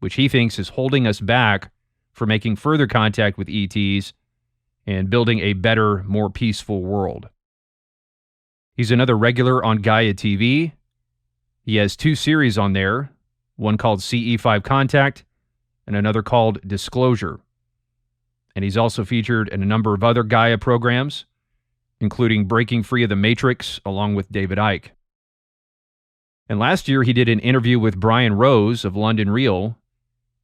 Speaker 3: which he thinks is holding us back from making further contact with ETs and building a better, more peaceful world. He's another regular on Gaia TV. He has 2 series on there, one called CE5 Contact and another called Disclosure. And he's also featured in a number of other Gaia programs, including Breaking Free of the Matrix, along with David Icke. And last year, he did an interview with Brian Rose of London Real,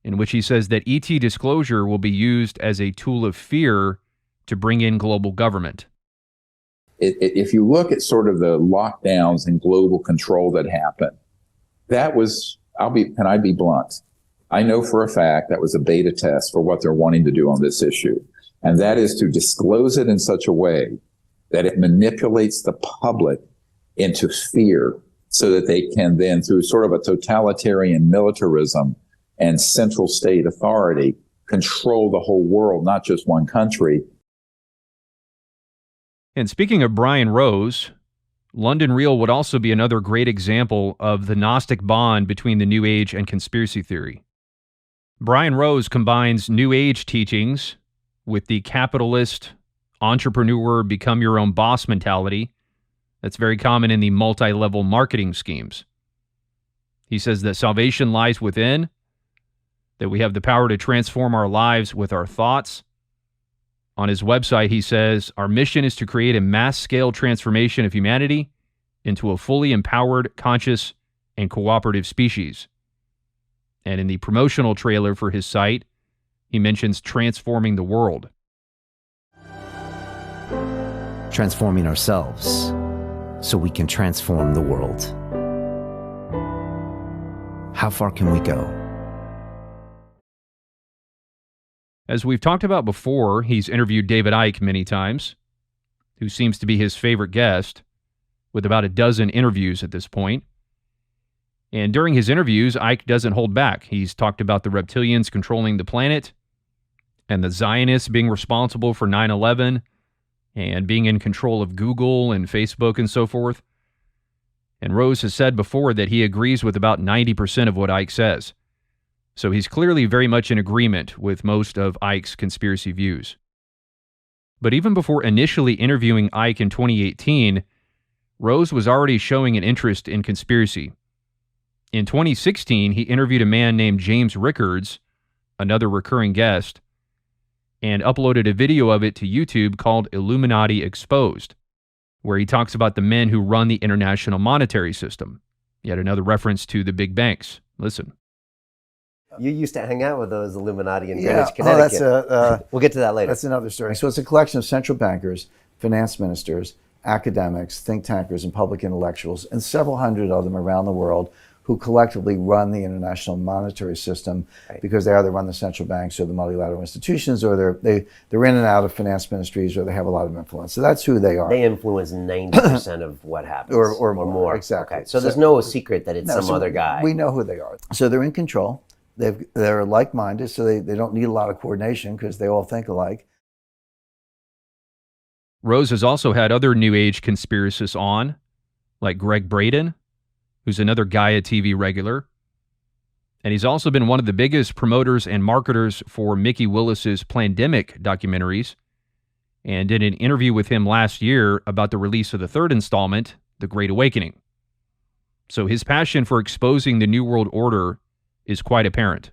Speaker 3: in which he says that ET disclosure will be used as a tool of fear to bring in global government.
Speaker 4: If you look at sort of the lockdowns and global control that happened, that was, can I be blunt? I know for a fact that was a beta test for what they're wanting to do on this issue. And that is to disclose it in such a way that it manipulates the public into fear so that they can then, through sort of a totalitarian militarism and central state authority, control the whole world, not just one country.
Speaker 3: And speaking of Brian Rose, London Real would also be another great example of the Gnostic bond between the New Age and conspiracy theory. Brian Rose combines New Age teachings with the capitalist, entrepreneur, become your own boss mentality that's very common in the multi-level marketing schemes. He says that salvation lies within, that we have the power to transform our lives with our thoughts. On his website, he says, our mission is to create a mass-scale transformation of humanity into a fully empowered, conscious, and cooperative species. And in the promotional trailer for his site, he mentions transforming the world.
Speaker 6: Transforming ourselves so we can transform the world. How far can we go?
Speaker 3: As we've talked about before, he's interviewed David Icke many times, who seems to be his favorite guest, with about a dozen interviews at this point. And during his interviews, Icke doesn't hold back. He's talked about the reptilians controlling the planet, and the Zionists being responsible for 9/11, and being in control of Google and Facebook and so forth. And Rose has said before that he agrees with about 90% of what Icke says. So he's clearly very much in agreement with most of Icke's conspiracy views. But even before initially interviewing Icke in 2018, Rose was already showing an interest in conspiracy. In 2016, he interviewed a man named James Rickards, another recurring guest, and uploaded a video of it to YouTube called Illuminati Exposed, where he talks about the men who run the international monetary system. Yet another reference to the big banks. Listen.
Speaker 7: You used to hang out with those Illuminati in
Speaker 8: Yeah.
Speaker 7: Greenwich, Connecticut.
Speaker 8: That's
Speaker 7: we'll get to that later.
Speaker 8: That's another story. So it's a collection of central bankers, finance ministers, academics, think tankers, and public intellectuals, and several hundred of them around the world who collectively run the international monetary system, because they either run the central banks or the multilateral institutions, or they're in and out of finance ministries, or they have a lot of influence. So that's who they are.
Speaker 7: They influence 90% of what happens,
Speaker 8: or more. Exactly.
Speaker 7: Okay. So there's no secret that it's some other guy.
Speaker 8: We know who they are. So they're in control. They're like-minded, so they don't need a lot of coordination because they all think alike.
Speaker 3: Rose has also had other New Age conspiracists on, like Greg Braden, who's another Gaia TV regular. And he's also been one of the biggest promoters and marketers for Mickey Willis's Plandemic documentaries, and did an interview with him last year about the release of the third installment, The Great Awakening. So his passion for exposing the New World Order is quite apparent.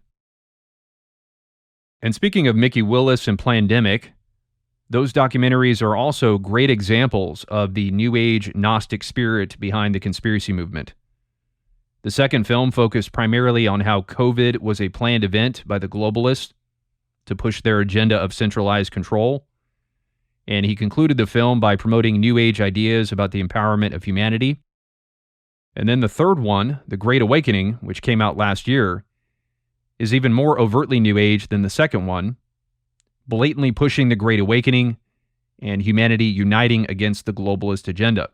Speaker 3: And speaking of Mickey Willis and Plandemic, those documentaries are also great examples of the New Age Gnostic spirit behind the conspiracy movement. The second film focused primarily on how COVID was a planned event by the globalists to push their agenda of centralized control. And he concluded the film by promoting New Age ideas about the empowerment of humanity. And then the third one, The Great Awakening, which came out last year, is even more overtly New Age than the second one, blatantly pushing the Great Awakening and humanity uniting against the globalist agenda,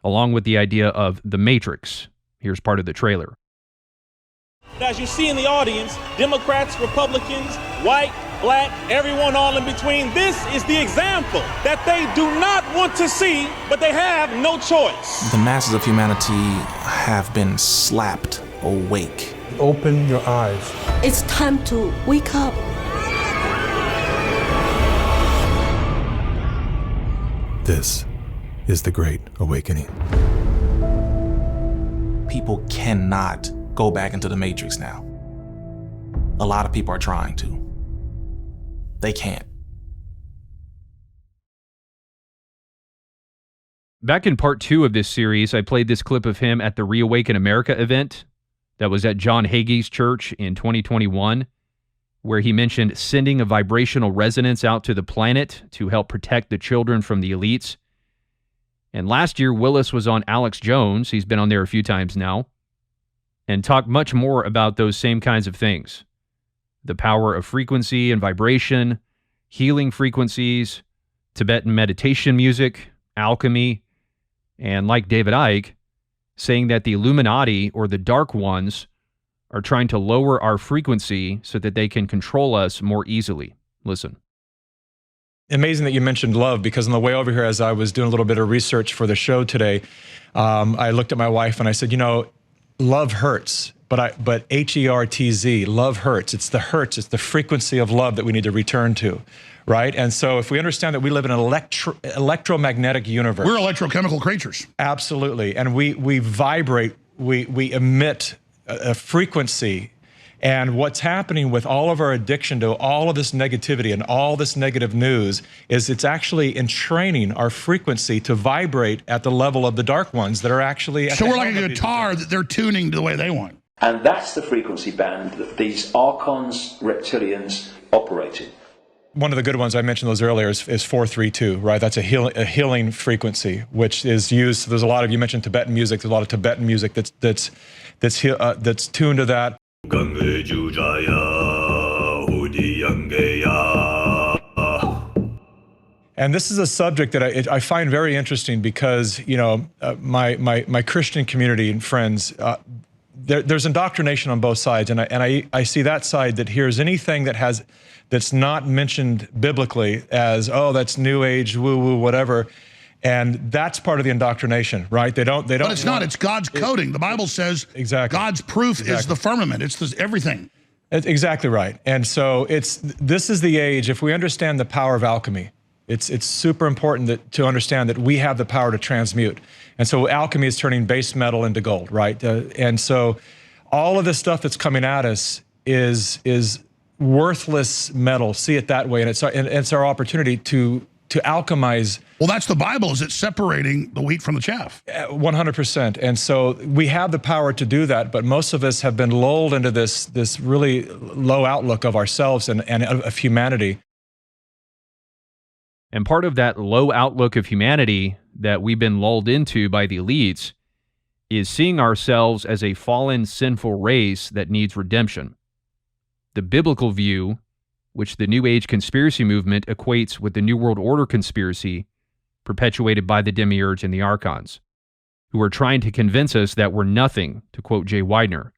Speaker 3: along with the idea of the Matrix. Here's part of the trailer.
Speaker 11: As you see in the audience, Democrats, Republicans, white, black, everyone all in between, this is the example that they do not want to see, but they have no choice.
Speaker 13: The masses of humanity have been slapped awake.
Speaker 18: Open your eyes.
Speaker 20: It's time to wake up.
Speaker 18: This is the Great Awakening.
Speaker 13: People cannot go back into the Matrix now. A lot of people are trying to. They can't.
Speaker 3: Back in part 2 of this series, I played this clip of him at the Reawaken America event that was at John Hagee's church in 2021, where he mentioned sending a vibrational resonance out to the planet to help protect the children from the elites. And last year, Willis was on Alex Jones, he's been on there a few times now, and talked much more about those same kinds of things. The power of frequency and vibration, healing frequencies, Tibetan meditation music, alchemy, and like David Icke, saying that the Illuminati, or the Dark Ones, are trying to lower our frequency so that they can control us more easily. Listen.
Speaker 21: Amazing that you mentioned love, because on the way over here, as I was doing a little bit of research for the show today, I looked at my wife and I said, you know, love hurts, but H-E-R-T-Z, love hurts. It's the frequency of love that we need to return to, right? And so if we understand that we live in an electromagnetic universe.
Speaker 16: We're electrochemical creatures.
Speaker 21: Absolutely. And we vibrate, we emit a frequency. And what's happening with all of our addiction to all of this negativity and all this negative news is it's actually entraining our frequency to vibrate at the level of the dark ones that are actually...
Speaker 16: So we're like a guitar that they're tuning to the way they want.
Speaker 27: And that's the frequency band that these archons, reptilians operate in.
Speaker 21: One of the good ones, I mentioned those earlier, is 432, right? That's a healing frequency, which is used. There's a lot of, you mentioned Tibetan music, there's a lot of Tibetan music that's tuned to that. And this is a subject that I find very interesting because, you know, my Christian community and friends, there's indoctrination on both sides, and I see that side that hears anything that's not mentioned biblically as, oh, that's New Age, woo-woo, whatever. And that's part of the indoctrination, right? They don't. But
Speaker 16: it's not. It's God's coding. The Bible says
Speaker 21: exactly.
Speaker 16: God's proof is the firmament. It's everything.
Speaker 21: Exactly right. And so this is the age. If we understand the power of alchemy, it's super important to understand that we have the power to transmute. And so alchemy is turning base metal into gold, right? And so all of this stuff that's coming at us is worthless metal. See it that way, and it's our opportunity to alchemize.
Speaker 16: Well, that's the Bible, is it's separating the wheat from the chaff.
Speaker 21: 100%. And so we have the power to do that, but most of us have been lulled into this really low outlook of ourselves and of humanity.
Speaker 3: And part of that low outlook of humanity that we've been lulled into by the elites is seeing ourselves as a fallen, sinful race that needs redemption. The biblical view, which the New Age conspiracy movement equates with the New World Order conspiracy perpetuated by the Demiurge and the Archons, who are trying to convince us that we're nothing, to quote Jay Widener,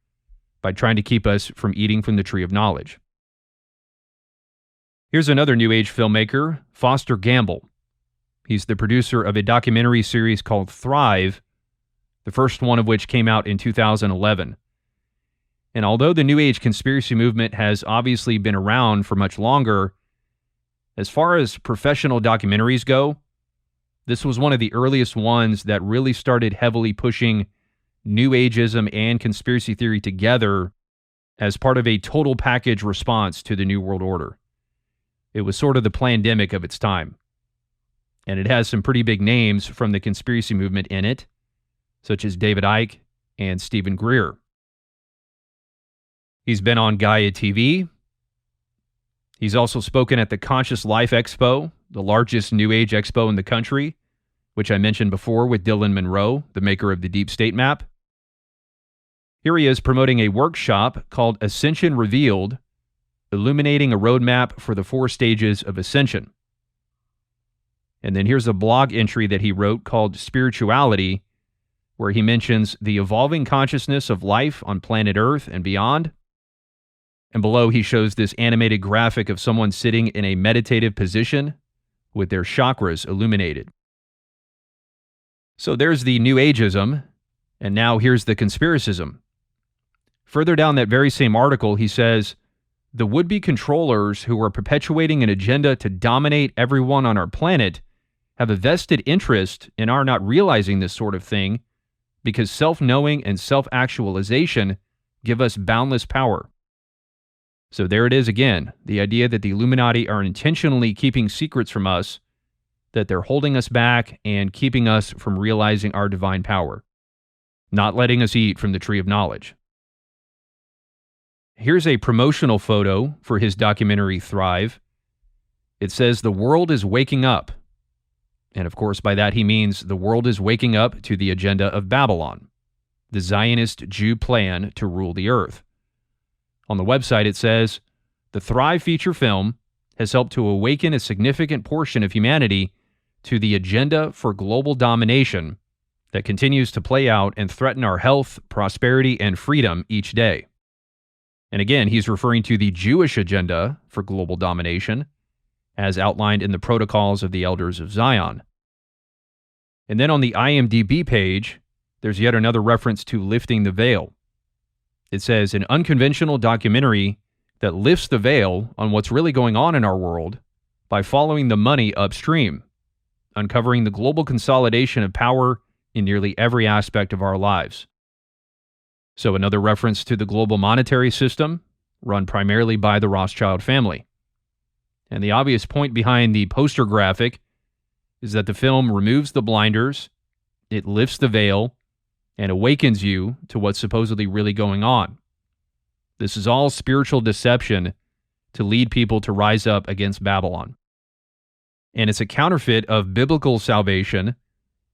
Speaker 3: by trying to keep us from eating from the tree of knowledge. Here's another New Age filmmaker, Foster Gamble. He's the producer of a documentary series called Thrive, the first one of which came out in 2011. And although the New Age conspiracy movement has obviously been around for much longer, as far as professional documentaries go, this was one of the earliest ones that really started heavily pushing New Ageism and conspiracy theory together as part of a total package response to the New World Order. It was sort of the plandemic of its time. And it has some pretty big names from the conspiracy movement in it, such as David Icke and Stephen Greer. He's been on Gaia TV. He's also spoken at the Conscious Life Expo, the largest New Age expo in the country, which I mentioned before with Dylan Monroe, the maker of the Deep State Map. Here he is promoting a workshop called Ascension Revealed, illuminating a roadmap for the 4 stages of ascension. And then here's a blog entry that he wrote called Spirituality, where he mentions the evolving consciousness of life on planet Earth and beyond. And below he shows this animated graphic of someone sitting in a meditative position with their chakras illuminated. So there's the New Ageism, and now here's the conspiracism. Further down that very same article, he says, the would-be controllers who are perpetuating an agenda to dominate everyone on our planet have a vested interest in our not realizing this sort of thing because self-knowing and self-actualization give us boundless power. So there it is again, the idea that the Illuminati are intentionally keeping secrets from us, that they're holding us back and keeping us from realizing our divine power, not letting us eat from the tree of knowledge. Here's a promotional photo for his documentary Thrive. It says, the world is waking up. And of course, by that he means the world is waking up to the agenda of Babylon, the Zionist Jew plan to rule the earth. On the website it says, the Thrive feature film has helped to awaken a significant portion of humanity to the agenda for global domination that continues to play out and threaten our health, prosperity, and freedom each day. And again, he's referring to the Jewish agenda for global domination, as outlined in the Protocols of the Elders of Zion. And then on the IMDb page, there's yet another reference to lifting the veil. It says, an unconventional documentary that lifts the veil on what's really going on in our world by following the money upstream, uncovering the global consolidation of power in nearly every aspect of our lives. So another reference to the global monetary system, run primarily by the Rothschild family. And the obvious point behind the poster graphic is that the film removes the blinders, it lifts the veil, and awakens you to what's supposedly really going on. This is all spiritual deception to lead people to rise up against Babylon. And it's a counterfeit of biblical salvation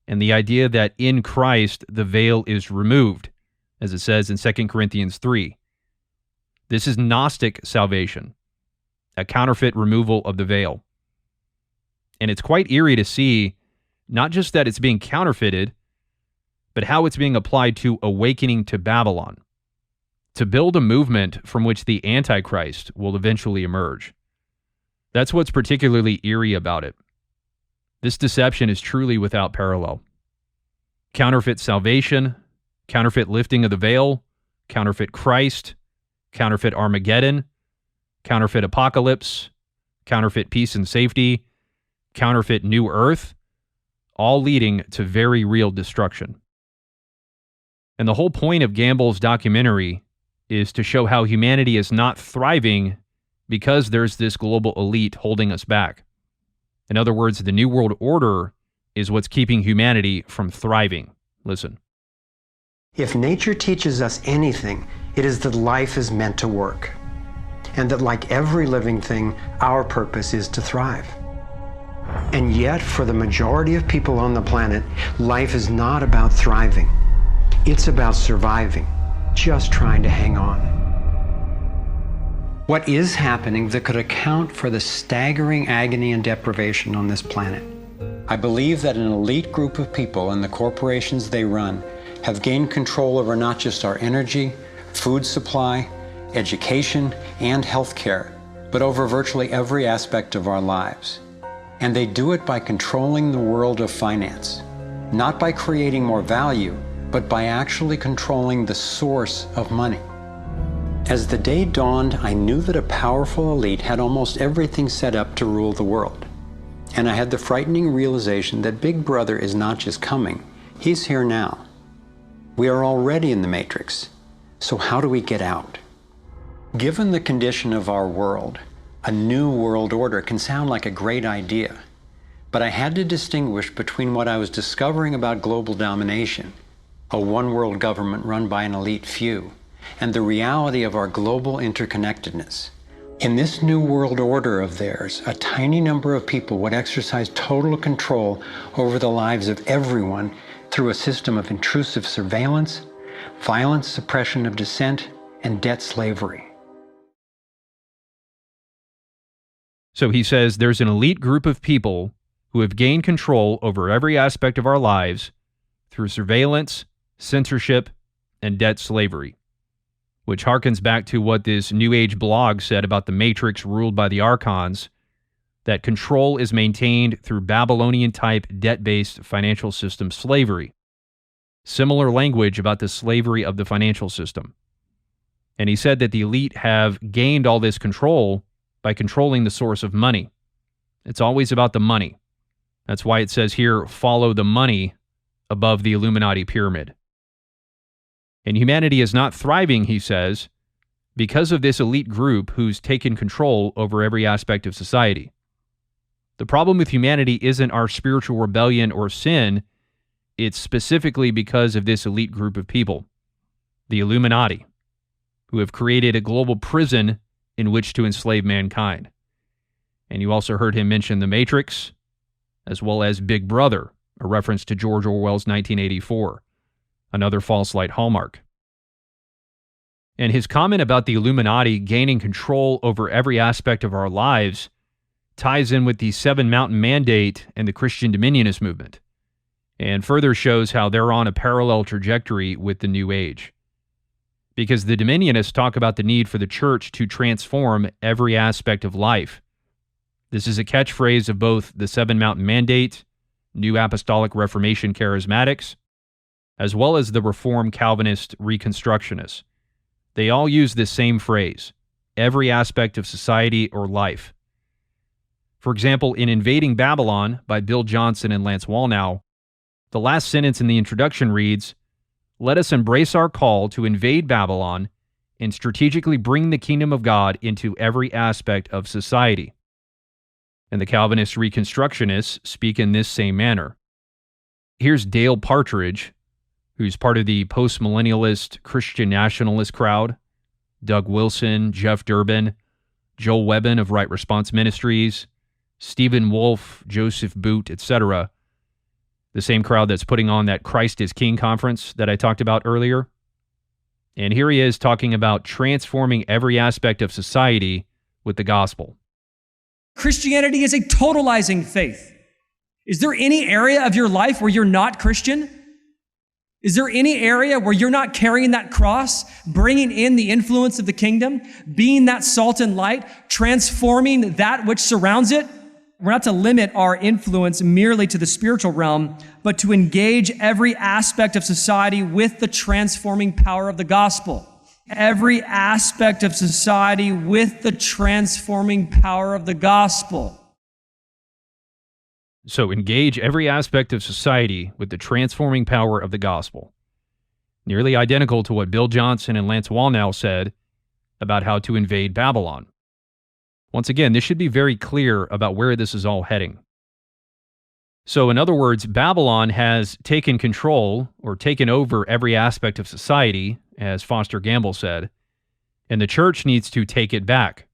Speaker 3: and the idea that in Christ the veil is removed, as it says in 2 Corinthians 3. This is Gnostic salvation, a counterfeit removal of the veil. And it's quite eerie to see not just that it's being counterfeited, but how it's being applied to awakening to Babylon, to build a movement from which the Antichrist will eventually emerge. That's what's particularly eerie about it. This deception is truly without parallel. Counterfeit salvation, counterfeit lifting of the veil, counterfeit Christ, counterfeit Armageddon, counterfeit apocalypse, counterfeit peace and safety, counterfeit new earth, all leading to very real destruction. And the whole point of Gamble's documentary is to show how humanity is not thriving because there's this global elite holding us back. In other words, the New World Order is what's keeping humanity from thriving. Listen.
Speaker 9: If nature teaches us anything, it is that life is meant to work, and that like every living thing, our purpose is to thrive. And yet, for the majority of people on the planet, life is not about thriving. It's about surviving, just trying to hang on. What is happening that could account for the staggering agony and deprivation on this planet? I believe that an elite group of people and the corporations they run have gained control over not just our energy, food supply, education, and healthcare, but over virtually every aspect of our lives. And they do it by controlling the world of finance, not by creating more value, but by actually controlling the source of money. As the day dawned, I knew that a powerful elite had almost everything set up to rule the world. And I had the frightening realization that Big Brother is not just coming, he's here now. We are already in the Matrix, so how do we get out? Given the condition of our world, a new world order can sound like a great idea, but I had to distinguish between what I was discovering about global domination, a one-world government run by an elite few, and the reality of our global interconnectedness. In this new world order of theirs, a tiny number of people would exercise total control over the lives of everyone through a system of intrusive surveillance, violent suppression of dissent, and debt slavery.
Speaker 3: So he says there's an elite group of people who have gained control over every aspect of our lives through surveillance, censorship, and debt slavery, which harkens back to what this New Age blog said about the Matrix ruled by the Archons, that control is maintained through Babylonian-type debt-based financial system slavery. Similar language about the slavery of the financial system. And he said that the elite have gained all this control by controlling the source of money. It's always about the money. That's why it says here, follow the money above the Illuminati pyramid. And humanity is not thriving, he says, because of this elite group who's taken control over every aspect of society. The problem with humanity isn't our spiritual rebellion or sin. It's specifically because of this elite group of people, the Illuminati, who have created a global prison in which to enslave mankind. And you also heard him mention the Matrix, as well as Big Brother, a reference to George Orwell's 1984, another false light hallmark. And his comment about the Illuminati gaining control over every aspect of our lives ties in with the Seven Mountain Mandate and the Christian Dominionist movement, and further shows how they're on a parallel trajectory with the New Age. Because the Dominionists talk about the need for the church to transform every aspect of life. This is a catchphrase of both the Seven Mountain Mandate, New Apostolic Reformation Charismatics, as well as the Reformed Calvinist Reconstructionists. They all use this same phrase, every aspect of society or life. For example, in Invading Babylon by Bill Johnson and Lance Wallnau, the last sentence in the introduction reads, "Let us embrace our call to invade Babylon and strategically bring the kingdom of God into every aspect of society." And the Calvinist Reconstructionists speak in this same manner. Here's Dale Partridge, who's part of the post-millennialist Christian nationalist crowd, Doug Wilson, Jeff Durbin, Joel Webbin of Right Response Ministries, Stephen Wolfe, Joseph Boot, etc., the same crowd that's putting on that Christ is King conference that I talked about earlier. And here he is talking about transforming every aspect of society with the gospel.
Speaker 10: Christianity is a totalizing faith. Is there any area of your life where you're not Christian? Is there any area where you're not carrying that cross, bringing in the influence of the kingdom, being that salt and light, transforming that which surrounds it? We're not to limit our influence merely to the spiritual realm, but to engage every aspect of society with the transforming power of the gospel. Every aspect of society with the transforming power of the gospel.
Speaker 3: So engage every aspect of society with the transforming power of the gospel. Nearly identical to what Bill Johnson and Lance Wallnau said about how to invade Babylon. Once again, this should be very clear about where this is all heading. So, in other words, Babylon has taken control or taken over every aspect of society, as Foster Gamble said, and the church needs to take it back,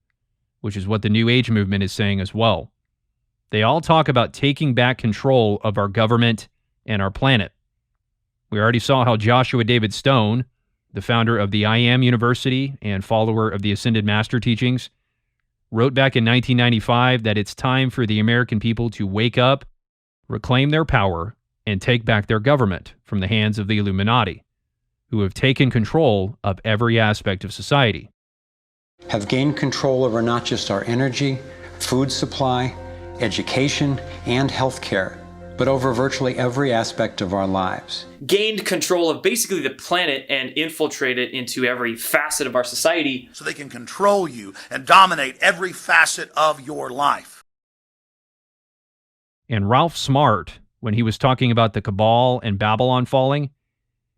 Speaker 3: which is what the New Age movement is saying as well. They all talk about taking back control of our government and our planet. We already saw how Joshua David Stone, the founder of the I Am University and follower of the Ascended Master teachings, wrote back in 1995 that it's time for the American people to wake up, reclaim their power, and take back their government from the hands of the Illuminati, who have taken control of every aspect of society.
Speaker 9: Have gained control over not just our energy, food supply, education, and healthcare, but over virtually every aspect of our lives.
Speaker 1: Gained control of basically the planet and infiltrated into every facet of our society.
Speaker 5: So they can control you and dominate every facet of your life.
Speaker 3: And Ralph Smart, when he was talking about the Cabal and Babylon falling,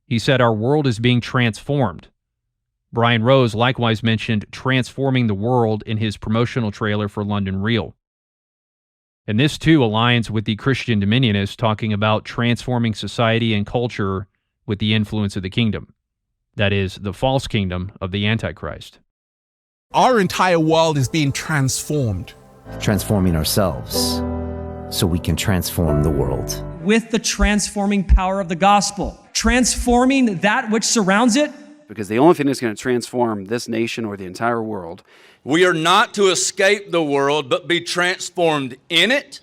Speaker 3: he said our world is being transformed. Brian Rose likewise mentioned transforming the world in his promotional trailer for London Real. And this too aligns with the Christian Dominionists talking about transforming society and culture with the influence of the kingdom. That is, the false kingdom of the Antichrist.
Speaker 14: Our entire world is being transformed.
Speaker 6: Transforming ourselves so we can transform the world.
Speaker 10: With the transforming power of the gospel, transforming that which surrounds it.
Speaker 17: Because the only thing that's going to transform this nation or the entire world.
Speaker 19: We are not to escape the world, but be transformed in it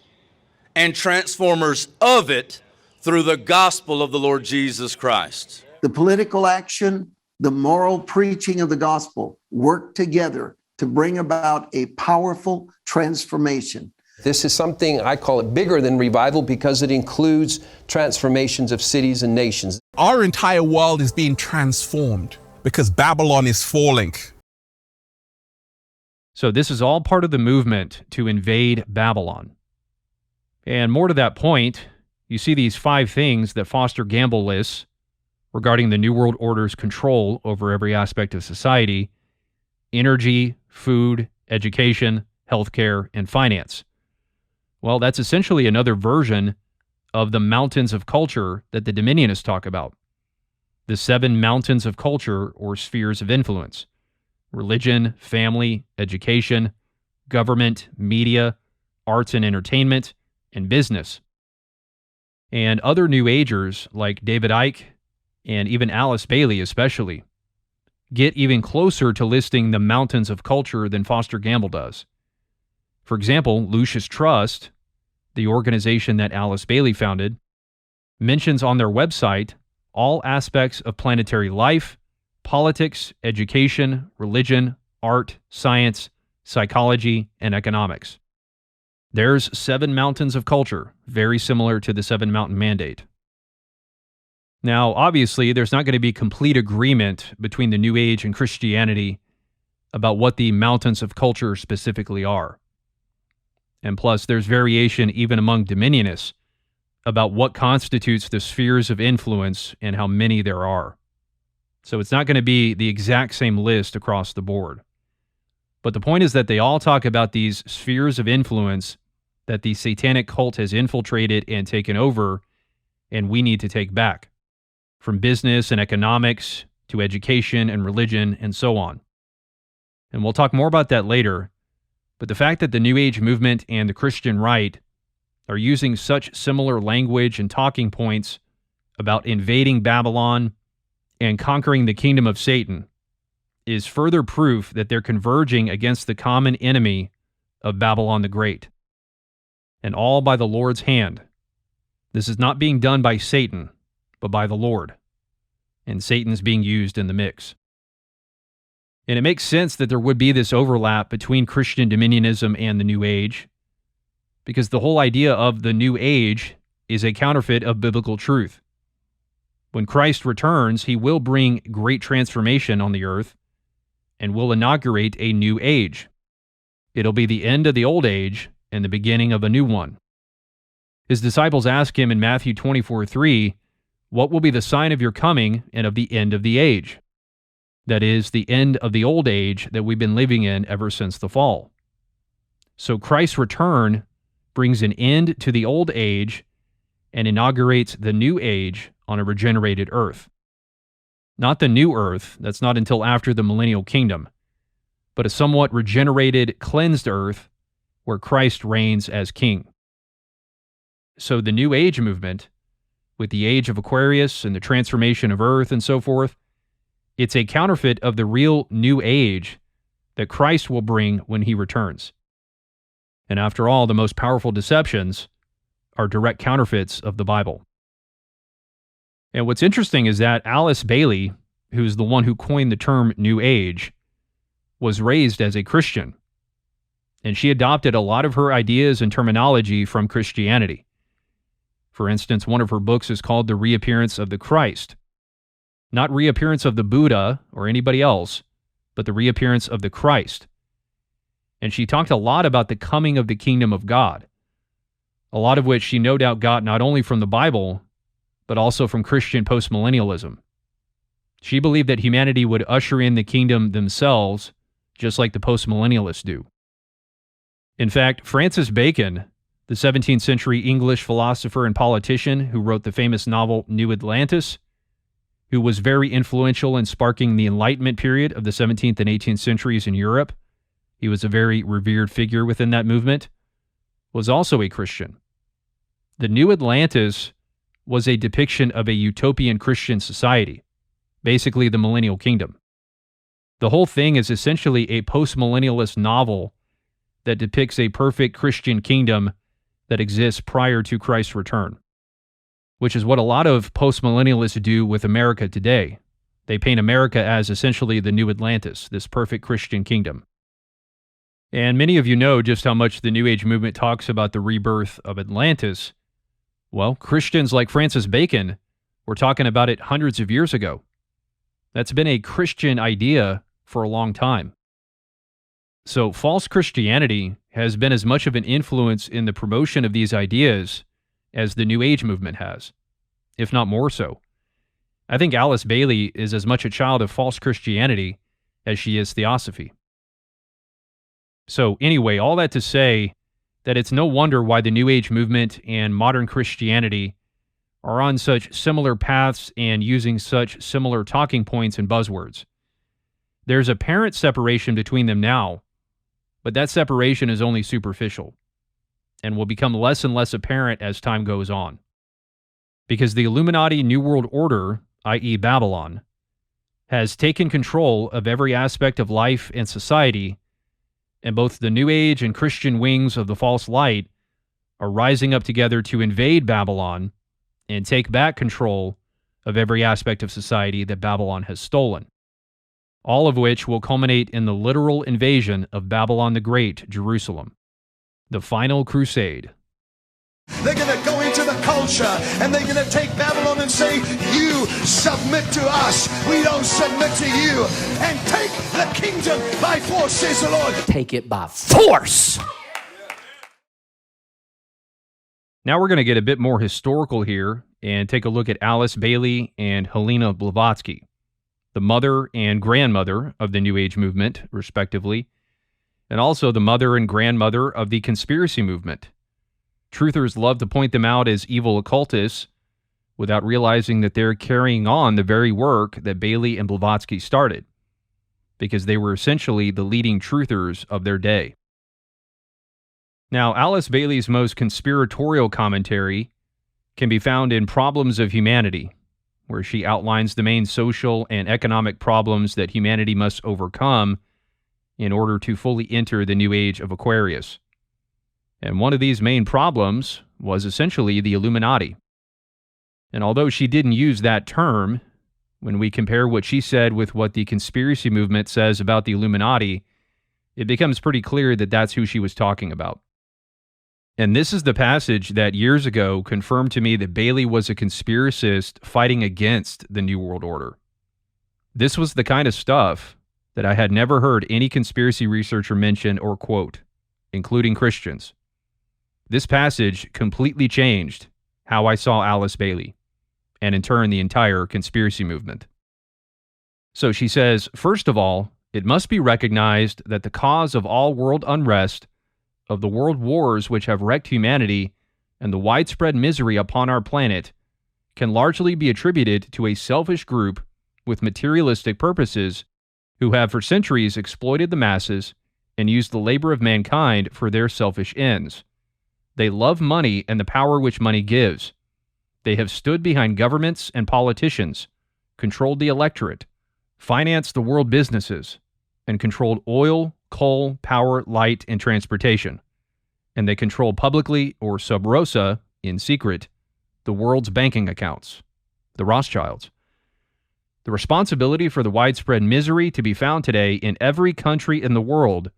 Speaker 19: and transformers of it through the gospel of the Lord Jesus Christ.
Speaker 22: The political action, the moral preaching of the gospel work together to bring about a powerful transformation.
Speaker 23: This is something, I call it bigger than revival because it includes transformations of cities and nations.
Speaker 14: Our entire world is being transformed because Babylon is falling.
Speaker 3: So this is all part of the movement to invade Babylon. And more to that point, you see these 5 things that Foster Gamble lists regarding the New World Order's control over every aspect of society: energy, food, education, healthcare, and finance. Well, that's essentially another version of the mountains of culture that the Dominionists talk about. The 7 mountains of culture or spheres of influence: religion, family, education, government, media, arts and entertainment, and business. And other New Agers like David Icke and even Alice Bailey especially get even closer to listing the mountains of culture than Foster Gamble does. For example, Lucis Trust, the organization that Alice Bailey founded, mentions on their website all aspects of planetary life, politics, education, religion, art, science, psychology, and economics. There's 7 mountains of culture, very similar to the 7 Mountain Mandate. Now, obviously, there's not going to be complete agreement between the New Age and Christianity about what the mountains of culture specifically are. And plus, there's variation even among Dominionists about what constitutes the spheres of influence and how many there are. So it's not going to be the exact same list across the board. But the point is that they all talk about these spheres of influence that the satanic cult has infiltrated and taken over, and we need to take back, from business and economics to education and religion and so on. And we'll talk more about that later, but the fact that the New Age movement and the Christian right are using such similar language and talking points about invading Babylon and conquering the kingdom of Satan is further proof that they're converging against the common enemy of Babylon the Great. And all by the Lord's hand. This is not being done by Satan, but by the Lord. And Satan's being used in the mix. And it makes sense that there would be this overlap between Christian Dominionism and the New Age, because the whole idea of the New Age is a counterfeit of biblical truth. When Christ returns, he will bring great transformation on the earth and will inaugurate a new age. It'll be the end of the old age and the beginning of a new one. His disciples ask him in Matthew 24:3, "What will be the sign of your coming and of the end of the age?" That is, the end of the old age that we've been living in ever since the fall. So Christ's return brings an end to the old age and inaugurates the new age on a regenerated earth. Not the new earth, that's not until after the millennial kingdom, but a somewhat regenerated, cleansed earth where Christ reigns as king. So the New Age movement, with the age of Aquarius and the transformation of earth and so forth, it's a counterfeit of the real new age that Christ will bring when he returns. And after all, the most powerful deceptions are direct counterfeits of the Bible. And what's interesting is that Alice Bailey, who's the one who coined the term New Age, was raised as a Christian. And she adopted a lot of her ideas and terminology from Christianity. For instance, one of her books is called The Reappearance of the Christ. Not reappearance of the Buddha or anybody else, but the reappearance of the Christ. And she talked a lot about the coming of the kingdom of God, a lot of which she no doubt got not only from the Bible, but also from Christian postmillennialism. She believed that humanity would usher in the kingdom themselves, just like the postmillennialists do. In fact, Francis Bacon, the 17th century English philosopher and politician who wrote the famous novel New Atlantis, who was very influential in sparking the Enlightenment period of the 17th and 18th centuries in Europe, he was a very revered figure within that movement, was also a Christian. The New Atlantis was a depiction of a utopian Christian society, basically the millennial kingdom. The whole thing is essentially a postmillennialist novel that depicts a perfect Christian kingdom that exists prior to Christ's return, which is what a lot of postmillennialists do with America today. They paint America as essentially the New Atlantis, this perfect Christian kingdom. And many of you know just how much the New Age movement talks about the rebirth of Atlantis. Well, Christians like Francis Bacon were talking about it hundreds of years ago. That's been a Christian idea for a long time. So false Christianity has been as much of an influence in the promotion of these ideas as the New Age movement has, if not more so. I think Alice Bailey is as much a child of false Christianity as she is theosophy. So anyway, all that to say that it's no wonder why the New Age movement and modern Christianity are on such similar paths and using such similar talking points and buzzwords. There's apparent separation between them now, but that separation is only superficial and will become less and less apparent as time goes on. Because the Illuminati New World Order, i.e. Babylon, has taken control of every aspect of life and society, and both the New Age and Christian wings of the false light are rising up together to invade Babylon and take back control of every aspect of society that Babylon has stolen. All of which will culminate in the literal invasion of Babylon the Great, Jerusalem. The final crusade.
Speaker 2: They're going to go into the culture and they're going to take Babylon and say, you submit to us, we don't submit to you, and take the kingdom by force, says the Lord.
Speaker 6: Take it by force!
Speaker 3: Now we're going to get a bit more historical here and take a look at Alice Bailey and Helena Blavatsky, the mother and grandmother of the New Age movement, respectively, and also the mother and grandmother of the conspiracy movement. Truthers love to point them out as evil occultists without realizing that they're carrying on the very work that Bailey and Blavatsky started, because they were essentially the leading truthers of their day. Now, Alice Bailey's most conspiratorial commentary can be found in Problems of Humanity, where she outlines the main social and economic problems that humanity must overcome in order to fully enter the new age of Aquarius. And one of these main problems was essentially the Illuminati. And although she didn't use that term, when we compare what she said with what the conspiracy movement says about the Illuminati, it becomes pretty clear that that's who she was talking about. And this is the passage that years ago confirmed to me that Bailey was a conspiracist fighting against the New World Order. This was the kind of stuff that I had never heard any conspiracy researcher mention or quote, including Christians. This passage completely changed how I saw Alice Bailey, and in turn the entire conspiracy movement. So she says, first of all, it must be recognized that the cause of all world unrest of the world wars which have wrecked humanity and the widespread misery upon our planet can largely be attributed to a selfish group with materialistic purposes who have for centuries exploited the masses and used the labor of mankind for their selfish ends. They love money and the power which money gives. They have stood behind governments and politicians, controlled the electorate, financed the world businesses, and controlled oil, coal, power, light, and transportation. And they control publicly or sub rosa, in secret, the world's banking accounts, the Rothschilds. The responsibility for the widespread misery to be found today in every country in the world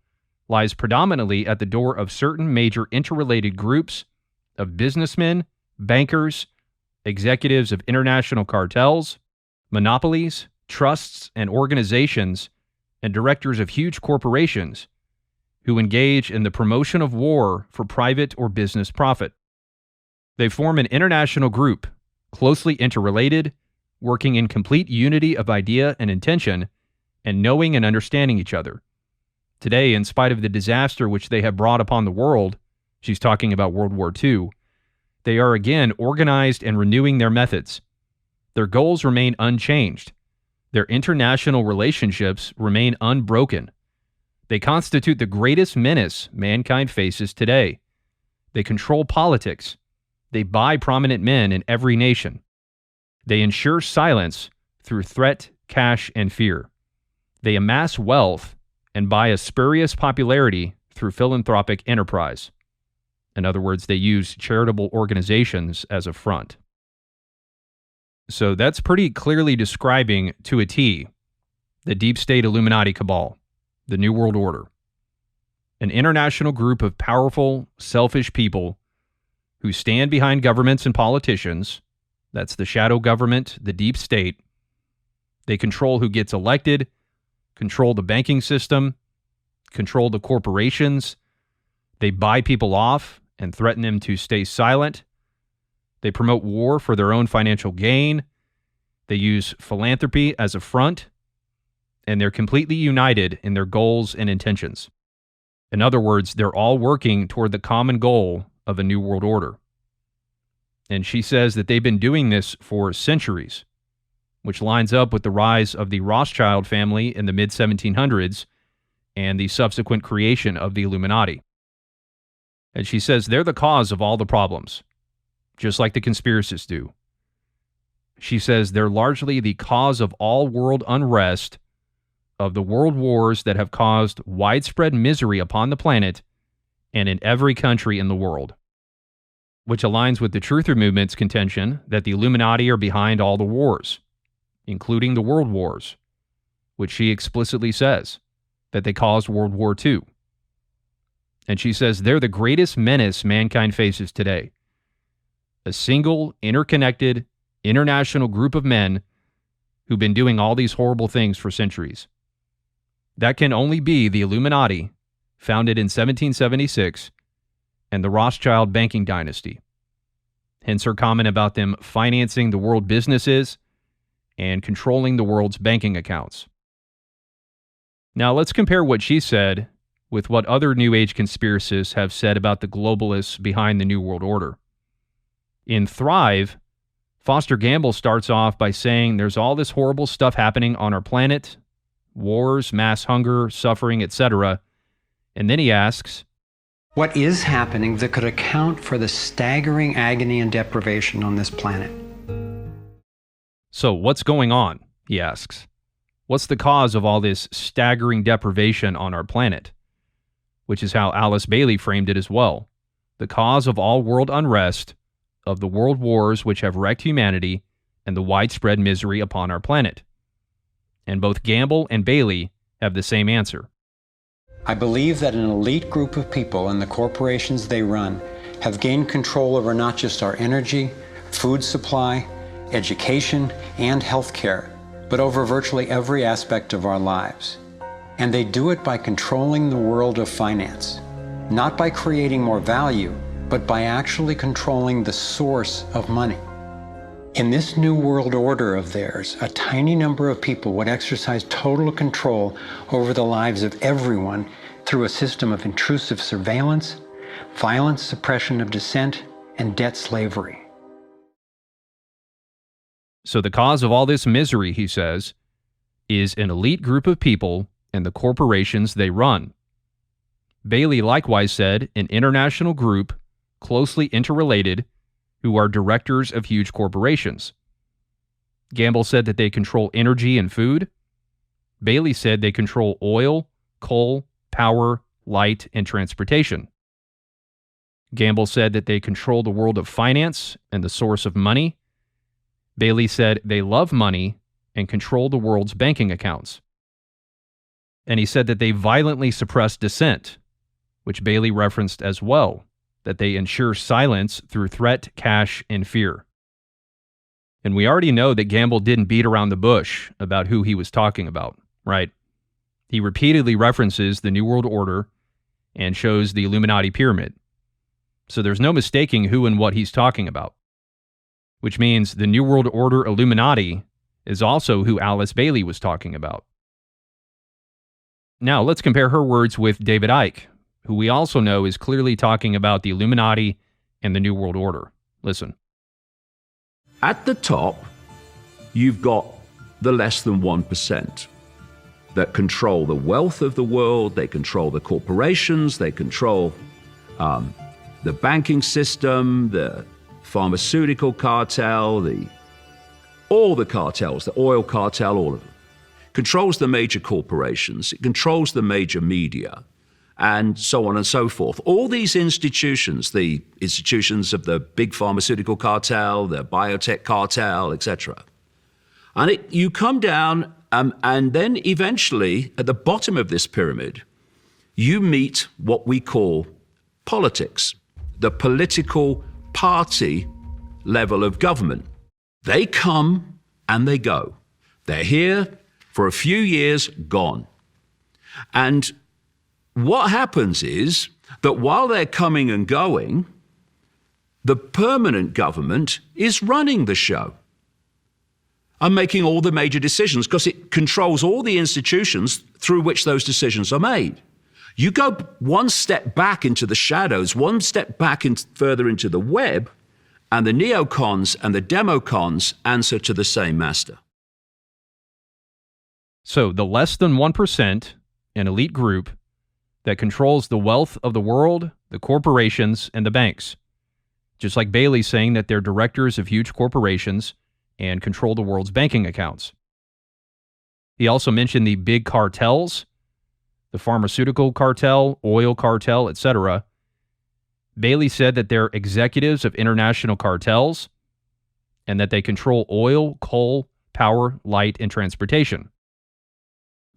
Speaker 3: lies predominantly at the door of certain major interrelated groups of businessmen, bankers, executives of international cartels, monopolies, trusts, and organizations, and directors of huge corporations who engage in the promotion of war for private or business profit. They form an international group, closely interrelated, working in complete unity of idea and intention, and knowing and understanding each other. Today, in spite of the disaster which they have brought upon the world, she's talking about World War II, they are again organized and renewing their methods. Their goals remain unchanged. Their international relationships remain unbroken. They constitute the greatest menace mankind faces today. They control politics. They buy prominent men in every nation. They ensure silence through threat, cash, and fear. They amass wealth and buy a spurious popularity through philanthropic enterprise. In other words, they use charitable organizations as a front. So that's pretty clearly describing to a T the deep state Illuminati cabal, the New World Order, an international group of powerful, selfish people who stand behind governments and politicians. That's the shadow government, the deep state. They control who gets elected, control the banking system, control the corporations. They buy people off and threaten them to stay silent. They promote war for their own financial gain. They use philanthropy as a front. And they're completely united in their goals and intentions. In other words, they're all working toward the common goal of a new world order. And she says that they've been doing this for centuries, which lines up with the rise of the Rothschild family in the mid-1700s and the subsequent creation of the Illuminati. And she says they're the cause of all the problems, just like the conspiracists do. She says they're largely the cause of all world unrest, of the world wars that have caused widespread misery upon the planet and in every country in the world, which aligns with the Truther Movement's contention that the Illuminati are behind all the wars, including the world wars, which she explicitly says that they caused World War II. And she says they're the greatest menace mankind faces today. A single, interconnected, international group of men who've been doing all these horrible things for centuries. That can only be the Illuminati, founded in 1776, and the Rothschild banking dynasty. Hence her comment about them financing the world businesses and controlling the world's banking accounts. Now let's compare what she said with what other New Age conspiracists have said about the globalists behind the New World Order. In Thrive, Foster Gamble starts off by saying there's all this horrible stuff happening on our planet, wars, mass hunger, suffering, etc. And then he asks,
Speaker 9: what is happening that could account for the staggering agony and deprivation on this planet?
Speaker 3: So what's going on? He asks. What's the cause of all this staggering deprivation on our planet? Which is how Alice Bailey framed it as well. The cause of all world unrest, of the world wars which have wrecked humanity, and the widespread misery upon our planet. And both Gamble and Bailey have the same answer.
Speaker 9: I believe that an elite group of people and the corporations they run have gained control over not just our energy, food supply, education, and healthcare, but over virtually every aspect of our lives. And they do it by controlling the world of finance, not by creating more value, but by actually controlling the source of money. In this new world order of theirs, a tiny number of people would exercise total control over the lives of everyone through a system of intrusive surveillance, violent suppression of dissent, and debt slavery.
Speaker 3: So the cause of all this misery, he says, is an elite group of people and the corporations they run. Bailey likewise said an international group closely interrelated who are directors of huge corporations. Gamble said that they control energy and food. Bailey said they control oil, coal, power, light, and transportation. Gamble said that they control the world of finance and the source of money. Bailey said they love money and control the world's banking accounts. And he said that they violently suppress dissent, which Bailey referenced as well, that they ensure silence through threat, cash, and fear. And we already know that Gamble didn't beat around the bush about who he was talking about, right? He repeatedly references the New World Order and shows the Illuminati pyramid. So there's no mistaking who and what he's talking about, which means the New World Order Illuminati is also who Alice Bailey was talking about. Now, let's compare her words with David Icke, who we also know is clearly talking about the Illuminati and the New World Order. Listen.
Speaker 4: At the top, you've got the less than 1% that control the wealth of the world, they control the corporations, they control the banking system, the pharmaceutical cartel, all the cartels, the oil cartel, all of them. Controls the major corporations, it controls the major media, and so on and so forth. All these institutions, the institutions of the big pharmaceutical cartel, the biotech cartel, etc. And you come down, and then eventually, at the bottom of this pyramid, you meet what we call politics, the political party level of government. They come and they go. They're here for a few years, gone. And what happens is that while they're coming and going, the permanent government is running the show and making all the major decisions because it controls all the institutions through which those decisions are made. You go one step back into the shadows, one step back further into the web, and the neocons and the democons answer to the same master.
Speaker 3: So the less than 1%, an elite group that controls the wealth of the world, the corporations, and the banks. Just like Bailey saying that they're directors of huge corporations and control the world's banking accounts. He also mentioned the big cartels, the pharmaceutical cartel, oil cartel, etc. Bailey said that they're executives of international cartels and that they control oil, coal, power, light, and transportation.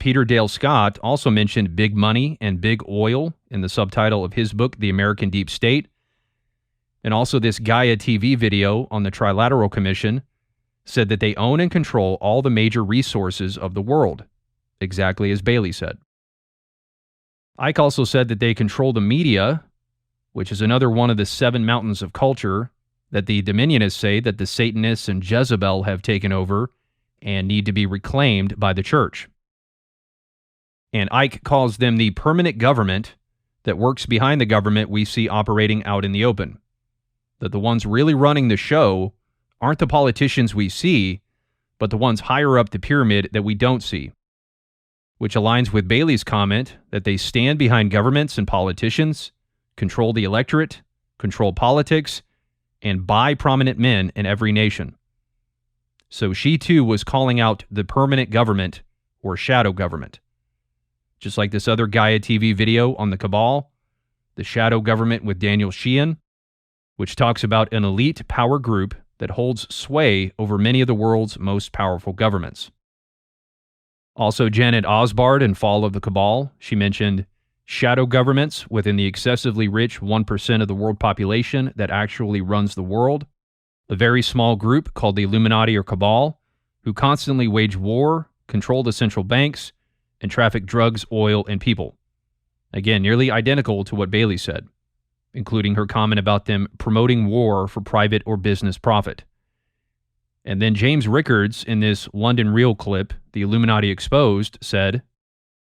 Speaker 3: Peter Dale Scott also mentioned big money and big oil in the subtitle of his book, The American Deep State. And also this Gaia TV video on the Trilateral Commission said that they own and control all the major resources of the world, exactly as Bailey said. Icke also said that they control the media, which is another one of the 7 mountains of culture that the Dominionists say that the Satanists and Jezebel have taken over and need to be reclaimed by the church. And Icke calls them the permanent government that works behind the government we see operating out in the open. That the ones really running the show aren't the politicians we see, but the ones higher up the pyramid that we don't see. Which aligns with Bailey's comment that they stand behind governments and politicians, control the electorate, control politics, and buy prominent men in every nation. So she too was calling out the permanent government or shadow government. Just like this other Gaia TV video on the Cabal, the shadow government with Daniel Sheehan, which talks about an elite power group that holds sway over many of the world's most powerful governments. Also, Janet Osbard in Fall of the Cabal, she mentioned shadow governments within the excessively rich 1% of the world population that actually runs the world, a very small group called the Illuminati or Cabal, who constantly wage war, control the central banks, and traffic drugs, oil, and people. Again, nearly identical to what Bailey said, including her comment about them promoting war for private or business profit. And then James Rickards, in this London Real clip, The Illuminati Exposed, said,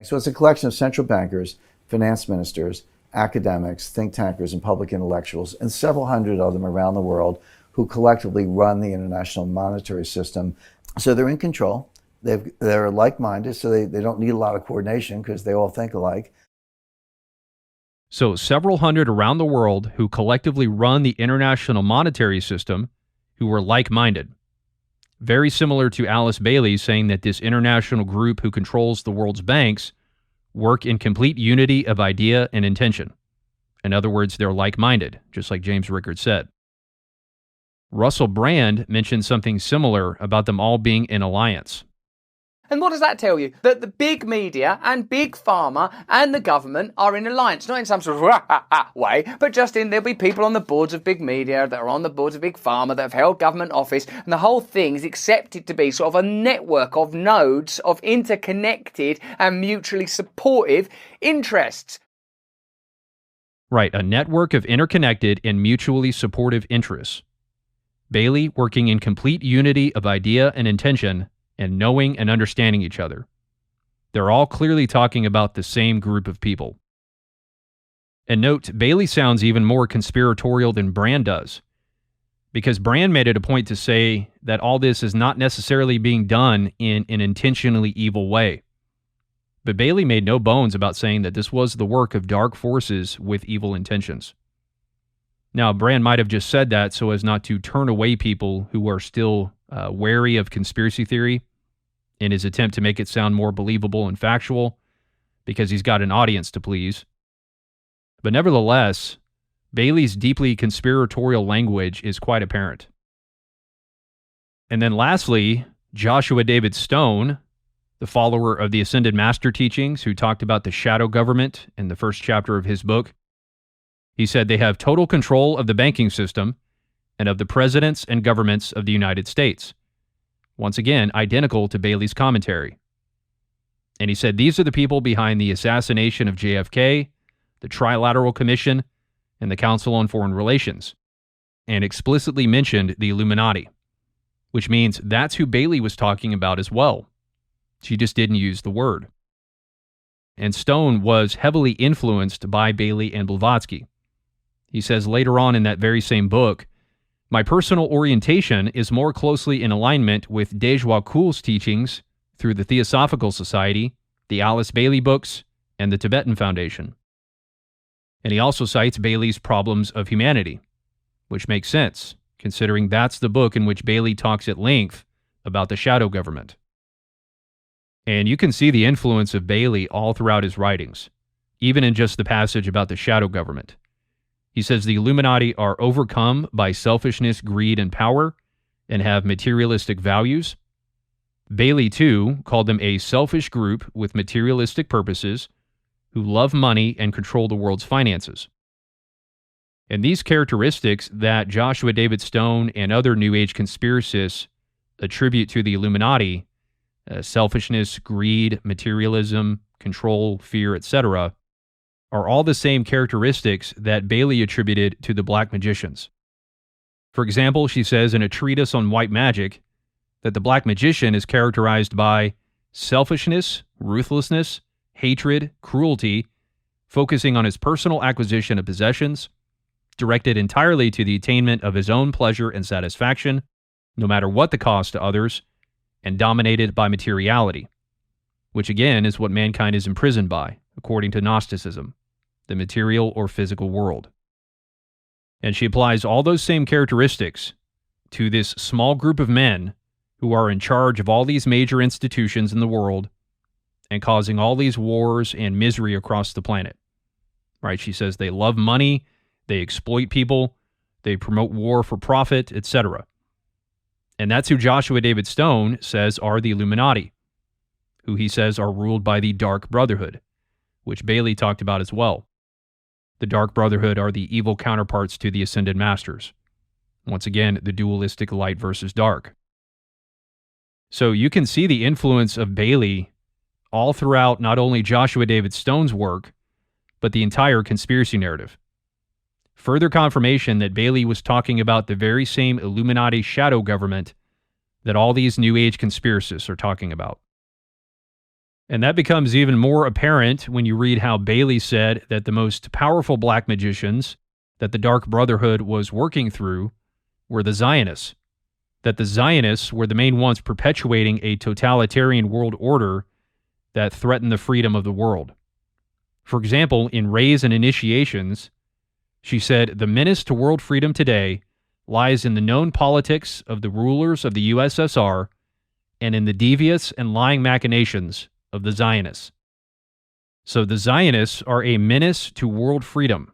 Speaker 8: So it's a collection of central bankers, finance ministers, academics, think tankers, and public intellectuals, and several hundred of them around the world who collectively run the international monetary system. So they're in control. They're like-minded, so they don't need a lot of coordination because they all think alike.
Speaker 3: So several hundred around the world who collectively run the international monetary system who are like-minded. Very similar to Alice Bailey saying that this international group who controls the world's banks work in complete unity of idea and intention. In other words, they're like-minded, just like James Rickard said. Russell Brand mentioned something similar about them all being in alliance.
Speaker 7: And what does that tell you? That the big media and big pharma and the government are in alliance, not in some sort of way, but just in there'll be people on the boards of big media that are on the boards of big pharma that have held government office, and the whole thing is accepted to be sort of a network of nodes of interconnected and mutually supportive interests.
Speaker 3: Right, a network of interconnected and mutually supportive interests. Bailey working in complete unity of idea and intention, and knowing and understanding each other. They're all clearly talking about the same group of people. And note, Bailey sounds even more conspiratorial than Brand does, because Brand made it a point to say that all this is not necessarily being done in an intentionally evil way. But Bailey made no bones about saying that this was the work of dark forces with evil intentions. Now, Brand might have just said that so as not to turn away people who are still wary of conspiracy theory in his attempt to make it sound more believable and factual, because he's got an audience to please. But nevertheless, Bailey's deeply conspiratorial language is quite apparent. And then lastly, Joshua David Stone, the follower of the Ascended Master teachings, who talked about the shadow government in the first chapter of his book. He said they have total control of the banking system and of the presidents and governments of the United States. Once again, identical to Bailey's commentary. And he said these are the people behind the assassination of JFK, the Trilateral Commission, and the Council on Foreign Relations, and explicitly mentioned the Illuminati, which means that's who Bailey was talking about as well. She just didn't use the word. And Stone was heavily influenced by Bailey and Blavatsky. He says later on in that very same book, my personal orientation is more closely in alignment with Dejwa Kul's teachings through the Theosophical Society, the Alice Bailey books, and the Tibetan Foundation. And he also cites Bailey's Problems of Humanity, which makes sense, considering that's the book in which Bailey talks at length about the shadow government. And you can see the influence of Bailey all throughout his writings, even in just the passage about the shadow government. He says the Illuminati are overcome by selfishness, greed, and power, and have materialistic values. Bailey, too, called them a selfish group with materialistic purposes who love money and control the world's finances. And these characteristics that Joshua David Stone and other New Age conspiracists attribute to the Illuminati, selfishness, greed, materialism, control, fear, etc., are all the same characteristics that Bailey attributed to the black magicians. For example, she says in a treatise on white magic that the black magician is characterized by selfishness, ruthlessness, hatred, cruelty, focusing on his personal acquisition of possessions, directed entirely to the attainment of his own pleasure and satisfaction, no matter what the cost to others, and dominated by materiality, which again is what mankind is imprisoned by, according to Gnosticism, the material or physical world. And she applies all those same characteristics to this small group of men who are in charge of all these major institutions in the world and causing all these wars and misery across the planet. Right? She says they love money, they exploit people, they promote war for profit, etc. And that's who Joshua David Stone says are the Illuminati, who he says are ruled by the Dark Brotherhood, which Bailey talked about as well. The Dark Brotherhood are the evil counterparts to the Ascended Masters. Once again, the dualistic light versus dark. So you can see the influence of Bailey all throughout not only Joshua David Stone's work, but the entire conspiracy narrative. Further confirmation that Bailey was talking about the very same Illuminati shadow government that all these New Age conspiracists are talking about. And that becomes even more apparent when you read how Bailey said that the most powerful black magicians that the Dark Brotherhood was working through were the Zionists. That the Zionists were the main ones perpetuating a totalitarian world order that threatened the freedom of the world. For example, in Rays and Initiations, she said, "The menace to world freedom today lies in the known politics of the rulers of the USSR and in the devious and lying machinations of the Zionists." So the Zionists are a menace to world freedom,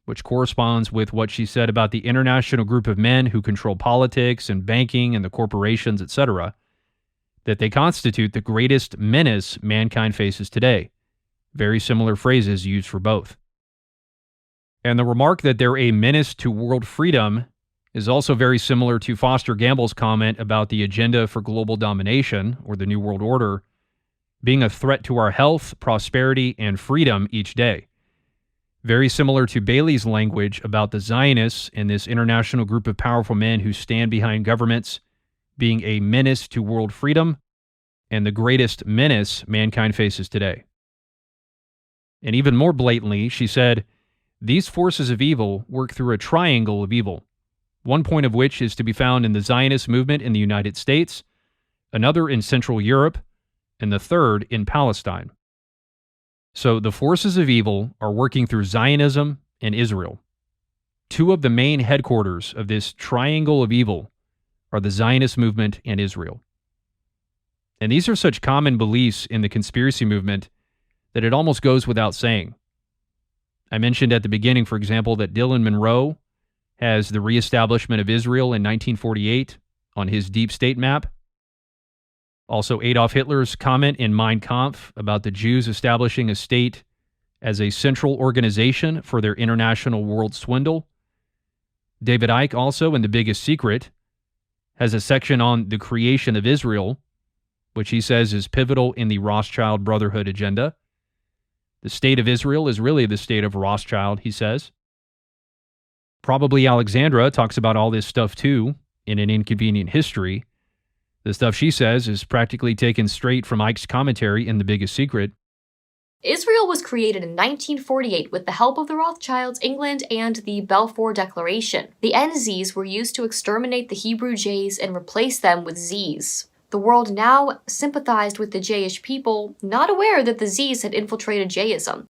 Speaker 3: which corresponds with what she said about the international group of men who control politics and banking and the corporations, etc., that they constitute the greatest menace mankind faces today. Very similar phrases used for both. And the remark that they're a menace to world freedom is also very similar to Foster Gamble's comment about the agenda for global domination, or the New World Order, being a threat to our health, prosperity, and freedom each day. Very similar to Bailey's language about the Zionists and this international group of powerful men who stand behind governments being a menace to world freedom and the greatest menace mankind faces today. And even more blatantly, she said, "These forces of evil work through a triangle of evil, one point of which is to be found in the Zionist movement in the United States, another in Central Europe, and the third in Palestine." So the forces of evil are working through Zionism and Israel. Two of the main headquarters of this triangle of evil are the Zionist movement and Israel. And these are such common beliefs in the conspiracy movement that it almost goes without saying. I mentioned at the beginning, for example, that Dylan Monroe has the reestablishment of Israel in 1948 on his deep state map. Also, Adolf Hitler's comment in Mein Kampf about the Jews establishing a state as a central organization for their international world swindle. David Icke also, in The Biggest Secret, has a section on the creation of Israel, which he says is pivotal in the Rothschild Brotherhood agenda. The state of Israel is really the state of Rothschild, he says. Probably Alexandra talks about all this stuff too in An Inconvenient History. The stuff she says is practically taken straight from Icke's commentary in The Biggest Secret.
Speaker 11: Israel was created in 1948 with the help of the Rothschilds, England, and the Balfour Declaration. The NZs were used to exterminate the Hebrew Jays and replace them with Zs. The world now sympathized with the Jayish people, not aware that the Zs had infiltrated Jayism.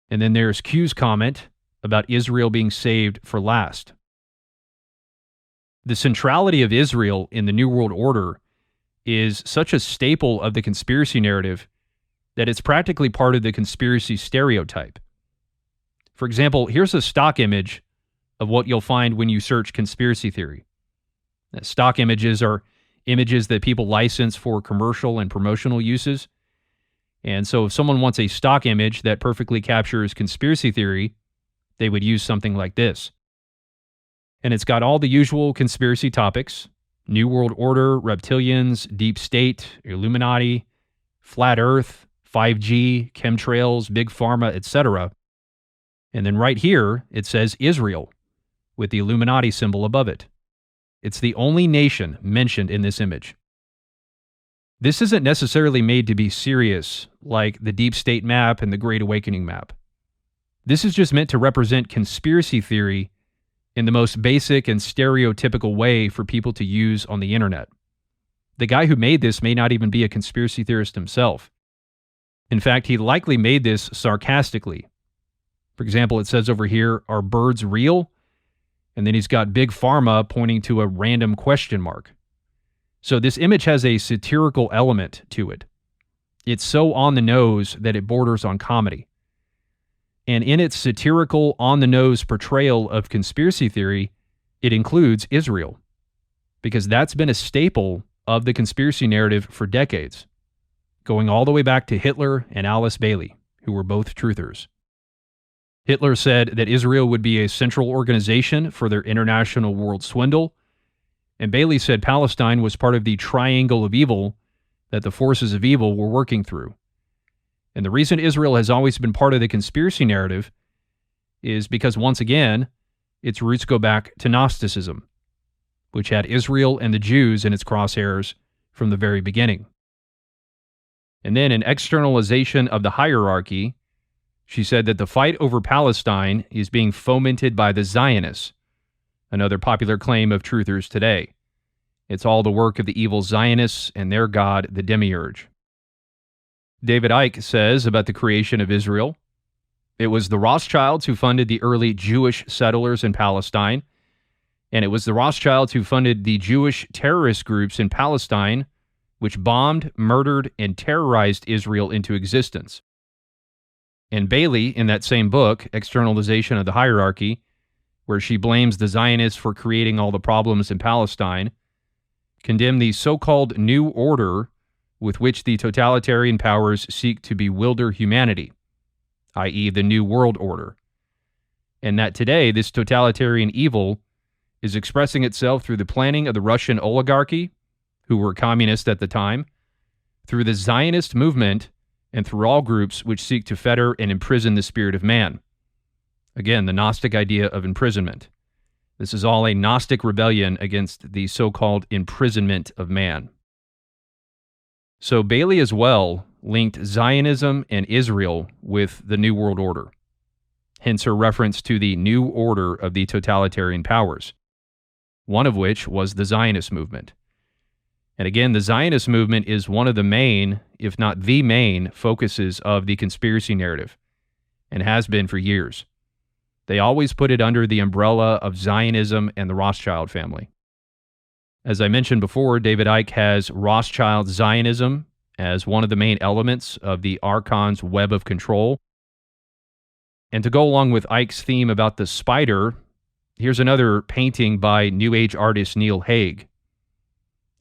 Speaker 3: And then there's Q's comment about Israel being saved for last. The centrality of Israel in the New World Order is such a staple of the conspiracy narrative that it's practically part of the conspiracy stereotype. For example, here's a stock image of what you'll find when you search conspiracy theory. Stock images are images that people license for commercial and promotional uses. And so if someone wants a stock image that perfectly captures conspiracy theory, they would use something like this. And it's got all the usual conspiracy topics: New World Order, reptilians, deep state, Illuminati, flat earth, 5G, chemtrails, big pharma, etc. And then right here, it says Israel, with the Illuminati symbol above it. It's the only nation mentioned in this image. This isn't necessarily made to be serious, like the Deep State map and the Great Awakening map. This is just meant to represent conspiracy theory in the most basic and stereotypical way for people to use on the internet. The guy who made this may not even be a conspiracy theorist himself. In fact, he likely made this sarcastically. For example, it says over here, "Are birds real?" And then he's got Big Pharma pointing to a random question mark. So this image has a satirical element to it. It's so on the nose that it borders on comedy. And in its satirical, on-the-nose portrayal of conspiracy theory, it includes Israel, because that's been a staple of the conspiracy narrative for decades, going all the way back to Hitler and Alice Bailey, who were both truthers. Hitler said that Israel would be a central organization for their international world swindle, and Bailey said Palestine was part of the triangle of evil that the forces of evil were working through. And the reason Israel has always been part of the conspiracy narrative is because, once again, its roots go back to Gnosticism, which had Israel and the Jews in its crosshairs from the very beginning. And then an externalization of the hierarchy, she said that the fight over Palestine is being fomented by the Zionists, another popular claim of truthers today. It's all the work of the evil Zionists and their god, the Demiurge. David Icke says about the creation of Israel, it was the Rothschilds who funded the early Jewish settlers in Palestine, and it was the Rothschilds who funded the Jewish terrorist groups in Palestine, which bombed, murdered, and terrorized Israel into existence. And Bailey, in that same book, Externalization of the Hierarchy, where she blames the Zionists for creating all the problems in Palestine, condemned the so-called New Order with which the totalitarian powers seek to bewilder humanity, i.e. the New World Order, and that today this totalitarian evil is expressing itself through the planning of the Russian oligarchy, who were communist at the time, through the Zionist movement, and through all groups which seek to fetter and imprison the spirit of man. Again, the Gnostic idea of imprisonment. This is all a Gnostic rebellion against the so-called imprisonment of man. So Bailey as well linked Zionism and Israel with the New World Order, hence her reference to the New Order of the totalitarian powers, one of which was the Zionist movement. And again, the Zionist movement is one of the main, if not the main, focuses of the conspiracy narrative, and has been for years. They always put it under the umbrella of Zionism and the Rothschild family. As I mentioned before, David Icke has Rothschild-Zionism as one of the main elements of the Archon's web of control. And to go along with Icke's theme about the spider, here's another painting by New Age artist Neil Hague.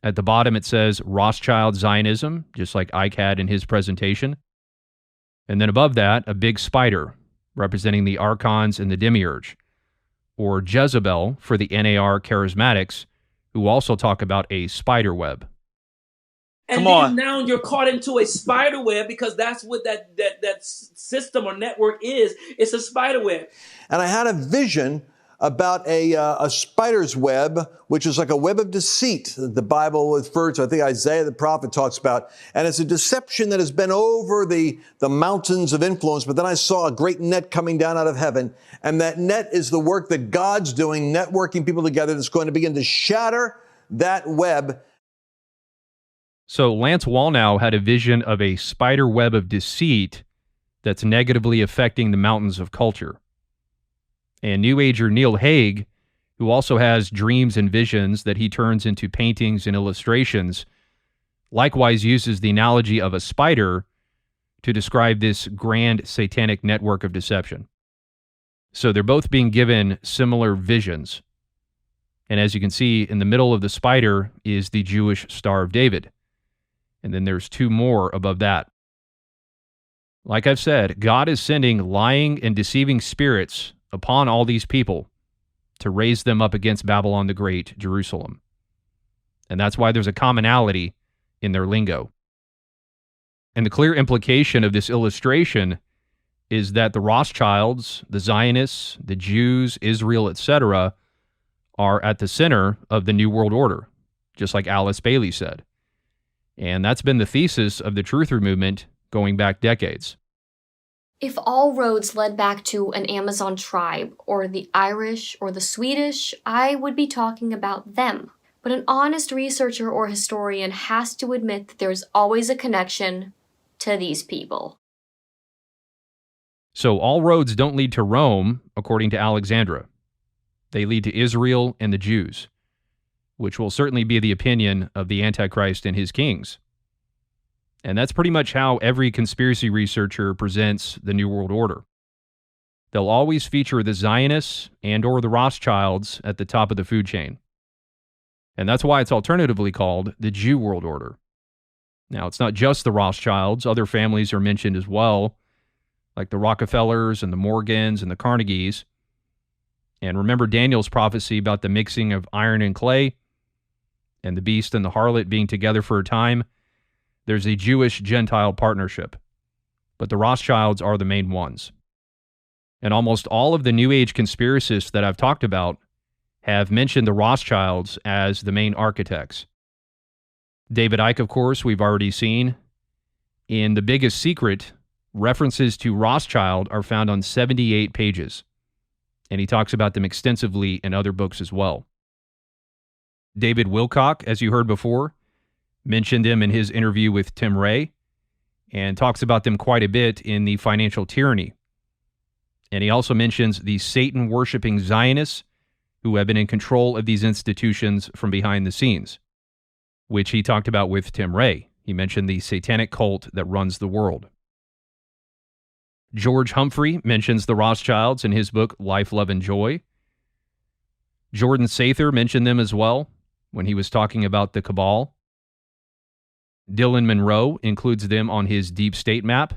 Speaker 3: At the bottom it says Rothschild-Zionism, just like Icke had in his presentation. And then above that, a big spider representing the Archons and the Demiurge, or Jezebel for the NAR charismatics, who also talk about a spider web.
Speaker 12: And then now you're caught into a spider web because that's what that system or network is. It's a spider web.
Speaker 15: And I had a vision about a spider's web, which is like a web of deceit that the Bible refers to. I think Isaiah the prophet talks about. And it's a deception that has been over the mountains of influence. But then I saw a great net coming down out of heaven. And that net is the work that God's doing, networking people together, that's going to begin to shatter that web.
Speaker 3: So Lance Wallnau had a vision of a spider web of deceit that's negatively affecting the mountains of culture. And New Ager Neil Hague, who also has dreams and visions that he turns into paintings and illustrations, likewise uses the analogy of a spider to describe this grand satanic network of deception. So they're both being given similar visions. And as you can see, in the middle of the spider is the Jewish Star of David. And then there's two more above that. Like I've said, God is sending lying and deceiving spirits upon all these people to raise them up against Babylon the Great, Jerusalem. And that's why there's a commonality in their lingo. And the clear implication of this illustration is that the Rothschilds, the Zionists, the Jews, Israel, etc., are at the center of the New World Order, just like Alice Bailey said. And that's been the thesis of the Truther movement going back decades.
Speaker 11: If all roads led back to an Amazon tribe, or the Irish, or the Swedish, I would be talking about them. But an honest researcher or historian has to admit that there's always a connection to these people.
Speaker 3: So all roads don't lead to Rome, according to Alexandra. They lead to Israel and the Jews, which will certainly be the opinion of the Antichrist and his kings. And that's pretty much how every conspiracy researcher presents the New World Order. They'll always feature the Zionists and or the Rothschilds at the top of the food chain. And that's why it's alternatively called the Jew World Order. Now, it's not just the Rothschilds. Other families are mentioned as well, like the Rockefellers and the Morgans and the Carnegies. And remember Daniel's prophecy about the mixing of iron and clay and the beast and the harlot being together for a time. There's a Jewish-Gentile partnership, but the Rothschilds are the main ones. And almost all of the New Age conspiracists that I've talked about have mentioned the Rothschilds as the main architects. David Icke, of course, we've already seen. In The Biggest Secret, references to Rothschild are found on 78 pages, and he talks about them extensively in other books as well. David Wilcock, as you heard before, mentioned them in his interview with Tim Ray, and talks about them quite a bit in The Financial Tyranny. And he also mentions the Satan-worshipping Zionists who have been in control of these institutions from behind the scenes, which he talked about with Tim Ray. He mentioned the satanic cult that runs the world. George Humphrey mentions the Rothschilds in his book, Life, Love, and Joy. Jordan Sather mentioned them as well when he was talking about the Cabal. Dylan Monroe includes them on his Deep State map.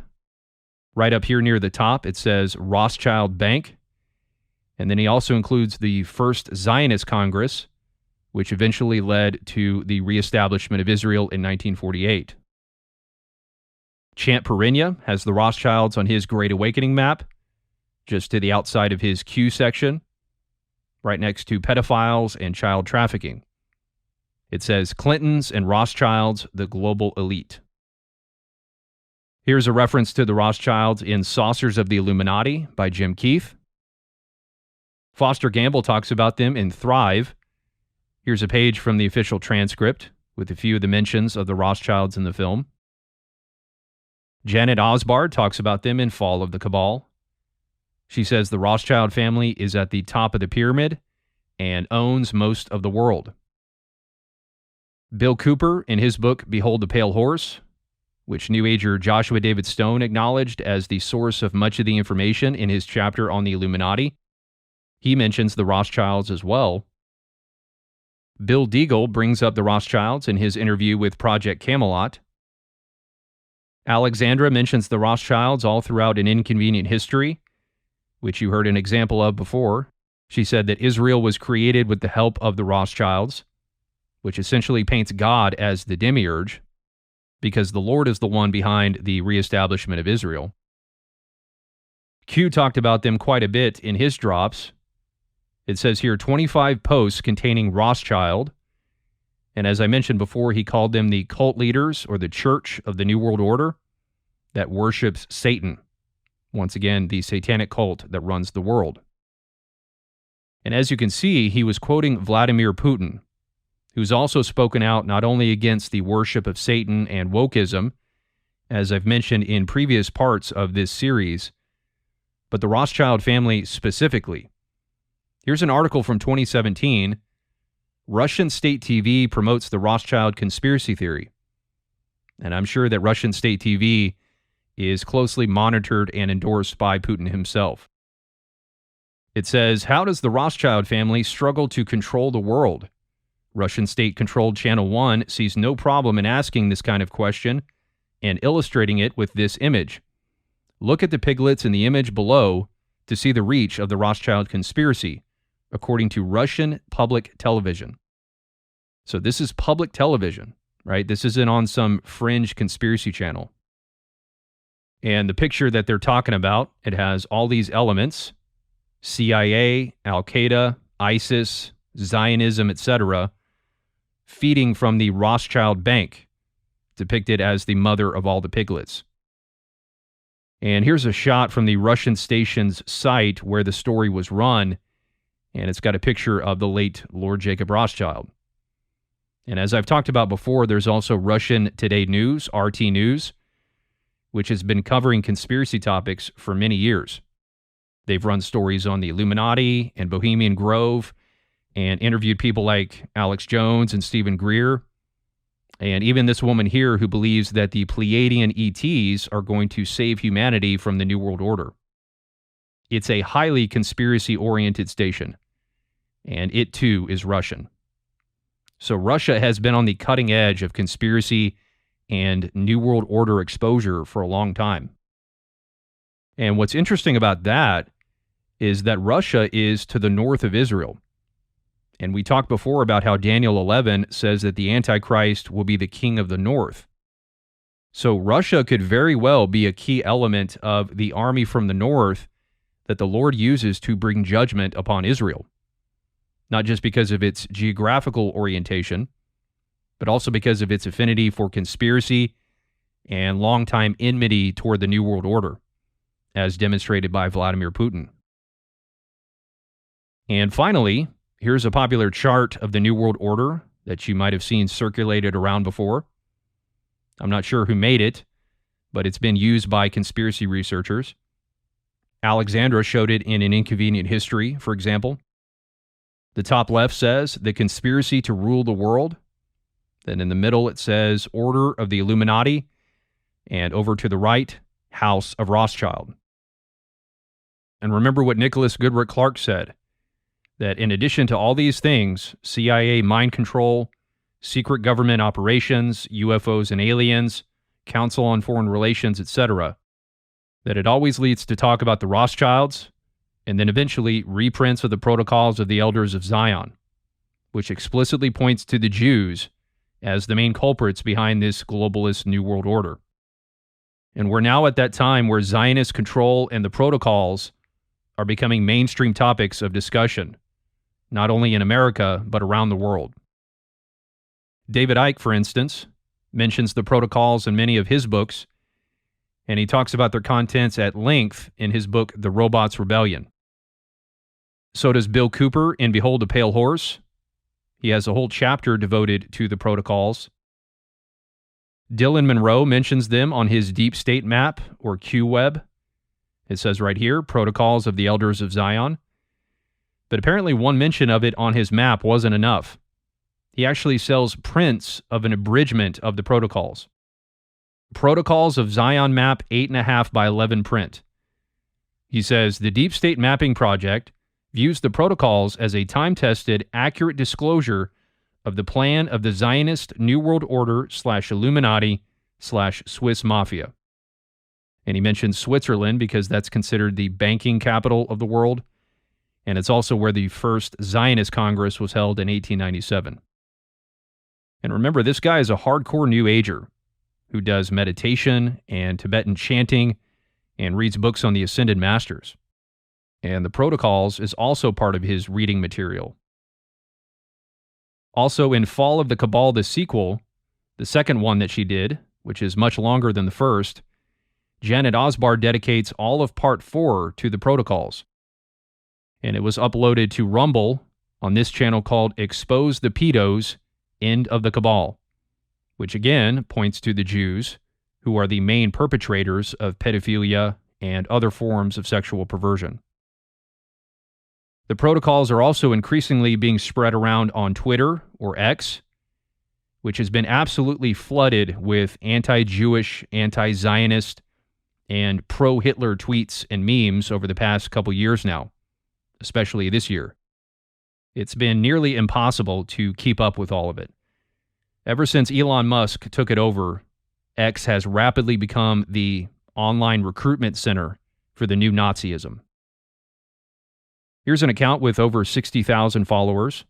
Speaker 3: Right up here near the top, it says Rothschild Bank. And then he also includes the First Zionist Congress, which eventually led to the reestablishment of Israel in 1948. Champ Perinia has the Rothschilds on his Great Awakening map, just to the outside of his Q section, right next to pedophiles and child trafficking. It says Clintons and Rothschilds, the global elite. Here's a reference to the Rothschilds in Saucers of the Illuminati by Jim Keefe. Foster Gamble talks about them in Thrive. Here's a page from the official transcript with a few of the mentions of the Rothschilds in the film. Janet Osbard talks about them in Fall of the Cabal. She says the Rothschild family is at the top of the pyramid and owns most of the world. Bill Cooper, in his book Behold the Pale Horse, which New Ager Joshua David Stone acknowledged as the source of much of the information in his chapter on the Illuminati, he mentions the Rothschilds as well. Bill Deagle brings up the Rothschilds in his interview with Project Camelot. Alexandra mentions the Rothschilds all throughout An Inconvenient History, which you heard an example of before. She said that Israel was created with the help of the Rothschilds, which essentially paints God as the Demiurge, because the Lord is the one behind the reestablishment of Israel. Q talked about them quite a bit in his drops. It says here 25 posts containing Rothschild, and as I mentioned before, he called them the cult leaders or the church of the New World Order that worships Satan. Once again, the satanic cult that runs the world. And as you can see, he was quoting Vladimir Putin, who's also spoken out not only against the worship of Satan and wokeism, as I've mentioned in previous parts of this series, but the Rothschild family specifically. Here's an article from 2017. Russian state TV promotes the Rothschild conspiracy theory. And I'm sure that Russian state TV is closely monitored and endorsed by Putin himself. It says, how does the Rothschild family struggle to control the world? Russian state-controlled Channel 1 sees no problem in asking this kind of question and illustrating it with this image. Look at the piglets in the image below to see the reach of the Rothschild conspiracy, according to Russian public television. So this is public television, right? This isn't on some fringe conspiracy channel. And the picture that they're talking about, it has all these elements: CIA, Al-Qaeda, ISIS, Zionism, etc., feeding from the Rothschild Bank, depicted as the mother of all the piglets. And here's a shot from the Russian station's site where the story was run, and it's got a picture of the late Lord Jacob Rothschild. And as I've talked about before, there's also Russian Today News, RT News, which has been covering conspiracy topics for many years. They've run stories on the Illuminati and Bohemian Grove and interviewed people like Alex Jones and Stephen Greer, and even this woman here who believes that the Pleiadian ETs are going to save humanity from the New World Order. It's a highly conspiracy-oriented station, and it too is Russian. So Russia has been on the cutting edge of conspiracy and New World Order exposure for a long time. And what's interesting about that is that Russia is to the north of Israel. And we talked before about how Daniel 11 says that the Antichrist will be the king of the north. So Russia could very well be a key element of the army from the north that the Lord uses to bring judgment upon Israel. Not just because of its geographical orientation, but also because of its affinity for conspiracy and longtime enmity toward the New World Order, as demonstrated by Vladimir Putin. And finally, here's a popular chart of the New World Order that you might have seen circulated around before. I'm not sure who made it, but it's been used by conspiracy researchers. Alexandra showed it in An Inconvenient History, for example. The top left says, the conspiracy to rule the world. Then in the middle it says, Order of the Illuminati. And over to the right, House of Rothschild. And remember what Nicholas Goodrick-Clarke said, that in addition to all these things, CIA mind control, secret government operations, UFOs and aliens, Council on Foreign Relations, etc., that it always leads to talk about the Rothschilds, and then eventually reprints of the Protocols of the Elders of Zion, which explicitly points to the Jews as the main culprits behind this globalist New World Order. And we're now at that time where Zionist control and the Protocols are becoming mainstream topics of discussion, not only in America, but around the world. David Icke, for instance, mentions the Protocols in many of his books, and he talks about their contents at length in his book, The Robots' Rebellion. So does Bill Cooper in Behold a Pale Horse. He has a whole chapter devoted to the Protocols. Dylan Monroe mentions them on his Deep State Map, or QWeb. It says right here, Protocols of the Elders of Zion. But apparently one mention of it on his map wasn't enough. He actually sells prints of an abridgment of the Protocols. Protocols of Zion Map 8.5 by 11 print. He says, the Deep State Mapping Project views the Protocols as a time-tested, accurate disclosure of the plan of the Zionist New World Order /Illuminati/Swiss Mafia. And he mentions Switzerland because that's considered the banking capital of the world, and it's also where the first Zionist Congress was held in 1897. And remember, this guy is a hardcore New Ager who does meditation and Tibetan chanting and reads books on the Ascended Masters. And the Protocols is also part of his reading material. Also, in Fall of the Cabal, the sequel, the second one that she did, which is much longer than the first, Janet Osbar dedicates all of Part 4 to the Protocols. And it was uploaded to Rumble on this channel called Expose the Pedos, End of the Cabal, which again points to the Jews, who are the main perpetrators of pedophilia and other forms of sexual perversion. The Protocols are also increasingly being spread around on Twitter, or X, which has been absolutely flooded with anti-Jewish, anti-Zionist, and pro-Hitler tweets and memes over the past couple years now, especially this year. It's been nearly impossible to keep up with all of it. Ever since Elon Musk took it over, X has rapidly become the online recruitment center for the new Nazism. Here's an account with over 60,000 followers.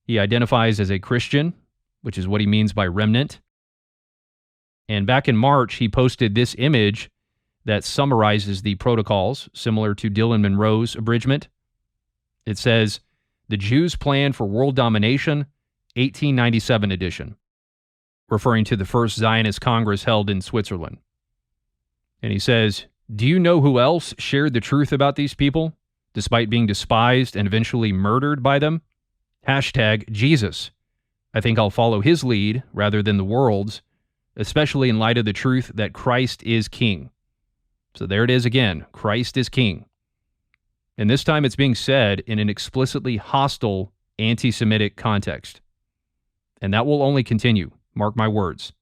Speaker 3: He identifies as a Christian, which is what he means by remnant. And back in March, he posted this image that summarizes the Protocols, similar to Dylan Monroe's abridgment. It says, The Jews' Plan for World Domination, 1897 edition, referring to the first Zionist Congress held in Switzerland. And he says, do you know who else shared the truth about these people, despite being despised and eventually murdered by them? Hashtag Jesus. I think I'll follow his lead rather than the world's, especially in light of the truth that Christ is king. So there it is again, Christ is king. And this time it's being said in an explicitly hostile, anti-Semitic context. And that will only continue, mark my words.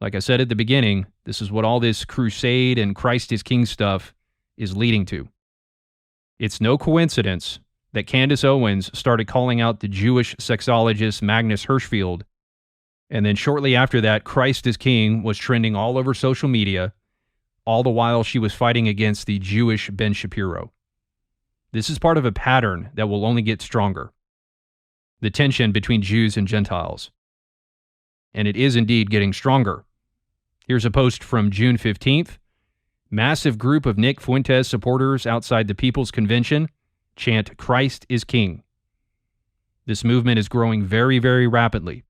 Speaker 3: Like I said at the beginning, this is what all this crusade and Christ is king stuff is leading to. It's no coincidence that Candace Owens started calling out the Jewish sexologist Magnus Hirschfeld, and then shortly after that, Christ is king was trending all over social media, all the while she was fighting against the Jewish Ben Shapiro. This is part of a pattern that will only get stronger. The tension between Jews and Gentiles. And it is indeed getting stronger. Here's a post from June 15th. Massive group of Nick Fuentes supporters outside the People's Convention chant Christ is King. This movement is growing very, very rapidly.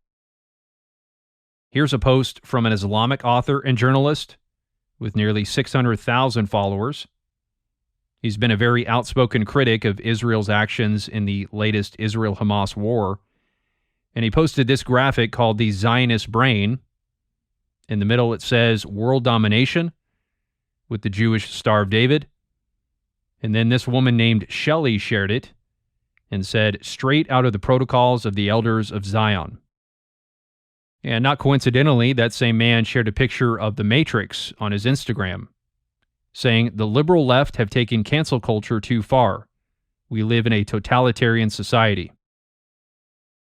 Speaker 3: Here's a post from an Islamic author and journalist with nearly 600,000 followers. He's been a very outspoken critic of Israel's actions in the latest Israel-Hamas war. And he posted this graphic called the Zionist Brain. In the middle it says world domination with the Jewish Star of David. And then this woman named Shelley shared it and said, straight out of the protocols of the elders of Zion. And not coincidentally, that same man shared a picture of the Matrix on his Instagram, saying, the liberal left have taken cancel culture too far. We live in a totalitarian society.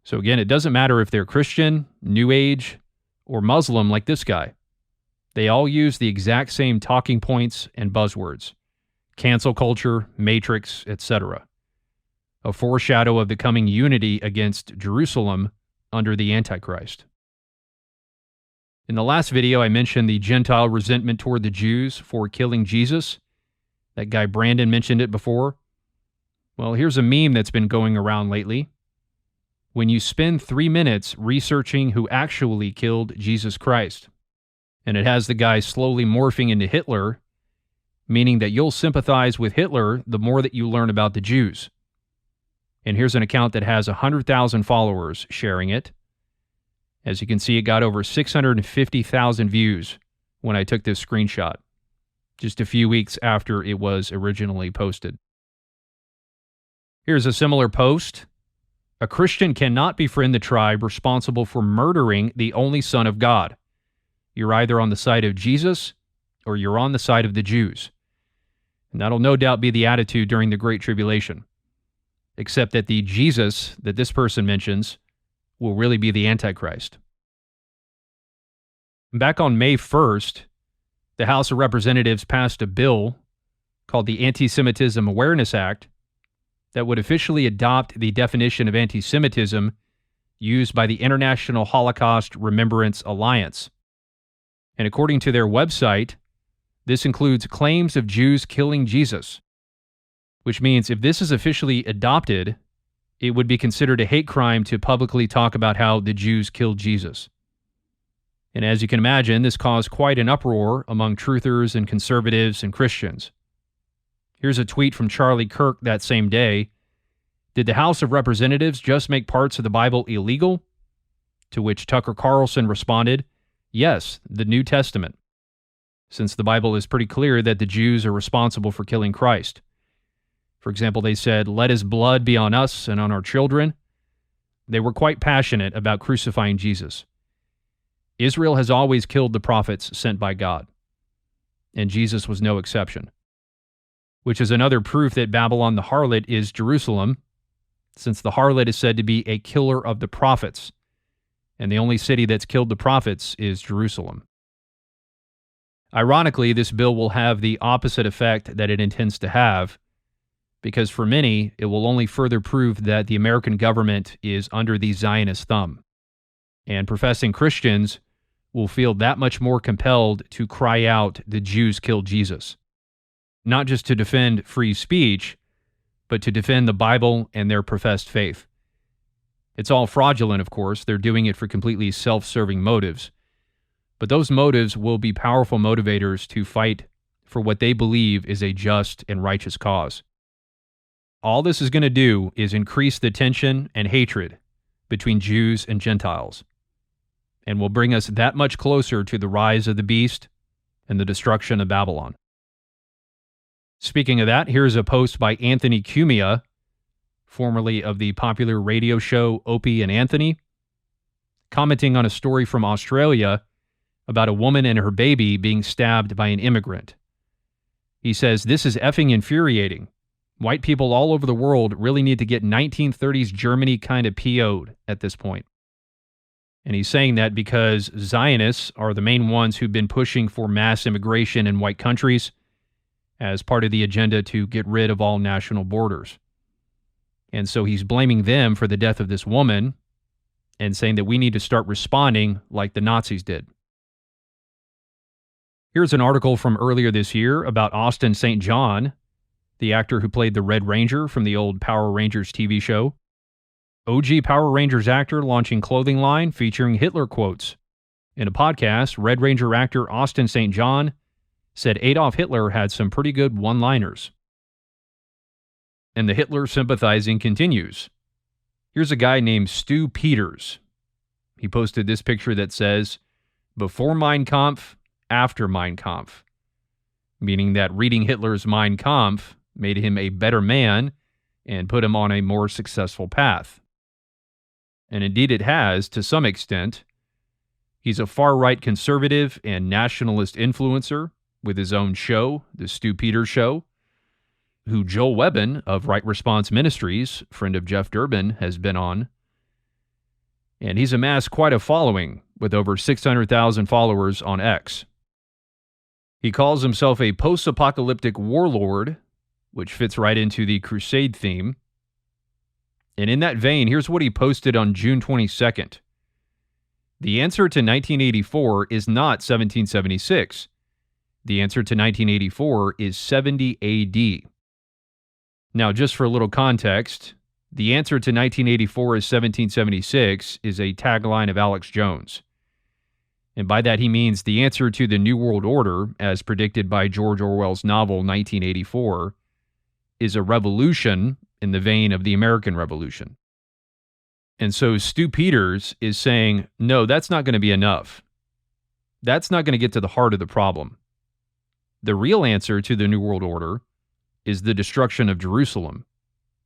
Speaker 3: So again, it doesn't matter if they're Christian, New Age, or Muslim like this guy. They all use the exact same talking points and buzzwords. Cancel culture, Matrix, etc. A foreshadow of the coming unity against Jerusalem under the Antichrist. In the last video, I mentioned the Gentile resentment toward the Jews for killing Jesus. That guy Brandon mentioned it before. Well, here's a meme that's been going around lately. When you spend 3 minutes researching who actually killed Jesus Christ, and it has the guy slowly morphing into Hitler, meaning that you'll sympathize with Hitler the more that you learn about the Jews. And here's an account that has 100,000 followers sharing it. As you can see, it got over 650,000 views when I took this screenshot, just a few weeks after it was originally posted. Here's a similar post. A Christian cannot befriend the tribe responsible for murdering the only Son of God. You're either on the side of Jesus or you're on the side of the Jews. And that'll no doubt be the attitude during the Great Tribulation. Except that the Jesus that this person mentions will really be the Antichrist. Back on May 1st, the House of Representatives passed a bill called the Anti-Semitism Awareness Act that would officially adopt the definition of anti-Semitism used by the International Holocaust Remembrance Alliance. And according to their website, this includes claims of Jews killing Jesus, which means if this is officially adopted, it would be considered a hate crime to publicly talk about how the Jews killed Jesus. And as you can imagine, this caused quite an uproar among truthers and conservatives and Christians. Here's a tweet from Charlie Kirk that same day. Did the House of Representatives just make parts of the Bible illegal? To which Tucker Carlson responded, yes, the New Testament, since the Bible is pretty clear that the Jews are responsible for killing Christ. For example, they said, let his blood be on us and on our children. They were quite passionate about crucifying Jesus. Israel has always killed the prophets sent by God, and Jesus was no exception, which is another proof that Babylon the harlot is Jerusalem, since the harlot is said to be a killer of the prophets, and the only city that's killed the prophets is Jerusalem. Ironically, this bill will have the opposite effect that it intends to have, because for many, it will only further prove that the American government is under the Zionist thumb, and professing Christians will feel that much more compelled to cry out, the Jews killed Jesus. Not just to defend free speech, but to defend the Bible and their professed faith. It's all fraudulent, of course. They're doing it for completely self-serving motives. But those motives will be powerful motivators to fight for what they believe is a just and righteous cause. All this is going to do is increase the tension and hatred between Jews and Gentiles, and will bring us that much closer to the rise of the beast and the destruction of Babylon. Speaking of that, here's a post by Anthony Cumia, formerly of the popular radio show Opie and Anthony, commenting on a story from Australia about a woman and her baby being stabbed by an immigrant. He says, this is effing infuriating. White people all over the world really need to get 1930s Germany kind of PO'd at this point. And he's saying that because Zionists are the main ones who've been pushing for mass immigration in white countries as part of the agenda to get rid of all national borders. And so he's blaming them for the death of this woman and saying that we need to start responding like the Nazis did. Here's an article from earlier this year about Austin St. John, the actor who played the Red Ranger from the old Power Rangers TV show. OG Power Rangers actor launching clothing line featuring Hitler quotes. In a podcast, Red Ranger actor Austin St. John said Adolf Hitler had some pretty good one-liners. And the Hitler sympathizing continues. Here's a guy named Stu Peters. He posted this picture that says, "Before Mein Kampf, after Mein Kampf," meaning that reading Hitler's Mein Kampf made him a better man and put him on a more successful path. And indeed it has, to some extent. He's a far-right conservative and nationalist influencer with his own show, The Stu Peters Show, who Joel Webbin of Right Response Ministries, friend of Jeff Durbin, has been on. And he's amassed quite a following with over 600,000 followers on X. He calls himself a post-apocalyptic warlord, which fits right into the crusade theme. And in that vein, here's what he posted on June 22nd. The answer to 1984 is not 1776. The answer to 1984 is 70 AD. Now, just for a little context, the answer to 1984 is 1776 is a tagline of Alex Jones. And by that he means the answer to the New World Order, as predicted by George Orwell's novel 1984, is a revolution in the vein of the American Revolution. And so Stu Peters is saying, no, that's not going to be enough. That's not going to get to the heart of the problem. The real answer to the New World Order is the destruction of Jerusalem,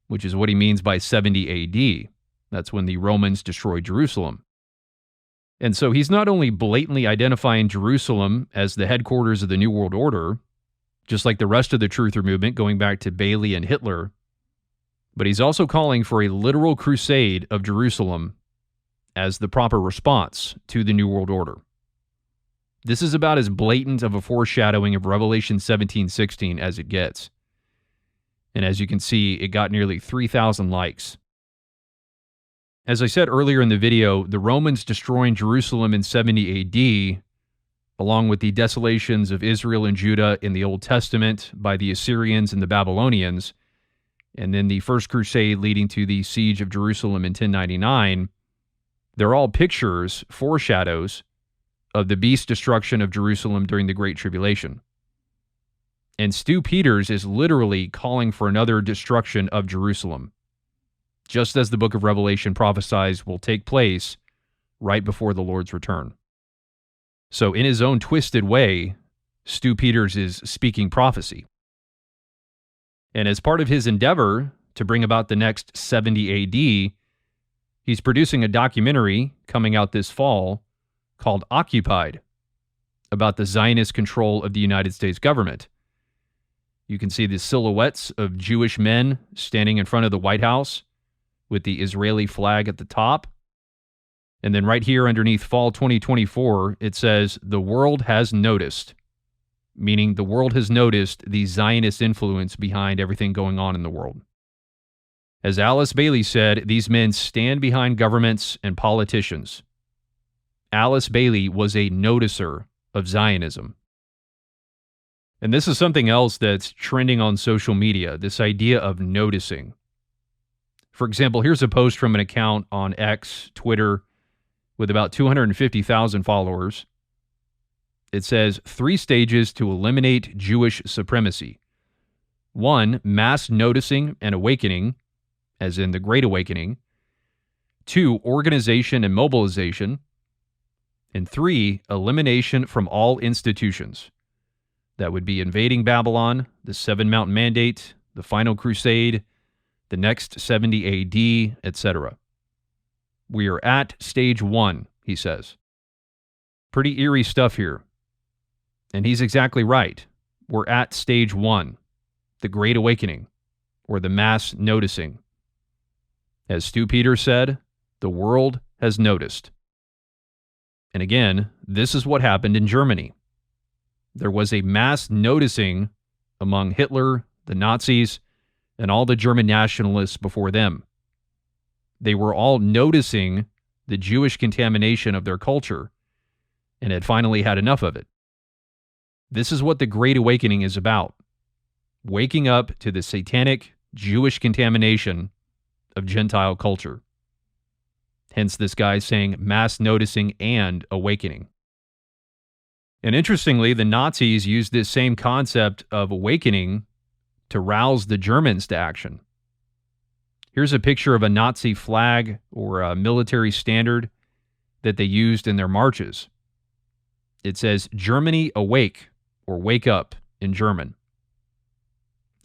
Speaker 3: which is what he means by 70 AD. That's when the Romans destroyed Jerusalem. And so he's not only blatantly identifying Jerusalem as the headquarters of the New World Order, just like the rest of the Truther movement going back to Bailey and Hitler, but he's also calling for a literal crusade of Jerusalem as the proper response to the New World Order. This is about as blatant of a foreshadowing of Revelation 17:16 as it gets. And as you can see, it got nearly 3,000 likes. As I said earlier in the video, the Romans destroying Jerusalem in 70 AD, along with the desolations of Israel and Judah in the Old Testament by the Assyrians and the Babylonians, and then the First Crusade leading to the siege of Jerusalem in 1099, they're all pictures, foreshadows, of the beast destruction of Jerusalem during the Great Tribulation. And Stu Peters is literally calling for another destruction of Jerusalem, just as the book of Revelation prophesies will take place right before the Lord's return. So in his own twisted way, Stu Peters is speaking prophecy. And as part of his endeavor to bring about the next 70 AD, he's producing a documentary coming out this fall called Occupied, about the Zionist control of the United States government. You can see the silhouettes of Jewish men standing in front of the White House with the Israeli flag at the top. And then right here underneath Fall 2024, it says, "The world has noticed," meaning the world has noticed the Zionist influence behind everything going on in the world. As Alice Bailey said, these men stand behind governments and politicians. Alice Bailey was a noticer of Zionism. And this is something else that's trending on social media, this idea of noticing. For example, here's a post from an account on X, Twitter, with about 250,000 followers. It says, 3 stages to eliminate Jewish supremacy. 1, mass noticing and awakening, as in the Great Awakening. 2, organization and mobilization. And 3, elimination from all institutions. That would be Invading Babylon, the 7 Mountain Mandate, the Final Crusade, the next 70 AD, etc. We are at stage 1, he says. Pretty eerie stuff here. And he's exactly right. We're at stage 1, the Great Awakening, or the mass noticing. As Stu Peters said, the world has noticed. And again, this is what happened in Germany. There was a mass noticing among Hitler, the Nazis, and all the German nationalists before them. They were all noticing the Jewish contamination of their culture and had finally had enough of it. This is what the Great Awakening is about. Waking up to the satanic Jewish contamination of Gentile culture. Hence this guy saying mass noticing and awakening. And interestingly, the Nazis used this same concept of awakening to rouse the Germans to action. Here's a picture of a Nazi flag or a military standard that they used in their marches. It says, "Germany awake," or "wake up" in German.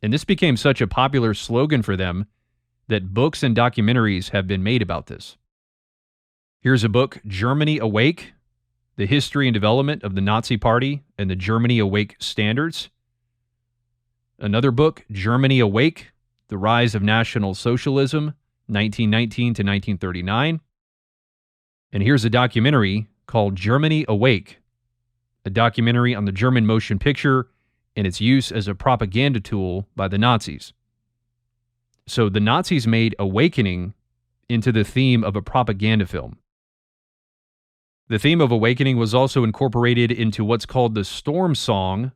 Speaker 3: And this became such a popular slogan for them that books and documentaries have been made about this. Here's a book, Germany Awake, The History and Development of the Nazi Party and the Germany Awake Standards. Another book, Germany Awake, The Rise of National Socialism, 1919 to 1939. And here's a documentary called Germany Awake, a documentary on the German motion picture and its use as a propaganda tool by the Nazis. So the Nazis made awakening into the theme of a propaganda film. The theme of awakening was also incorporated into what's called the Storm Song,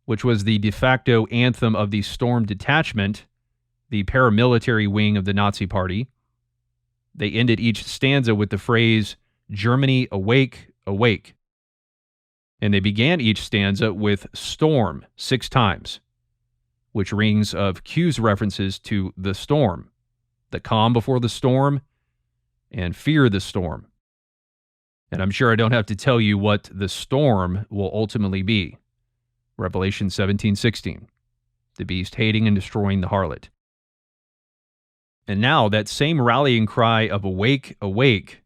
Speaker 3: which was the de facto anthem of the Storm Detachment, the paramilitary wing of the Nazi Party. They ended each stanza with the phrase, "Germany awake, awake." And they began each stanza with "storm" 6 times, which rings of cues references to the storm, the calm before the storm, and fear the storm. And I'm sure I don't have to tell you what the storm will ultimately be. Revelation 17:16, the beast hating and destroying the harlot. And now that same rallying cry of "awake, awake"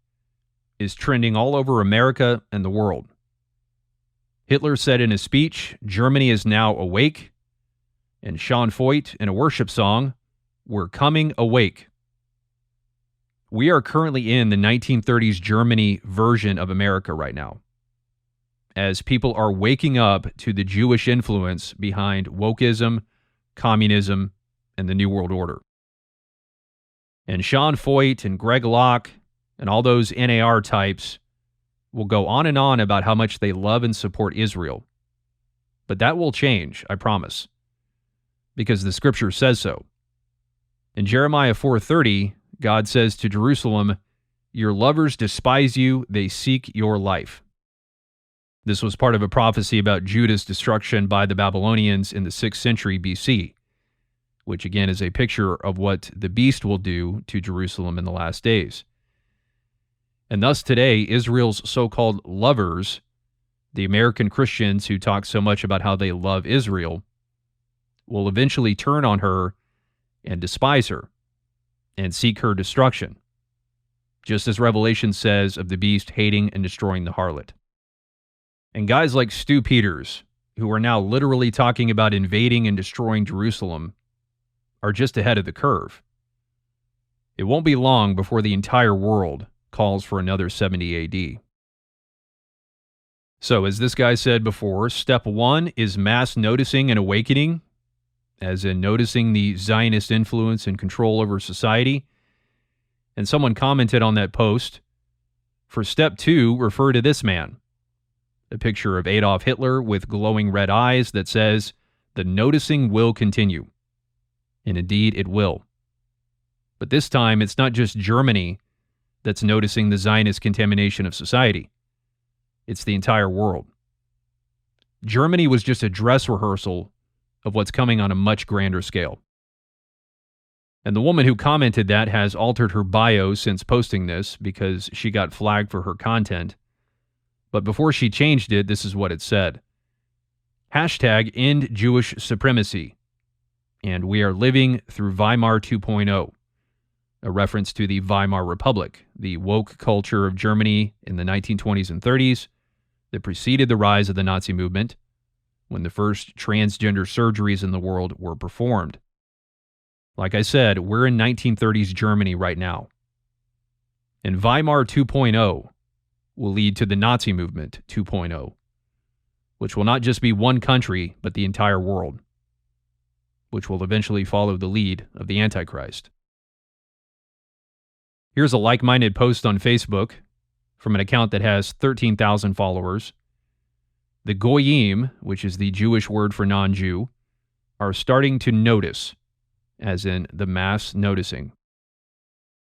Speaker 3: is trending all over America and the world. Hitler said in his speech, "Germany is now awake," and Sean Feucht in a worship song, "We're coming awake." We are currently in the 1930s Germany version of America right now, as people are waking up to the Jewish influence behind wokeism, communism, and the New World Order. And Sean Feucht and Greg Locke and all those NAR types will go on and on about how much they love and support Israel. But that will change, I promise, because the scripture says so. In Jeremiah 4:30, God says to Jerusalem, "Your lovers despise you, they seek your life." This was part of a prophecy about Judah's destruction by the Babylonians in the 6th century BC, which again is a picture of what the beast will do to Jerusalem in the last days. And thus today, Israel's so-called lovers, the American Christians who talk so much about how they love Israel, will eventually turn on her and despise her and seek her destruction, just as Revelation says of the beast hating and destroying the harlot. And guys like Stu Peters, who are now literally talking about invading and destroying Jerusalem, are just ahead of the curve. It won't be long before the entire world calls for another 70 AD. So, as this guy said before, step 1 is mass noticing and awakening, as in noticing the Zionist influence and control over society. And someone commented on that post, for step 2, refer to this man. A picture of Adolf Hitler with glowing red eyes that says, "The noticing will continue." And indeed, it will. But this time, it's not just Germany that's noticing the Zionist contamination of society. It's the entire world. Germany was just a dress rehearsal of what's coming on a much grander scale. And the woman who commented that has altered her bio since posting this because she got flagged for her content. But before she changed it, this is what it said. #End Jewish Supremacy. And we are living through Weimar 2.0. A reference to the Weimar Republic, the woke culture of Germany in the 1920s and 30s that preceded the rise of the Nazi movement, when the first transgender surgeries in the world were performed. Like I said, we're in 1930s Germany right now. And Weimar 2.0 will lead to the Nazi movement 2.0, which will not just be one country, but the entire world, which will eventually follow the lead of the Antichrist. Here's a like-minded post on Facebook from an account that has 13,000 followers. The Goyim, which is the Jewish word for non-Jew, are starting to notice, as in the mass noticing.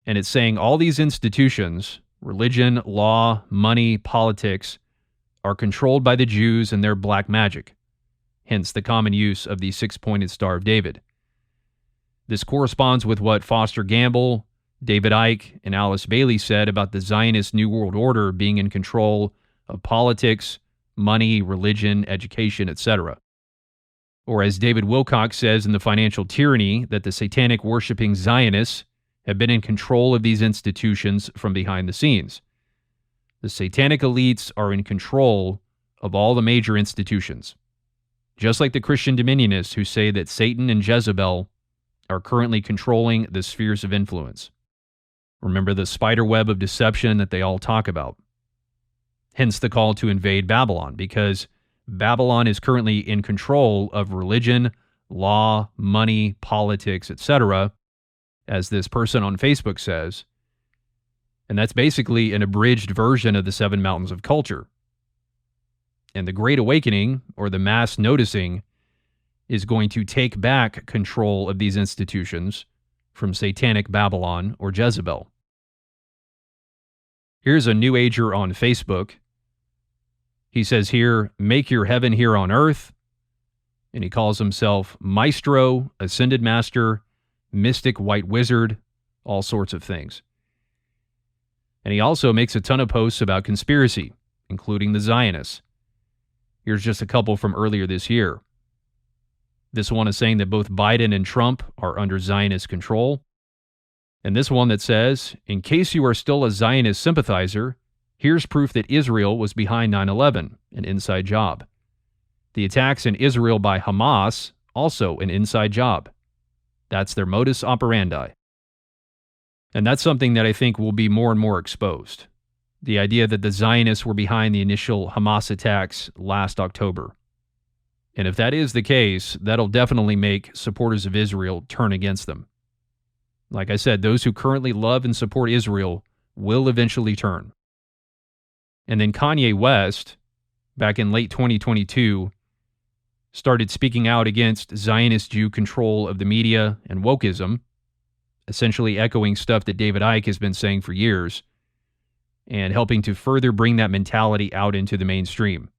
Speaker 3: And it's saying all these institutions, religion, law, money, politics, are controlled by the Jews and their black magic, hence the common use of the six-pointed Star of David. This corresponds with what Foster Gamble, David Icke, and Alice Bailey said about the Zionist New World Order being in control of politics, money, religion, education, etc. Or as David Wilcock says in The Financial Tyranny, that the satanic worshipping Zionists have been in control of these institutions from behind the scenes. The satanic elites are in control of all the major institutions, just like the Christian Dominionists who say that Satan and Jezebel are currently controlling the spheres of influence. Remember the spider web of deception that they all talk about. Hence the call to invade Babylon, because Babylon is currently in control of religion, law, money, politics, etc., as this person on Facebook says. And that's basically an abridged version of the Seven Mountains of Culture. And the Great Awakening, or the mass noticing, is going to take back control of these institutions from satanic Babylon or Jezebel. Here's a New Ager on Facebook. He says here, "Make your heaven here on earth." And he calls himself Maestro, Ascended Master, Mystic White Wizard, all sorts of things. And he also makes a ton of posts about conspiracy, including the Zionists. Here's just a couple from earlier this year. This one is saying that both Biden and Trump are under Zionist control. And this one that says, "In case you are still a Zionist sympathizer, here's proof that Israel was behind 9/11, an inside job. The attacks in Israel by Hamas, also an inside job. That's their modus operandi." And that's something that I think will be more and more exposed. The idea that the Zionists were behind the initial Hamas attacks last October. And if that is the case, that'll definitely make supporters of Israel turn against them. Like I said, those who currently love and support Israel will eventually turn. And then Kanye West, back in late 2022, started speaking out against Zionist Jew control of the media and wokeism, essentially echoing stuff that David Icke has been saying for years, and helping to further bring that mentality out into the mainstream.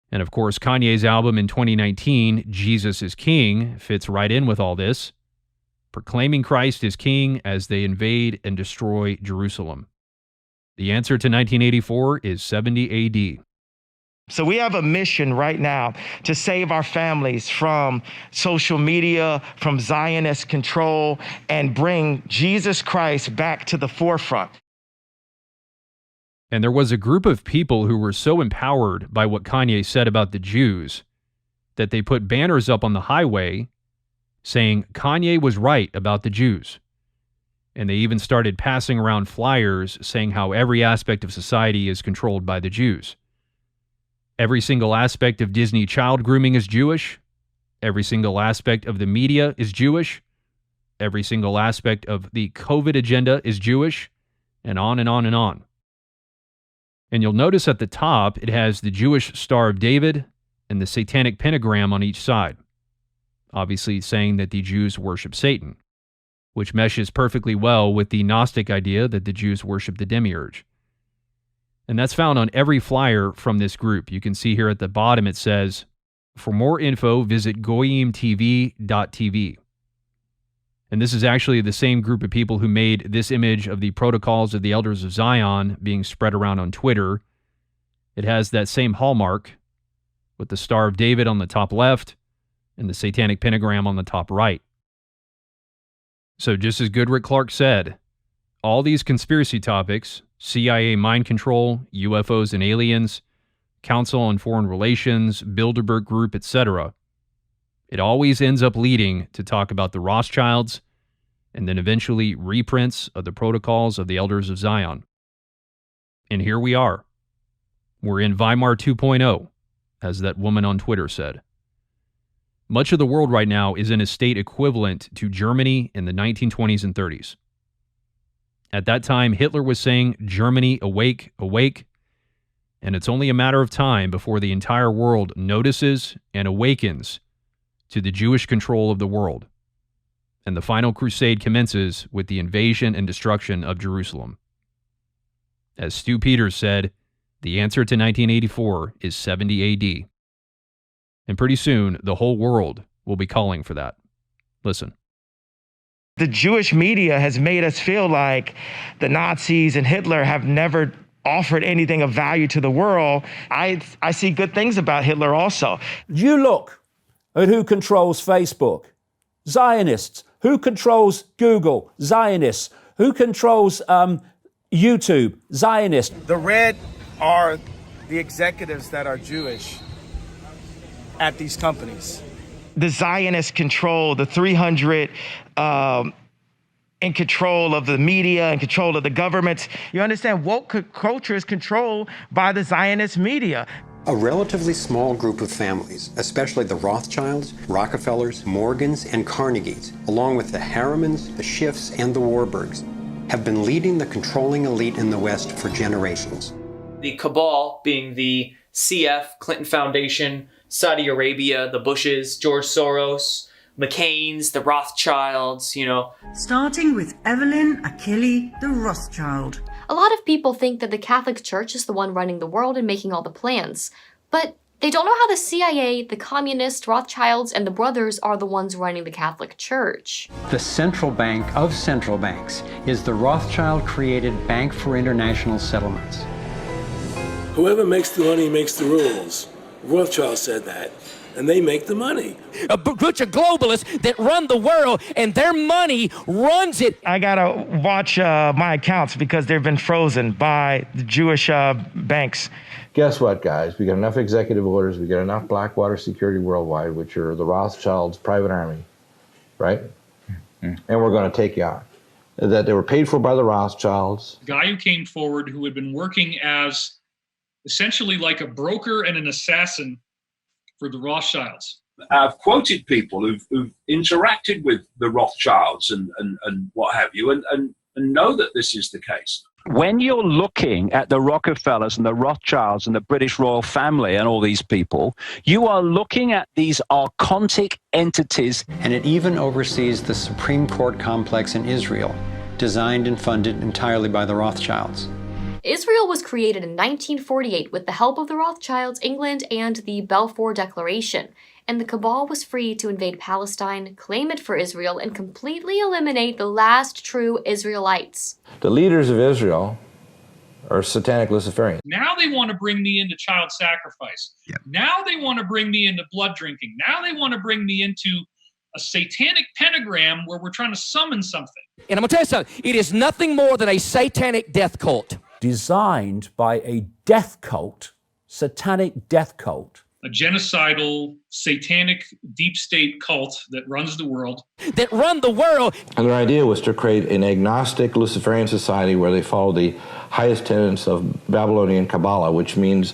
Speaker 3: And of course, Kanye's album in 2019, Jesus is King, fits right in with all this, proclaiming Christ as King as they invade and destroy Jerusalem. The answer to 1984 is 70 AD.
Speaker 13: So we have a mission right now to save our families from social media, from Zionist control, and bring Jesus Christ back to the forefront.
Speaker 3: And there was a group of people who were so empowered by what Kanye said about the Jews that they put banners up on the highway saying Kanye was right about the Jews. And they even started passing around flyers saying how every aspect of society is controlled by the Jews. Every single aspect of Disney child grooming is Jewish. Every single aspect of the media is Jewish. Every single aspect of the COVID agenda is Jewish, and on and on and on. And you'll notice at the top, it has the Jewish Star of David and the satanic pentagram on each side, obviously saying that the Jews worship Satan, which meshes perfectly well with the Gnostic idea that the Jews worship the Demiurge. And that's found on every flyer from this group. You can see here at the bottom it says, "For more info, visit goyimtv.tv." And this is actually the same group of people who made this image of the protocols of the Elders of Zion being spread around on Twitter. It has that same hallmark with the Star of David on the top left and the satanic pentagram on the top right. So just as Goodrick-Clarke said, all these conspiracy topics, CIA mind control, UFOs and aliens, Council on Foreign Relations, Bilderberg Group, etc., it always ends up leading to talk about the Rothschilds and then eventually reprints of the protocols of the Elders of Zion. And here we are. We're in Weimar 2.0, as that woman on Twitter said. Much of the world right now is in a state equivalent to Germany in the 1920s and 30s. At that time, Hitler was saying, "Germany, awake, awake," and it's only a matter of time before the entire world notices and awakens to the Jewish control of the world. And the final crusade commences with the invasion and destruction of Jerusalem. As Stu Peters said, The answer to 1984 is 70 AD. And pretty soon, the whole world will be calling for that. Listen.
Speaker 13: The Jewish media has made us feel like the Nazis and Hitler have never offered anything of value to the world. I see good things about Hitler also.
Speaker 16: You look at who controls Facebook. Zionists. Who controls Google? Zionists. Who controls YouTube? Zionists.
Speaker 18: The red are the executives that are Jewish at these companies.
Speaker 13: The Zionists control the 300 in control of the media and control of the governments. You understand, woke culture is controlled by the Zionist media.
Speaker 9: A relatively small group of families, especially the Rothschilds, Rockefellers, Morgans, and Carnegies, along with the Harrimans, the Schiffs, and the Warburgs, have been leading the controlling elite in the West for generations.
Speaker 1: The cabal being the CF, Clinton Foundation, Saudi Arabia, the Bushes, George Soros, McCain's, the Rothschilds,
Speaker 20: Starting with Evelyn Achille the Rothschild.
Speaker 11: A lot of people think that the Catholic Church is the one running the world and making all the plans, but they don't know how the CIA, the communists, Rothschilds, and the brothers are the ones running the Catholic Church.
Speaker 9: The central bank of central banks is the Rothschild-created Bank for International Settlements.
Speaker 24: Whoever makes the money makes the rules. Rothschild said that, and they make the money.
Speaker 25: A bunch of globalists that run the world, and their money runs it.
Speaker 13: I gotta watch my accounts because they've been frozen by the Jewish banks.
Speaker 26: Guess what, guys? We got enough executive orders. We got enough Blackwater Security Worldwide, which are the Rothschilds' private army, right? And we're going to take you on. That they were paid for by the Rothschilds.
Speaker 27: The guy who came forward who had been working as essentially like a broker and an assassin for the Rothschilds.
Speaker 28: I've quoted people who've interacted with the Rothschilds and what have you, and know that this is the case.
Speaker 29: When you're looking at the Rockefellers and the Rothschilds and the British royal family and all these people, you are looking at these archontic entities.
Speaker 9: And it even oversees the Supreme Court complex in Israel, designed and funded entirely by the Rothschilds.
Speaker 11: Israel was created in 1948 with the help of the Rothschilds, England, and the Balfour Declaration, and the cabal was free to invade Palestine, claim it for Israel, and completely eliminate the last true Israelites.
Speaker 26: The leaders of Israel are satanic Luciferians.
Speaker 27: Now they want to bring me into child sacrifice. Yep. Now they want to bring me into blood drinking. Now they want to bring me into a satanic pentagram where we're trying to summon something.
Speaker 25: And I'm going to tell you something. It is nothing more than a satanic death cult.
Speaker 16: Designed by a death cult, satanic death cult.
Speaker 27: A genocidal, satanic, deep state cult that runs the world.
Speaker 25: That run the world.
Speaker 26: And their idea was to create an agnostic Luciferian society where they follow the highest tenets of Babylonian Kabbalah, which means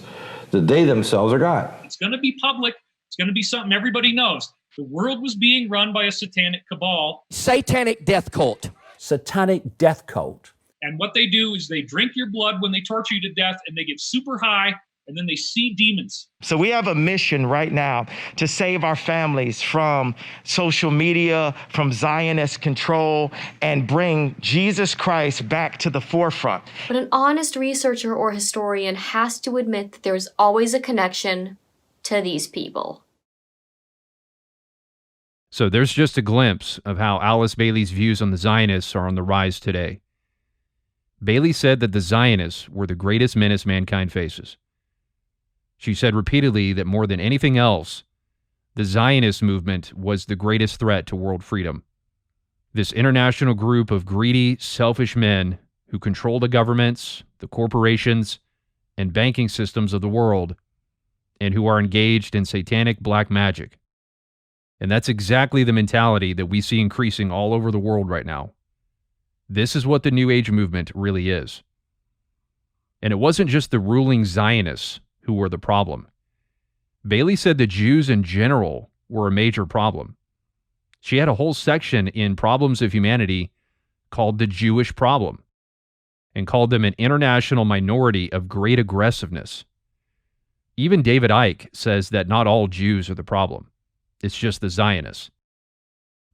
Speaker 26: that they themselves are God.
Speaker 27: It's going to be public. It's going to be something everybody knows. The world was being run by a satanic cabal.
Speaker 25: Satanic death cult.
Speaker 16: Satanic death cult.
Speaker 27: And what they do is they drink your blood when they torture you to death, and they get super high, and then they see demons.
Speaker 13: So we have a mission right now to save our families from social media, from Zionist control, and bring Jesus Christ back to the forefront.
Speaker 11: But an honest researcher or historian has to admit that there's always a connection to these people.
Speaker 3: So there's just a glimpse of how Alice Bailey's views on the Zionists are on the rise today. Bailey said that the Zionists were the greatest menace mankind faces. She said repeatedly that more than anything else, the Zionist movement was the greatest threat to world freedom. This international group of greedy, selfish men who control the governments, the corporations, and banking systems of the world, and who are engaged in satanic black magic. And that's exactly the mentality that we see increasing all over the world right now. This is what the New Age movement really is. And it wasn't just the ruling Zionists who were the problem. Bailey said the Jews in general were a major problem. She had a whole section in Problems of Humanity called The Jewish Problem, and called them an international minority of great aggressiveness. Even David Icke says that not all Jews are the problem. It's just the Zionists.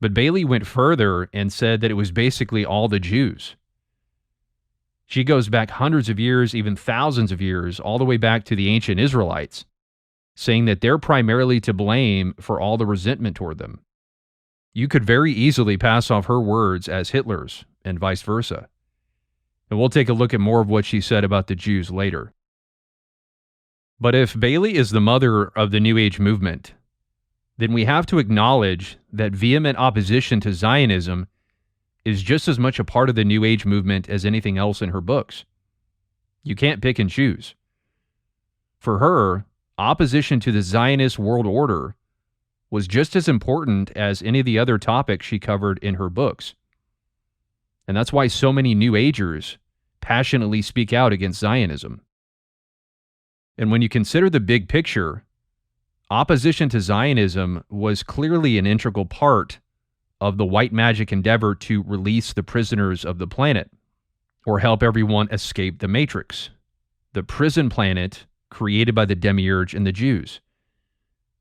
Speaker 3: But Bailey went further and said that it was basically all the Jews. She goes back hundreds of years, even thousands of years, all the way back to the ancient Israelites, saying that they're primarily to blame for all the resentment toward them. You could very easily pass off her words as Hitler's and vice versa. And we'll take a look at more of what she said about the Jews later. But if Bailey is the mother of the New Age movement, then we have to acknowledge that vehement opposition to Zionism is just as much a part of the New Age movement as anything else in her books. You can't pick and choose. For her, opposition to the Zionist world order was just as important as any of the other topics she covered in her books. And that's why so many New Agers passionately speak out against Zionism. And when you consider the big picture, opposition to Zionism was clearly an integral part of the white magic endeavor to release the prisoners of the planet, or help everyone escape the Matrix, the prison planet created by the Demiurge and the Jews.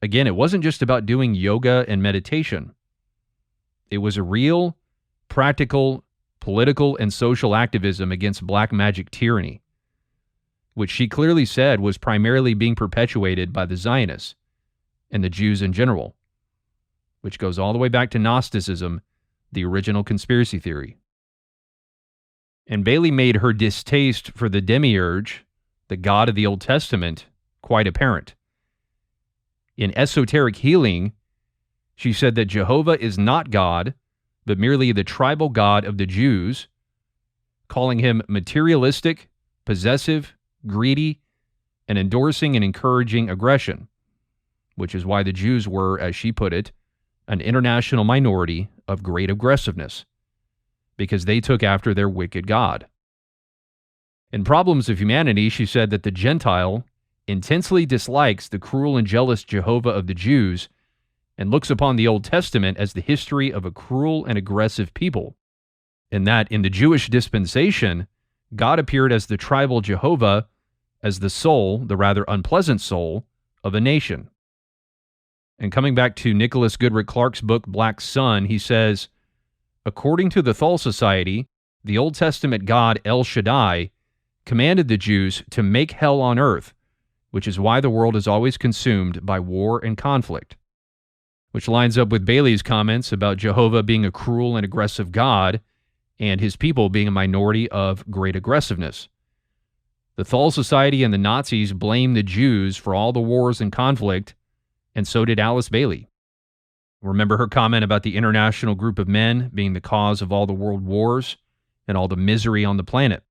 Speaker 3: Again, it wasn't just about doing yoga and meditation. It was a real, practical, political, and social activism against black magic tyranny, which she clearly said was primarily being perpetuated by the Zionists and the Jews in general, which goes all the way back to Gnosticism, the original conspiracy theory. And Bailey made her distaste for the Demiurge, the God of the Old Testament, quite apparent. In Esoteric Healing, she said that Jehovah is not God, but merely the tribal god of the Jews, calling him materialistic, possessive, greedy, and endorsing and encouraging aggression, which is why the Jews were, as she put it, an international minority of great aggressiveness, because they took after their wicked God. In Problems of Humanity, she said that the Gentile intensely dislikes the cruel and jealous Jehovah of the Jews and looks upon the Old Testament as the history of a cruel and aggressive people, and that in the Jewish dispensation, God appeared as the tribal Jehovah, as the soul, the rather unpleasant soul, of a nation. And coming back to Nicholas Goodrick-Clarke's book, Black Sun, he says, according to the Thule Society, the Old Testament God El Shaddai commanded the Jews to make hell on earth, which is why the world is always consumed by war and conflict. Which lines up with Bailey's comments about Jehovah being a cruel and aggressive God and his people being a minority of great aggressiveness. The Thule Society and the Nazis blamed the Jews for all the wars and conflict, and so did Alice Bailey. Remember her comment about the international group of men being the cause of all the world wars and all the misery on the planet.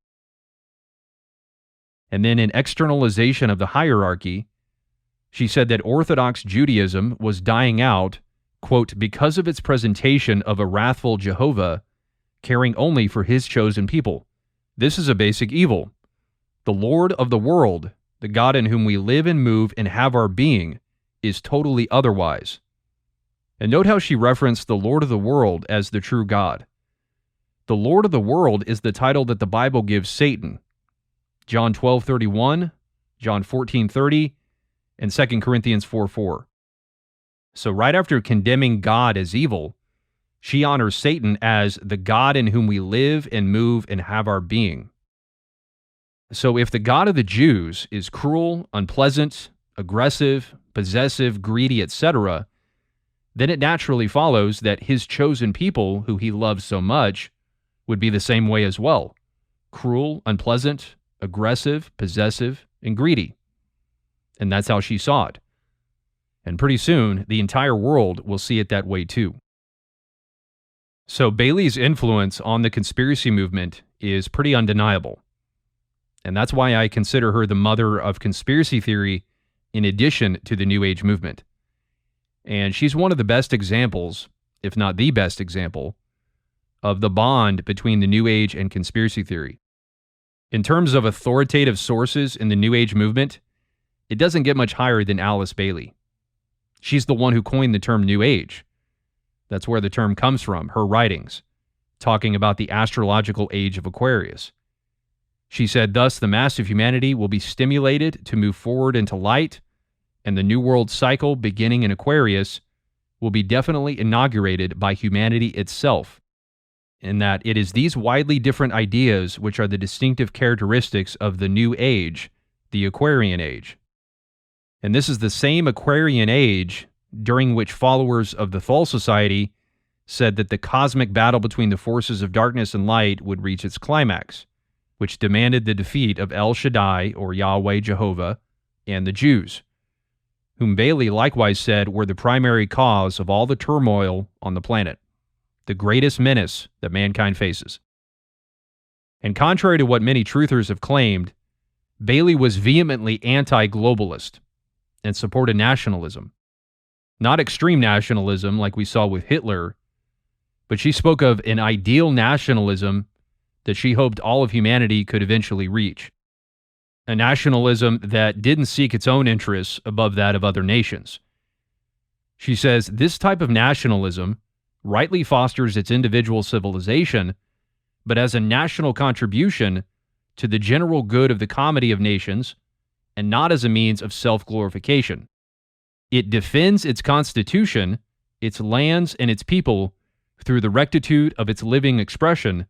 Speaker 3: And then in Externalization of the Hierarchy, she said that Orthodox Judaism was dying out, quote, because of its presentation of a wrathful Jehovah caring only for his chosen people. This is a basic evil. The Lord of the world, the God in whom we live and move and have our being, is totally otherwise. And note how she referenced the Lord of the world as the true God. The Lord of the world is the title that the Bible gives Satan. John 12:31, John 14:30, and 2 Corinthians 4:4. So right after condemning God as evil, she honors Satan as the God in whom we live and move and have our being. So if the God of the Jews is cruel, unpleasant, aggressive, possessive, greedy, etc., then it naturally follows that his chosen people, who he loves so much, would be the same way as well. Cruel, unpleasant, aggressive, possessive, and greedy. And that's how she saw it. And pretty soon, the entire world will see it that way too. So Bailey's influence on the conspiracy movement is pretty undeniable. And that's why I consider her the mother of conspiracy theory in addition to the New Age movement. And she's one of the best examples, if not the best example, of the bond between the New Age and conspiracy theory. In terms of authoritative sources in the New Age movement, it doesn't get much higher than Alice Bailey. She's the one who coined the term New Age. That's where the term comes from, her writings, talking about the astrological age of Aquarius. She said, thus, the mass of humanity will be stimulated to move forward into light, and the New World cycle beginning in Aquarius will be definitely inaugurated by humanity itself. in that it is these widely different ideas which are the distinctive characteristics of the New Age, the Aquarian Age. And this is the same Aquarian Age during which followers of the Thule Society said that the cosmic battle between the forces of darkness and light would reach its climax, which demanded the defeat of El Shaddai, or Yahweh Jehovah, and the Jews, whom Bailey likewise said were the primary cause of all the turmoil on the planet, the greatest menace that mankind faces. And contrary to what many truthers have claimed, Bailey was vehemently anti-globalist and supported nationalism. Not extreme nationalism like we saw with Hitler, but she spoke of an ideal nationalism that she hoped all of humanity could eventually reach. A nationalism that didn't seek its own interests above that of other nations. She says this type of nationalism rightly fosters its individual civilization, but as a national contribution to the general good of the comity of nations, and not as a means of self-glorification. It defends its constitution, its lands, and its people through the rectitude of its living expression,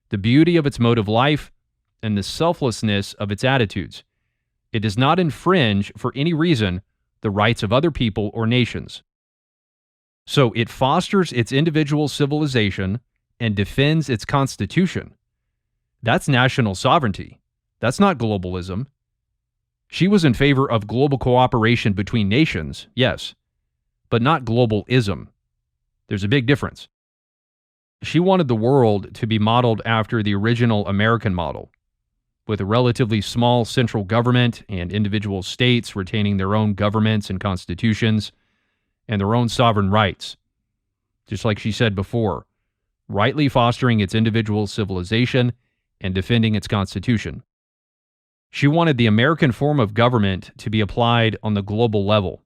Speaker 3: the beauty of its mode of life, and the selflessness of its attitudes. It does not infringe, for any reason, the rights of other people or nations. So it fosters its individual civilization and defends its constitution. That's national sovereignty. That's not globalism. She was in favor of global cooperation between nations, yes, but not globalism. There's a big difference. She wanted the world to be modeled after the original American model, with a relatively small central government and individual states retaining their own governments and constitutions and their own sovereign rights. Just like she said before, rightly fostering its individual civilization and defending its constitution. She wanted the American form of government to be applied on the global level,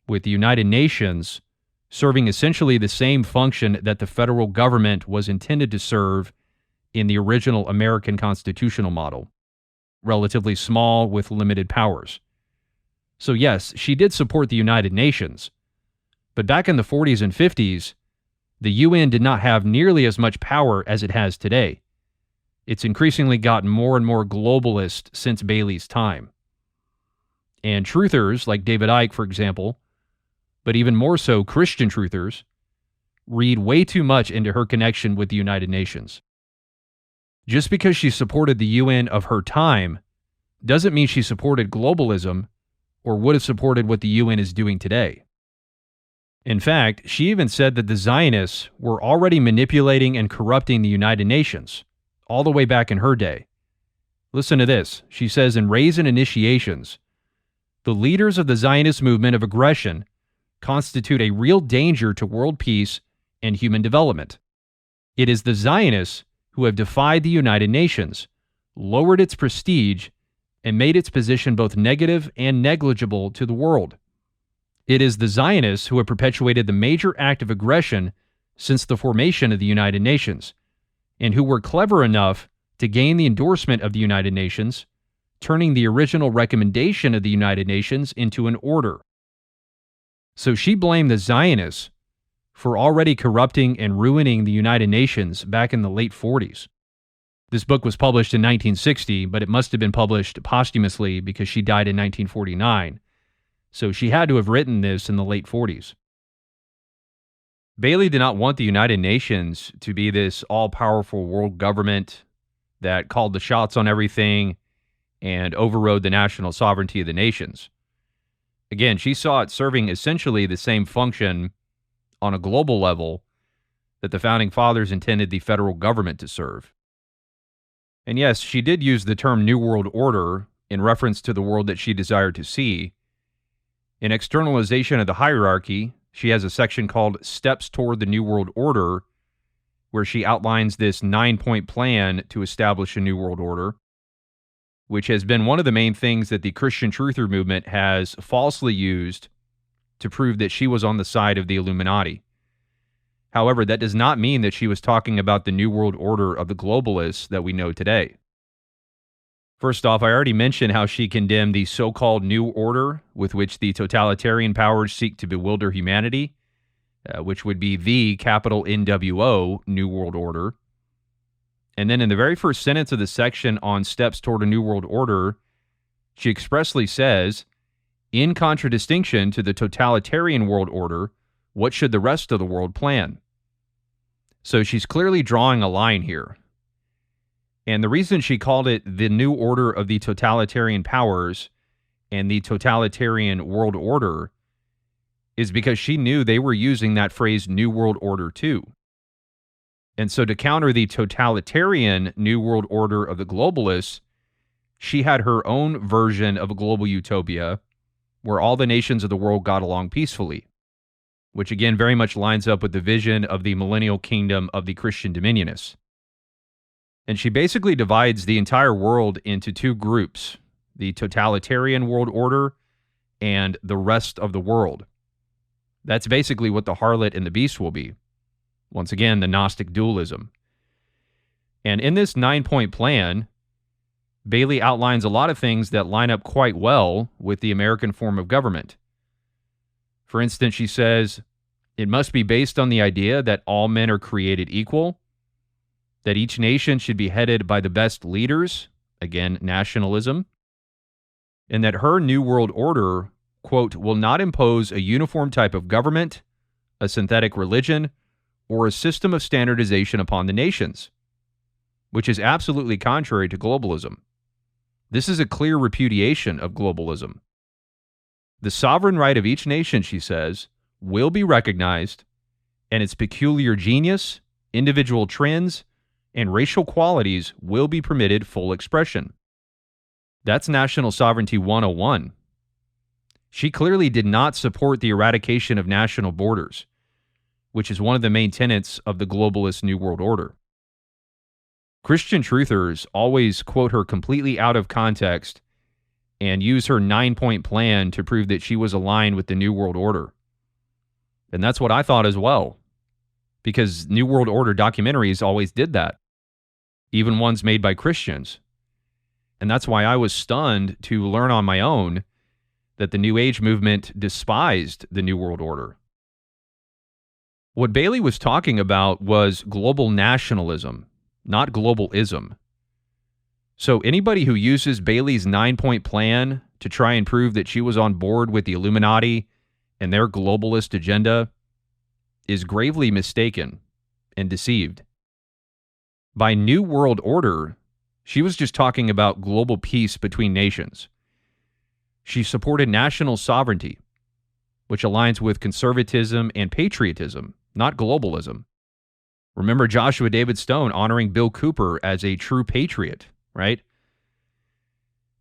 Speaker 3: with the United Nations serving essentially the same function that the federal government was intended to serve in the original American constitutional model, relatively small with limited powers. So yes, she did support the United Nations, but back in the 40s and 50s, the UN did not have nearly as much power as it has today. It's increasingly gotten more and more globalist since Bailey's time. And truthers like David Icke, for example, but even more so Christian truthers, read way too much into her connection with the United Nations. Just because she supported the UN of her time doesn't mean she supported globalism or would have supported what the UN is doing today. In fact, she even said that the Zionists were already manipulating and corrupting the United Nations, all the way back in her day. Listen to this. She says in Raise and Initiations, the leaders of the Zionist movement of aggression constitute a real danger to world peace and human development. It is the Zionists who have defied the United Nations, lowered its prestige, and made its position both negative and negligible to the world. It is the Zionists who have perpetuated the major act of aggression since the formation of the United Nations, and who were clever enough to gain the endorsement of the United Nations, turning the original recommendation of the United Nations into an order. So she blamed the Zionists for already corrupting and ruining the United Nations back in the late 40s. This book was published in 1960, but it must have been published posthumously because she died in 1949. So she had to have written this in the late 40s. Bailey did not want the United Nations to be this all-powerful world government that called the shots on everything and overrode the national sovereignty of the nations. Again, she saw it serving essentially the same function on a global level that the Founding Fathers intended the federal government to serve. And yes, she did use the term New World Order in reference to the world that she desired to see. In Externalization of the Hierarchy, she has a section called Steps Toward the New World Order, where she outlines this 9-point plan to establish a New World Order, which has been one of the main things that the Christian Truther movement has falsely used to prove that she was on the side of the Illuminati. However, that does not mean that she was talking about the New World Order of the globalists that we know today. First off, I already mentioned how she condemned the so-called New Order with which the totalitarian powers seek to bewilder humanity, which would be the capital NWO New World Order. And then in the very first sentence of the section on steps toward a new world order, she expressly says, in contradistinction to the totalitarian world order, what should the rest of the world plan? So she's clearly drawing a line here. And the reason she called it the new order of the totalitarian powers and the totalitarian world order is because she knew they were using that phrase new world order too. And so to counter the totalitarian new world order of the globalists, she had her own version of a global utopia where all the nations of the world got along peacefully, which again very much lines up with the vision of the millennial kingdom of the Christian Dominionists. And she basically divides the entire world into two groups, the totalitarian world order and the rest of the world. That's basically what the harlot and the beast will be. Once again, the Gnostic dualism. And in this 9-point plan, Bailey outlines a lot of things that line up quite well with the American form of government. For instance, she says, it must be based on the idea that all men are created equal, that each nation should be headed by the best leaders, again, nationalism, and that her New World Order, quote, will not impose a uniform type of government, a synthetic religion, or a system of standardization upon the nations, which is absolutely contrary to globalism. This is a clear repudiation of globalism. The sovereign right of each nation, she says, will be recognized, and its peculiar genius, individual trends, and racial qualities will be permitted full expression. That's National Sovereignty 101. She clearly did not support the eradication of national borders, which is one of the main tenets of the globalist New World Order. Christian truthers always quote her completely out of context and use her 9-point plan to prove that she was aligned with the New World Order. And that's what I thought as well, because New World Order documentaries always did that, even ones made by Christians. And that's why I was stunned to learn on my own that the New Age movement despised the New World Order. What Bailey was talking about was global nationalism, not globalism. So anybody who uses Bailey's 9-point plan to try and prove that she was on board with the Illuminati and their globalist agenda is gravely mistaken and deceived. By New World Order, she was just talking about global peace between nations. She supported national sovereignty, which aligns with conservatism and patriotism, not globalism. Remember Joshua David Stone honoring Bill Cooper as a true patriot, right?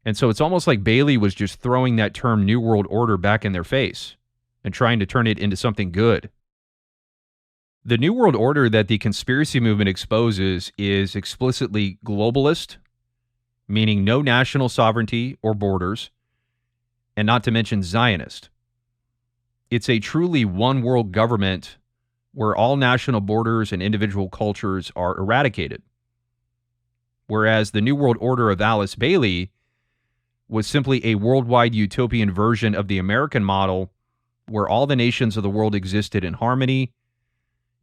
Speaker 3: And so it's almost like Bailey was just throwing that term New World Order back in their face and trying to turn it into something good. The New World Order that the conspiracy movement exposes is explicitly globalist, meaning no national sovereignty or borders, and not to mention Zionist. It's a truly one-world government where all national borders and individual cultures are eradicated. Whereas the New World Order of Alice Bailey was simply a worldwide utopian version of the American model where all the nations of the world existed in harmony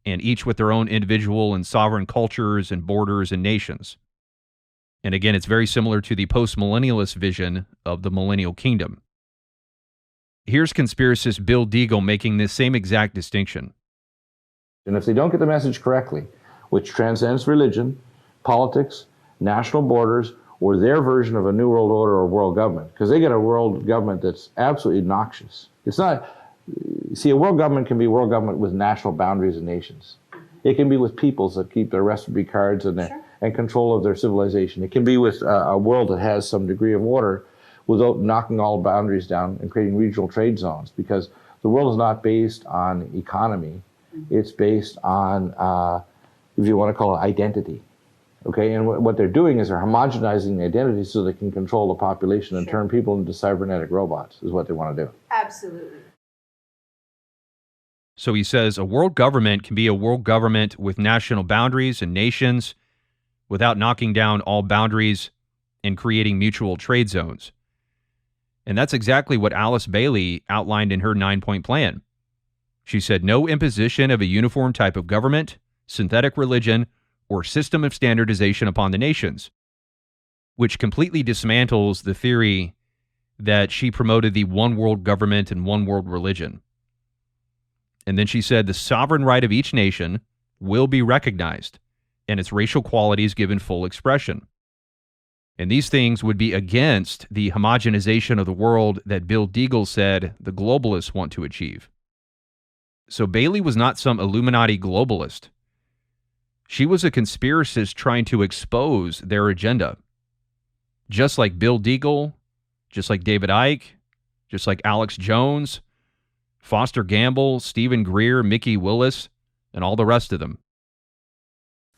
Speaker 3: and each with their own individual and sovereign cultures and borders and nations. And again, it's very similar to the post-millennialist vision of the millennial kingdom. Here's conspiracist Bill Deagle making this same exact distinction.
Speaker 26: And if they don't get the message correctly, which transcends religion, politics, national borders, or their version of a new world order or world government, because they get a world government that's absolutely noxious. It's not, see, a world government can be a world government with national boundaries and nations. It can be with peoples that keep their recipe cards and, and control of their civilization. It can be with a world that has some degree of order without knocking all boundaries down and creating regional trade zones, because the world is not based on economy. It's based on, if you want to call it, identity. Okay, and what they're doing is they're homogenizing the identity so they can control the population and turn people into cybernetic robots, is what they want to do.
Speaker 2: Absolutely.
Speaker 3: So he says a world government can be a world government with national boundaries and nations without knocking down all boundaries and creating mutual trade zones. And that's exactly what Alice Bailey outlined in her 9-point plan. She said no imposition of a uniform type of government, synthetic religion, or system of standardization upon the nations, which completely dismantles the theory that she promoted the one world government and one world religion. And then she said the sovereign right of each nation will be recognized and its racial qualities given full expression. And these things would be against the homogenization of the world that Bill Deagle said the globalists want to achieve. So Bailey was not some Illuminati globalist. She was a conspiracist trying to expose their agenda. Just like Bill Deagle, just like David Icke, just like Alex Jones, Foster Gamble, Stephen Greer, Mickey Willis, and all the rest of them.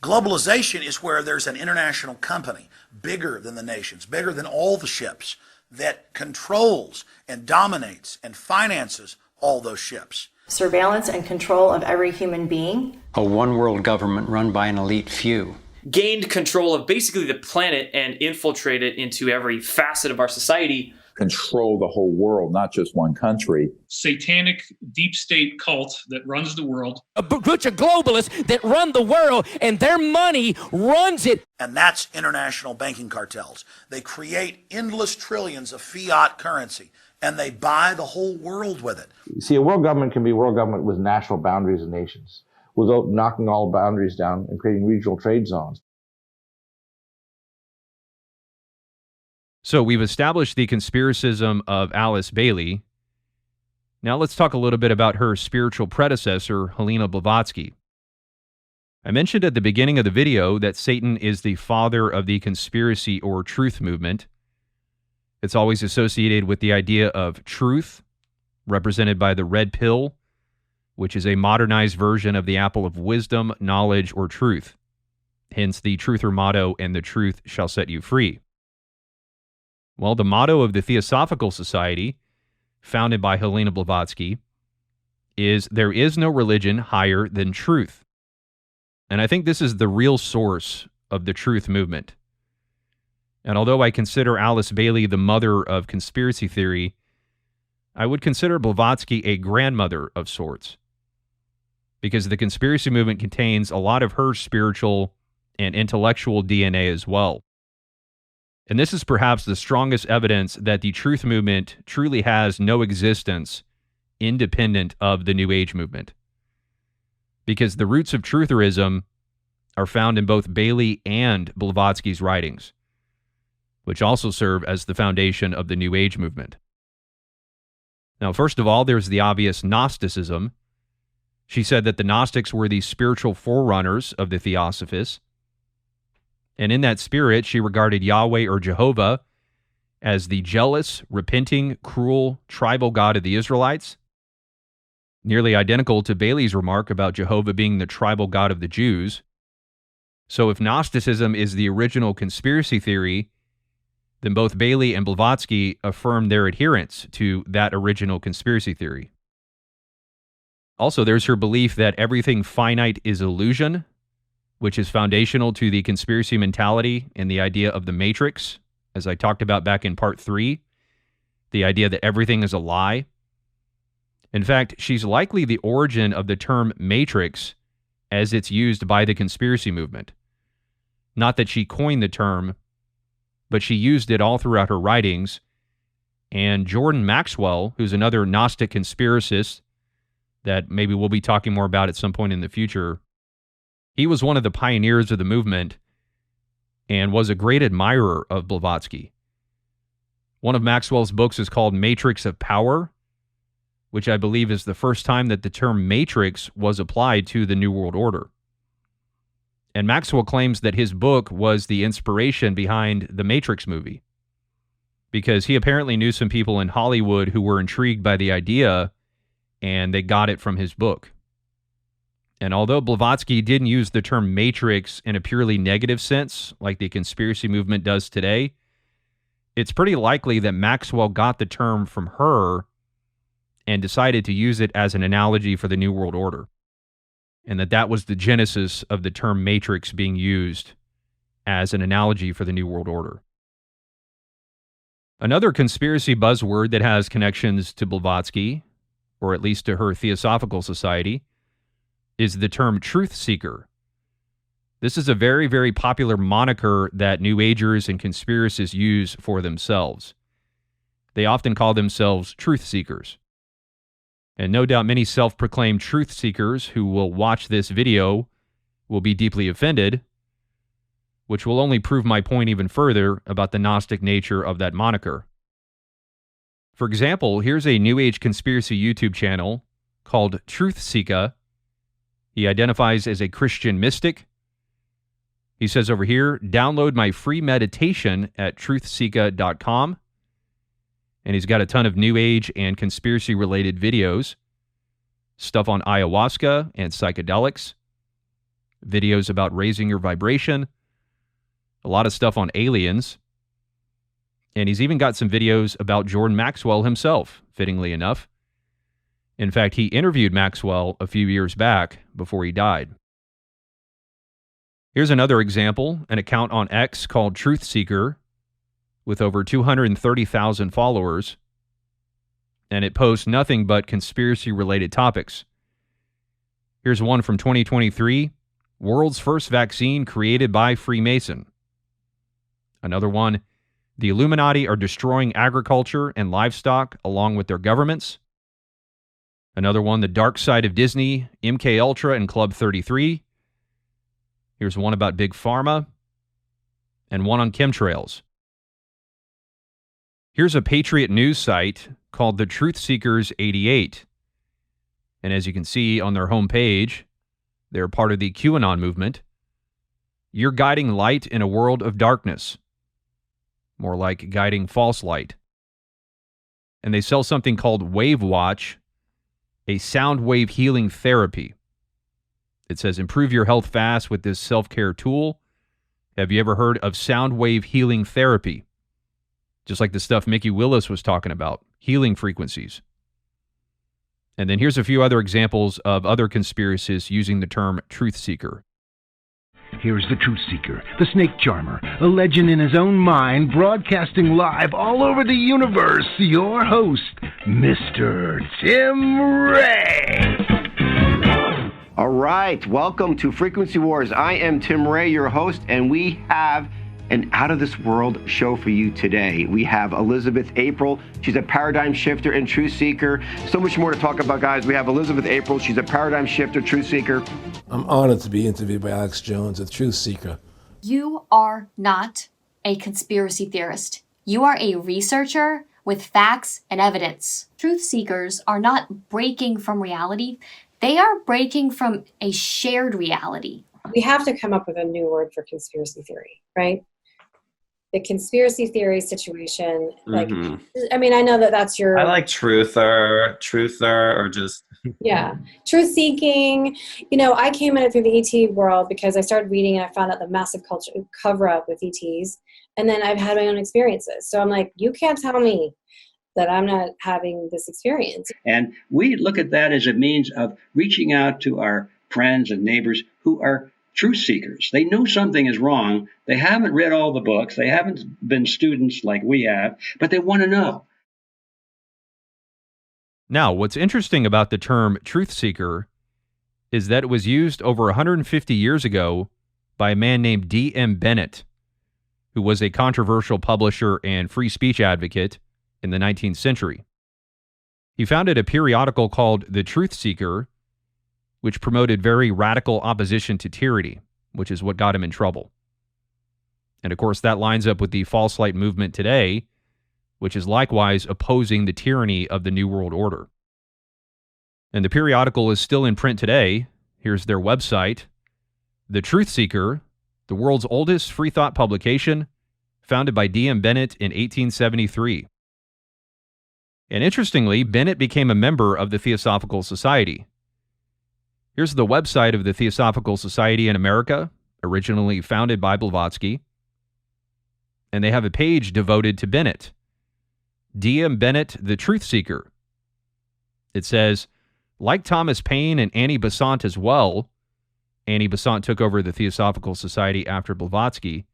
Speaker 2: Globalization is where there's an international company bigger than the nations, bigger than all the ships, that controls and dominates and finances all those ships.
Speaker 5: Surveillance and control of every human being.
Speaker 9: A one-world government run by an elite few.
Speaker 1: Gained control of basically the planet and infiltrated into every facet of our society.
Speaker 10: Control the whole world, not just one country.
Speaker 27: Satanic deep state cult that runs the world.
Speaker 25: A bunch of globalists that run the world, and their money runs it.
Speaker 2: And that's international banking cartels. They create endless trillions of fiat currency, and they buy the whole world with it.
Speaker 26: See, a world government can be a world government with national boundaries and nations, without knocking all boundaries down and creating regional trade zones.
Speaker 3: So we've established the conspiracism of Alice Bailey. Now let's talk a little bit about her spiritual predecessor, Helena Blavatsky. I mentioned at the beginning of the video that Satan is the father of the conspiracy or truth movement. It's always associated with the idea of truth, represented by the red pill, which is a modernized version of the apple of wisdom, knowledge, or truth. Hence the truther motto, and the truth shall set you free. Well, the motto of the Theosophical Society, founded by Helena Blavatsky, is there is no religion higher than truth. And I think this is the real source of the truth movement. And although I consider Alice Bailey the mother of conspiracy theory, I would consider Blavatsky a grandmother of sorts, because the conspiracy movement contains a lot of her spiritual and intellectual DNA as well. And this is perhaps the strongest evidence that the truth movement truly has no existence independent of the New Age movement, because the roots of trutherism are found in both Bailey and Blavatsky's writings, which also serve as the foundation of the New Age movement. Now, first of all, there's the obvious Gnosticism. She said that the Gnostics were the spiritual forerunners of the Theosophists. And in that spirit, she regarded Yahweh or Jehovah as the jealous, repenting, cruel, tribal God of the Israelites, nearly identical to Bailey's remark about Jehovah being the tribal God of the Jews. So if Gnosticism is the original conspiracy theory, then both Bailey and Blavatsky affirm their adherence to that original conspiracy theory. Also, there's her belief that everything finite is illusion, which is foundational to the conspiracy mentality and the idea of the Matrix, as I talked about back in part 3, the idea that everything is a lie. In fact, she's likely the origin of the term Matrix as it's used by the conspiracy movement. Not that she coined the term, but she used it all throughout her writings. And Jordan Maxwell, who's another Gnostic conspiracist that maybe we'll be talking more about at some point in the future, he was one of the pioneers of the movement and was a great admirer of Blavatsky. One of Maxwell's books is called Matrix of Power, which I believe is the first time that the term matrix was applied to the New World Order. And Maxwell claims that his book was the inspiration behind the Matrix movie, because he apparently knew some people in Hollywood who were intrigued by the idea, and they got it from his book. And although Blavatsky didn't use the term matrix in a purely negative sense, like the conspiracy movement does today, it's pretty likely that Maxwell got the term from her and decided to use it as an analogy for the New World Order, and that was the genesis of the term matrix being used as an analogy for the New World Order. Another conspiracy buzzword that has connections to Blavatsky, or at least to her Theosophical Society, is the term truth seeker. This is a very, very popular moniker that New Agers and conspiracists use for themselves. They often call themselves truth seekers. And no doubt many self-proclaimed truth seekers who will watch this video will be deeply offended, which will only prove my point even further about the Gnostic nature of that moniker. For example, here's a New Age conspiracy YouTube channel called Truth Seeker. He identifies as a Christian mystic. He says over here, download my free meditation at truthseeker.com. And he's got a ton of New Age and conspiracy-related videos. Stuff on ayahuasca and psychedelics. Videos about raising your vibration. A lot of stuff on aliens. And he's even got some videos about Jordan Maxwell himself, fittingly enough. In fact, he interviewed Maxwell a few years back before he died. Here's another example, an account on X called Truth Seeker with over 230,000 followers, and it posts nothing but conspiracy-related topics. Here's one from 2023, world's first vaccine created by Freemason. Another one, the Illuminati are destroying agriculture and livestock along with their governments. Another one, the dark side of Disney, MK Ultra and Club 33. Here's one about Big Pharma, and one on chemtrails. Here's a Patriot news site called the Truth Seekers 88. And as you can see on their homepage, they're part of the QAnon movement. You're guiding light in a world of darkness. More like guiding false light. And they sell something called Wave Watch, a sound wave healing therapy. It says, improve your health fast with this self-care tool. Have you ever heard of sound wave healing therapy? Just like the stuff Mickey Willis was talking about, healing frequencies. And then here's a few other examples of other conspiracists using the term truth seeker.
Speaker 4: Here's the Truth Seeker, the Snake Charmer, a legend in his own mind, broadcasting live all over the universe. Your host, Mr. Tim Ray.
Speaker 6: All right, welcome to Frequency Wars. I am Tim Ray, your host, and we have an out-of-this-world show for you today. We have Elizabeth April. She's a paradigm shifter and truth seeker. So much more to talk about, guys. We have Elizabeth April. She's a paradigm shifter, truth seeker.
Speaker 24: I'm honored to be interviewed by Alex Jones, a truth seeker.
Speaker 11: You are not a conspiracy theorist. You are a researcher with facts and evidence. Truth seekers are not breaking from reality. They are breaking from a shared reality.
Speaker 8: We have to come up with a new word for conspiracy theory, right? The conspiracy theory situation, like, I mean, I know that that's your...
Speaker 14: I like truther, or just...
Speaker 8: Yeah, truth seeking. You know, I came in it through the ET world because I started reading and I found out the massive culture cover up with ETs. And then I've had my own experiences. So I'm like, you can't tell me that I'm not having this experience.
Speaker 17: And we look at that as a means of reaching out to our friends and neighbors who are truth seekers. They know something is wrong. They haven't read all the books. They haven't been students like we have, but they want to know.
Speaker 3: Now, what's interesting about the term truth seeker is that it was used over 150 years ago by a man named D.M. Bennett, who was a controversial publisher and free speech advocate in the 19th century. He founded a periodical called The Truth Seeker, which promoted very radical opposition to tyranny, which is what got him in trouble. And of course, that lines up with the false light movement today, which is likewise opposing the tyranny of the New World Order. And the periodical is still in print today. Here's their website. The Truth Seeker, the world's oldest free thought publication, founded by D.M. Bennett in 1873. And interestingly, Bennett became a member of the Theosophical Society. Here's the website of the Theosophical Society in America, originally founded by Blavatsky. And they have a page devoted to Bennett. D.M. Bennett, the Truth Seeker. It says, like Thomas Paine and Annie Besant as well, Annie Besant took over the Theosophical Society after Blavatsky,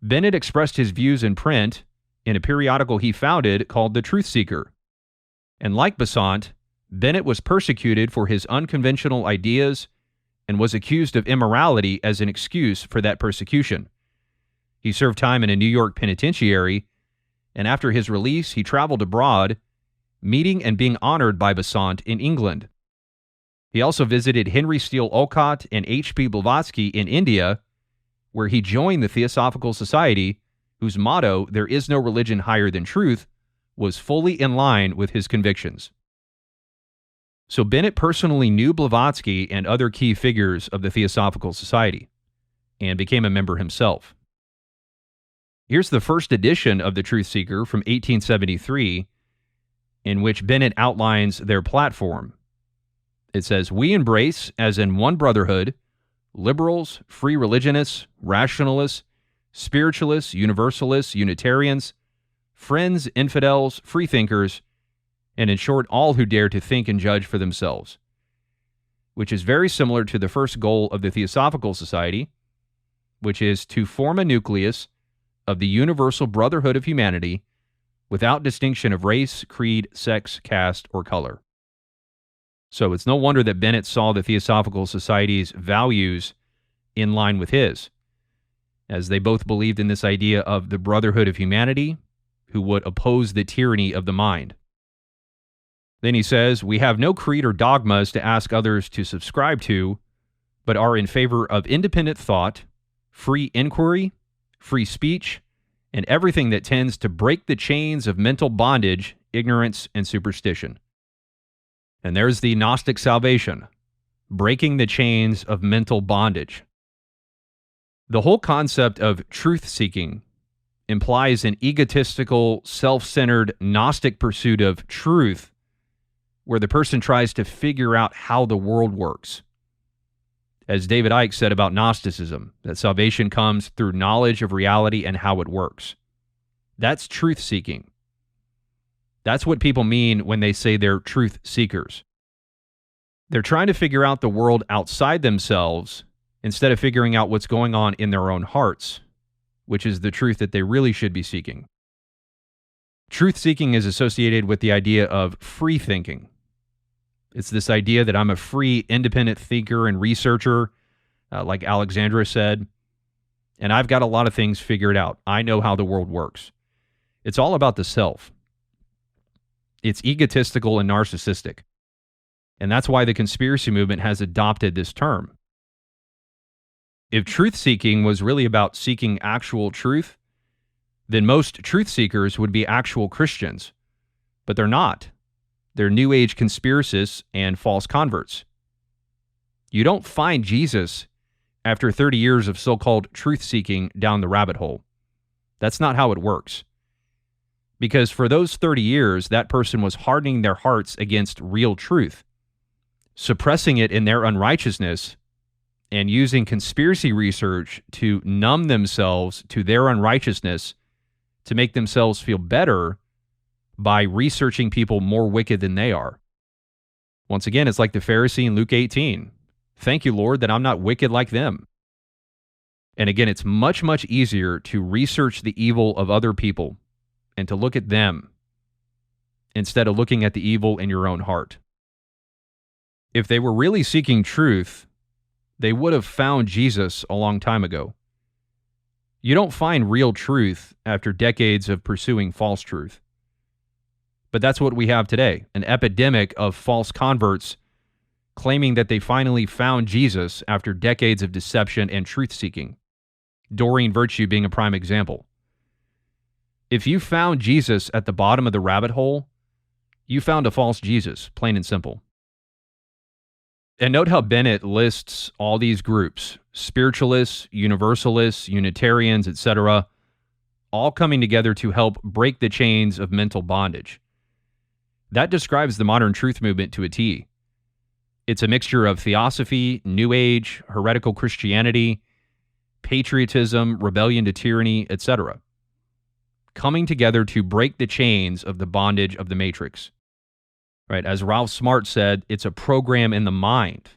Speaker 3: Bennett expressed his views in print in a periodical he founded called The Truth Seeker. And like Besant, Bennett was persecuted for his unconventional ideas and was accused of immorality as an excuse for that persecution. He served time in a New York penitentiary, and after his release, he traveled abroad, meeting and being honored by Besant in England. He also visited Henry Steele Olcott and H.P. Blavatsky in India, where he joined the Theosophical Society, whose motto, "There is no religion higher than truth," was fully in line with his convictions. So Bennett personally knew Blavatsky and other key figures of the Theosophical Society, and became a member himself. Here's the first edition of The Truth Seeker from 1873, in which Bennett outlines their platform. It says, "We embrace, as in one brotherhood, liberals, free religionists, rationalists, spiritualists, universalists, Unitarians, friends, infidels, freethinkers, and in short, all who dare to think and judge for themselves," which is very similar to the first goal of the Theosophical Society, which is to form a nucleus of the universal brotherhood of humanity without distinction of race, creed, sex, caste, or color. So it's no wonder that Bennett saw the Theosophical Society's values in line with his, as they both believed in this idea of the brotherhood of humanity who would oppose the tyranny of the mind. Then he says, "We have no creed or dogmas to ask others to subscribe to, but are in favor of independent thought, free inquiry, free speech, and everything that tends to break the chains of mental bondage, ignorance, and superstition." And there's the Gnostic salvation, breaking the chains of mental bondage. The whole concept of truth-seeking implies an egotistical, self-centered, Gnostic pursuit of truth, where the person tries to figure out how the world works. As David Icke said about Gnosticism, that salvation comes through knowledge of reality and how it works. That's truth-seeking. That's what people mean when they say they're truth seekers. They're trying to figure out the world outside themselves instead of figuring out what's going on in their own hearts, which is the truth that they really should be seeking. Truth-seeking is associated with the idea of free thinking. It's this idea that I'm a free, independent thinker and researcher, like Alexandra said, and I've got a lot of things figured out. I know how the world works. It's all about the self. It's egotistical and narcissistic. And that's why the conspiracy movement has adopted this term. If truth-seeking was really about seeking actual truth, then most truth seekers would be actual Christians. But they're not. They're New Age conspiracists and false converts. You don't find Jesus after 30 years of so-called truth-seeking down the rabbit hole. That's not how it works. Because for those 30 years, that person was hardening their hearts against real truth, suppressing it in their unrighteousness, and using conspiracy research to numb themselves to their unrighteousness to make themselves feel better by researching people more wicked than they are. Once again, it's like the Pharisee in Luke 18. Thank you, Lord, that I'm not wicked like them. And again, it's much, much easier to research the evil of other people and to look at them instead of looking at the evil in your own heart. If they were really seeking truth, they would have found Jesus a long time ago. You don't find real truth after decades of pursuing false truth. But that's what we have today, an epidemic of false converts claiming that they finally found Jesus after decades of deception and truth-seeking, Doreen Virtue being a prime example. If you found Jesus at the bottom of the rabbit hole, you found a false Jesus, plain and simple. And note how Bennett lists all these groups, spiritualists, universalists, Unitarians, etc., all coming together to help break the chains of mental bondage. That describes the modern truth movement to a T. It's a mixture of theosophy, New Age, heretical Christianity, patriotism, rebellion to tyranny, etc., coming together to break the chains of the bondage of the matrix. Right? As Ralph Smart said, it's a program in the mind.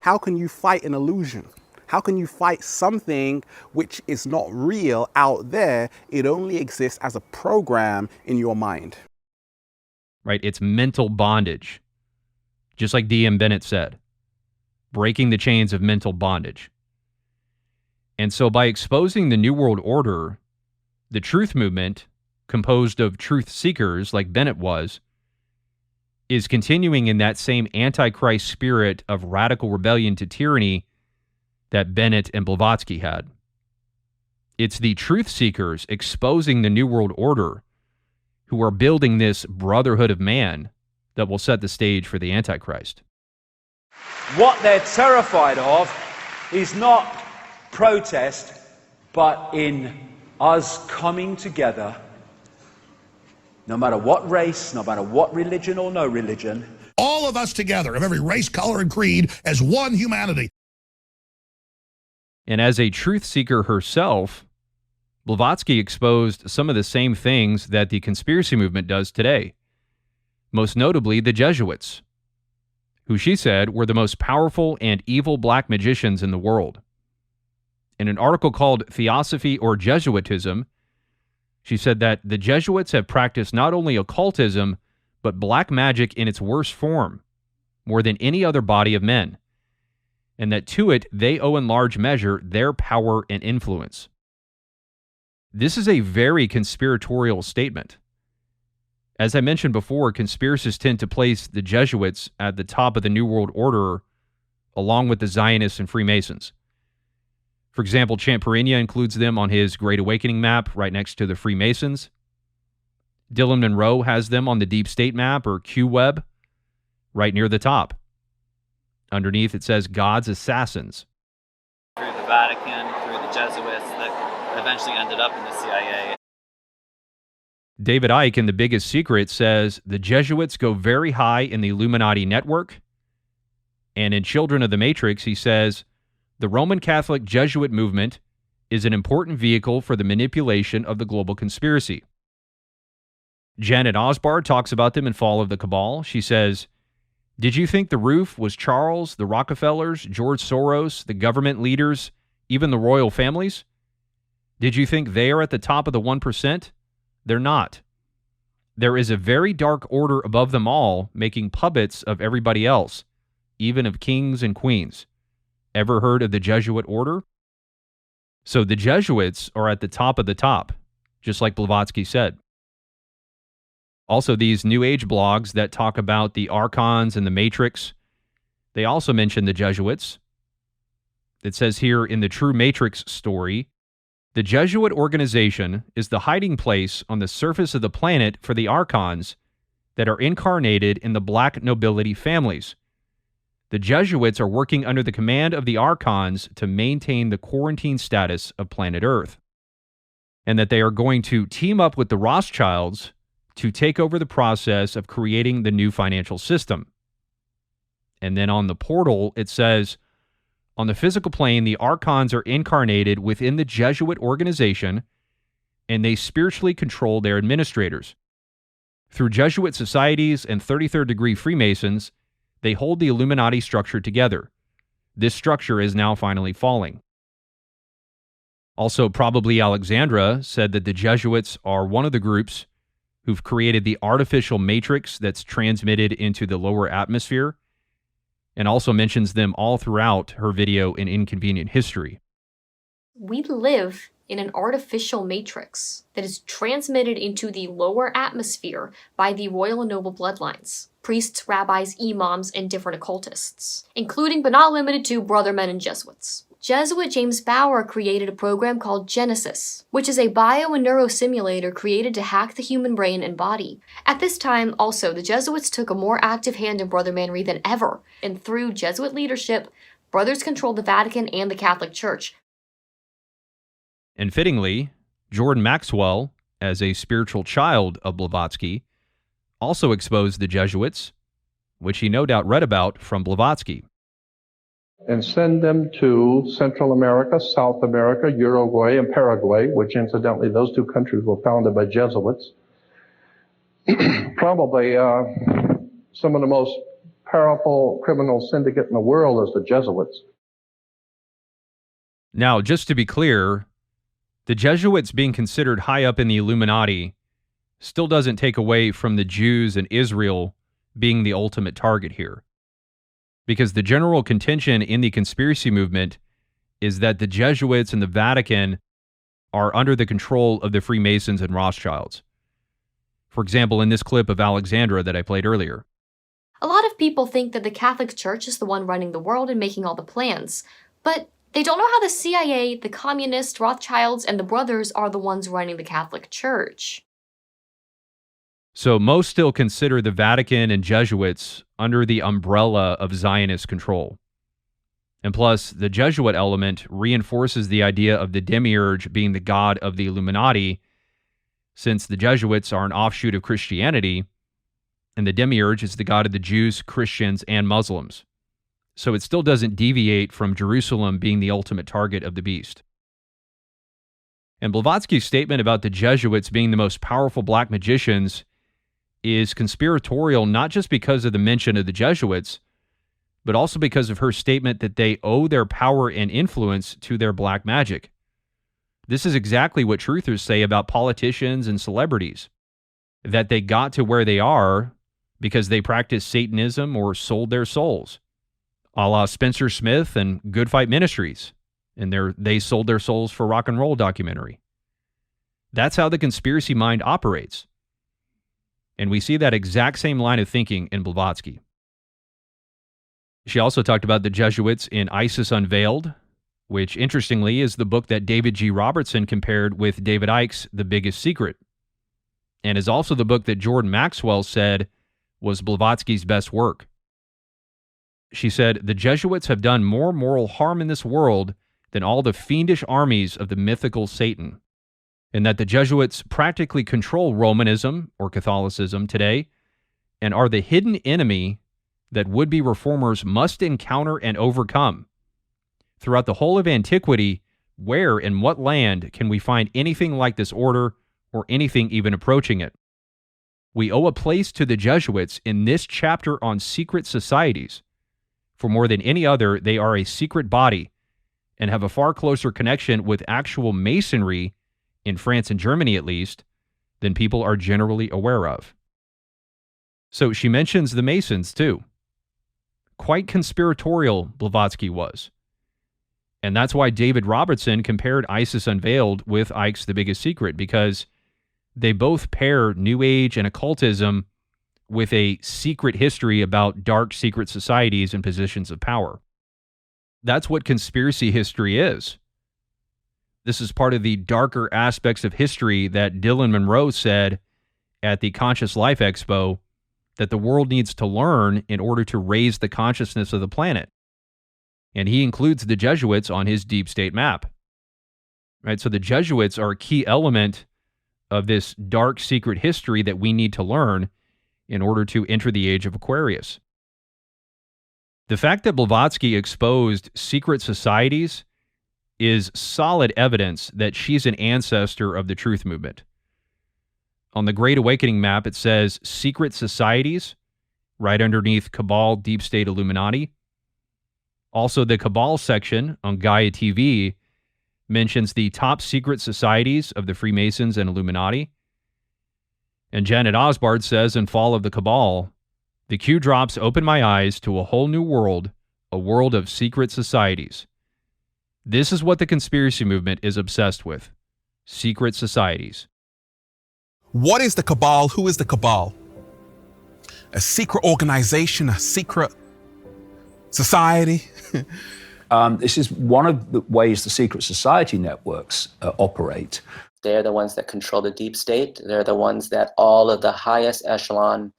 Speaker 7: How can you fight an illusion? How can you fight something which is not real out there? It only exists as a program in your mind.
Speaker 3: Right? It's mental bondage. Just like D.M. Bennett said. breaking the chains of mental bondage. And so by exposing the New World Order, the truth movement, composed of truth seekers like Bennett was, is continuing in that same Antichrist spirit of radical rebellion to tyranny that Bennett and Blavatsky had. It's the truth seekers exposing the New World Order who are building this brotherhood of man that will set the stage for the Antichrist.
Speaker 12: What they're terrified of is not protest, but in us coming together, no matter what race, no matter what religion or no religion.
Speaker 2: All of us together, of every race, color, and creed, as one humanity.
Speaker 3: And as a truth seeker herself, Blavatsky exposed some of the same things that the conspiracy movement does today. Most notably, the Jesuits, who she said were the most powerful and evil black magicians in the world. In an article called Theosophy or Jesuitism, she said that the Jesuits have practiced not only occultism, but black magic in its worst form, more than any other body of men, and that to it they owe in large measure their power and influence. This is a very conspiratorial statement. As I mentioned before, conspiracists tend to place the Jesuits at the top of the New World Order, along with the Zionists and Freemasons. For example, Champerinia includes them on his Great Awakening map right next to the Freemasons. Dylan Monroe has them on the Deep State map, or QWeb, right near the top. Underneath it says God's Assassins.
Speaker 15: Through the Vatican, through the Jesuits, that eventually ended up in the CIA.
Speaker 3: David Icke in The Biggest Secret says the Jesuits go very high in the Illuminati network. And in Children of the Matrix, he says, the Roman Catholic Jesuit movement is an important vehicle for the manipulation of the global conspiracy. Janet Osbard talks about them in Fall of the Cabal. She says, did you think the roof was Charles, the Rockefellers, George Soros, the government leaders, even the royal families? Did you think they are at the top of the 1%? They're not. There is a very dark order above them all, making puppets of everybody else, even of kings and queens. Ever heard of the Jesuit order? So the Jesuits are at the top of the top, just like Blavatsky said. Also, these New Age blogs that talk about the Archons and the Matrix, they also mention the Jesuits. It says here in the True Matrix story, the Jesuit organization is the hiding place on the surface of the planet for the Archons that are incarnated in the black nobility families. The Jesuits are working under the command of the Archons to maintain the quarantine status of planet Earth, and that they are going to team up with the Rothschilds to take over the process of creating the new financial system. And then on the portal, it says, on the physical plane, the Archons are incarnated within the Jesuit organization, and they spiritually control their administrators. Through Jesuit societies and 33rd degree Freemasons, they hold the Illuminati structure together. This structure is now finally falling. Also, probably Alexandra said that the Jesuits are one of the groups who've created the artificial matrix that's transmitted into the lower atmosphere, and also mentions them all throughout her video in Inconvenient History.
Speaker 11: We live in an artificial matrix that is transmitted into the lower atmosphere by the royal and noble bloodlines, priests, rabbis, imams, and different occultists, including but not limited to brother men and Jesuits. Jesuit James Bauer created a program called Genesis, which is a bio and neurosimulator created to hack the human brain and body. At this time, also, the Jesuits took a more active hand in brothermanry than ever, and through Jesuit leadership, brothers controlled the Vatican and the Catholic Church.
Speaker 3: And fittingly, Jordan Maxwell, as a spiritual child of Blavatsky, also exposed the Jesuits, which he no doubt read about from Blavatsky.
Speaker 18: And send them to Central America, South America, Uruguay, and Paraguay, which incidentally, those two countries were founded by Jesuits. Probably some of the most powerful criminal syndicate in the world is the Jesuits.
Speaker 3: Now, just to be clear, the Jesuits being considered high up in the Illuminati still doesn't take away from the Jews and Israel being the ultimate target here. Because the general contention in the conspiracy movement is that the Jesuits and the Vatican are under the control of the Freemasons and Rothschilds. For example, in this clip of Alexandra that I played earlier.
Speaker 11: A lot of people think that the Catholic Church is the one running the world and making all the plans, but they don't know how the CIA, the communists, Rothschilds, and the brothers are the ones running the Catholic Church.
Speaker 3: So most still consider the Vatican and Jesuits under the umbrella of Zionist control. And plus, the Jesuit element reinforces the idea of the Demiurge being the god of the Illuminati, since the Jesuits are an offshoot of Christianity, and the Demiurge is the god of the Jews, Christians, and Muslims. So it still doesn't deviate from Jerusalem being the ultimate target of the beast. And Blavatsky's statement about the Jesuits being the most powerful black magicians is conspiratorial not just because of the mention of the Jesuits, but also because of her statement that they owe their power and influence to their black magic. This is exactly what truthers say about politicians and celebrities, that they got to where they are because they practiced Satanism or sold their souls, a la Spencer Smith and Good Fight Ministries, and they sold their souls for rock and roll documentary. That's how the conspiracy mind operates. And we see that exact same line of thinking in Blavatsky. She also talked about the Jesuits in ISIS Unveiled, which interestingly is the book that David G. Robertson compared with David Icke's The Biggest Secret, and is also the book that Jordan Maxwell said was Blavatsky's best work. She said, the Jesuits have done more moral harm in this world than all the fiendish armies of the mythical Satan, and that the Jesuits practically control Romanism or Catholicism today and are the hidden enemy that would-be reformers must encounter and overcome. Throughout the whole of antiquity, where and what land can we find anything like this order or anything even approaching it? We owe a place to the Jesuits in this chapter on secret societies. For more than any other, they are a secret body and have a far closer connection with actual Masonry, in France and Germany at least, than people are generally aware of. So she mentions the Masons too. Quite conspiratorial Blavatsky was. And that's why David Robertson compared ISIS Unveiled with Icke's The Biggest Secret, because they both pair New Age and occultism with a secret history about dark secret societies and positions of power. That's what conspiracy history is. This is part of the darker aspects of history that Dylan Monroe said at the Conscious Life Expo that the world needs to learn in order to raise the consciousness of the planet. And he includes the Jesuits on his deep state map. Right? So the Jesuits are a key element of this dark secret history that we need to learn in order to enter the age of Aquarius. The fact that Blavatsky exposed secret societies is solid evidence that she's an ancestor of the truth movement. On the Great Awakening map, it says secret societies right underneath Cabal, Deep State, Illuminati. Also, the Cabal section on Gaia TV mentions the top secret societies of the Freemasons and Illuminati. And Janet Osbard says in Fall of the Cabal, the Q drops open my eyes to a whole new world, a world of secret societies. This is what the conspiracy movement is obsessed with. Secret societies.
Speaker 13: What is the Cabal? Who is the Cabal? A organization, a secret society?
Speaker 12: This is one of the ways the secret society networks operate.
Speaker 16: They're the ones that control the deep state. They're the ones that all of the highest echelon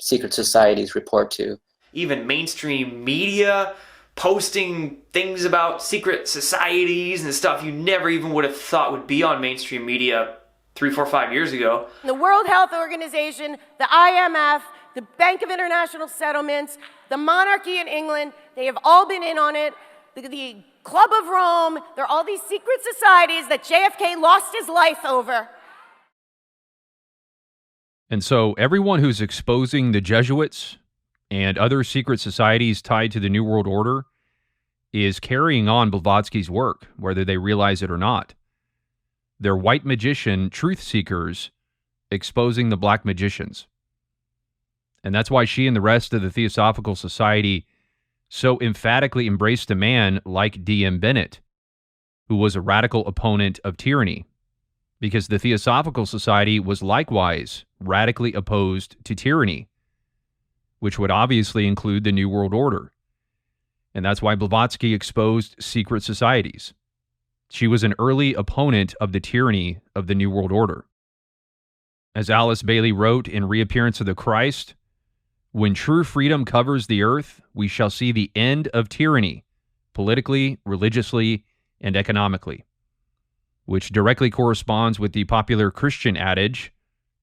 Speaker 16: secret societies report to.
Speaker 1: Even mainstream media posting things about secret societies and stuff you never even would have thought would be on mainstream media 3, 4, 5 years ago.
Speaker 19: The World Health Organization, the IMF, the Bank of International Settlements, the monarchy in England, they have all been in on it. The Club of Rome, there are all these secret societies that JFK lost his life over.
Speaker 3: And so everyone who's exposing the Jesuits and other secret societies tied to the New World Order is carrying on Blavatsky's work, whether they realize it or not. They're white magician truth seekers exposing the black magicians. And that's why she and the rest of the Theosophical Society so emphatically embraced a man like D.M. Bennett, who was a radical opponent of tyranny, because the Theosophical Society was likewise radically opposed to tyranny, which would obviously include the New World Order. And that's why Blavatsky exposed secret societies. She was an early opponent of the tyranny of the New World Order. As Alice Bailey wrote in Reappearance of the Christ, "When true freedom covers the earth, we shall see the end of tyranny, politically, religiously, and economically," which directly corresponds with the popular Christian adage,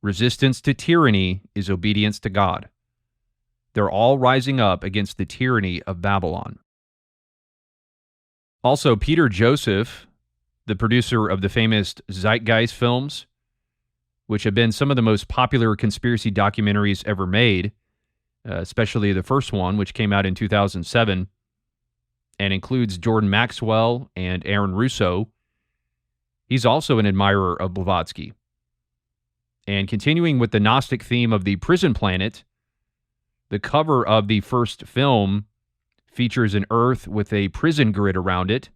Speaker 3: "Resistance to tyranny is obedience to God." They're all rising up against the tyranny of Babylon. Also, Peter Joseph, the producer of the famous Zeitgeist films, which have been some of the most popular conspiracy documentaries ever made, especially the first one, which came out in 2007, and includes Jordan Maxwell and Aaron Russo. He's also an admirer of Blavatsky. And continuing with the Gnostic theme of the prison planet, the cover of the first film features an Earth with a prison grid around it,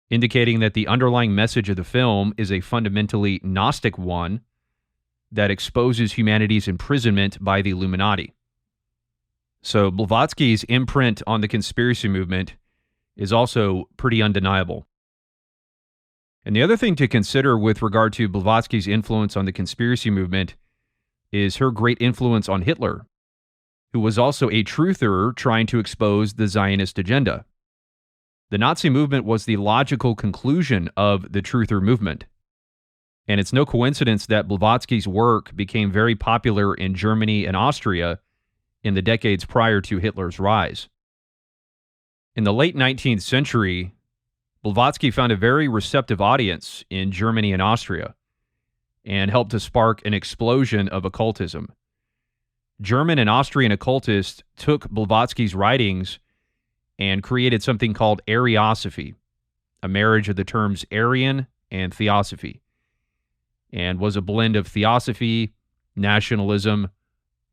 Speaker 3: indicating that the underlying message of the film is a fundamentally Gnostic one that exposes humanity's imprisonment by the Illuminati. So Blavatsky's imprint on the conspiracy movement is also pretty undeniable. And the other thing to consider with regard to Blavatsky's influence on the conspiracy movement is her great influence on Hitler, who was also a truther trying to expose the Zionist agenda. The Nazi movement was the logical conclusion of the truther movement. And it's no coincidence that Blavatsky's work became very popular in Germany and Austria in the decades prior to Hitler's rise. In the late 19th century, Blavatsky found a very receptive audience in Germany and Austria and helped to spark an explosion of occultism. German and Austrian occultists took Blavatsky's writings and created something called Ariosophy, a marriage of the terms Aryan and Theosophy, and was a blend of Theosophy, nationalism,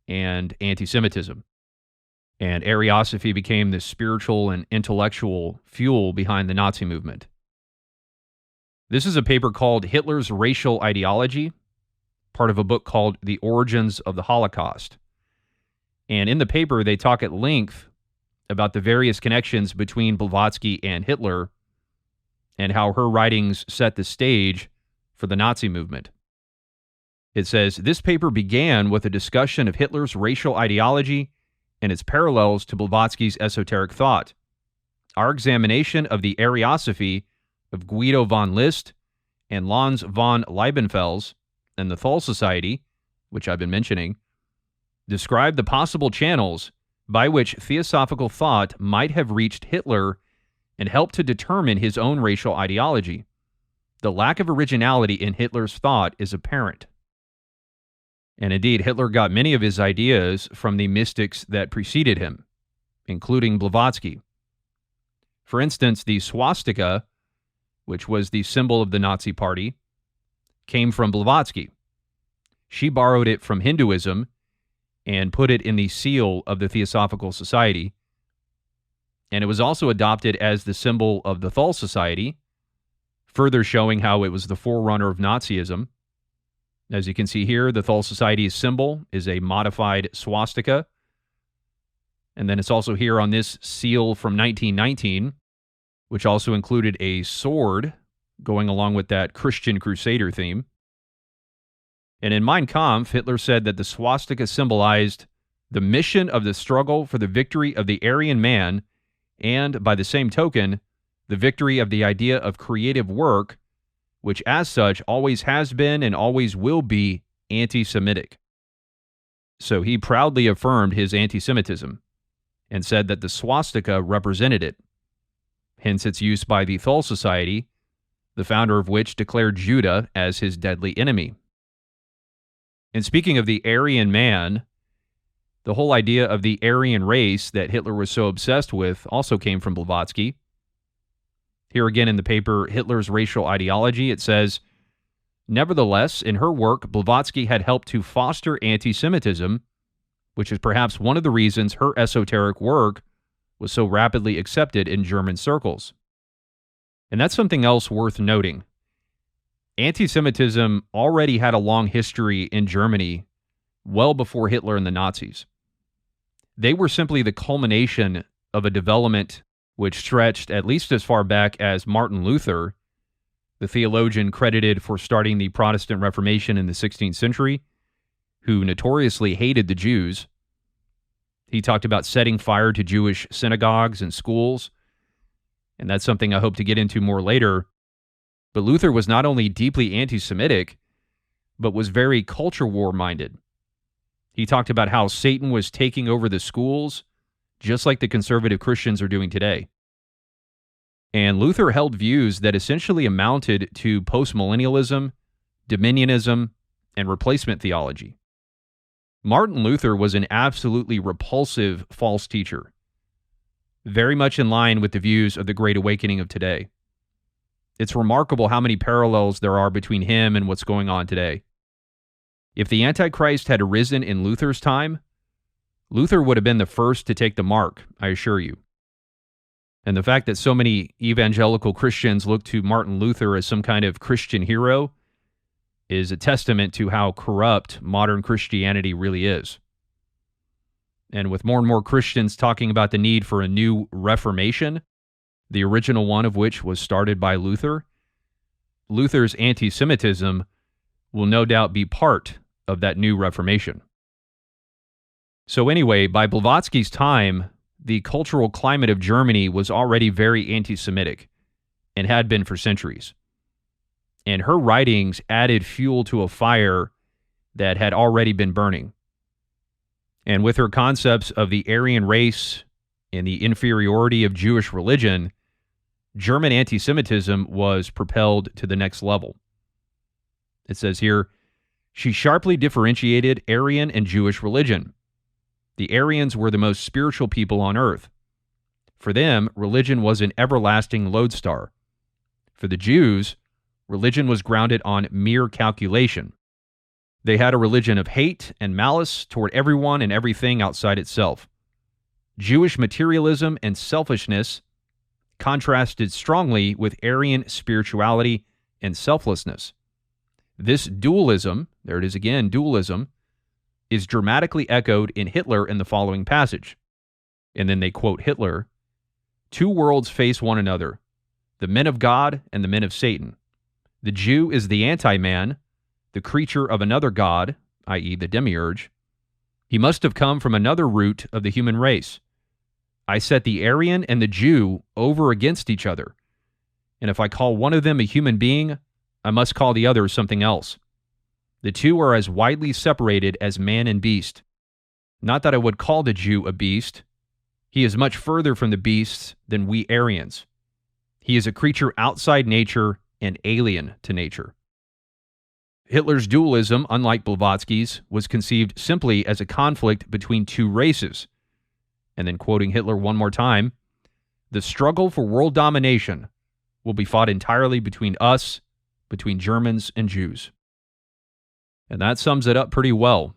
Speaker 3: and anti-Semitism. And Ariosophy became the spiritual and intellectual fuel behind the Nazi movement. This is a paper called Hitler's Racial Ideology, part of a book called The Origins of the Holocaust. And in the paper, they talk at length about the various connections between Blavatsky and Hitler and how her writings set the stage for the Nazi movement. It says, this paper began with a discussion of Hitler's racial ideology and its parallels to Blavatsky's esoteric thought. Our examination of the Ariosophy of Guido von List and Lanz von Liebenfels and the Thule Society, which I've been mentioning, described the possible channels by which theosophical thought might have reached Hitler and helped to determine his own racial ideology. The lack of originality in Hitler's thought is apparent. And indeed, Hitler got many of his ideas from the mystics that preceded him, including Blavatsky. For instance, the swastika, which was the symbol of the Nazi Party, came from Blavatsky. She borrowed it from Hinduism and put it in the seal of the Theosophical Society. And it was also adopted as the symbol of the Thule Society, further showing how it was the forerunner of Nazism. As you can see here, the Thule Society's symbol is a modified swastika. And then it's also here on this seal from 1919, which also included a sword going along with that Christian Crusader theme. And in Mein Kampf, Hitler said that the swastika symbolized the mission of the struggle for the victory of the Aryan man and, by the same token, the victory of the idea of creative work, which as such always has been and always will be anti-Semitic. So he proudly affirmed his anti-Semitism and said that the swastika represented it. Hence its use by the Thule Society, the founder of which declared Judah as his deadly enemy. And speaking of the Aryan man, the whole idea of the Aryan race that Hitler was so obsessed with also came from Blavatsky. Here again in the paper, Hitler's Racial Ideology, it says, nevertheless, in her work, Blavatsky had helped to foster anti-Semitism which is perhaps one of the reasons her esoteric work was so rapidly accepted in German circles. And that's something else worth noting. Anti-Semitism already had a long history in Germany well before Hitler and the Nazis. They were simply the culmination of a development which stretched at least as far back as Martin Luther, the theologian credited for starting the Protestant Reformation in the 16th century, who notoriously hated the Jews. He talked about setting fire to Jewish synagogues and schools, and that's something I hope to get into more later. But Luther was not only deeply anti-Semitic, but was very culture war-minded. He talked about how Satan was taking over the schools, just like the conservative Christians are doing today. And Luther held views that essentially amounted to postmillennialism, dominionism, and replacement theology. Martin Luther was an absolutely repulsive false teacher, very much in line with the views of the Great Awakening of today. It's remarkable how many parallels there are between him and what's going on today. If the Antichrist had arisen in Luther's time, Luther would have been the first to take the mark, I assure you. And the fact that so many evangelical Christians look to Martin Luther as some kind of Christian hero is a testament to how corrupt modern Christianity really is. And with more and more Christians talking about the need for a new Reformation, the original one of which was started by Luther, Luther's anti-Semitism will no doubt be part of that new Reformation. So anyway, by Blavatsky's time, the cultural climate of Germany was already very anti-Semitic and had been for centuries. And her writings added fuel to a fire that had already been burning. And with her concepts of the Aryan race and the inferiority of Jewish religion, German anti-Semitism was propelled to the next level. It says here, she sharply differentiated Aryan and Jewish religion. The Aryans were the most spiritual people on earth. For them, religion was an everlasting lodestar. For the Jews, religion was grounded on mere calculation. They had a religion of hate and malice toward everyone and everything outside itself. Jewish materialism and selfishness contrasted strongly with Aryan spirituality and selflessness. This dualism, there it is again, dualism, is dramatically echoed in Hitler in the following passage. And then they quote Hitler, "Two worlds face one another, the men of God and the men of Satan. The Jew is the anti-man, the creature of another god, i.e. the Demiurge. He must have come from another root of the human race. I set the Aryan and the Jew over against each other, and if I call one of them a human being, I must call the other something else. The two are as widely separated as man and beast. Not that I would call the Jew a beast. He is much further from the beasts than we Aryans. He is a creature outside nature and alien to nature." Hitler's dualism, unlike Blavatsky's, was conceived simply as a conflict between two races. And then quoting Hitler one more time, "The struggle for world domination will be fought entirely between us, between Germans and Jews." And that sums it up pretty well.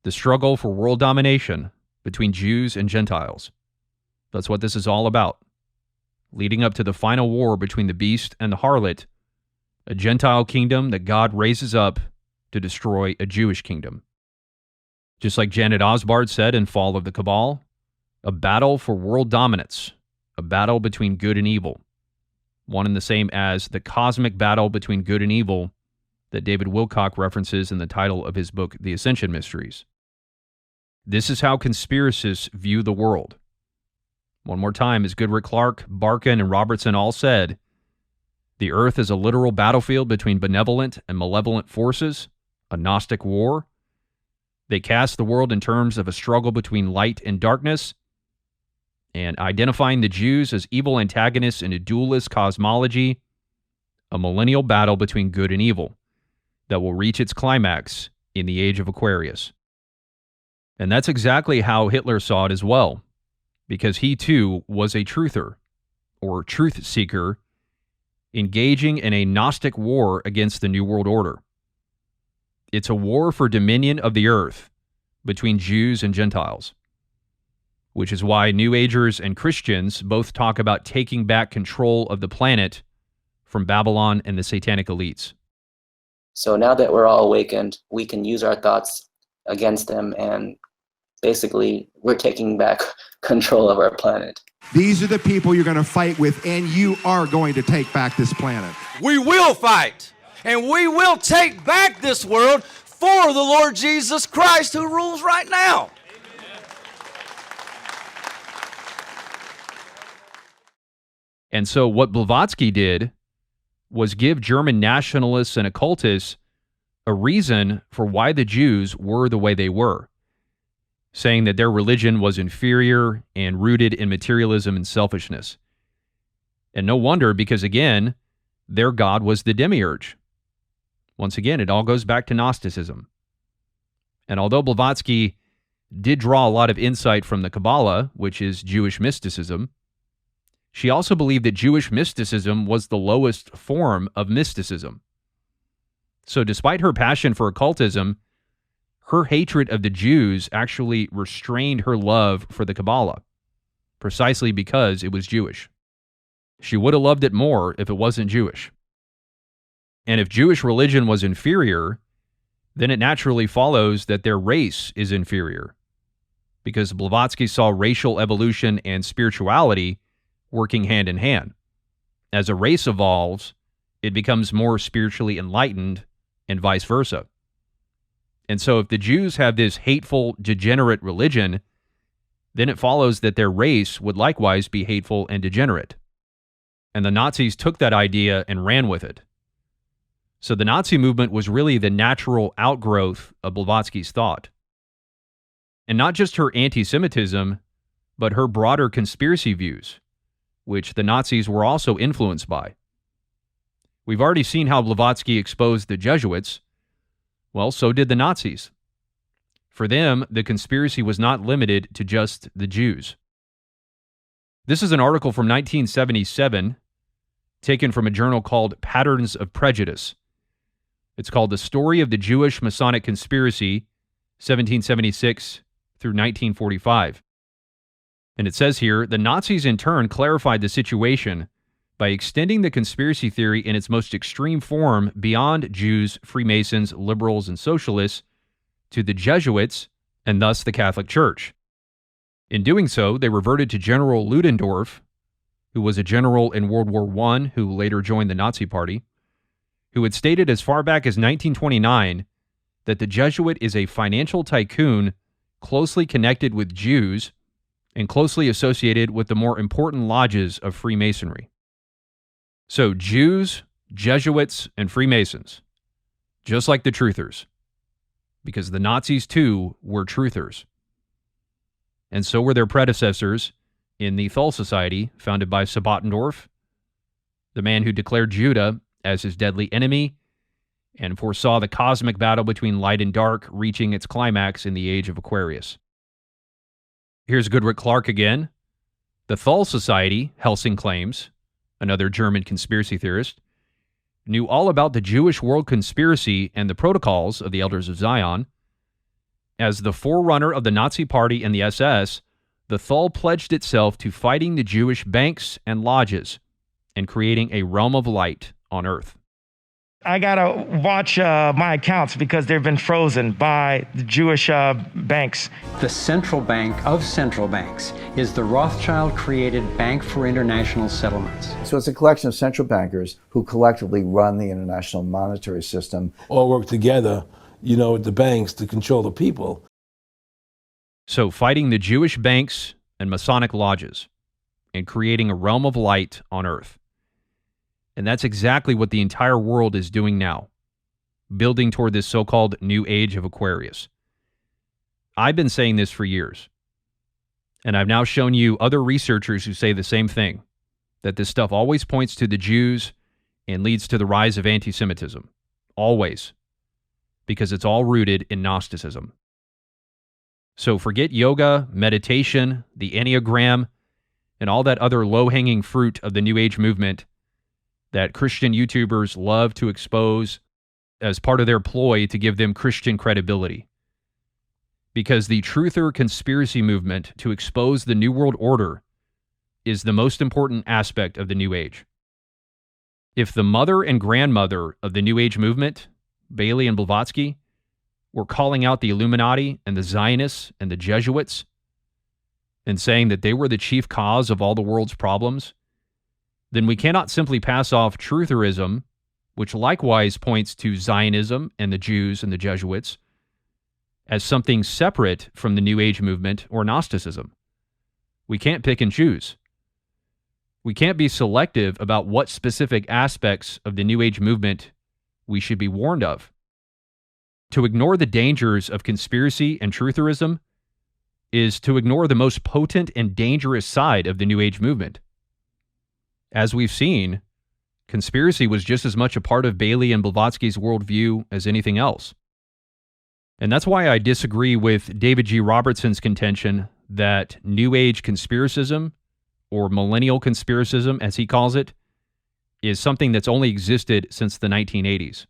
Speaker 3: The struggle for world domination between Jews and Gentiles. That's what this is all about. Leading up to the final war between the beast and the harlot, a Gentile kingdom that God raises up to destroy a Jewish kingdom. Just like Janet Osbart said in Fall of the Cabal, a battle for world dominance, a battle between good and evil, one and the same as the cosmic battle between good and evil that David Wilcock references in the title of his book, The Ascension Mysteries. This is how conspiracists view the world. One more time, as Goodrick-Clarke, Barkun, and Robertson all said, the earth is a literal battlefield between benevolent and malevolent forces, a Gnostic war. They cast the world in terms of a struggle between light and darkness, and identifying the Jews as evil antagonists in a dualist cosmology, a millennial battle between good and evil that will reach its climax in the age of Aquarius. And that's exactly how Hitler saw it as well, because he too was a truther, or truth seeker, engaging in a Gnostic war against the New World Order. It's a war for dominion of the earth between Jews and Gentiles, which is why New Agers and Christians both talk about taking back control of the planet from Babylon and the satanic elites.
Speaker 16: So now that we're all awakened, we can use our thoughts against them, and basically we're taking back control of our planet.
Speaker 5: These are the people you're going to fight with, and you are going to take back this planet.
Speaker 9: We will fight, and we will take back this world for the Lord Jesus Christ who rules right now.
Speaker 3: And so what Blavatsky did was give German nationalists and occultists a reason for why the Jews were the way they were, saying that their religion was inferior and rooted in materialism and selfishness. And no wonder, because again, their god was the Demiurge. Once again, it all goes back to Gnosticism. And although Blavatsky did draw a lot of insight from the Kabbalah, which is Jewish mysticism, she also believed that Jewish mysticism was the lowest form of mysticism. So despite her passion for occultism, her hatred of the Jews actually restrained her love for the Kabbalah, precisely because it was Jewish. She would have loved it more if it wasn't Jewish. And if Jewish religion was inferior, then it naturally follows that their race is inferior, because Blavatsky saw racial evolution and spirituality working hand in hand. As a race evolves, it becomes more spiritually enlightened, and vice versa. And so if the Jews have this hateful, degenerate religion, then it follows that their race would likewise be hateful and degenerate. And the Nazis took that idea and ran with it. So the Nazi movement was really the natural outgrowth of Blavatsky's thought. And not just her anti-Semitism, but her broader conspiracy views, which the Nazis were also influenced by. We've already seen how Blavatsky exposed the Jesuits. Well, so did the Nazis. For them, the conspiracy was not limited to just the Jews. This is an article from 1977, taken from a journal called Patterns of Prejudice. It's called The Story of the Jewish Masonic Conspiracy, 1776 through 1945. And it says here, the Nazis in turn clarified the situation by extending the conspiracy theory in its most extreme form beyond Jews, Freemasons, liberals, and socialists to the Jesuits, and thus the Catholic Church. In doing so, they reverted to General Ludendorff, who was a general in World War I who later joined the Nazi Party, who had stated as far back as 1929 that the Jesuit is a financial tycoon closely connected with Jews and closely associated with the more important lodges of Freemasonry. So Jews, Jesuits, and Freemasons, just like the truthers, because the Nazis too were truthers. And so were their predecessors in the Thule Society, founded by Sabbatendorf, the man who declared Judah as his deadly enemy and foresaw the cosmic battle between light and dark reaching its climax in the age of Aquarius. Here's Goodrick-Clarke again. The Thule Society, Helsing claims, another German conspiracy theorist, knew all about the Jewish world conspiracy and the protocols of the Elders of Zion. As the forerunner of the Nazi Party and the SS, the Thule pledged itself to fighting the Jewish banks and lodges and creating a realm of light on earth.
Speaker 10: I gotta watch my accounts because they've been frozen by the Jewish banks.
Speaker 20: The central bank of central banks is the Rothschild-created Bank for International Settlements.
Speaker 21: So it's a collection of central bankers who collectively run the international monetary system.
Speaker 24: All work together, with the banks to control the people.
Speaker 3: So fighting the Jewish banks and Masonic lodges and creating a realm of light on earth. And that's exactly what the entire world is doing now, building toward this so-called new age of Aquarius. I've been saying this for years, and I've now shown you other researchers who say the same thing, that this stuff always points to the Jews and leads to the rise of anti-Semitism. Always. Because it's all rooted in Gnosticism. So forget yoga, meditation, the Enneagram, and all that other low-hanging fruit of the New Age movement that Christian YouTubers love to expose as part of their ploy to give them Christian credibility. because the truther conspiracy movement to expose the New World Order is the most important aspect of the New Age. If the mother and grandmother of the New Age movement, Bailey and Blavatsky, were calling out the Illuminati and the Zionists and the Jesuits and saying that they were the chief cause of all the world's problems, then we cannot simply pass off trutherism, which likewise points to Zionism and the Jews and the Jesuits, as something separate from the New Age movement or Gnosticism. We can't pick and choose. We can't be selective about what specific aspects of the New Age movement we should be warned of. To ignore the dangers of conspiracy and trutherism is to ignore the most potent and dangerous side of the New Age movement. As we've seen, conspiracy was just as much a part of Bailey and Blavatsky's worldview as anything else. And that's why I disagree with David G. Robertson's contention that New Age conspiracism, or millennial conspiracism as he calls it, is something that's only existed since the 1980s.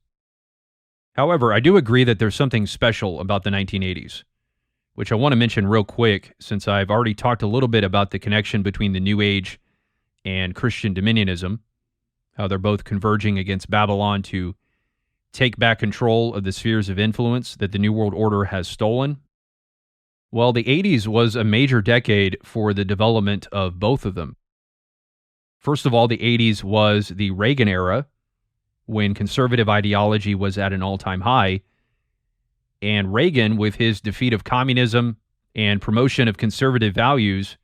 Speaker 3: However, I do agree that there's something special about the 1980s, which I want to mention real quick since I've already talked a little bit about the connection between the New Age and Christian Dominionism, how they're both converging against Babylon to take back control of the spheres of influence that the New World Order has stolen. Well, the 80s was a major decade for the development of both of them. First of all, the 80s was the Reagan era, when conservative ideology was at an all-time high, and Reagan, with his defeat of communism and promotion of conservative values,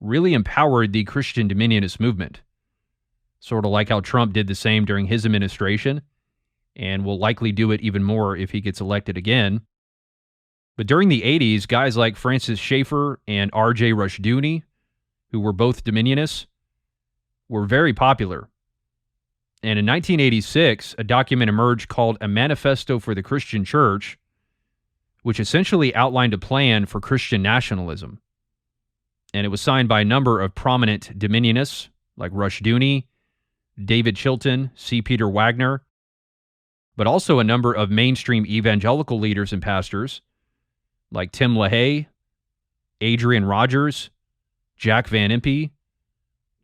Speaker 3: really empowered the Christian Dominionist movement, sort of like how Trump did the same during his administration, and will likely do it even more if he gets elected again. But during the 80s, guys like Francis Schaeffer and R.J. Rushdoony, who were both Dominionists, were very popular. And in 1986, a document emerged called A Manifesto for the Christian Church, which essentially outlined a plan for Christian nationalism. And it was signed by a number of prominent Dominionists like Rushdoony, David Chilton, C. Peter Wagner, but also a number of mainstream evangelical leaders and pastors like Tim LaHaye, Adrian Rogers, Jack Van Impe,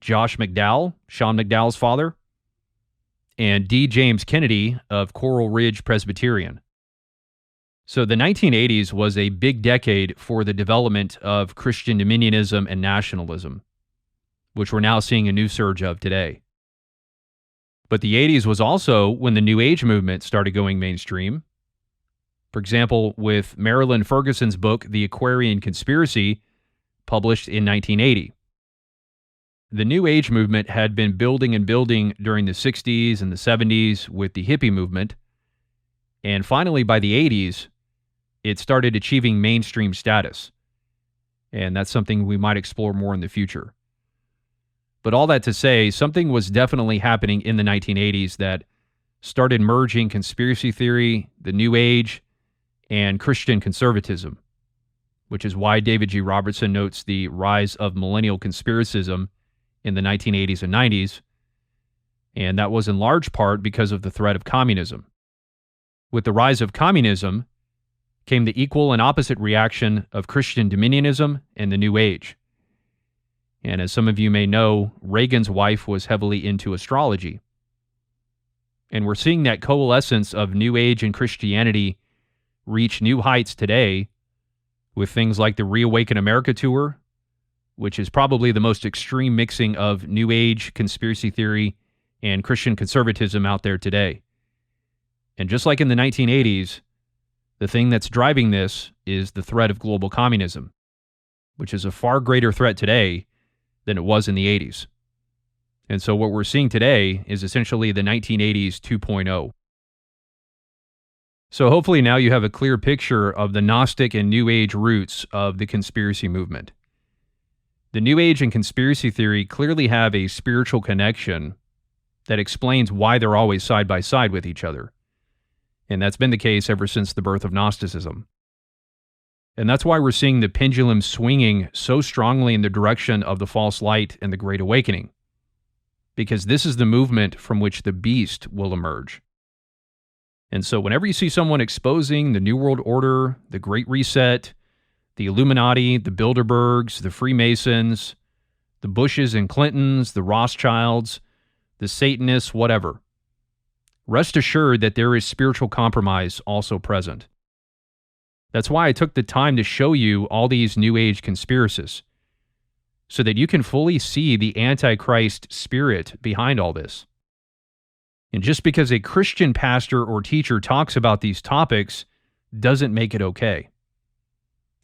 Speaker 3: Josh McDowell, Sean McDowell's father, and D. James Kennedy of Coral Ridge Presbyterian. So the 1980s was a big decade for the development of Christian dominionism and nationalism, which we're now seeing a new surge of today. But the 80s was also when the New Age movement started going mainstream. For example, with Marilyn Ferguson's book, The Aquarian Conspiracy, published in 1980. The New Age movement had been building and building during the 60s and the 70s with the hippie movement, and finally by the 80s, it started achieving mainstream status. And that's something we might explore more in the future. But all that to say, something was definitely happening in the 1980s that started merging conspiracy theory, the New Age, and Christian conservatism, which is why David G. Robertson notes the rise of millennial conspiracism in the 1980s and 90s, and that was in large part because of the threat of communism. With the rise of communism came the equal and opposite reaction of Christian dominionism and the New Age. And as some of you may know, Reagan's wife was heavily into astrology. And we're seeing that coalescence of New Age and Christianity reach new heights today with things like the Reawaken America tour, which is probably the most extreme mixing of New Age, conspiracy theory, and Christian conservatism out there today. And just like in the 1980s, the thing that's driving this is the threat of global communism, which is a far greater threat today than it was in the 80s. And so what we're seeing today is essentially the 1980s 2.0. So hopefully now you have a clear picture of the Gnostic and New Age roots of the conspiracy movement. The New Age and conspiracy theory clearly have a spiritual connection that explains why they're always side by side with each other. And that's been the case ever since the birth of Gnosticism. And that's why we're seeing the pendulum swinging so strongly in the direction of the false light and the Great Awakening. Because this is the movement from which the beast will emerge. And so whenever you see someone exposing the New World Order, the Great Reset, the Illuminati, the Bilderbergs, the Freemasons, the Bushes and Clintons, the Rothschilds, the Satanists, whatever, rest assured that there is spiritual compromise also present. That's why I took the time to show you all these New Age conspiracies, so that you can fully see the Antichrist spirit behind all this. And just because a Christian pastor or teacher talks about these topics doesn't make it okay.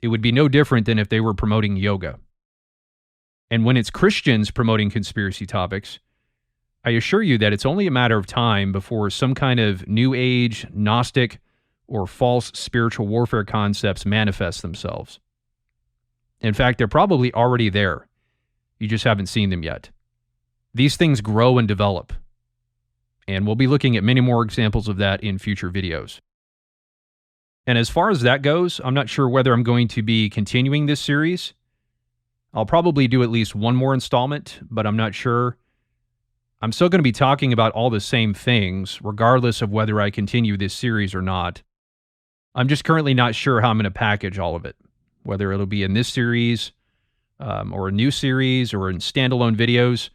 Speaker 3: It would be no different than if they were promoting yoga. And when it's Christians promoting conspiracy topics, I assure you that it's only a matter of time before some kind of New Age, Gnostic, or false spiritual warfare concepts manifest themselves. In fact, they're probably already there. You just haven't seen them yet. These things grow and develop. And we'll be looking at many more examples of that in future videos. And as far as that goes, I'm not sure whether I'm going to be continuing this series. I'll probably do at least one more installment, but I'm not sure. I'm still going to be talking about all the same things, regardless of whether I continue this series or not. I'm just currently not sure how I'm going to package all of it, whether it'll be in this series, or a new series, or in standalone videos.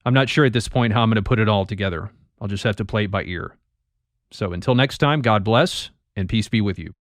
Speaker 3: I'm not sure at this point how I'm going to put it all together. I'll just have to play it by ear. So until next time, God bless, and peace be with you.